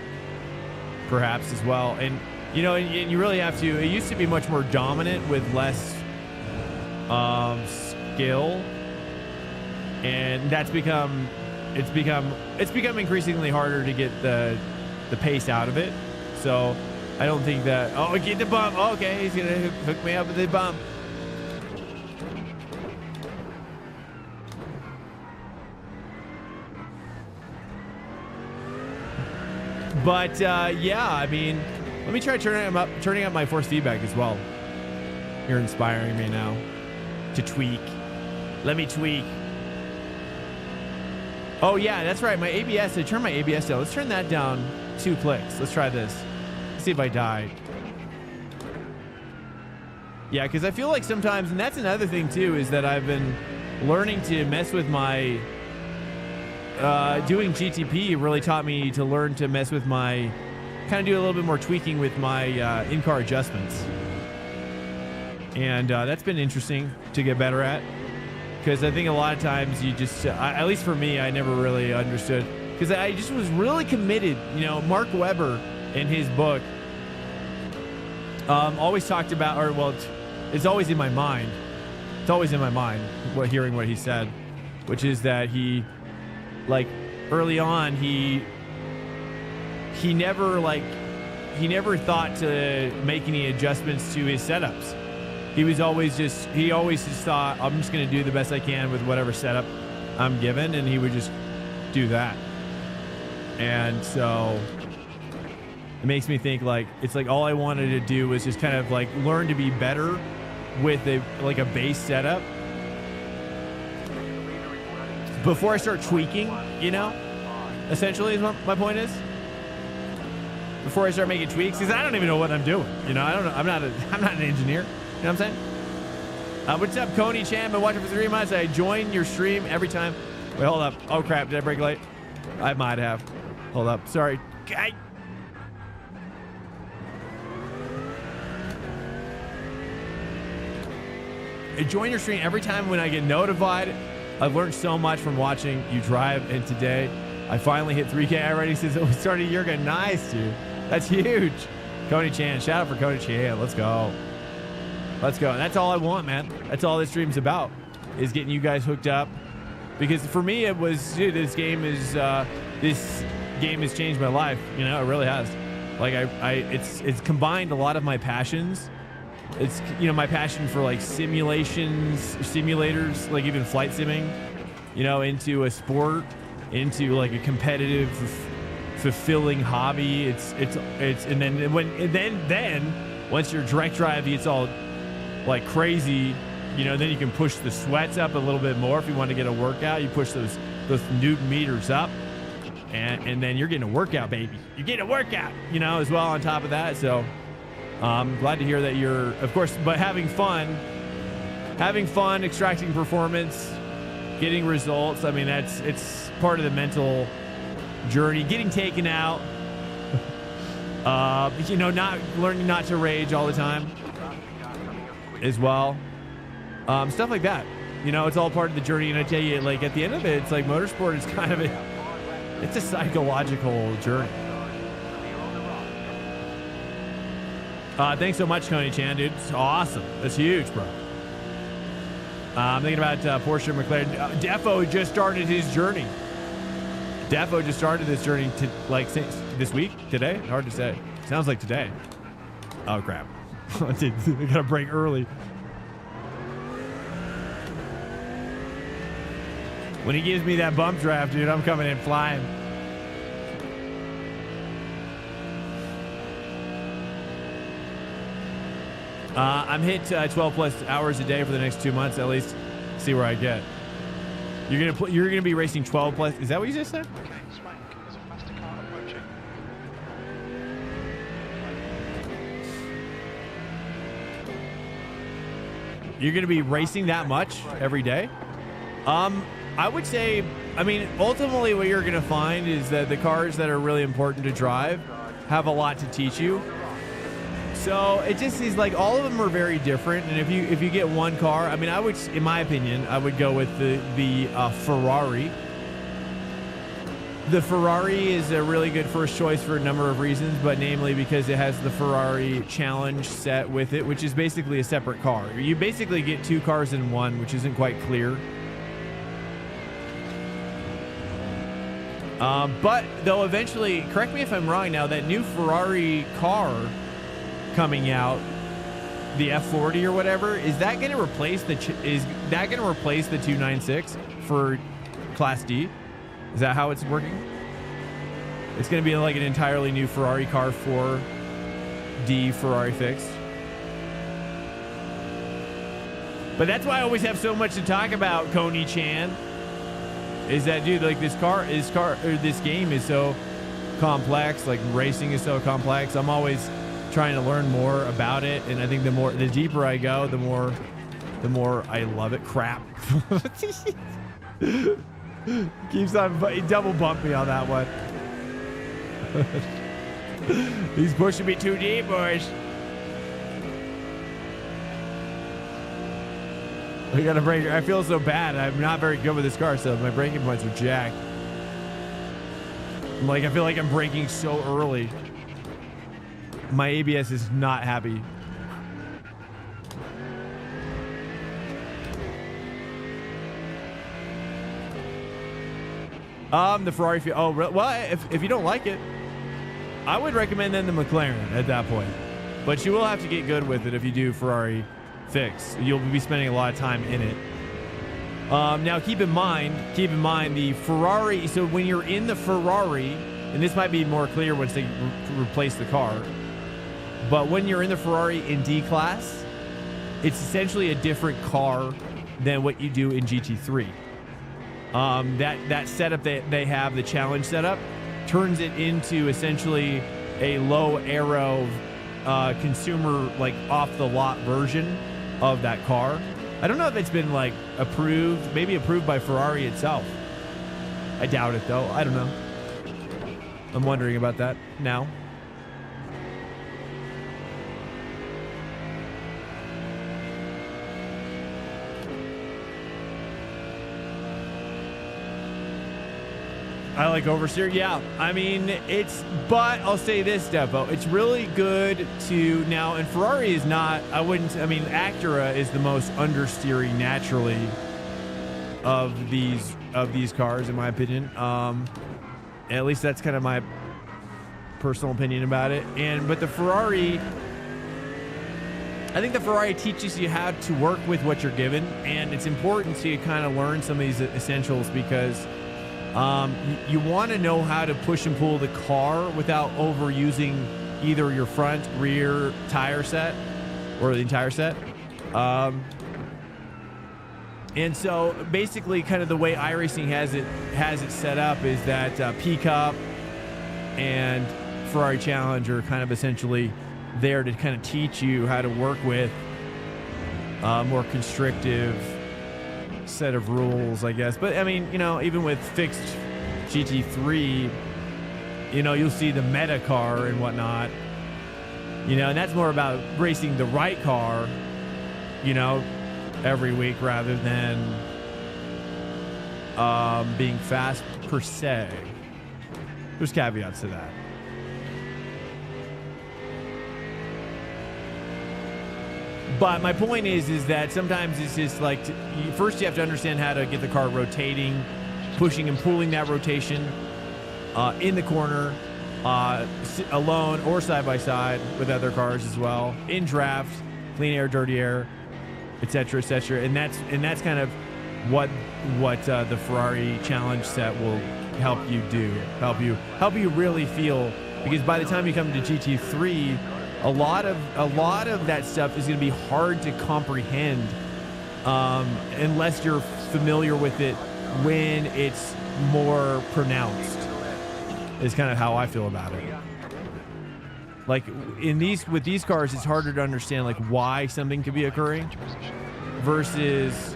perhaps as well. And you know, and you really have to. It used to be much more dominant with less skill, and that's become increasingly harder to get the pace out of it. So I don't think that. Oh, get the bump. Okay, he's gonna hook me up with the bump. But yeah, I mean, let me try turning up my force feedback as well. You're inspiring me now to tweak. Let me tweak. Oh yeah, that's right. My ABS. I turned my ABS down. Let's turn that down 2 clicks. Let's try this. Let's see if I die. Yeah, because I feel like sometimes, and that's another thing too, is that I've been learning to mess with my. Doing GTP really taught me to learn to mess with my, kind of do a little bit more tweaking with my in-car adjustments. And that's been interesting to get better at. Because I think a lot of times you just, at least for me, I never really understood. Because I just was really committed. You know, Mark Webber in his book always talked about, or well, it's always in my mind. It's always in my mind, hearing what he said. Which is that he, like, early on, he never thought to make any adjustments to his setups. He always just thought, I'm just going to do the best I can with whatever setup I'm given, and he would just do that. And so it makes me think, like, it's like all I wanted to do was just kind of like learn to be better with a base setup before I start tweaking, you know, essentially is what my point is. Before I start making tweaks, because I don't even know what I'm doing. You know, I don't know. I'm not an engineer. You know what I'm saying? What's up, Coney Chan? Been watching for 3 months. I join your stream every time. Wait, hold up. Oh crap! Did I break late? I might have. Hold up. Sorry. I join your stream every time when I get notified. I've learned so much from watching you drive, and today I finally hit 3K already since it started a year ago. Nice, dude. That's huge. Coney Chan. Shout out for Coney Chan. Let's go. Let's go. And that's all I want, man. That's all this stream's about, is getting you guys hooked up. Because for me, it was, dude, this game has changed my life. You know, it really has. Like, it's combined a lot of my passions. It's, you know, my passion for like simulators, like even flight simming, you know, into a sport, into like a competitive, fulfilling hobby. And then once your direct drive gets all like crazy, you know, then you can push the sweats up a little bit more. If you want to get a workout, you push those Newton meters up. and then you're getting a workout, baby. You're getting a workout, you know, as well on top of that. So I'm glad to hear that you're, of course, but having fun, extracting performance, getting results. I mean, it's part of the mental journey, getting taken out, you know, not learning not to rage all the time as well. Stuff like that, you know, it's all part of the journey. And I tell you, like, at the end of it, it's like motorsport is kind of it's a psychological journey. Thanks so much, Coney Chan, dude. It's awesome. That's huge, bro. I'm thinking about Porsche McLaren. Defo just started his journey. Defo just started this journey to, like, this week, today. Hard to say. Sounds like today. Oh crap! I gotta break early. When he gives me that bump draft, dude, I'm coming in flying. I'm hit 12 plus hours a day for the next 2 months at least. See where I get. You're gonna be racing 12 plus. Is that what you just said? Okay, Swank, there's a faster car approaching. You're gonna be racing that much every day? I would say, I mean, ultimately what you're gonna find is that the cars that are really important to drive have a lot to teach you. So it just is like all of them are very different. And if you get one car, I mean, I would, in my opinion, I would go with the Ferrari. The Ferrari is a really good first choice for a number of reasons, but namely because it has the Ferrari Challenge set with it, which is basically a separate car. You basically get two cars in one, which isn't quite clear. But though eventually, correct me if I'm wrong now, that new Ferrari car coming out, the F40 or whatever, is that going to replace the 296 for Class D? Is that how it's working? It's going to be like an entirely new Ferrari car for D Ferrari fixed. But that's why I always have so much to talk about, Coney Chan. Is that, dude, like this game is so complex, like racing is so complex. I'm always trying to learn more about it, and I think the deeper I go, the more I love it. Crap. Keeps on double bump me on that one. He's pushing me too deep, boys. I gotta brake. I feel so bad. I'm not very good with this car, so my braking points are jacked. Like, I feel like I'm braking so early. My ABS is not happy. The Ferrari. Oh, well, if you don't like it, I would recommend then the McLaren at that point. But you will have to get good with it if you do Ferrari fix. You'll be spending a lot of time in it. Now keep in mind the Ferrari. So when you're in the Ferrari, and this might be more clear once they replace the car, but when you're in the Ferrari in D class, it's essentially a different car than what you do in GT3. That setup that they have, the challenge setup, turns it into essentially a low aero consumer, like off the lot version of that car. I don't know if it's been like approved, maybe approved by Ferrari itself. I doubt it though. I don't know. I'm wondering about that now. I like oversteer. Yeah, I mean, but I'll say this, Devo, it's really good to now, and Ferrari is not, Acura is the most understeering naturally of these cars, in my opinion. At least that's kind of my personal opinion about it. But the Ferrari, I think the Ferrari teaches you how to work with what you're given, and it's important to kind of learn some of these essentials because you want to know how to push and pull the car without overusing either your front, rear tire set or the entire set. And so basically kind of the way iRacing has it set up is that P-Cup and Ferrari Challenge are kind of essentially there to kind of teach you how to work with a more constrictive set of rules, I guess. But I mean, you know, even with fixed GT3, you know, you'll see the meta car and whatnot, you know, and that's more about racing the right car, you know, every week rather than being fast per se. There's caveats to that. But my point is that sometimes it's just like, first you have to understand how to get the car rotating, pushing and pulling that rotation in the corner, alone or side by side with other cars as well, in draft, clean air, dirty air, etc., etc. And that's kind of what the Ferrari Challenge set will help you do, help you really feel, because by the time you come to GT3, a lot of that stuff is going to be hard to comprehend unless you're familiar with it when it's more pronounced, is kind of how I feel about it. Like with these cars, it's harder to understand like why something could be occurring versus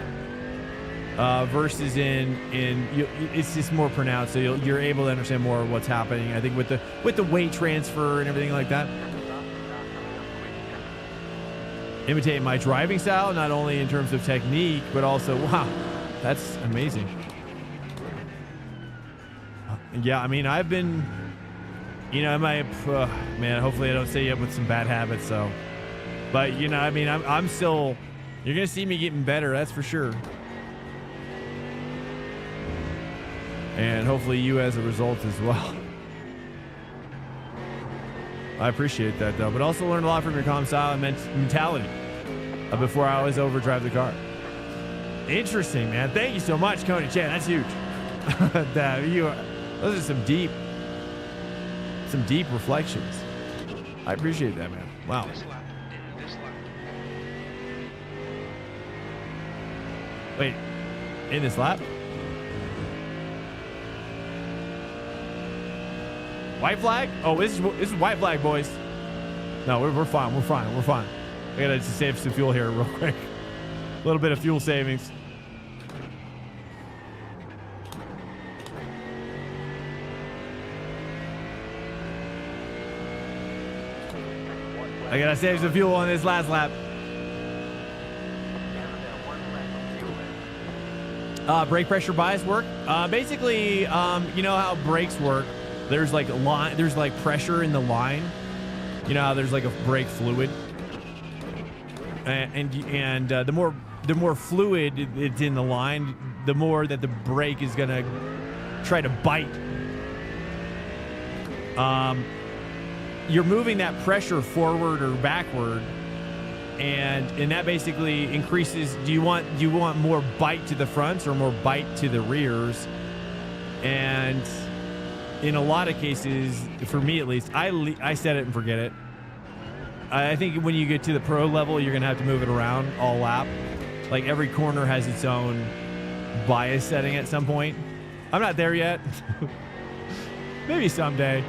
it's just more pronounced, so you're able to understand more of what's happening. I think with the weight transfer and everything like that. Imitate my driving style, not only in terms of technique, but also, wow, that's amazing. Yeah, I mean, I've been, you know, man, hopefully I don't set you up with some bad habits, so. But, you know, I mean, I'm still, you're going to see me getting better, that's for sure. And hopefully you as a result as well. I appreciate that, though, but also learned a lot from your calm style and mentality before I always overdrive the car. Interesting, man. Thank you so much, Coney Chan. That's huge. Those are some deep reflections. I appreciate that, man. Wow. Wait, in this lap? White flag? Oh, this is white flag, boys. No, we're fine. We're fine. I gotta just save some fuel here real quick. A little bit of fuel savings. I gotta save some fuel on this last lap. Brake pressure bias work. Basically, you know how brakes work. There's like pressure in the line. You know how there's like a brake fluid, and the more fluid it's in the line, the more that the brake is gonna try to bite. You're moving that pressure forward or backward, and that basically increases. Do you want more bite to the fronts or more bite to the rears? And in a lot of cases, for me at least, I set it and forget it. I think when you get to the pro level, you're going to have to move it around all lap. Like every corner has its own bias setting at some point. I'm not there yet. Maybe someday.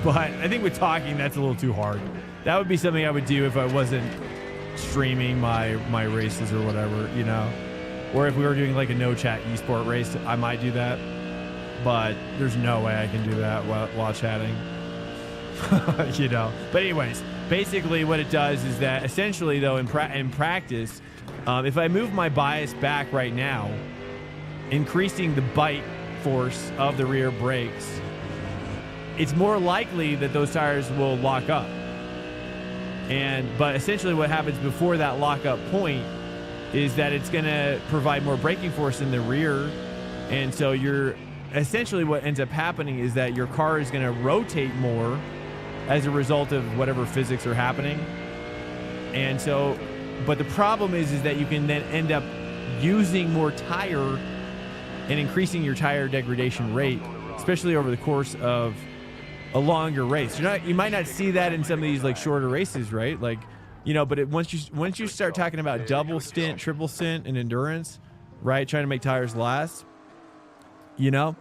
But I think with talking, that's a little too hard. That would be something I would do if I wasn't streaming my races or whatever, you know? Or if we were doing like a no chat esport race, I might do that. But there's no way I can do that while chatting. You know. But anyways, basically what it does is that essentially, though, in practice, if I move my bias back right now, increasing the bite force of the rear brakes, it's more likely that those tires will lock up. But essentially what happens before that lockup point is that it's going to provide more braking force in the rear. And so essentially what ends up happening is that your car is going to rotate more as a result of whatever physics are happening. And so, but the problem is that you can then end up using more tire and increasing your tire degradation rate, especially over the course of a longer race. You might not see that in some of these like shorter races, right? Like you know, but once you start talking about double stint, triple stint, and endurance, right? Trying to make tires last, you know,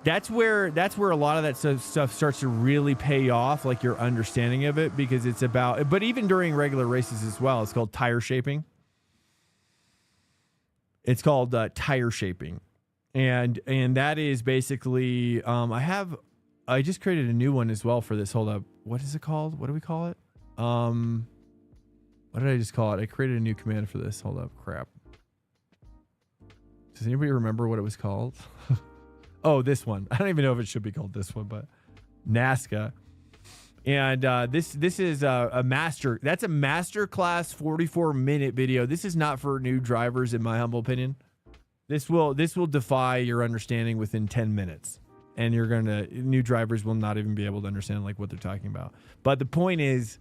that's where a lot of that stuff starts to really pay off, like your understanding of it, because it's about. But even during regular races as well, it's called tire shaping. It's called tire shaping, and that is basically I just created a new one as well for this. Hold up, what is it called? What do we call it? What did I just call it? I created a new command for this. Hold up, crap. Does anybody remember what it was called? Oh, this one. I don't even know if it should be called this one, but NASCA. And this is a master. That's a master class 44-minute video. This is not for new drivers, in my humble opinion. This will defy your understanding within 10 minutes, and new drivers will not even be able to understand like what they're talking about. But the point is,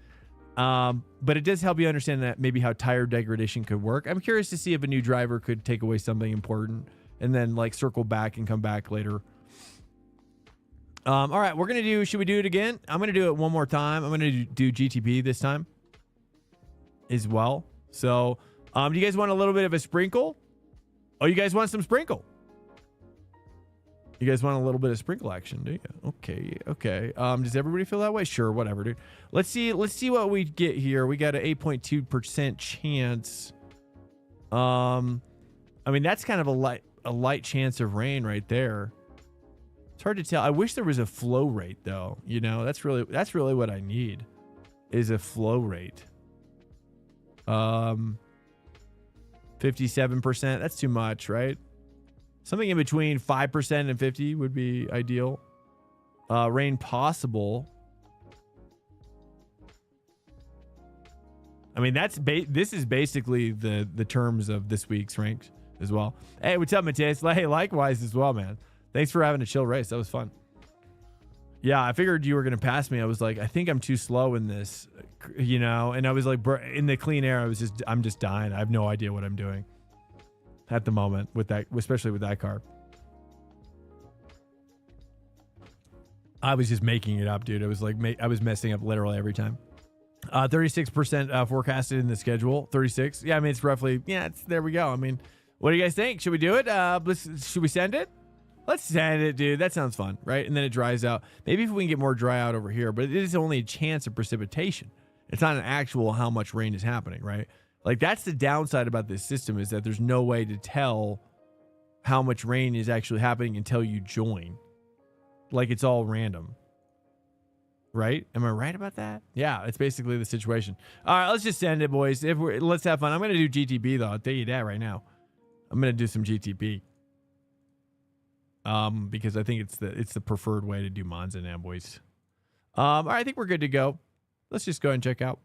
but it does help you understand that maybe how tire degradation could work. I'm curious to see if a new driver could take away something important and then like circle back and come back later. All right, should we do it again? I'm going to do it one more time. I'm going to do GTP this time as well. So, do you guys want a little bit of a sprinkle? Oh, you guys want some sprinkle? You guys want a little bit of sprinkle action, do you? Okay. Does everybody feel that way? Sure, whatever, dude. Let's see what we get here. We got an 8.2% chance. I mean, that's kind of a light chance of rain right there. It's hard to tell. I wish there was a flow rate though. You know, that's really what I need is a flow rate. 57%. That's too much, right? Something in between 5% and 50 would be ideal. Rain possible. I mean, this is basically the terms of this week's ranked as well. Hey, what's up, Mateus? Hey, likewise as well, man. Thanks for having a chill race. That was fun. Yeah, I figured you were going to pass me. I was like, I think I'm too slow in this, you know? And I was like, in the clean air, I'm just dying. I have no idea what I'm doing at the moment with that, especially with that car. I was just making it up, dude. It was like, I was messing up literally every time. 36% forecasted in the schedule. 36. Yeah, I mean, it's roughly, there we go. I mean, what do you guys think? Should we do it? Should we send it? Let's send it, dude. That sounds fun, right? And then it dries out. Maybe if we can get more dry out over here, but it is only a chance of precipitation. It's not an actual how much rain is happening, right? Like, that's the downside about this system, is that there's no way to tell how much rain is actually happening until you join. Like, it's all random. Right? Am I right about that? Yeah, it's basically the situation. All right, let's just send it, boys. Let's have fun. I'm going to do GTP, though. I'll tell you that right now. I'm going to do some GTP. Because I think it's the preferred way to do Monza now, boys. All right, I think we're good to go. Let's just go ahead and check out.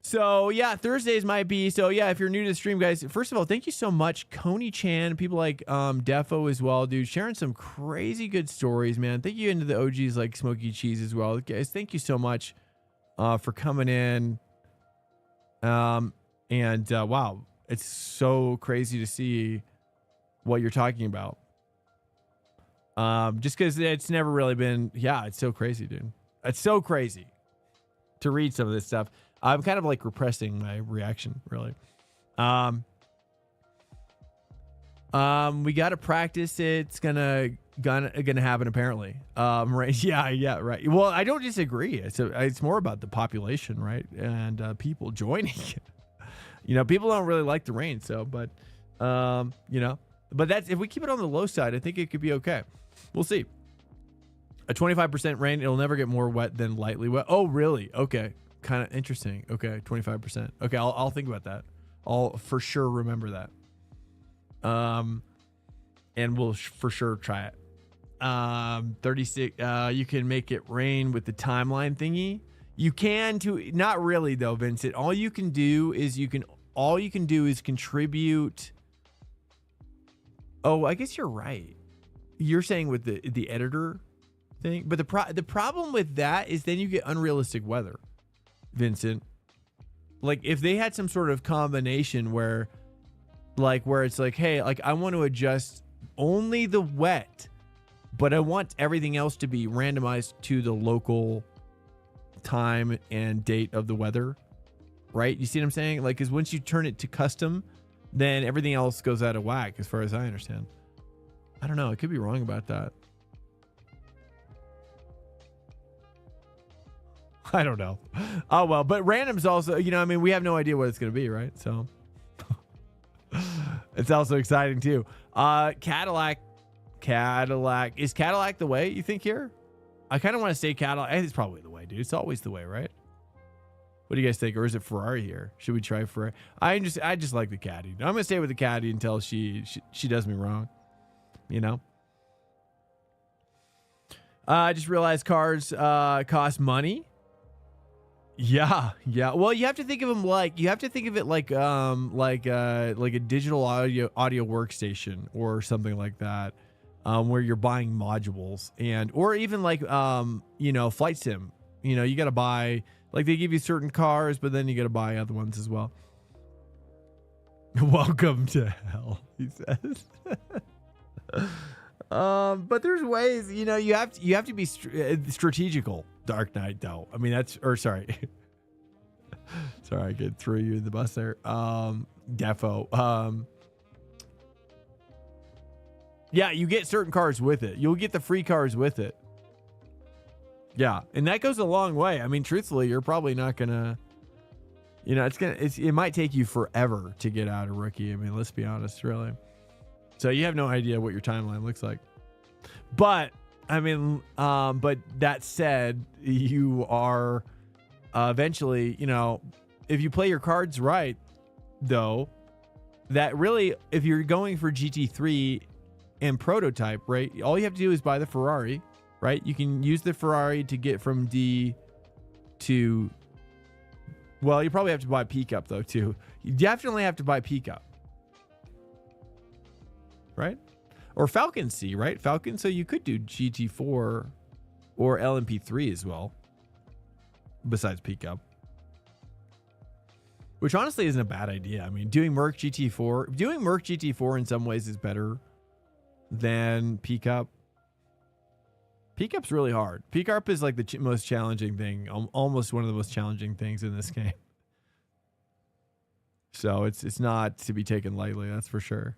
So, yeah, Thursdays might be. So, yeah, if you're new to the stream, guys, first of all, thank you so much, Coney Chan, people like Defo as well, dude, sharing some crazy good stories, man. Thank you into the OGs like Smokey Cheese as well. Guys, thank you so much for coming in. Wow, it's so crazy to see what you're talking about. Just because it's never really been, it's so crazy, dude. It's so crazy to read some of this stuff. I'm kind of like repressing my reaction, really. We got to practice. It's gonna happen apparently. Right? Yeah, right. Well, I don't disagree. It's more about the population, right? And people joining. You know, people don't really like the rain, but that's, if we keep it on the low side, I think it could be okay. We'll see. A 25% rain, it'll never get more wet than lightly wet. Oh, really? Okay. Kind of interesting. Okay, 25%. Okay, I'll think about that. I'll for sure remember that. And we'll for sure try it. 36. You can make it rain with the timeline thingy. You can too. Not really though, Vincent. All you can do is contribute. Oh, I guess you're right. You're saying with the editor thing, but the problem with that is then you get unrealistic weather. Vincent, like if they had some sort of combination where it's like, hey, like I want to adjust only the wet, but I want everything else to be randomized to the local time and date of the weather, right? You see what I'm saying? Like, because once you turn it to custom, then everything else goes out of whack, as far as I understand. I don't know. I could be wrong about that. I don't know. Oh, well, but random's also, you know, I mean, we have no idea what it's going to be, right? So it's also exciting too. Cadillac. Is Cadillac the way you think here? I kind of want to say Cadillac. I think it's probably the way, dude. It's always the way, right? What do you guys think? Or is it Ferrari here? Should we try Ferrari? I just like the Caddy. I'm going to stay with the Caddy until she does me wrong. You know? I just realized cars cost money. Yeah. Well, you have to think of them like a digital audio workstation or something like that, where you're buying modules or even like flight sim. You know, you got to buy, like, they give you certain cars, but then you got to buy other ones as well. Welcome to hell, he says. But there's ways, you know, you have to be strategical. Dark Knight, though. I mean, sorry, I could throw you in the bus there. Defo. Yeah, you get certain cars with it. You'll get the free cars with it. Yeah, and that goes a long way. I mean, truthfully, you're probably not gonna, you know, it might take you forever to get out of rookie. I mean, let's be honest, really. So you have no idea what your timeline looks like. But I mean, but that said, you are eventually, you know, if you play your cards right, though, that really, if you're going for GT3 and prototype, right, all you have to do is buy the Ferrari, right? You can use the Ferrari to get from D to, well, you probably have to buy Peak Up, though, too. You definitely have to buy Peak Up, right? Or Falcon C, right? Falcon, so you could do GT4 or LMP3 as well, besides Peak Up. Which honestly isn't a bad idea. I mean, doing Merc GT4 in some ways is better than Peak Up. Peak Up's really hard. Peak Up is like the most challenging thing, almost one of the most challenging things in this game. So it's not to be taken lightly, that's for sure.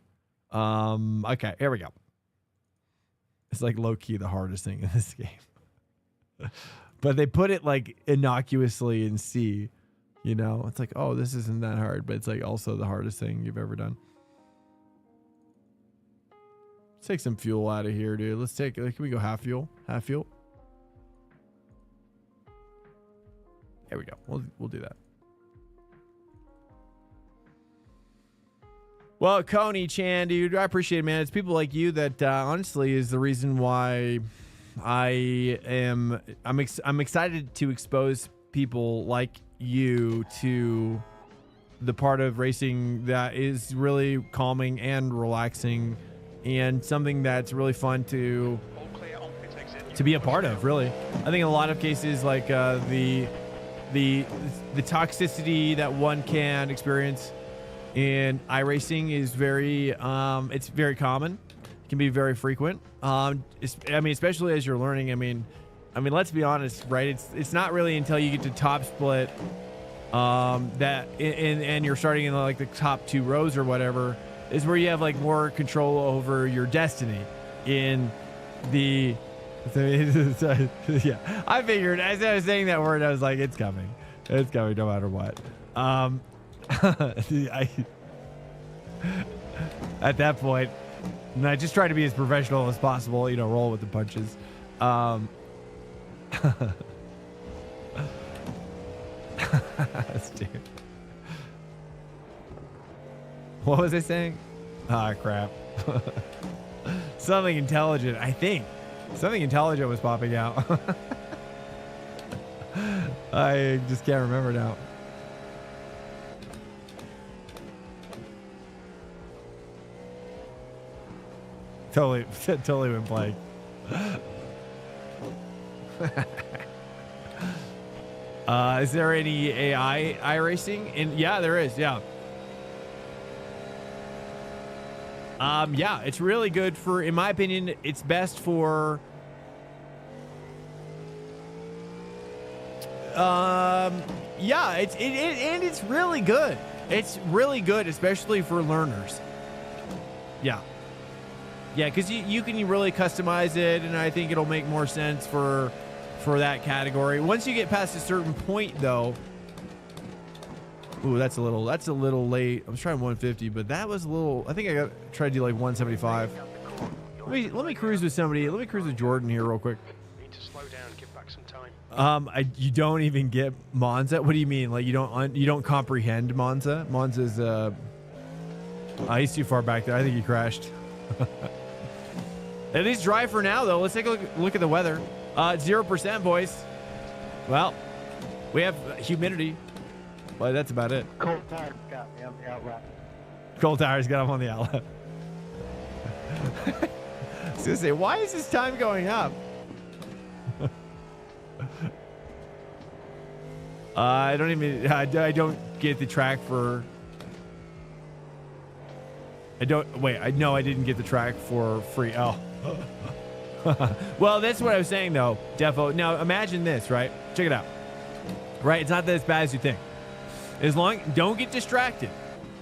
Okay, here we go. It's like low-key the hardest thing in this game. But they put it like innocuously in C, you know? It's like, oh, this isn't that hard, but it's like also the hardest thing you've ever done. Let's take some fuel out of here, dude. Let's take, can we go half fuel? Half fuel? There we go. We'll do that. Well, Coney Chan, dude, I appreciate it, man. It's people like you that honestly is the reason why I'm excited to expose people like you to the part of racing that is really calming and relaxing and something that's really fun to be a part of, really. I think in a lot of cases, like the toxicity that one can experience in iRacing is very it's very common. It can be very frequent. I mean, especially as you're learning. I mean, let's be honest, right? It's not really until you get to top split and you're starting in like the top 2 rows or whatever is where you have like more control over your destiny in the yeah. I figured as I was saying that word, I was like, it's coming no matter what. At that point, and I just try to be as professional as possible, you know, roll with the punches. Dude. What was I saying? Ah, crap. Something intelligent, I think. Something intelligent was popping out. I just can't remember now. Totally went blank. Is there any AI iRacing? And yeah, there is. Yeah. Yeah, it's really good for, in my opinion, it's best for Yeah, it's really good. It's really good, especially for learners. Yeah. Yeah, because you can really customize it, and I think it'll make more sense for that category. Once you get past a certain point, though. Ooh, that's a little late. I was trying 150, but that was a little. I think I tried to do like 175. Let me cruise with somebody. Let me cruise with Jordan here real quick. Need to slow down, give back some time. You don't even get Monza. What do you mean? Like you don't comprehend Monza? Monza's he's too far back there. I think he crashed. At least dry for now, though. Let's take a look at the weather. 0%, boys. Well, we have humidity, but that's about it. Cold tires got me on the outright. Cold tires got him on the outlet. I was gonna say, why is this time going up? I don't get the track for. I didn't get the track for free. Oh. Well, that's what I was saying, though, Defo. Now, imagine this, right? Check it out. Right? It's not that as bad as you think. Don't get distracted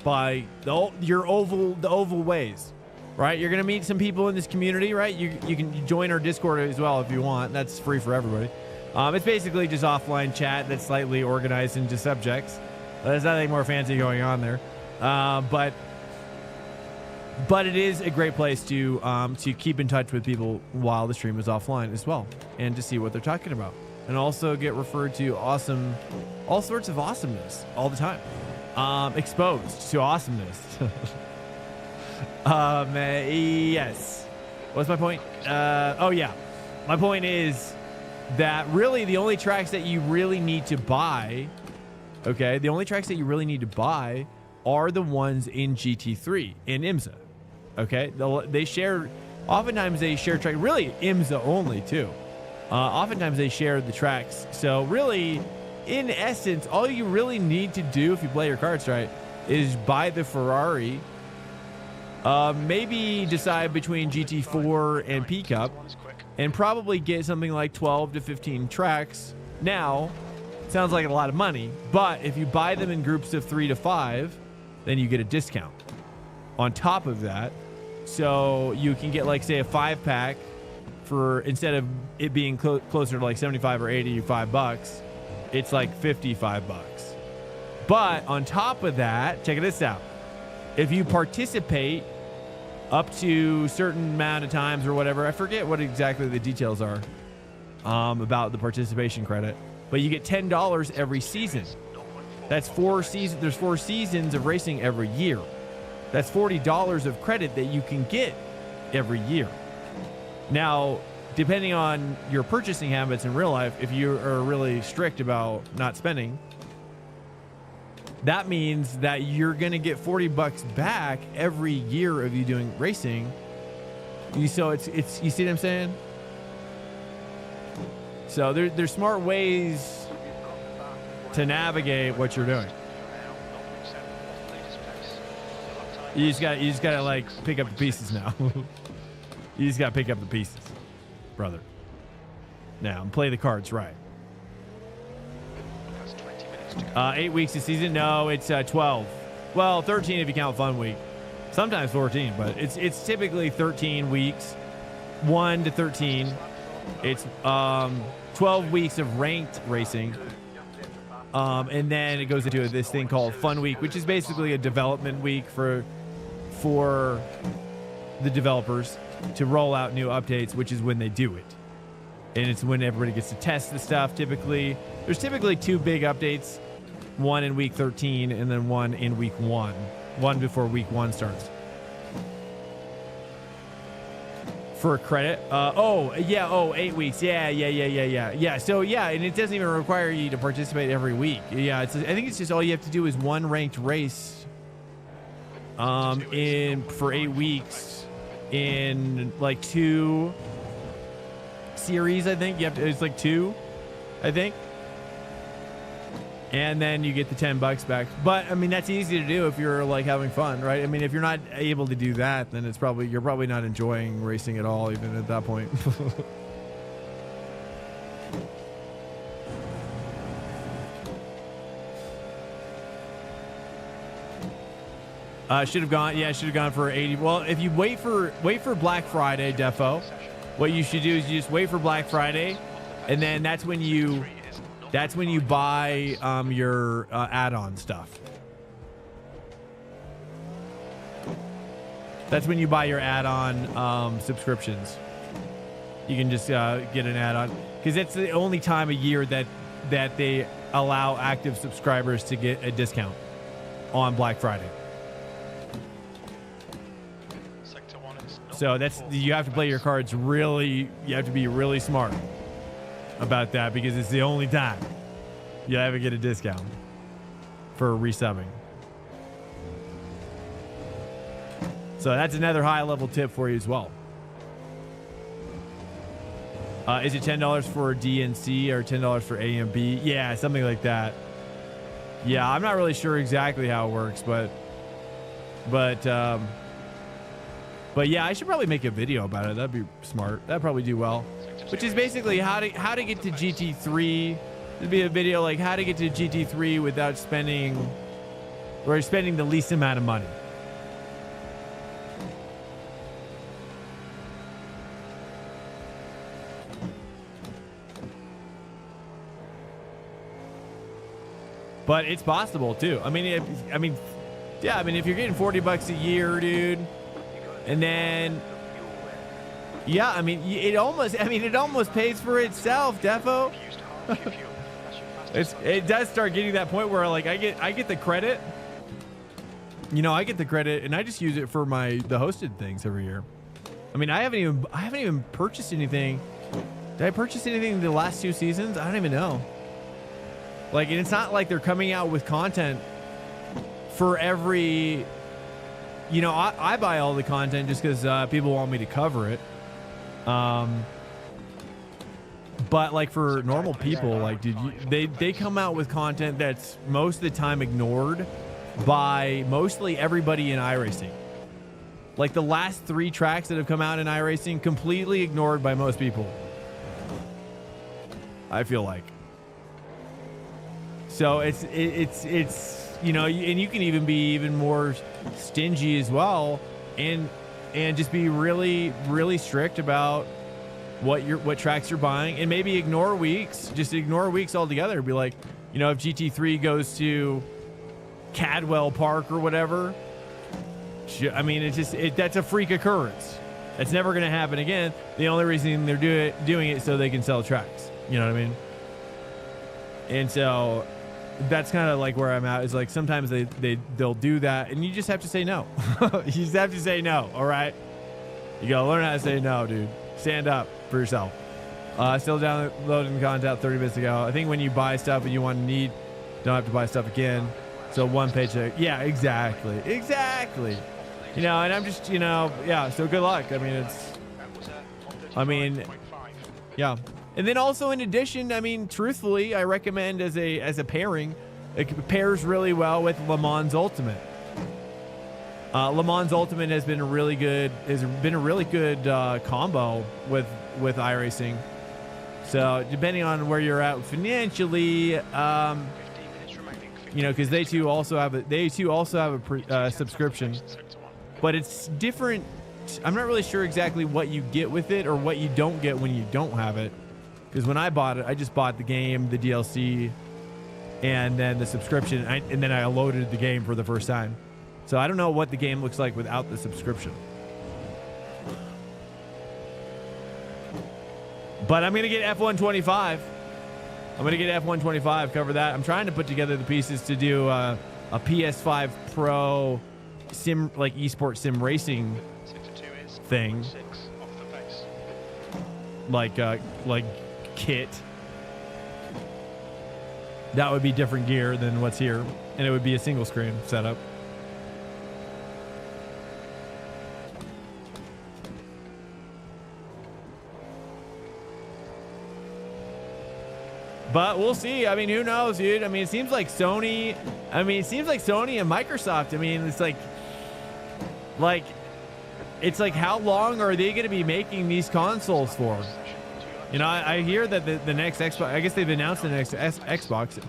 by the oval ways, right? You're going to meet some people in this community, right? You can join our Discord as well if you want. That's free for everybody. It's basically just offline chat that's slightly organized into subjects. There's nothing more fancy going on there. But it is a great place to keep in touch with people while the stream is offline as well, and to see what they're talking about, and also get referred to all sorts of awesomeness all the time, exposed to awesomeness. Yes. What's my point? Oh yeah, my point is that really the only tracks that you really need to buy, okay, the only tracks that you really need to buy are the ones in GT3 in IMSA. Okay, oftentimes they share track, really IMSA only too. Oftentimes they share the tracks. So really, in essence, all you really need to do if you play your cards right is buy the Ferrari. Maybe decide between GT4 and P Cup, and probably get something like 12 to 15 tracks. Now, sounds like a lot of money, but if you buy them in groups of 3 to 5, then you get a discount on top of that. So you can get, like, say, a 5-pack for, instead of it being closer to like 75 or 85 bucks, it's like 55 bucks. But on top of that, check this out. If you participate up to certain amount of times or whatever, I forget what exactly the details are about the participation credit, but you get $10 every season. That's 4 seasons. There's 4 seasons of racing every year. That's $40 of credit that you can get every year. Now, depending on your purchasing habits in real life, if you are really strict about not spending, that means that you're going to get 40 bucks back every year of you doing racing. So it's you see what I'm saying? So there's smart ways to navigate what you're doing. You just gotta like pick up the pieces now. You just gotta pick up the pieces, brother. Now, and play the cards right. 8 weeks a season? No, it's 12. Well, 13 if you count fun week. Sometimes 14, but it's typically 13 weeks, 1 to 13. It's 12 weeks of ranked racing. And then it goes into this thing called Fun Week, which is basically a development week for the developers to roll out new updates, which is when they do it. And it's when everybody gets to test the stuff. There's typically 2 big updates, one in week 13 and then one in week 1, one before week 1 starts. For credit. 8 weeks. Yeah. So yeah, and it doesn't even require you to participate every week. Yeah, I think it's just all you have to do is one ranked race for 8 weeks in like 2 series. I think it's like 2, I think. And then you get the 10 bucks back. But I mean, that's easy to do if you're like having fun, right? I mean, if you're not able to do that, then you're probably not enjoying racing at all, even at that point. Should have gone. Yeah, should have gone for 80. Well, if you wait for Black Friday, defo, what you should do is you just wait for Black Friday, and then that's when you buy your add-on stuff. That's when you buy your add-on subscriptions. You can just get an add-on because it's the only time of year that they allow active subscribers to get a discount on Black Friday. So you have to play your cards really. You have to be really smart about that because it's the only time you ever get a discount for resubbing. So that's another high-level tip for you as well. Is it $10 for DNC or $10 for A and B? Yeah, something like that. Yeah, I'm not really sure exactly how it works, but yeah, I should probably make a video about it. That'd be smart. That'd probably do well. Which is basically how to get to GT3. It'd be a video like how to get to GT3 without spending the least amount of money. But it's possible too. I mean, if you're getting $40 a year, dude, and then, yeah, it almost pays for itself, defo. It does start getting that point where like I get the credit. I get the credit, and I just use it for the hosted things every year. I mean, I haven't even purchased anything. Did I purchase anything in the last 2 seasons? I don't even know. Like, and it's not like they're coming out with content for every, I buy all the content just because people want me to cover it. But like for normal people, like, dude, they come out with content that's most of the time ignored by mostly everybody in iRacing. Like the last 3 tracks that have come out in iRacing, completely ignored by most people. I feel like. So it's and you can even be even more stingy as well, and just be really, really strict about what tracks you're buying, and maybe ignore weeks. Just ignore weeks altogether. Be like, if GT3 goes to Cadwell Park or whatever, that's a freak occurrence. That's never going to happen again. The only reason they're doing it so they can sell tracks. You know what I mean? And so that's kind of like where I'm at, is like sometimes they'll do that, and you just have to say no. You just have to say no. All right, you gotta learn how to say no, dude. Stand up for yourself. Still downloading content 30 minutes ago. I think when you buy stuff and you don't have to buy stuff again. So one paycheck. Yeah, exactly. And I'm just, yeah. So good luck. Yeah. And then also in addition, truthfully, I recommend as a pairing, it pairs really well with Le Mans Ultimate. Le Mans Ultimate has been a really good combo with iRacing. So depending on where you're at financially, because they too also have a subscription, but it's different. I'm not really sure exactly what you get with it or what you don't get when you don't have it. Because when I bought it, I just bought the game, the DLC, and then the subscription, and then I loaded the game for the first time. So I don't know what the game looks like without the subscription. But I'm going to get F125. Cover that. I'm trying to put together the pieces to do a PS5 Pro sim, like esports sim racing thing. Like kit. That would be different gear than what's here, and it would be a single screen setup. But we'll see. Who knows, dude? It seems like Sony. And Microsoft. It's like how long are they going to be making these consoles for? I hear that the next Xbox, I guess they've announced the next Xbox.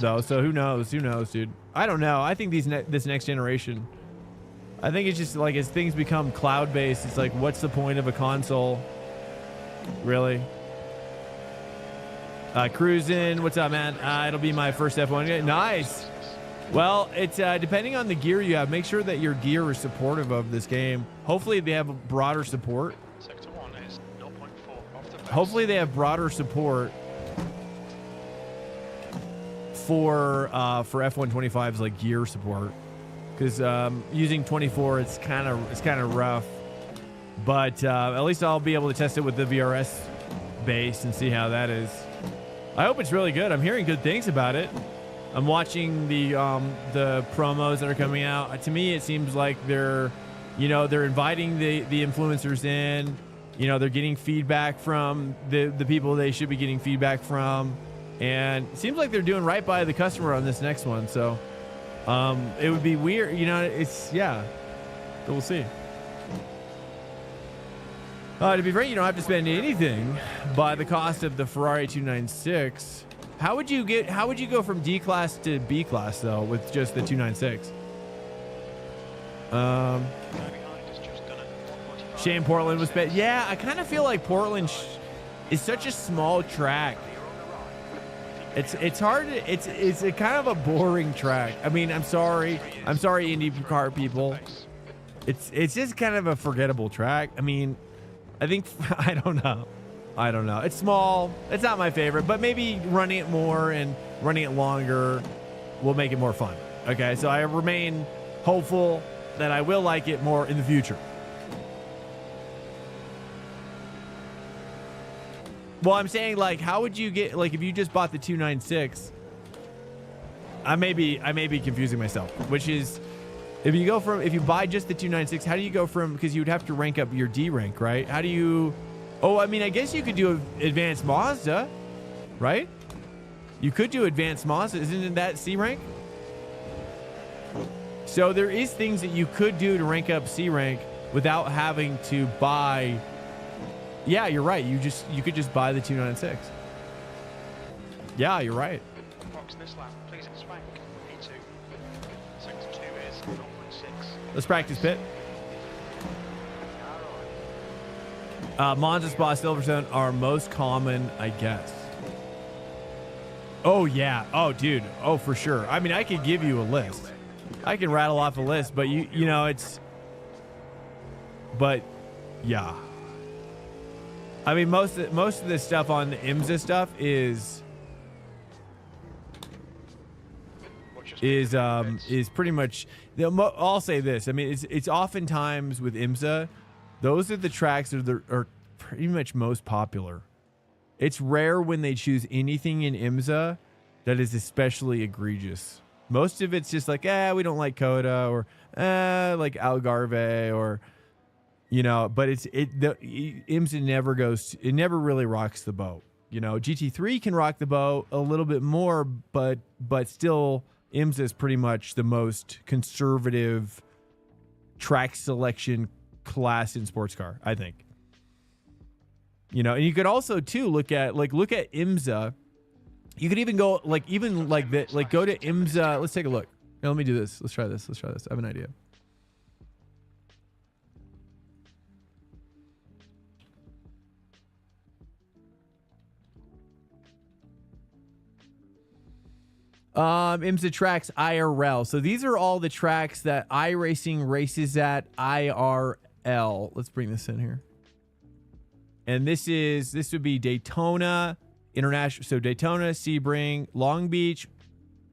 though. So who knows? Who knows, dude? I don't know. I think this next generation, I think it's just like as things become cloud-based, it's like, what's the point of a console? Really? Cruising. What's up, man? It'll be my first F1 game. Nice. Well, it's depending on the gear you have. Make sure that your gear is supportive of this game. Hopefully, they have broader support. Sector 1 is 0.4 off the pace. Hopefully, they have broader support for F125's like gear support, because using 24, it's kind of rough. But at least I'll be able to test it with the VRS base and see how that is. I hope it's really good. I'm hearing good things about it. I'm watching the promos that are coming out. To me, it seems like they're inviting the influencers in. They're getting feedback from the people they should be getting feedback from, and it seems like they're doing right by the customer on this next one. So it would be weird, but we'll see. To be frank, you don't have to spend anything by the cost of the Ferrari 296. How would you go from D class to B class though with just the 296? Shane, Portland was bad. Yeah, I kind of feel like Portland is such a small track. It's hard. It's a kind of a boring track. I mean, I'm sorry, IndyCar people. It's just kind of a forgettable track. I mean, I think I don't know. It's small. It's not my favorite, but maybe running it more and running it longer will make it more fun. Okay, so I remain hopeful that I will like it more in the future. Well, I'm saying, like, how would you get, like, if you just bought the 296? I may be confusing myself, which is, if you buy just the 296, how do you go from, because you would have to rank up your D rank, right? How do you, I mean, I guess you could do advanced Mazda, right? You could do advanced Mazda. Isn't that C rank? So there is things that you could do to rank up C rank without having to buy. Yeah, you're right. You could just buy the 296. Yeah, you're right. Box this lap, please spank. P2. Sector 2 is 0.6. Let's practice pit. Monza, Spa, Silverstone are most common, I guess. Oh, yeah. Oh, dude. Oh, for sure. I mean, I could give you a list. I can rattle off a list, but but yeah. I mean, most of this stuff on the IMSA stuff is pretty much. I'll say this. I mean, it's oftentimes with IMSA, those are the tracks that are pretty much most popular. It's rare when they choose anything in IMSA that is especially egregious. Most of it's just like, we don't like Coda, or like Algarve, or but IMSA never really rocks the boat. GT3 can rock the boat a little bit more, but still IMSA is pretty much the most conservative track selection class in sports car, I think. And you could also too look at IMSA. You could even go go to IMSA. Let's take a look. Now, let me do this. Let's try this. I have an idea. IMSA tracks IRL. So these are all the tracks that iRacing races at IRL. Let's bring this in here. And this would be Daytona International. So Daytona, Sebring, Long Beach,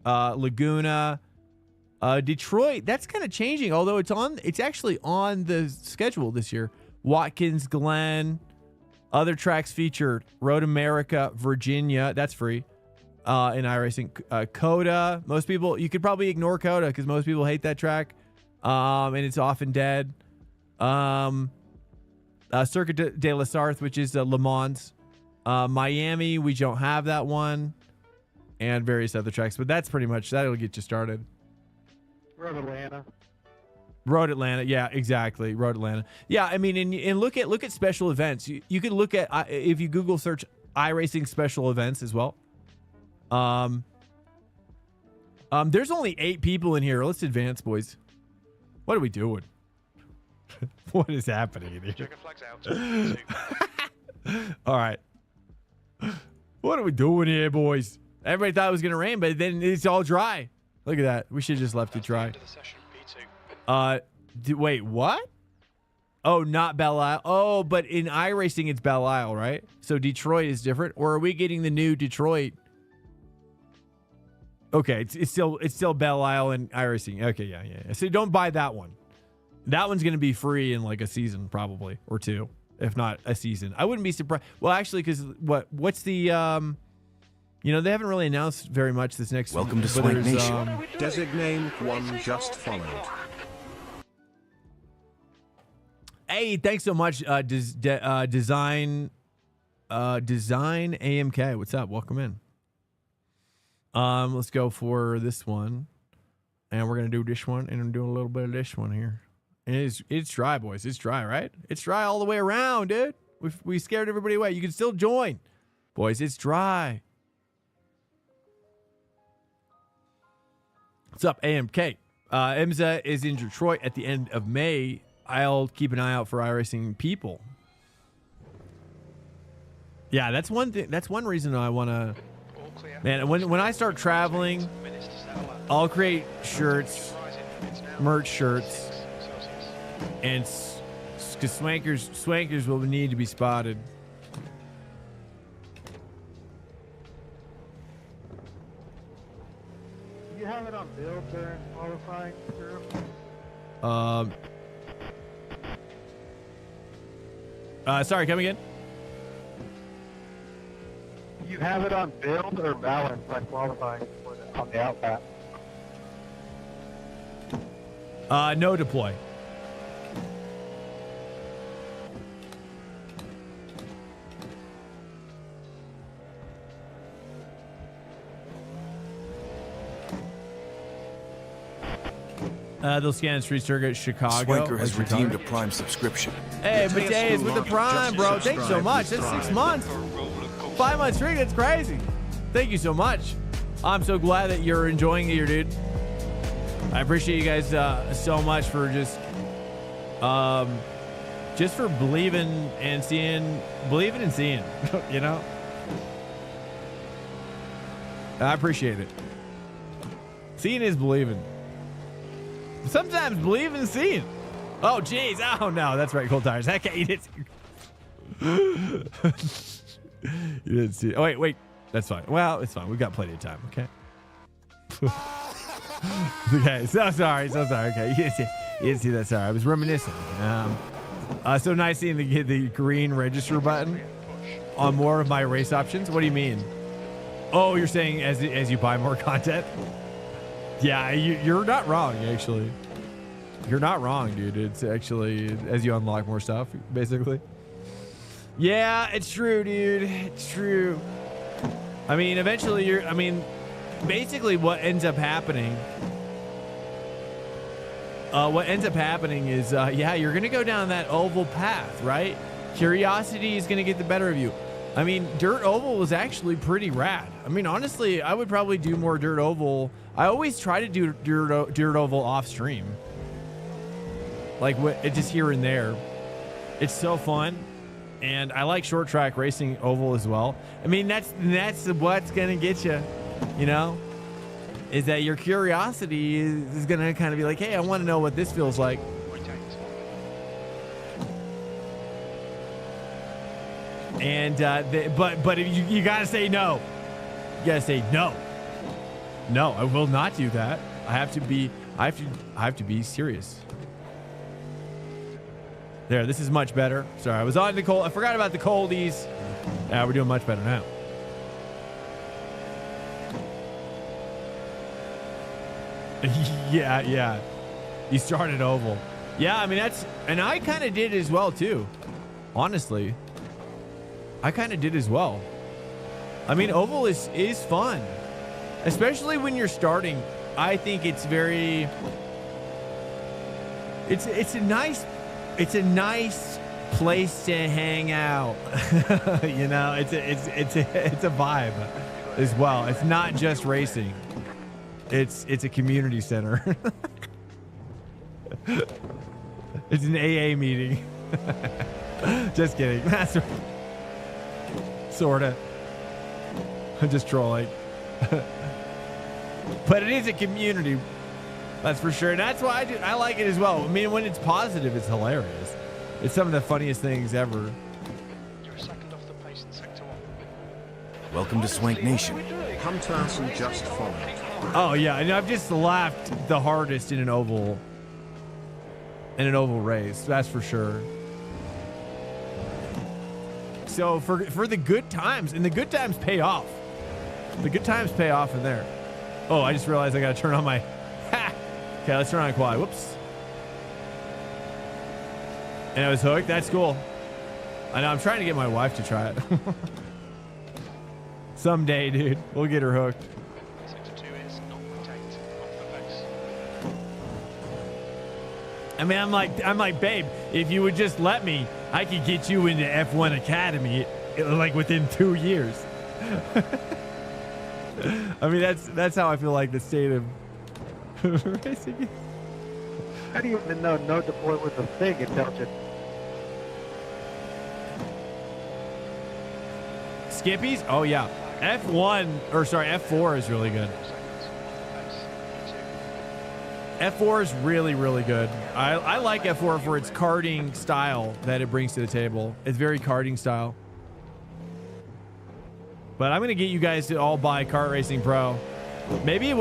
Laguna, Detroit. That's kind of changing, although it's actually on the schedule this year. Watkins Glen, other tracks featured: Road America, Virginia. That's free. In iRacing, Coda. Most people, you could probably ignore Coda because most people hate that track, and it's often dead. Circuit de la Sarthe, which is Le Mans. Miami, we don't have that one, and various other tracks, but that's pretty much that'll get you started. Road Atlanta, yeah, exactly. Road Atlanta, yeah. I mean, and look at special events. You could look at if you Google search iRacing special events as well. There's only 8 people in here. Let's advance, boys. What are we doing? What is happening in here? Checker flags out. Two. All right. What are we doing here, boys? Everybody thought it was gonna rain, but then it's all dry. Look at that. We should have just left it That's the dry. end of the session, P2. Wait, what? Oh, not Belle Isle. Oh, but in iRacing, it's Belle Isle, right? So Detroit is different, or are we getting the new Detroit? Okay, it's still Belle Isle and iRacing. Okay, yeah. So don't buy that one. That one's gonna be free in like a season, probably, or 2, if not a season. I wouldn't be surprised. Well, actually, because what's the they haven't really announced very much this next. Welcome to but Swank there's, Nation. Designate one just followed. Hey, thanks so much, Design AMK. What's up? Welcome in. Let's go for this one, and we're gonna do this one, and I'm doing a little bit of this one here. And it's dry, boys. It's dry, right? It's dry all the way around, dude. We scared everybody away. You can still join, boys. It's dry. What's up, AMK? IMSA is in Detroit at the end of May. I'll keep an eye out for iRacing people. Yeah, that's one thing. That's one reason I want to. All clear. Man, when I start traveling, Minutes to settle up. I'll create shirts, Rising. It's now merch shirts, 6 Celsius. and because swankers will need to be spotted. Do you have it on build during qualifying? Sorry, come again. You have it on build or balance by qualifying on the outback? No deploy. They'll scan street circuit Chicago. Swanker has like redeemed a Chicago. Prime subscription. Hey, Mateus with the Prime, bro. Thanks so much. That's 6 months. 5 months free. That's crazy. Thank you so much. I'm so glad that you're enjoying it here, dude. I appreciate you guys so much for just for believing and seeing, you know? I appreciate it. Seeing is believing. Sometimes believing is seeing. Oh, jeez. Oh, no. That's right. Cold tires. Okay, you didn't see. You didn't see. Oh, wait. That's fine. Well, it's fine. We've got plenty of time. Okay. Okay. So sorry. Okay. You didn't see that. Sorry. I was reminiscing. So nice seeing the green register button on more of my race options. What do you mean? Oh, you're saying as you buy more content? Yeah, you're not wrong, actually. You're not wrong, dude. It's actually as you unlock more stuff, basically. Yeah, it's true, dude. It's true. I mean, eventually basically what ends up happening is, you're going to go down that oval path, right? Curiosity is going to get the better of you. I mean, Dirt Oval was actually pretty rad. I mean, honestly, I would probably do more Dirt Oval. I always try to do Dirt Oval off stream. Like, just here and there. It's so fun. And I like short track racing oval as well. I mean, that's what's going to get you, you know? Is that your curiosity is going to kind of be like, hey, I want to know what this feels like. And but if you gotta say no. You gotta say no. No, I will not do that. I have to be serious. There, this is much better. Sorry, I was on the cold. I forgot about the coldies. Yeah, we're doing much better now. Yeah. You started oval. Yeah, I mean and I kind of did as well too. Honestly. I kind of did as well. I mean, oval is fun, especially when you're starting. I think it's very. It's a nice place to hang out. You know, it's a vibe as well. It's not just racing. It's a community center. It's an AA meeting. Just kidding. That's sorta. I'm just trolling. But it is a community. That's for sure. And that's why I like it as well. I mean, when it's positive, it's hilarious. It's some of the funniest things ever. You're a second off the pace in sector 1. Welcome to Swank Nation. Hunterson just followed. Oh yeah, and I've just laughed the hardest in an oval race. That's for sure. So for the good times, and the good times pay off. The good times pay off in there. Oh, I just realized I got to turn on my. Ha! Okay, let's turn on quad. Whoops. And I was hooked. That's cool. I know. I'm trying to get my wife to try it. Someday, dude. We'll get her hooked. Sector 2 is 0.8 off the pace. I mean, I'm like, babe, if you would just let me, I could get you into F1 Academy like within 2 years. I mean, that's how I feel like the state of racing is. How do you even know no deploy with a thing? It tells you. Skippies? Oh yeah. F4 is really good. F4 is really, really good. I like F4 for its karting style that it brings to the table. It's very karting style. But I'm going to get you guys to all buy Kart Racing Pro. Maybe I'm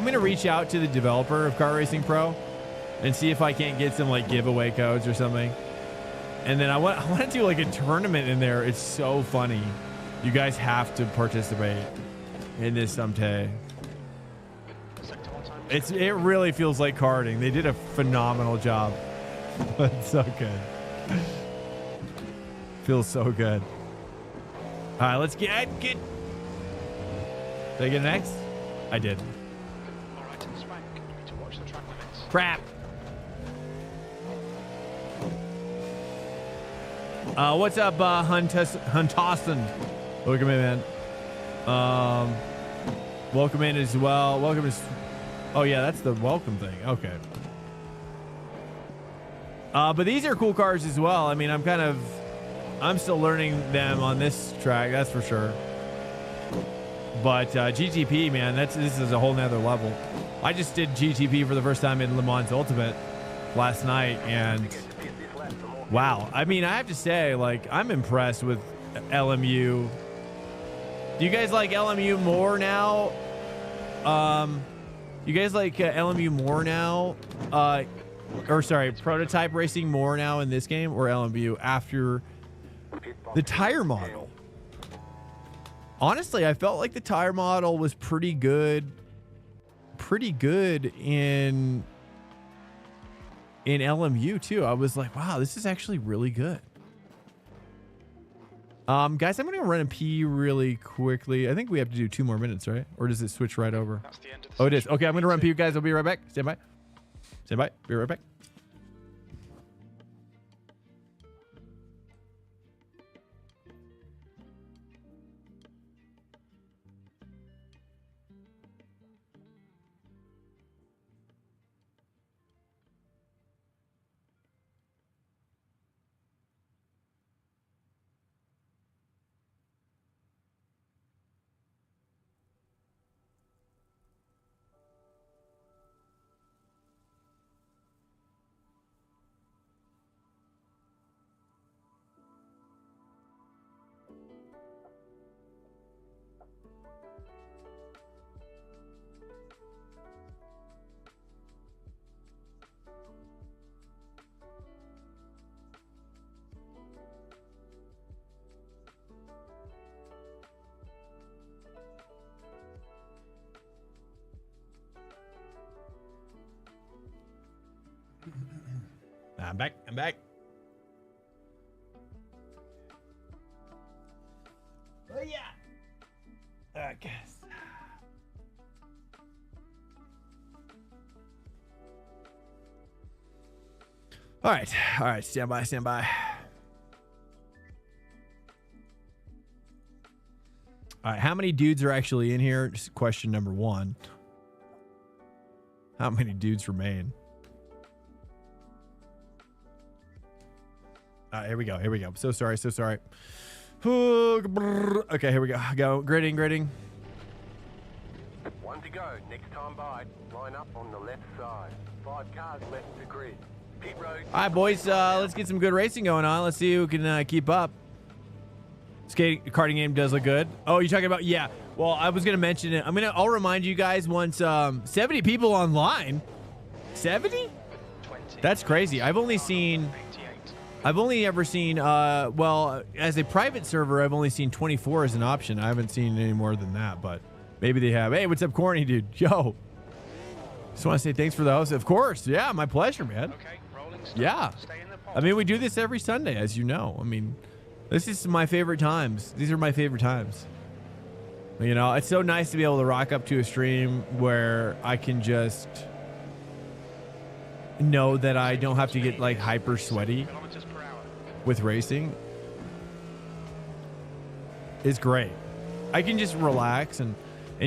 going to reach out to the developer of Kart Racing Pro and see if I can't get some like giveaway codes or something. And then I want to do like a tournament in there. It's so funny. You guys have to participate in this someday. It really feels like karting. They did a phenomenal job. It's so good. Feels so good. All right, let's get. Did I get next? I did. All right, in Swank, you need to watch the track limits. Crap. What's up, Huntosson? Welcome in, man. Welcome in as well. Welcome to. Oh yeah, that's the welcome thing. Okay. But these are cool cars as well. I mean, I'm still learning them on this track, that's for sure. But GTP, man, this is a whole nother level. I just did GTP for the first time in Le Mans Ultimate last night, and wow. I mean, I have to say, like, I'm impressed with LMU. Do you guys like LMU more now? You guys like LMU more now? Or sorry, prototype racing more now in this game, or LMU after the tire model? Honestly, I felt like the tire model was pretty good in LMU too. I was like, wow, this is actually really good. Guys, I'm gonna run a pee really quickly. I think we have to do 2 more minutes, right? Or does it switch right over? That's the end of the Oh, it is. Okay, I'm gonna run pee, guys. I'll be right back. Stand by. Stand by. Be right back. I'm back. I'm back. Oh yeah. I guess. All right. All right. Stand by. Stand by. All right. How many dudes are actually in here? Just question number 1. How many dudes remain? Here we go. Here we go. So sorry. So sorry. Okay, here we go. Go. Grading. One to go. Next time by, line up on the left side. 5 cars left to grid. Pit road. All right, boys. Let's get some good racing going on. Let's see who can keep up. Karting game does look good. Oh, you're talking about, yeah. Well, I was gonna mention it. I'll remind you guys once. 70 people online. 70? 20. That's crazy. I've only ever seen. Well, as a private server, I've only seen 24 as an option. I haven't seen any more than that, but maybe they have. Hey, what's up, Corny dude? Yo. Just want to say thanks for the host. Of course. Yeah, my pleasure, man. Okay, rolling start. Yeah. Stay in the pod. I mean, we do this every Sunday, as you know. I mean, this is my favorite times. These are my favorite times. You know, it's so nice to be able to rock up to a stream where I can just know that I don't have to get like hyper sweaty Kilometers per hour. with racing. It's great. I can just relax and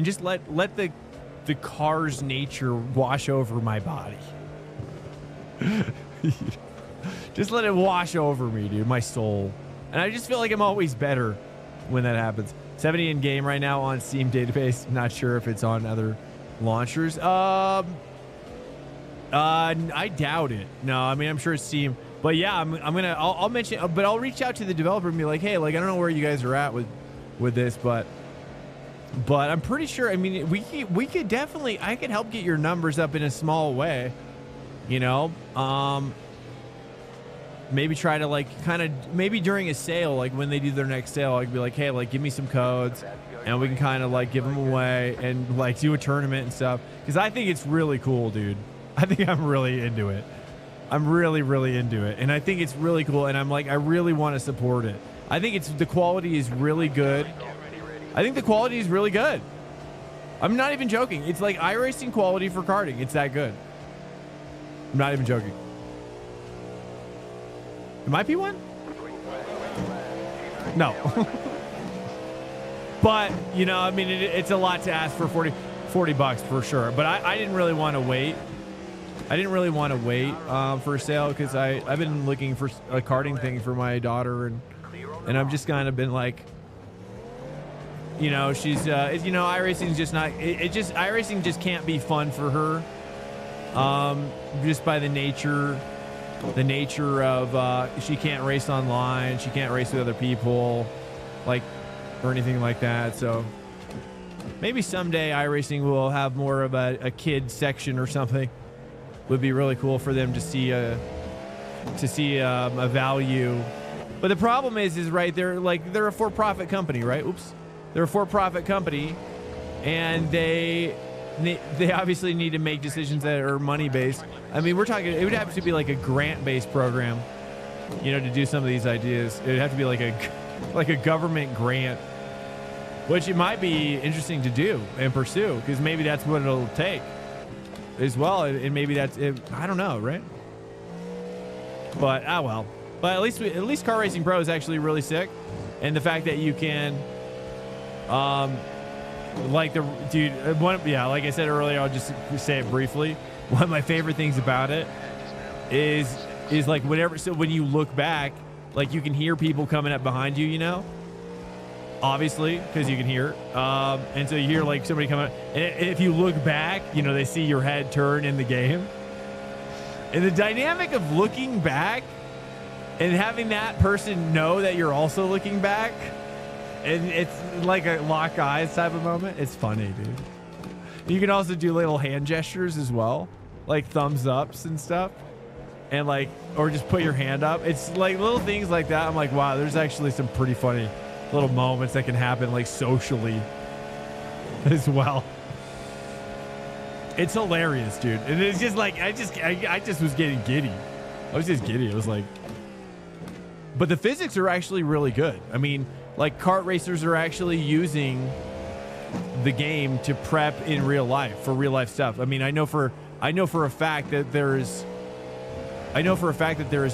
just let the car's nature wash over my body. Just let it wash over me, dude, my soul. And I just feel like I'm always better when that happens. 70 in game right now on Steam database. Not sure if it's on other launchers. I doubt it. No, I mean, I'm sure it's Steam. But yeah, I'll mention, but I'll reach out to the developer and be like, hey, like, I don't know where you guys are at with this, but I'm pretty sure, I mean, we could definitely, I could help get your numbers up in a small way, you know? Maybe try to like maybe during a sale, like when they do their next sale, I could be like, hey, like give me some codes and we can kind of like give them away and like do a tournament and stuff. Cause I think it's really cool, dude. I think I'm really into it. I'm really, really into it. And I think it's really cool. And I'm like, I really want to support it. I think the quality is really good. I think the quality is really good. I'm not even joking. It's like iRacing quality for karting. It's that good. I'm not even joking. It might be one? No. But, you know, I mean, it's a lot to ask for 40 bucks for sure. But I didn't really want to wait. For a sale because I've been looking for a karting thing for my daughter and I've just kind of been like, you know, she's, you know, iRacing's just not, iRacing just can't be fun for her. Just by the nature of she can't race online, she can't race with other people, like, or anything like that. So maybe someday iRacing will have more of a kid section or something. Would be really cool for them to see a value. But the problem is right, they're a for-profit company, right? Oops, they're a for-profit company, and they obviously need to make decisions that are money-based. I mean, we're talking, it would have to be like a grant-based program, you know, to do some of these ideas. It would have to be like a government grant, which it might be interesting to do and pursue, because maybe that's what it'll take as well. And maybe that's it. I don't know, right? But, well. But at least Car Racing Pro is actually really sick. And the fact that you can, like I said earlier, I'll just say it briefly. One of my favorite things about it is like whenever, so when you look back, like you can hear people coming up behind you, you know, obviously, because you can hear, and so you hear like somebody coming up, and if you look back, you know, they see your head turn in the game. And the dynamic of looking back and having that person know that you're also looking back, and it's like a lock eyes type of moment. It's funny, dude. You can also do little hand gestures as well, like thumbs ups and stuff, and like, or just put your hand up. It's like little things like that. I'm like, wow, there's actually some pretty funny little moments that can happen like socially as well. It's hilarious, dude. And it's just like, I just was getting giddy. I was just giddy. It was like, but the physics are actually really good. I mean, like kart racers are actually using the game to prep in real life for real life stuff. I mean, I know for a fact that there is a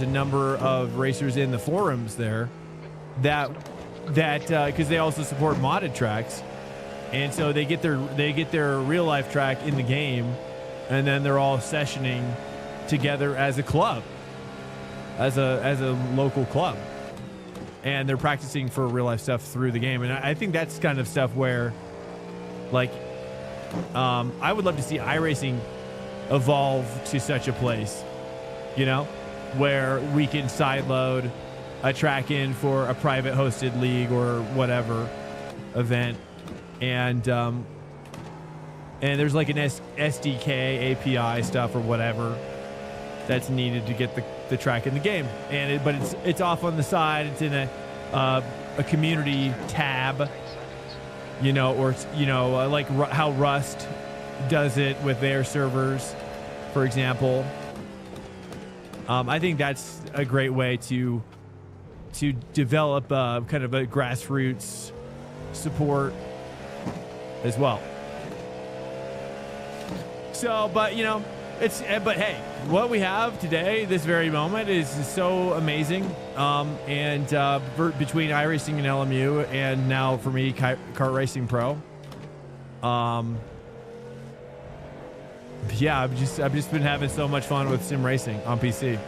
number of racers in the forums there that because they also support modded tracks, and so they get their real life track in the game, and then they're all sessioning together as a club, as a local club, and they're practicing for real life stuff through the game. And I think that's kind of stuff where, like, I would love to see iRacing evolve to such a place, you know, where we can sideload a track in for a private hosted league or whatever event, and there's like an SDK API stuff or whatever that's needed to get the track in the game, and but it's off on the side. It's in a community tab, you know, or you know, like how Rust does it with their servers, for example. I think that's a great way to develop kind of a grassroots support as well. So, but you know, but hey, what we have today, this very moment, is so amazing. Between iRacing and LMU, and now for me, Kart Racing Pro. Yeah, I've just been having so much fun with sim racing on PC,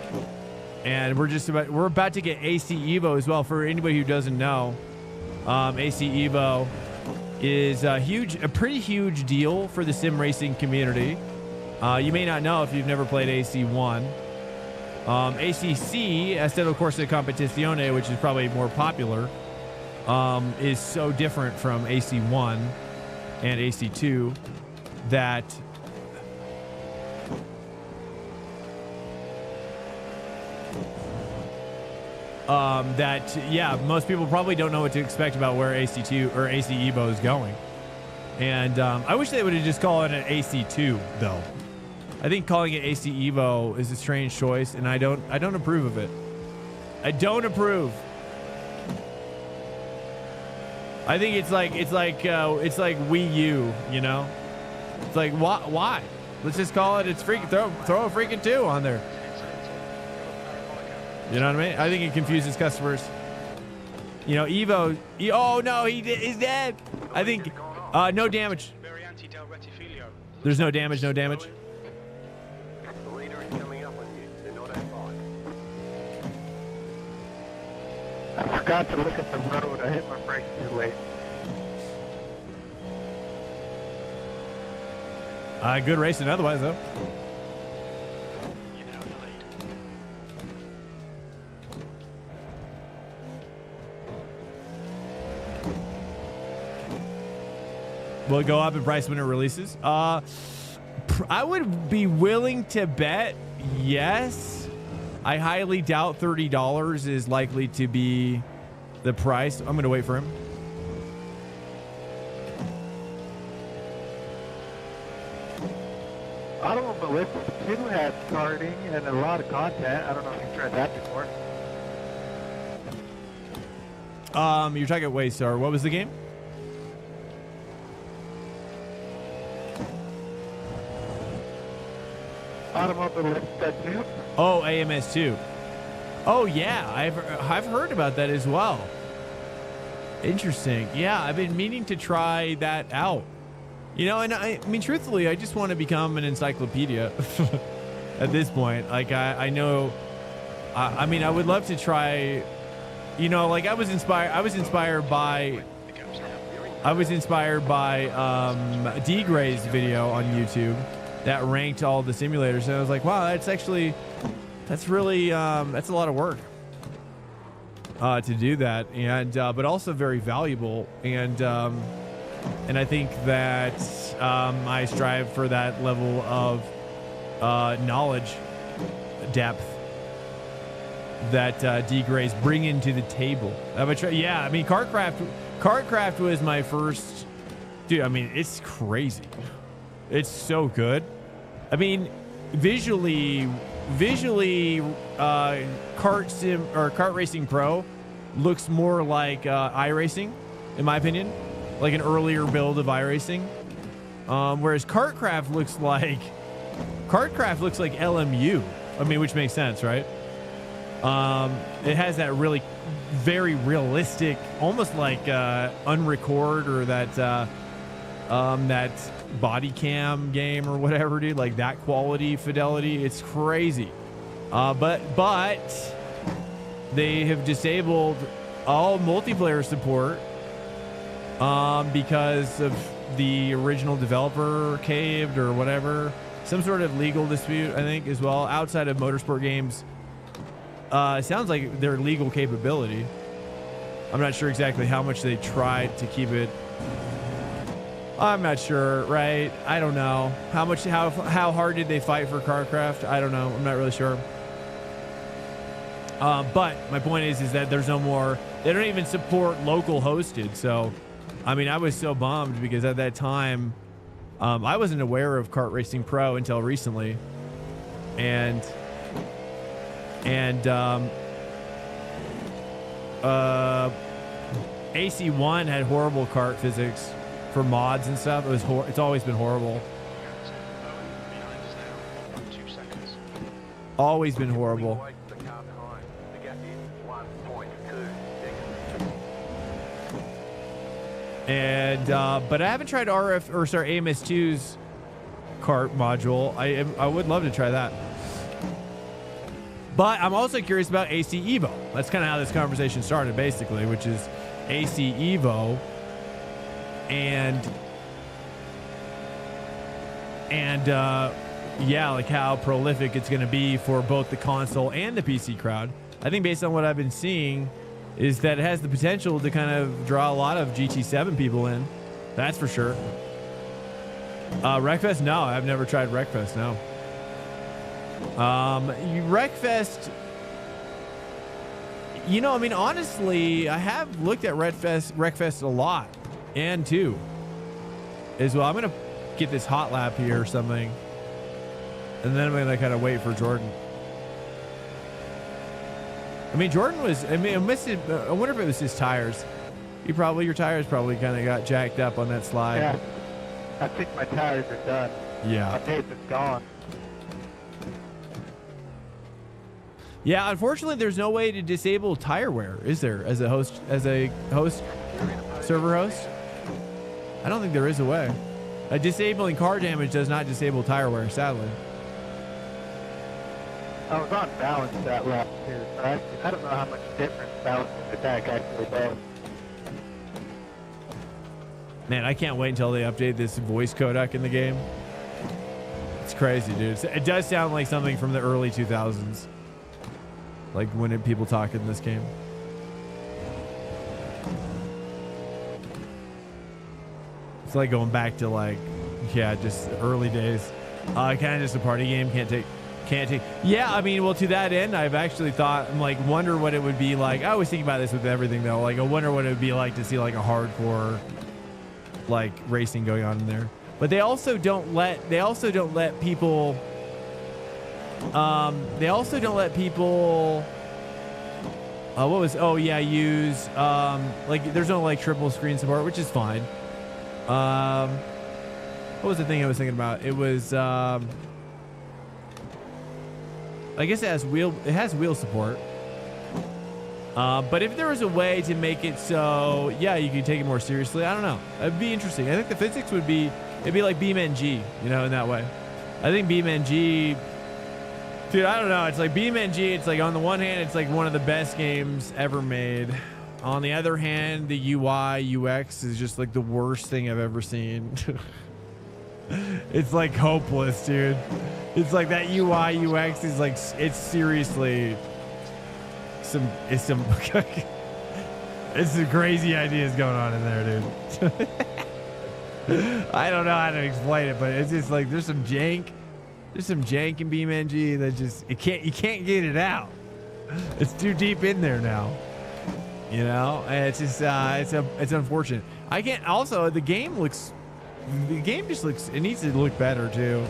and we're about to get AC Evo as well. For anybody who doesn't know, AC Evo is a pretty huge deal for the sim racing community. You may not know if you've never played AC1. ACC, Assetto Corsa Competizione, which is probably more popular, is so different from AC1 and AC2 that most people probably don't know what to expect about where AC2 or AC Evo is going. And I wish they would have just called it an AC2 though. I think calling it AC Evo is a strange choice, and I don't approve of it. I don't approve. I think it's like Wii U, you know? It's like why? Let's just call it. It's freaking throw a freaking 2 on there. You know what I mean? I think it confuses customers. You know, Evo. Oh no, he's dead. I think no damage. There's no damage. No damage. The leader is coming up on you. They're not at five. I forgot to look at the road. I hit my brakes too late. Good racing otherwise though. Will it go up in price when it releases? I would be willing to bet yes. I highly doubt $30 is likely to be the price. I'm going to wait for him. Automobilist 2 had karting and a lot of content. I don't know if you've tried that before. You're talking, wait, sorry, what was the game? Automobilist 2. Oh, AMS2. Oh yeah, I've heard about that as well. Interesting. Yeah, I've been meaning to try that out. You know, and I mean, truthfully, I just want to become an encyclopedia at this point. Like, I know, I mean, I would love to try, you know, like I was inspired by D Gray's video on YouTube that ranked all the simulators, and I was like, wow, that's really that's a lot of work to do that, and but also very valuable, and I think that I strive for that level of knowledge depth that D Gray's bringing to the table. Yeah, I mean, Kartcraft was my first, dude. I mean, it's crazy. It's so good. I mean, visually, Kart Racing Pro looks more like iRacing, in my opinion, like an earlier build of iRacing. Whereas Kartcraft looks like LMU. I mean, which makes sense, right? It has that really very realistic, almost like Unrecord or that that body cam game or whatever, dude. Like that quality fidelity, it's crazy. But they have disabled all multiplayer support because of the original developer caved or whatever. Some sort of legal dispute, I think, as well. Outside of motorsport games, it sounds like their legal capability. I'm not sure exactly how much they tried to keep it. I'm not sure, right? I don't know. How hard did they fight for CarCraft? I don't know. I'm not really sure. But my point is that there's no more. They don't even support local hosted. So, I mean, I was so bummed because at that time, I wasn't aware of Kart Racing Pro until recently, and AC1 had horrible kart physics for mods and stuff. It's always been horrible. Behind us now, 2 seconds. Always been horrible. Wait for the car behind. The gap is 1.2 seconds. And but I haven't tried AMS2's kart module. I would love to try that. But I'm also curious about AC Evo. That's kind of how this conversation started, basically, which is AC Evo and yeah, like how prolific it's going to be for both the console and the PC crowd. I think based on what I've been seeing is that it has the potential to kind of draw a lot of GT7 people in. That's for sure. Wreckfest? No, I've never tried Wreckfest. No. Wreckfest, you know, I mean, honestly, I have looked at Wreckfest a lot and two as well. I'm going to get this hot lap here or something, and then I'm going to kind of wait for Jordan. I mean, Jordan was, I mean, I wonder if it was his tires. Your tires probably kind of got jacked up on that slide. Yeah, I think my tires are done. Yeah. My tape is gone. Yeah, unfortunately, there's no way to disable tire wear, is there? As a host, server host? I don't think there is a way. Disabling car damage does not disable tire wear, sadly. I was on balance that lap too, so I don't know how much difference balance and attack actually does. Man, I can't wait until they update this voice codec in the game. It's crazy, dude. It does sound like something from the early 2000s. Like when people talk in this game. It's like going back to like, yeah, just early days. Kind of just a party game. Can't take. Yeah, I mean, well, to that end, I've actually thought, I'm like, wonder what it would be like. I always think about this with everything though. Like, I wonder what it would be like to see like a hardcore, like racing going on in there. But they also don't let people. Use like there's no like triple screen support, which is fine. What was the thing I was thinking about? It was I guess it has wheel support. But if there was a way to make it so yeah, you could take it more seriously, I don't know. It'd be interesting. I think the physics it'd be like BeamNG, you know, in that way. I think BeamNG, dude, I don't know. It's like BeamNG, it's like on the one hand, it's like one of the best games ever made. On the other hand, the UI, UX is just like the worst thing I've ever seen. It's like hopeless, dude. It's like that UI, UX is like, it's seriously it's some crazy ideas going on in there, dude. I don't know how to explain it, but it's just like there's some jank in BeamNG that just you can't get it out. It's too deep in there now, you know. And it's just it's unfortunate. I can't. Also, the game just looks. It needs to look better too.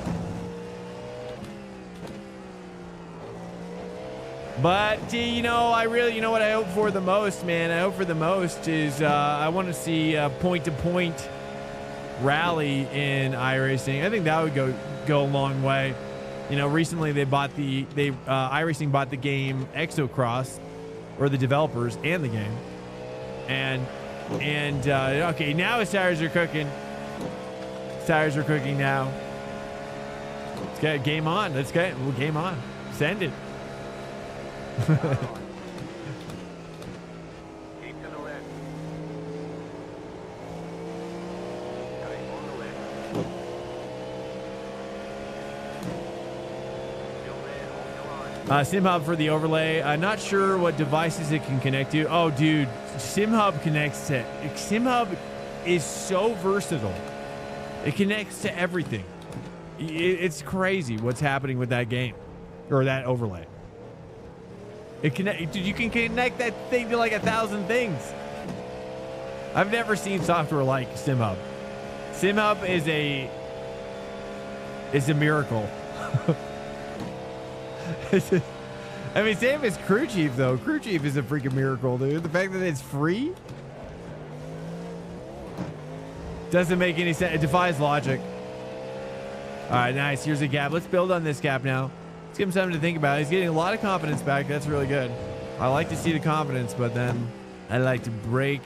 But you know, what I hope for the most, man. I hope for the most is I want to see point-to-point rally in iRacing. I think that would go a long way. You know, recently iRacing bought the game Exocross, or the developers and the game, and okay, now his tires are cooking. Tires are cooking now. Let's get game on. Let's get well, game on. Send it. Keep to the left. Going on the left. Still there, on your line. SimHub for the overlay. I'm not sure what devices it can connect to. Oh, dude, SimHub connects to. SimHub is so versatile. It connects to everything. It's crazy what's happening with that game or that overlay. It connect, dude, you can connect that thing to like 1,000 things. I've never seen software like SimHub. SimHub is a miracle. I mean, same as Crew Chief though. Crew Chief is a freaking miracle, dude. The fact that it's free doesn't make any sense. It defies logic. All right, nice. Here's a gap. Let's build on this gap now. Let's give him something to think about. He's getting a lot of confidence back. That's really good. I like to see the confidence, but then I like to break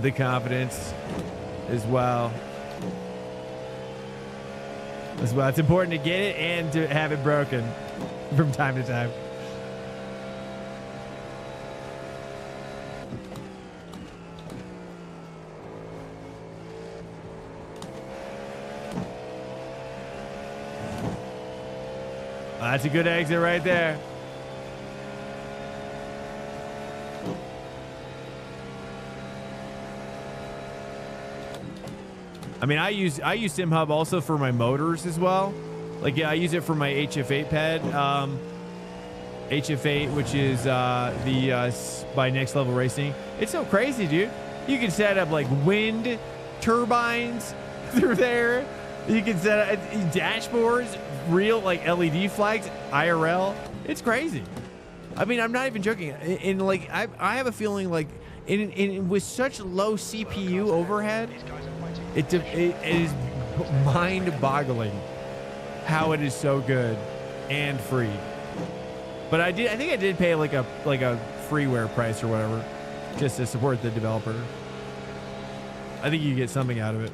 the confidence as well. It's important to get it and to have it broken from time to time. That's a good exit right there. I mean, I use SimHub also for my motors as well. Like, yeah, I use it for my HF8 pad. HF8, which is by Next Level Racing. It's so crazy, dude. You can set up like wind turbines through there. You can set up dashboards, real like LED flags, IRL. It's crazy. I mean, I'm not even joking. And like, I have a feeling like with such low CPU overhead, it is mind-boggling how it is so good and free. But I think I did pay like a freeware price or whatever just to support the developer. I think you get something out of it.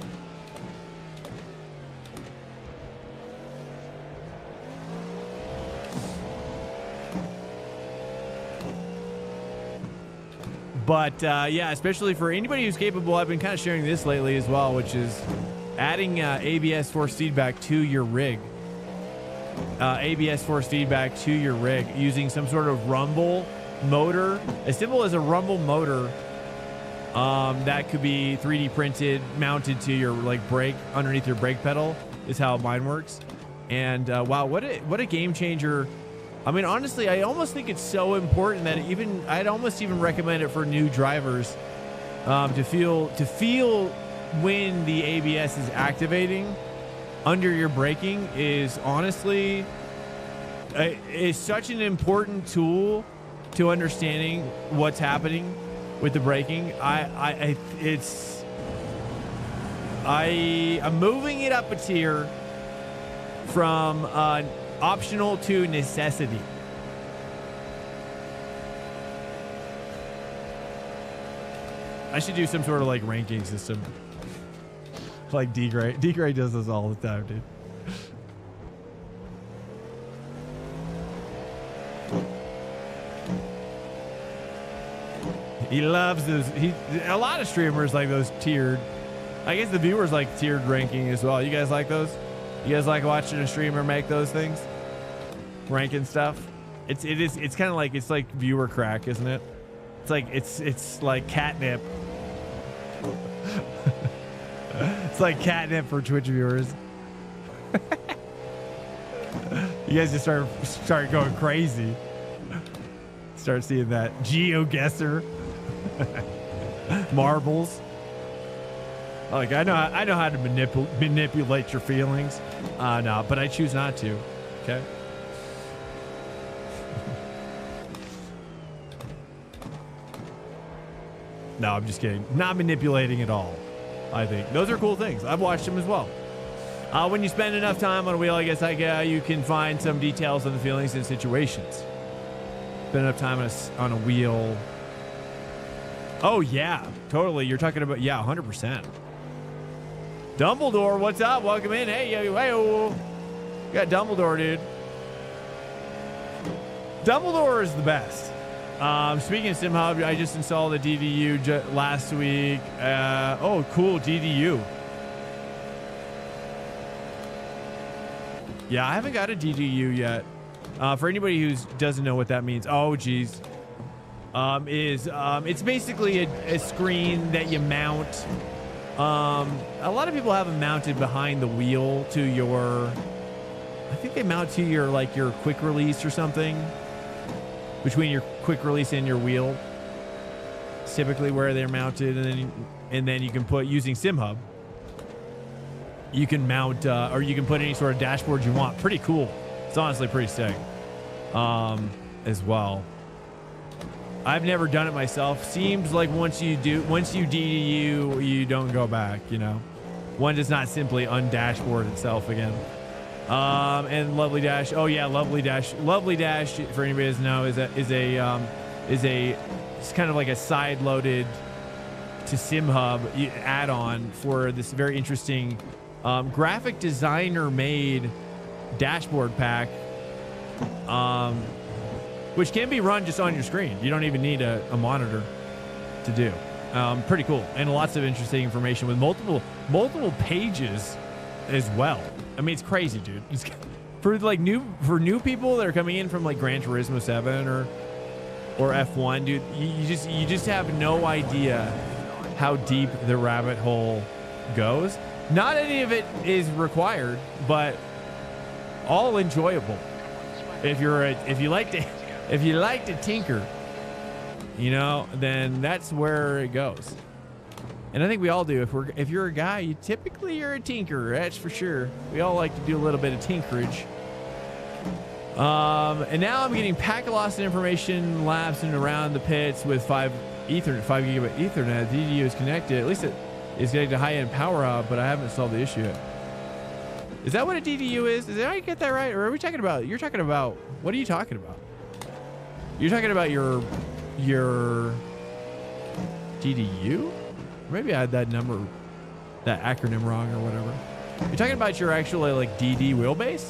But yeah, especially for anybody who's capable, I've been kind of sharing this lately as well, which is adding ABS force feedback to your rig. ABS force feedback to your rig using some sort of rumble motor, as simple as a rumble motor that could be 3D printed, mounted to your like brake, underneath your brake pedal is how mine works. And wow, what a game changer. I mean, honestly, I almost think it's so important that I'd almost even recommend it for new drivers to feel when the ABS is activating under your braking is honestly is such an important tool to understanding what's happening with the braking. I'm moving it up a tier from optional to necessity. I should do some sort of like ranking system. Like D-Gray. D-Gray does this all the time, dude. He loves those. A lot of streamers like those tiered. I guess the viewers like tiered ranking as well. You guys like those? You guys like watching a streamer make those things? Ranking stuff? It's kind of like, it's like viewer crack, isn't it? It's like catnip. It's like catnip for Twitch viewers. You guys just start going crazy. Start seeing that GeoGuessr. Marbles. Like, I know how to manipulate your feelings. No, but I choose not to. Okay. No, I'm just kidding. Not manipulating at all. I think those are cool things. I've watched them as well. When you spend enough time on a wheel, I guess you can find some details on the feelings and situations. Spend enough time on a wheel. Oh yeah, totally. You're talking about 100%. Dumbledore, what's up? Welcome in. Hey, yo. Got Dumbledore, dude. Dumbledore is the best. Speaking of SimHub, I just installed a DDU last week. Oh, cool, DDU. Yeah, I haven't got a DDU yet. For anybody who doesn't know what that means, oh, geez. It's basically a screen that you mount. A lot of people have them mounted behind the wheel to your, I think they mount to your, like your quick release or something. Between your quick release and your wheel. It's typically where they're mounted, and then you can put, using SimHub, you can mount, or you can put any sort of dashboard you want. Pretty cool. It's honestly pretty sick. As well. I've never done it myself. Seems like once you DDU, you don't go back, you know. One does not simply undashboard itself again. And Lovely Dash. Oh yeah, Lovely Dash. Lovely Dash, for anybody who doesn't know, it's kind of like a side-loaded to SimHub add-on for this very interesting graphic designer-made dashboard pack. Which can be run just on your screen. You don't even need a monitor to do. Pretty cool, and lots of interesting information with multiple pages as well. I mean, it's crazy, dude. For new people that are coming in from like Gran Turismo 7 or F1, dude, you just have no idea how deep the rabbit hole goes. Not any of it is required, but all enjoyable. If you like to tinker, you know, then that's where it goes. And I think we all do. If you're a guy, you're a tinkerer, that's for sure. We all like to do a little bit of tinkerage. And now I'm getting packet loss and information labs and around the pits with 5 gigabit Ethernet. The DDU is connected. At least it is connected to high-end power hub, but I haven't solved the issue yet. Is that what a DDU is? Did I get that right? Or are we talking about, what are you talking about? You're talking about your DDU? Maybe I had that acronym wrong or whatever. You're talking about your actual like DD wheelbase?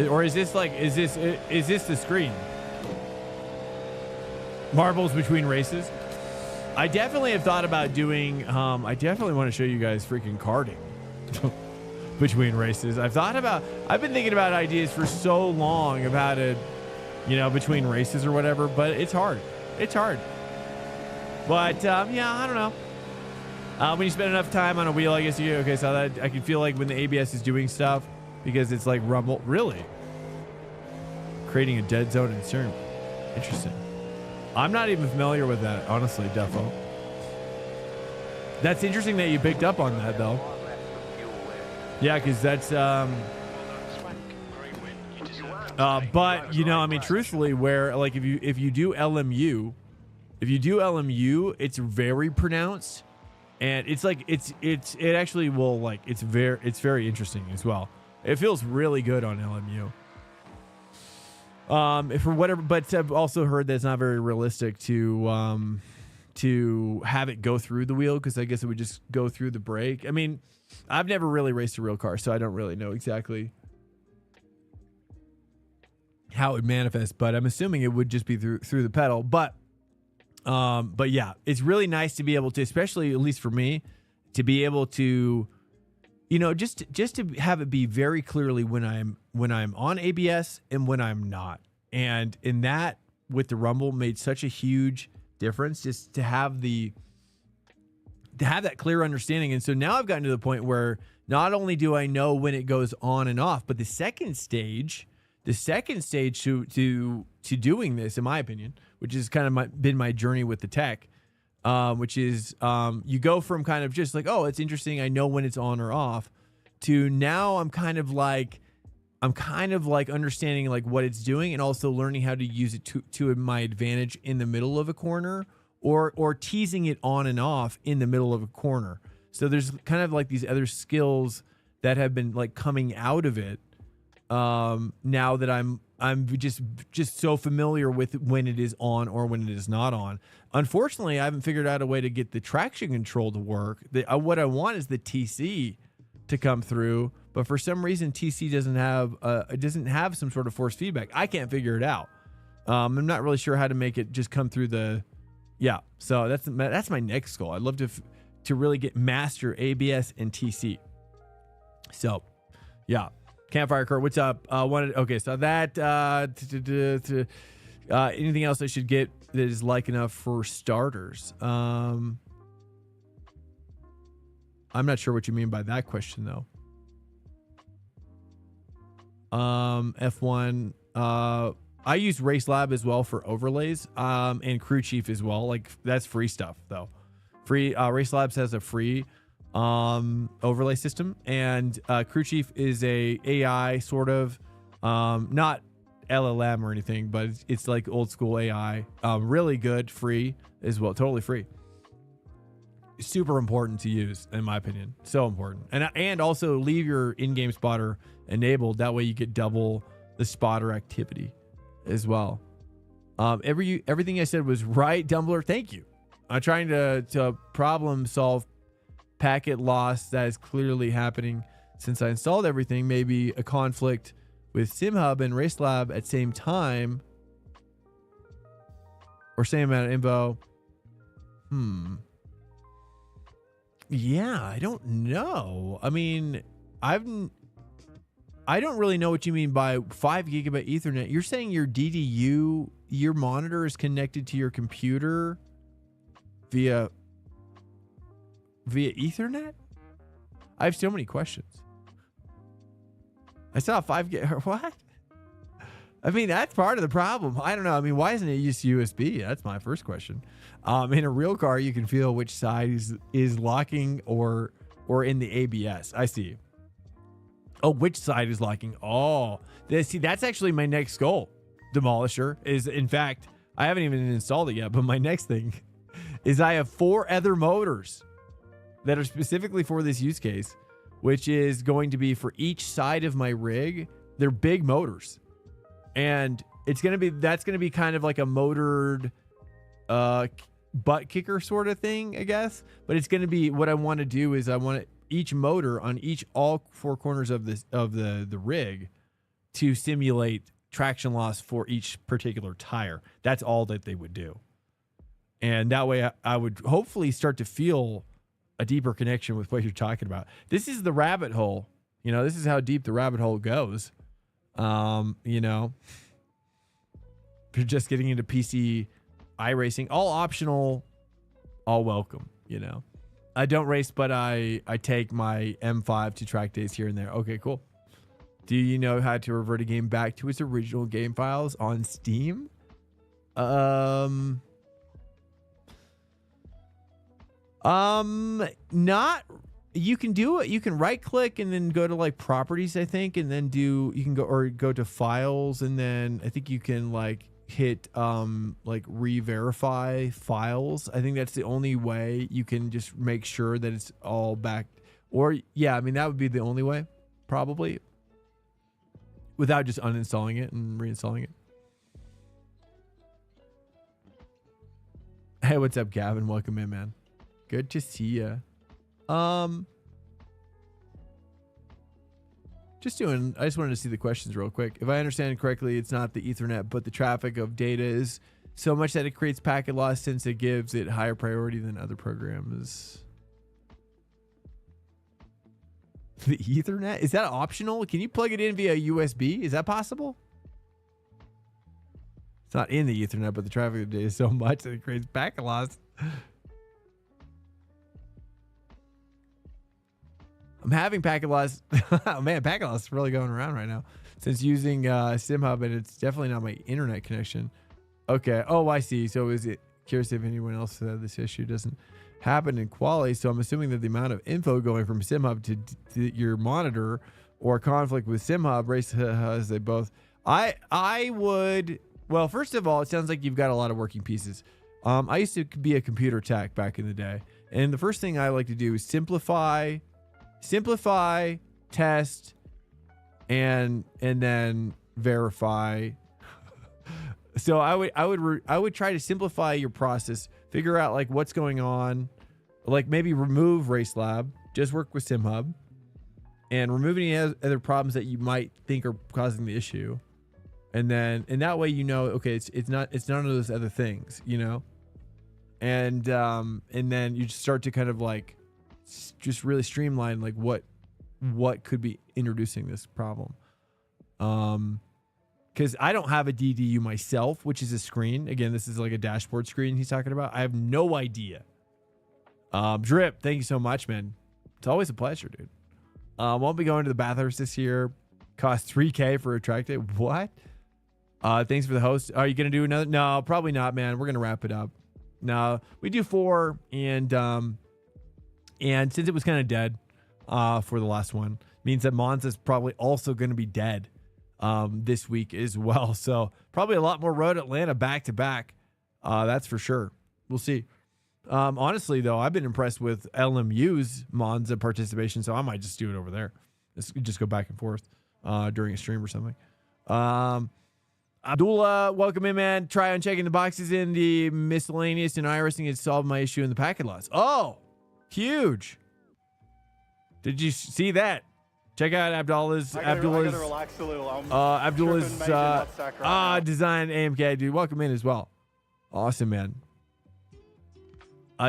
Or is this the screen? Marbles between races? I definitely have thought about doing, I definitely want to show you guys freaking karting between races. I've been thinking about ideas for so long about it, you know, between races or whatever, but it's hard. But, yeah, I don't know. When you spend enough time on a wheel, I guess okay, so that I can feel like when the ABS is doing stuff, because it's like rumble, really? Creating a dead zone in steering. Interesting. I'm not even familiar with that, honestly, Defo. That's interesting that you picked up on that, though. Yeah, because that's, but, you know, I mean, truthfully, where, like, if you do LMU, it's very pronounced, and it's like, it actually will, like, it's very interesting as well. It feels really good on LMU. For whatever, but I've also heard that it's not very realistic to have it go through the wheel, because I guess it would just go through the brake. I mean, I've never really raced a real car, so I don't really know exactly how it would manifest, but I'm assuming it would just be through the pedal. But yeah, it's really nice to be able to, especially at least for me, to be able to, you know, just to have it be very clearly when I'm on ABS and when I'm not. And in that, with the rumble, made such a huge difference, just to have that clear understanding. And so now I've gotten to the point where not only do I know when it goes on and off, but the second stage to doing this, in my opinion, which is kind of been my journey with the tech, which is you go from kind of just like, oh, it's interesting, I know when it's on or off, to now I'm kind of like understanding like what it's doing, and also learning how to use it to my advantage in the middle of a corner, or teasing it on and off in the middle of a corner. So there's kind of like these other skills that have been like coming out of it now that I'm I'm just so familiar with when it is on or when it is not on. Unfortunately, I haven't figured out a way to get the traction control to work. What I want is the TC to come through, but for some reason TC doesn't have some sort of force feedback. I can't figure it out. I'm not really sure how to make it just come through the. Yeah, so that's my next goal. I'd love to really master ABS and TC. So, yeah. Campfire Kurt, what's up? Okay, so that anything else I should get that is like enough for starters? I'm not sure what you mean by that question though. F1. I use Race Lab as well for overlays. And Crew Chief as well. Like that's free stuff though. Free Race Labs has a free overlay system, and Crew Chief is a AI sort of not LLM or anything, but it's like old school AI. Really good, free as well, totally free. Super important to use in my opinion, so important. And also leave your in-game spotter enabled, that way you get double the spotter activity as well. Everything I said was right, Dumbler. Thank you. I'm trying to problem solve packet loss that is clearly happening since I installed everything. Maybe a conflict with SimHub and RaceLab at same time, or same amount of info. Yeah, I don't know. I mean, I don't really know what you mean by 5 gigabit Ethernet. You're saying your DDU, your monitor is connected to your computer via Ethernet? I have so many questions. I saw 5 gig. What? I mean, that's part of the problem. I don't know. I mean, why isn't it just USB? That's my first question. In a real car, you can feel which side is locking or in the ABS. I see. Oh, which side is locking? Oh, see, that's actually my next goal. Demolisher is, in fact, I haven't even installed it yet, but my next thing is I have 4 other motors that are specifically for this use case, which is going to be for each side of my rig. They're big motors, and that's going to be kind of like a motored butt kicker sort of thing, I guess. But it's going to be, what I want to do is I want each motor on all 4 corners of the rig to simulate traction loss for each particular tire. That's all that they would do, and that way I would hopefully start to feel a deeper connection with what you're talking about. This is the rabbit hole. This is how deep the rabbit hole goes. If you're just getting into PC iRacing, all optional, all welcome. I don't race, but I take my M5 to track days here and there. Okay, cool. Do you know how to revert a game back to its original game files on Steam? Not. You can do it. You can right click and then go to like properties, I think, and then you can go to files, and then I think you can like hit like re-verify files. I think that's the only way you can just make sure that it's all back. Or yeah, I mean, that would be the only way probably, without just uninstalling it and reinstalling it. Hey, what's up, Gavin? Welcome in, man. Good to see you. I just wanted to see the questions real quick. If I understand correctly, it's not the Ethernet, but the traffic of data is so much that it creates packet loss, since it gives it higher priority than other programs. The Ethernet? Is that optional? Can you plug it in via USB? Is that possible? It's not in the Ethernet, but the traffic of data is so much that it creates packet loss. I'm having packet loss. Oh, man, packet loss is really going around right now since using SimHub, and it's definitely not my internet connection. Okay. Oh, I see. So is it curious if anyone else said this issue doesn't happen in quality? So I'm assuming that the amount of info going from SimHub to your monitor, or conflict with SimHub, race has they both. I would. Well, first of all, it sounds like you've got a lot of working pieces. I used to be a computer tech back in the day, and the first thing I like to do is simplify, test, and then verify. So I would try to simplify your process, figure out like what's going on, like maybe remove Race Lab, just work with SimHub, and remove any other problems that you might think are causing the issue. And that way, okay, it's none of those other things, and then you just start to kind of like just really streamline like what could be introducing this problem. Because I don't have a DDU myself, which is a screen. Again, this is like a dashboard screen he's talking about. I have no idea. Drip, thank you so much, man. It's always a pleasure, dude. Won't be going to the Bathurst this year. Cost $3K for a track day. What? Thanks for the host. Are you gonna do another? No, probably not, man. We're gonna wrap it up. No, we do 4, and since it was kind of dead for the last one, means that Monza's probably also gonna be dead this week as well. So probably a lot more Road Atlanta back to back. That's for sure. We'll see. Honestly, though, I've been impressed with LMU's Monza participation, so I might just do it over there. Just go back and forth during a stream or something. Abdullah, welcome in, man. Try on checking the boxes in the miscellaneous and iRacing and solve my issue in the packet loss. Oh, huge. Did you see that? Check out Abdullah's I gotta relax a little. Abdullah's tripping major nutsack right now. design AMK, dude. Welcome in as well. Awesome, man.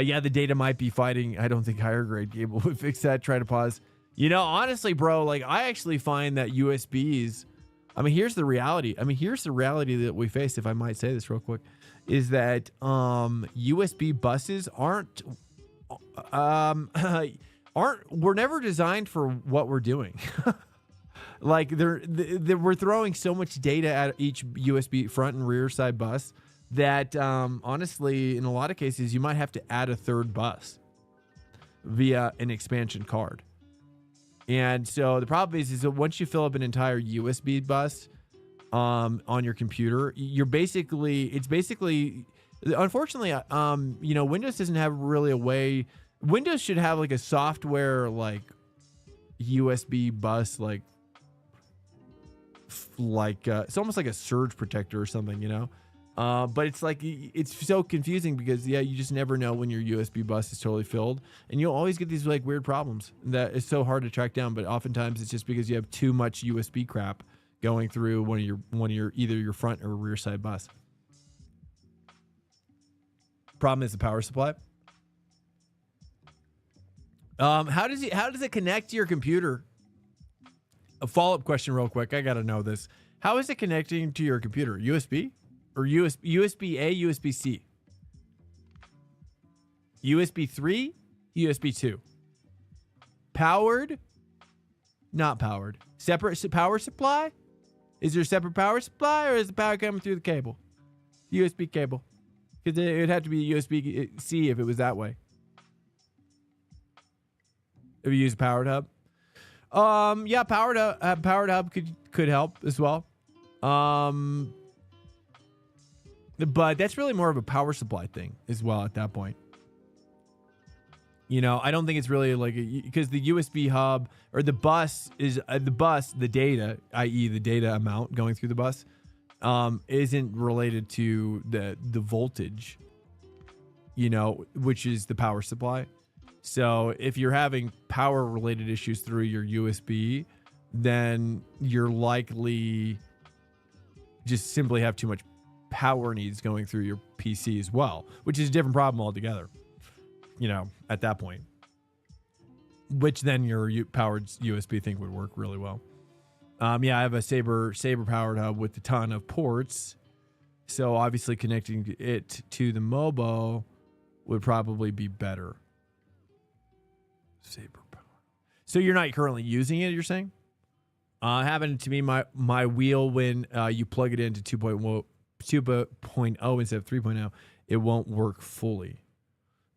Yeah, the data might be fighting. I don't think higher grade cable would fix that. Try to pause. Honestly, bro, like I actually find that USBs, here's the reality. Here's the reality that we face, if I might say this real quick, is that USB buses were never designed for what we're doing. Like we're throwing so much data at each USB front and rear side bus that honestly, in a lot of cases, you might have to add a third bus via an expansion card. And so the problem is that once you fill up an entire USB bus on your computer, it's basically, unfortunately, Windows doesn't have really a way. Windows should have like a software like USB bus, like it's almost like a surge protector or something, but it's like, it's so confusing because you just never know when your USB bus is totally filled, and you'll always get these like weird problems that is so hard to track down. But oftentimes it's just because you have too much USB crap going through one of your either your front or rear side bus. Problem is the power supply. How does it connect to your computer? A follow-up question real quick. I got to know this. How is it connecting to your computer? USB or USB-A, USB-C? USB 3, USB 2. Powered? Not powered. Separate power supply? Is there a separate power supply, or is the power coming through the cable? USB cable. Because it would have to be USB-C if it was that way. If you use a powered hub. Yeah, powered hub could help as well. But that's really more of a power supply thing as well at that point. I don't think it's really like because the USB hub or the bus is the data, i.e. the data amount going through the bus, isn't related to the voltage, which is the power supply. So if you're having power related issues through your USB, then you're likely just simply have too much power needs going through your PC as well, which is a different problem altogether, at that point, which then your powered USB thing would work really well. Yeah, I have a Saber powered hub with a ton of ports. So obviously connecting it to the Mobo would probably be better. Saber power. So you're not currently using it, you're saying? Happened to me, my wheel, when you plug it into 2.0 instead of 3.0, it won't work fully.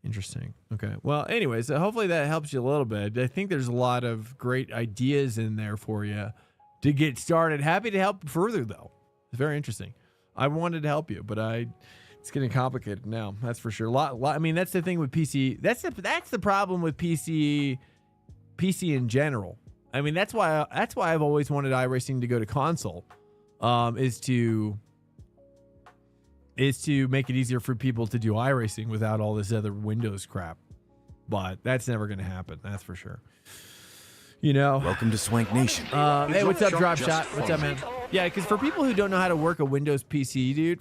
Interesting. Okay. Well, anyways, hopefully that helps you a little bit. I think there's a lot of great ideas in there for you to get started. Happy to help further, though. It's very interesting. I wanted to help you, but it's getting complicated now. That's for sure. I mean, that's the thing with PC. That's the problem with PC in general. I mean, that's why I've always wanted iRacing to go to console. is to make it easier for people to do iRacing without all this other Windows crap. But that's never going to happen. That's for sure. You know. Welcome to Swank Nation. Hey, what's up, Drop Just Shot? What's up, man? Yeah, because for people who don't know how to work a Windows PC, dude,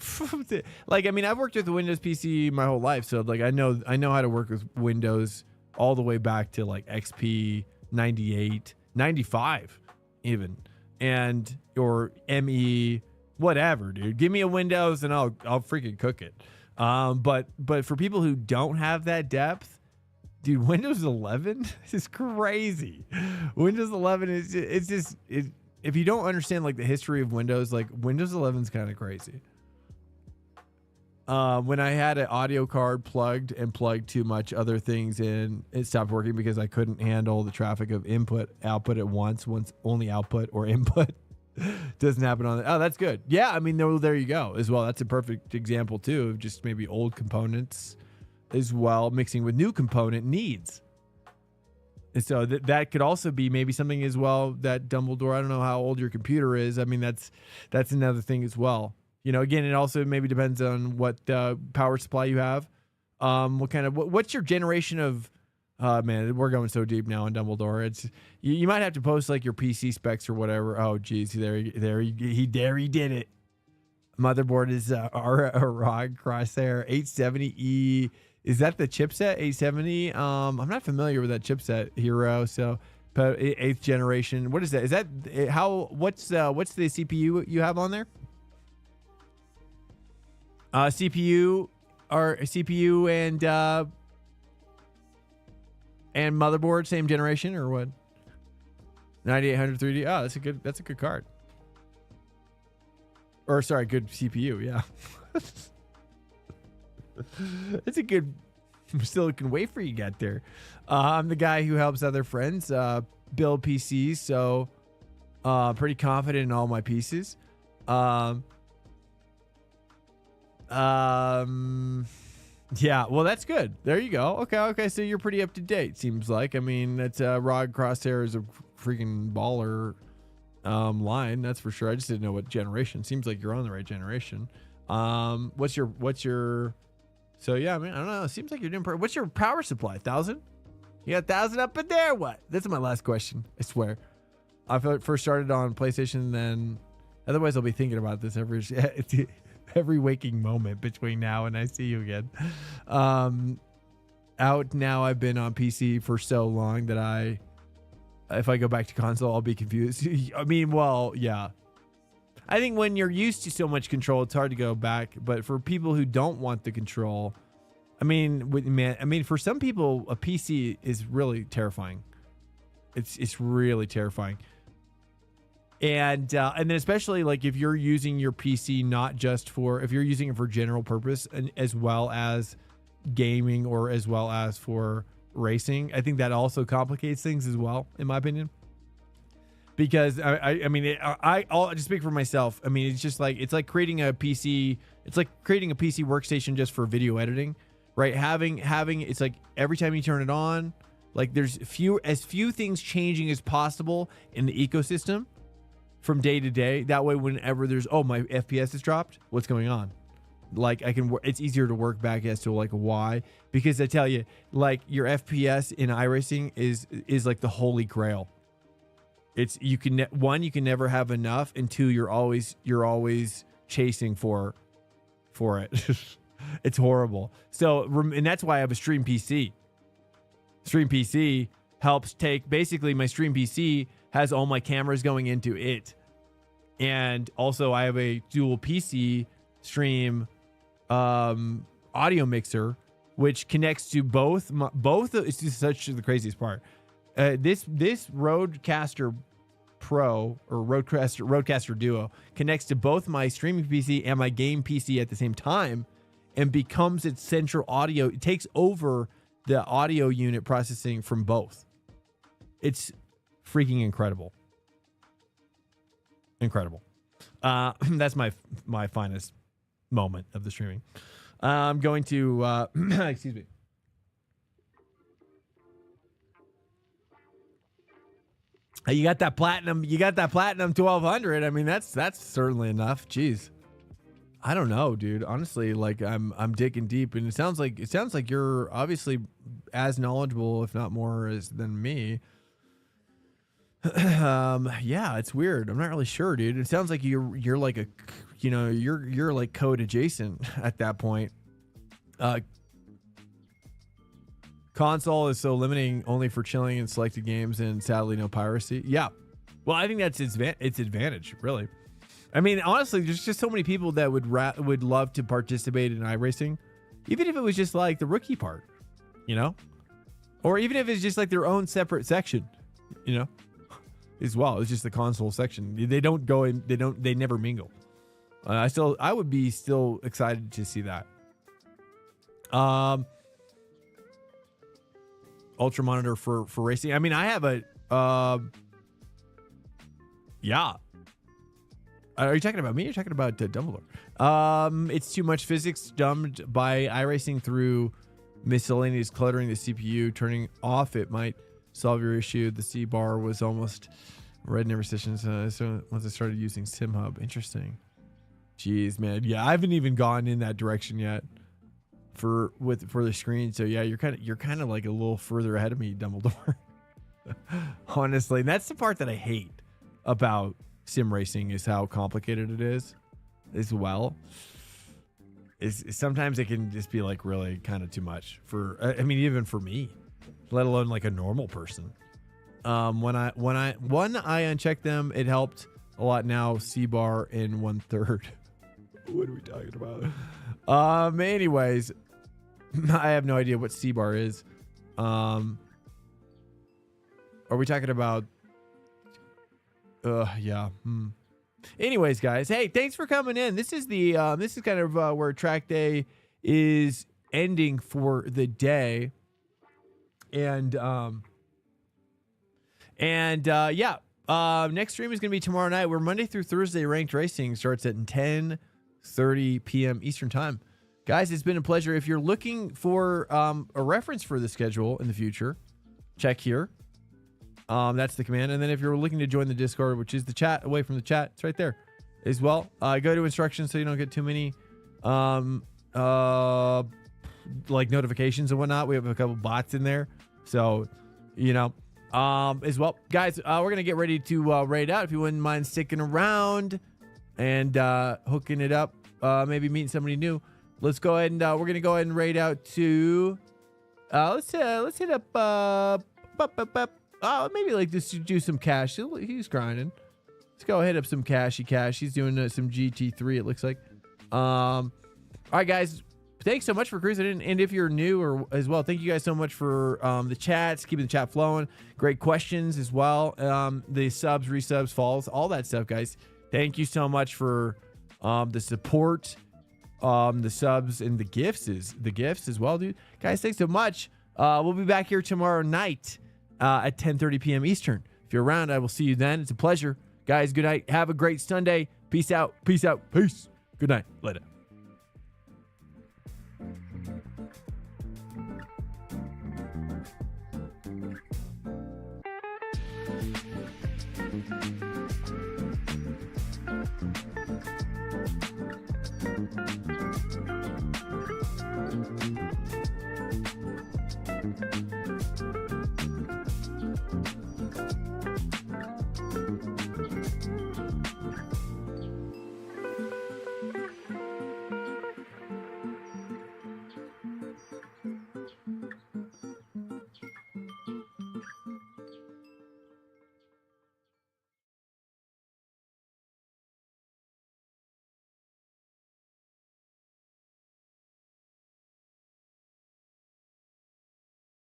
like, I mean, I've worked with a Windows PC my whole life, so like I know how to work with Windows all the way back to like XP 98, 95 even, and or ME, whatever, dude. Give me a Windows and I'll freaking cook it. But for people who don't have that depth, dude, Windows 11 is crazy. Windows 11 is if you don't understand like the history of Windows, like Windows 11 is kind of crazy. When I had an audio card plugged too much other things in, it stopped working because I couldn't handle the traffic of input, output at once only output or input. Doesn't happen on it. Oh, that's good. Yeah, I mean, there you go as well. That's a perfect example too of just maybe old components as well mixing with new component needs. And so that could also be maybe something as well that Dumbledore, I don't know how old your computer is. I mean, that's another thing as well. You know, again, it also maybe depends on what power supply you have. What's your generation of, man, we're going so deep now on Dumbledore. It's, you might have to post like your PC specs or whatever. Oh, geez, there he did it. Motherboard is a ROG Crosshair 870E. Is that the chipset 870? I'm not familiar with that chipset, Hero. So, but 8th generation. What is that? Is that how? What's the CPU you have on there? CPU and motherboard same generation or what? 9800 3D. Oh, that's a good card. Or sorry, good CPU. Yeah. It's a good silicon wafer you got there. I'm the guy who helps other friends build PCs, so pretty confident in all my pieces. Yeah, well, that's good. There you go. Okay, so you're pretty up to date, seems like. I mean, that's ROG Crosshair is a freaking baller line, that's for sure. I just didn't know what generation. Seems like you're on the right generation. What's your so yeah, I mean, I don't know. It seems like you're doing what's your power supply? 1,000? You got 1,000 up in there? What? That's my last question, I swear. I first started on PlayStation, then otherwise I'll be thinking about this every waking moment between now and I see you again. Out now, I've been on PC for so long that if I go back to console, I'll be confused. I mean, well, yeah. I think when you're used to so much control, it's hard to go back. But for people who don't want the control, I mean, for some people, a PC is really terrifying. It's really terrifying. And then especially like if you're using your PC not just if you're using it for general purpose and as well as gaming or as well as for racing, I think that also complicates things as well, in my opinion. Because I mean, I'll just speak for myself. I mean, it's like creating a PC. It's like creating a PC workstation just for video editing, right? Having it's like every time you turn it on, like there's as few things changing as possible in the ecosystem from day to day. That way, whenever there's my FPS is dropped, what's going on? Like it's easier to work back as to like why, because I tell you, like your FPS in iRacing is like the holy grail. It's you can never have enough, and two, you're always chasing for it. It's horrible. So, and that's why I have a Stream PC. Stream PC helps take basically my Stream PC has all my cameras going into it, and also I have a dual PC Stream audio mixer, which connects to both. It's just such the craziest part. This Rodecaster Pro or Rodecaster Duo connects to both my streaming PC and my game PC at the same time and becomes its central audio. It takes over the audio unit processing from both. It's freaking incredible. That's my finest moment of the streaming. I'm going to excuse me. You got that platinum. You got that platinum 1200. I mean, that's certainly enough. Jeez. I don't know, dude. Honestly, like I'm digging deep, and it sounds like you're obviously as knowledgeable, if not more, than me. Yeah, it's weird. I'm not really sure, dude. It sounds like you're like a, you know, you're like code adjacent at that point. Console is so limiting only for chilling and selected games, and sadly no piracy. Yeah, well, I think that's its advantage, really. I mean, honestly, there's just so many people that would love to participate in iRacing, even if it was just like the rookie part, you know, or even if it's just like their own separate section, you know, as well. It's just the console section. They don't go in. They never mingle. I would be still excited to see that. Ultra monitor for racing. I mean, I have a. Yeah. Are you talking about me? Or are you talking about Dumbledore? It's too much physics dumbed by iRacing through miscellaneous cluttering the CPU. Turning off it might solve your issue. The C bar was almost red in every session. So once I started using Chillhop, interesting. Jeez, man. Yeah, I haven't even gone in that direction yet for the screen. So yeah, you're kind of like a little further ahead of me, Dumbledore. Honestly, and that's the part that I hate about sim racing, is how complicated it is as well. Is sometimes it can just be like really kind of too much for, I mean, even for me, let alone like a normal person. When I unchecked them, it helped a lot. Now C bar in 1/3. What are we talking about? Anyways, I have no idea what C bar is. Are we talking about yeah. Anyways, guys, hey, thanks for coming in. This is kind of where track day is ending for the day. And yeah, next stream is going to be tomorrow night, where Monday through Thursday ranked racing starts at 10:30 p.m. Eastern time. Guys, it's been a pleasure. If you're looking for a reference for the schedule in the future, check here. That's the command. And then if you're looking to join the Discord, which is the chat away from the chat, it's right there as well. Go to instructions so you don't get too many like notifications and whatnot. We have a couple bots in there, so you know, as well. Guys, we're gonna get ready to raid out. If you wouldn't mind sticking around and hooking it up, maybe meeting somebody new. Let's go ahead and we're gonna go ahead and raid out to let's hit up maybe like just do some cash. He's grinding. Let's go hit up some cashy cash. He's doing some GT3, it looks like. All right, guys. Thanks so much for cruising in. And if you're new or as well, thank you guys so much for the chats, keeping the chat flowing. Great questions as well. The subs, resubs, falls, all that stuff, guys. Thank you so much for the support, the subs, and the gifts as well, dude. Guys, thanks so much. We'll be back here tomorrow night at 10:30 p.m. Eastern. If you're around, I will see you then. It's a pleasure. Guys, good night. Have a great Sunday. Peace out. Peace out. Peace. Good night. Later. Thank you.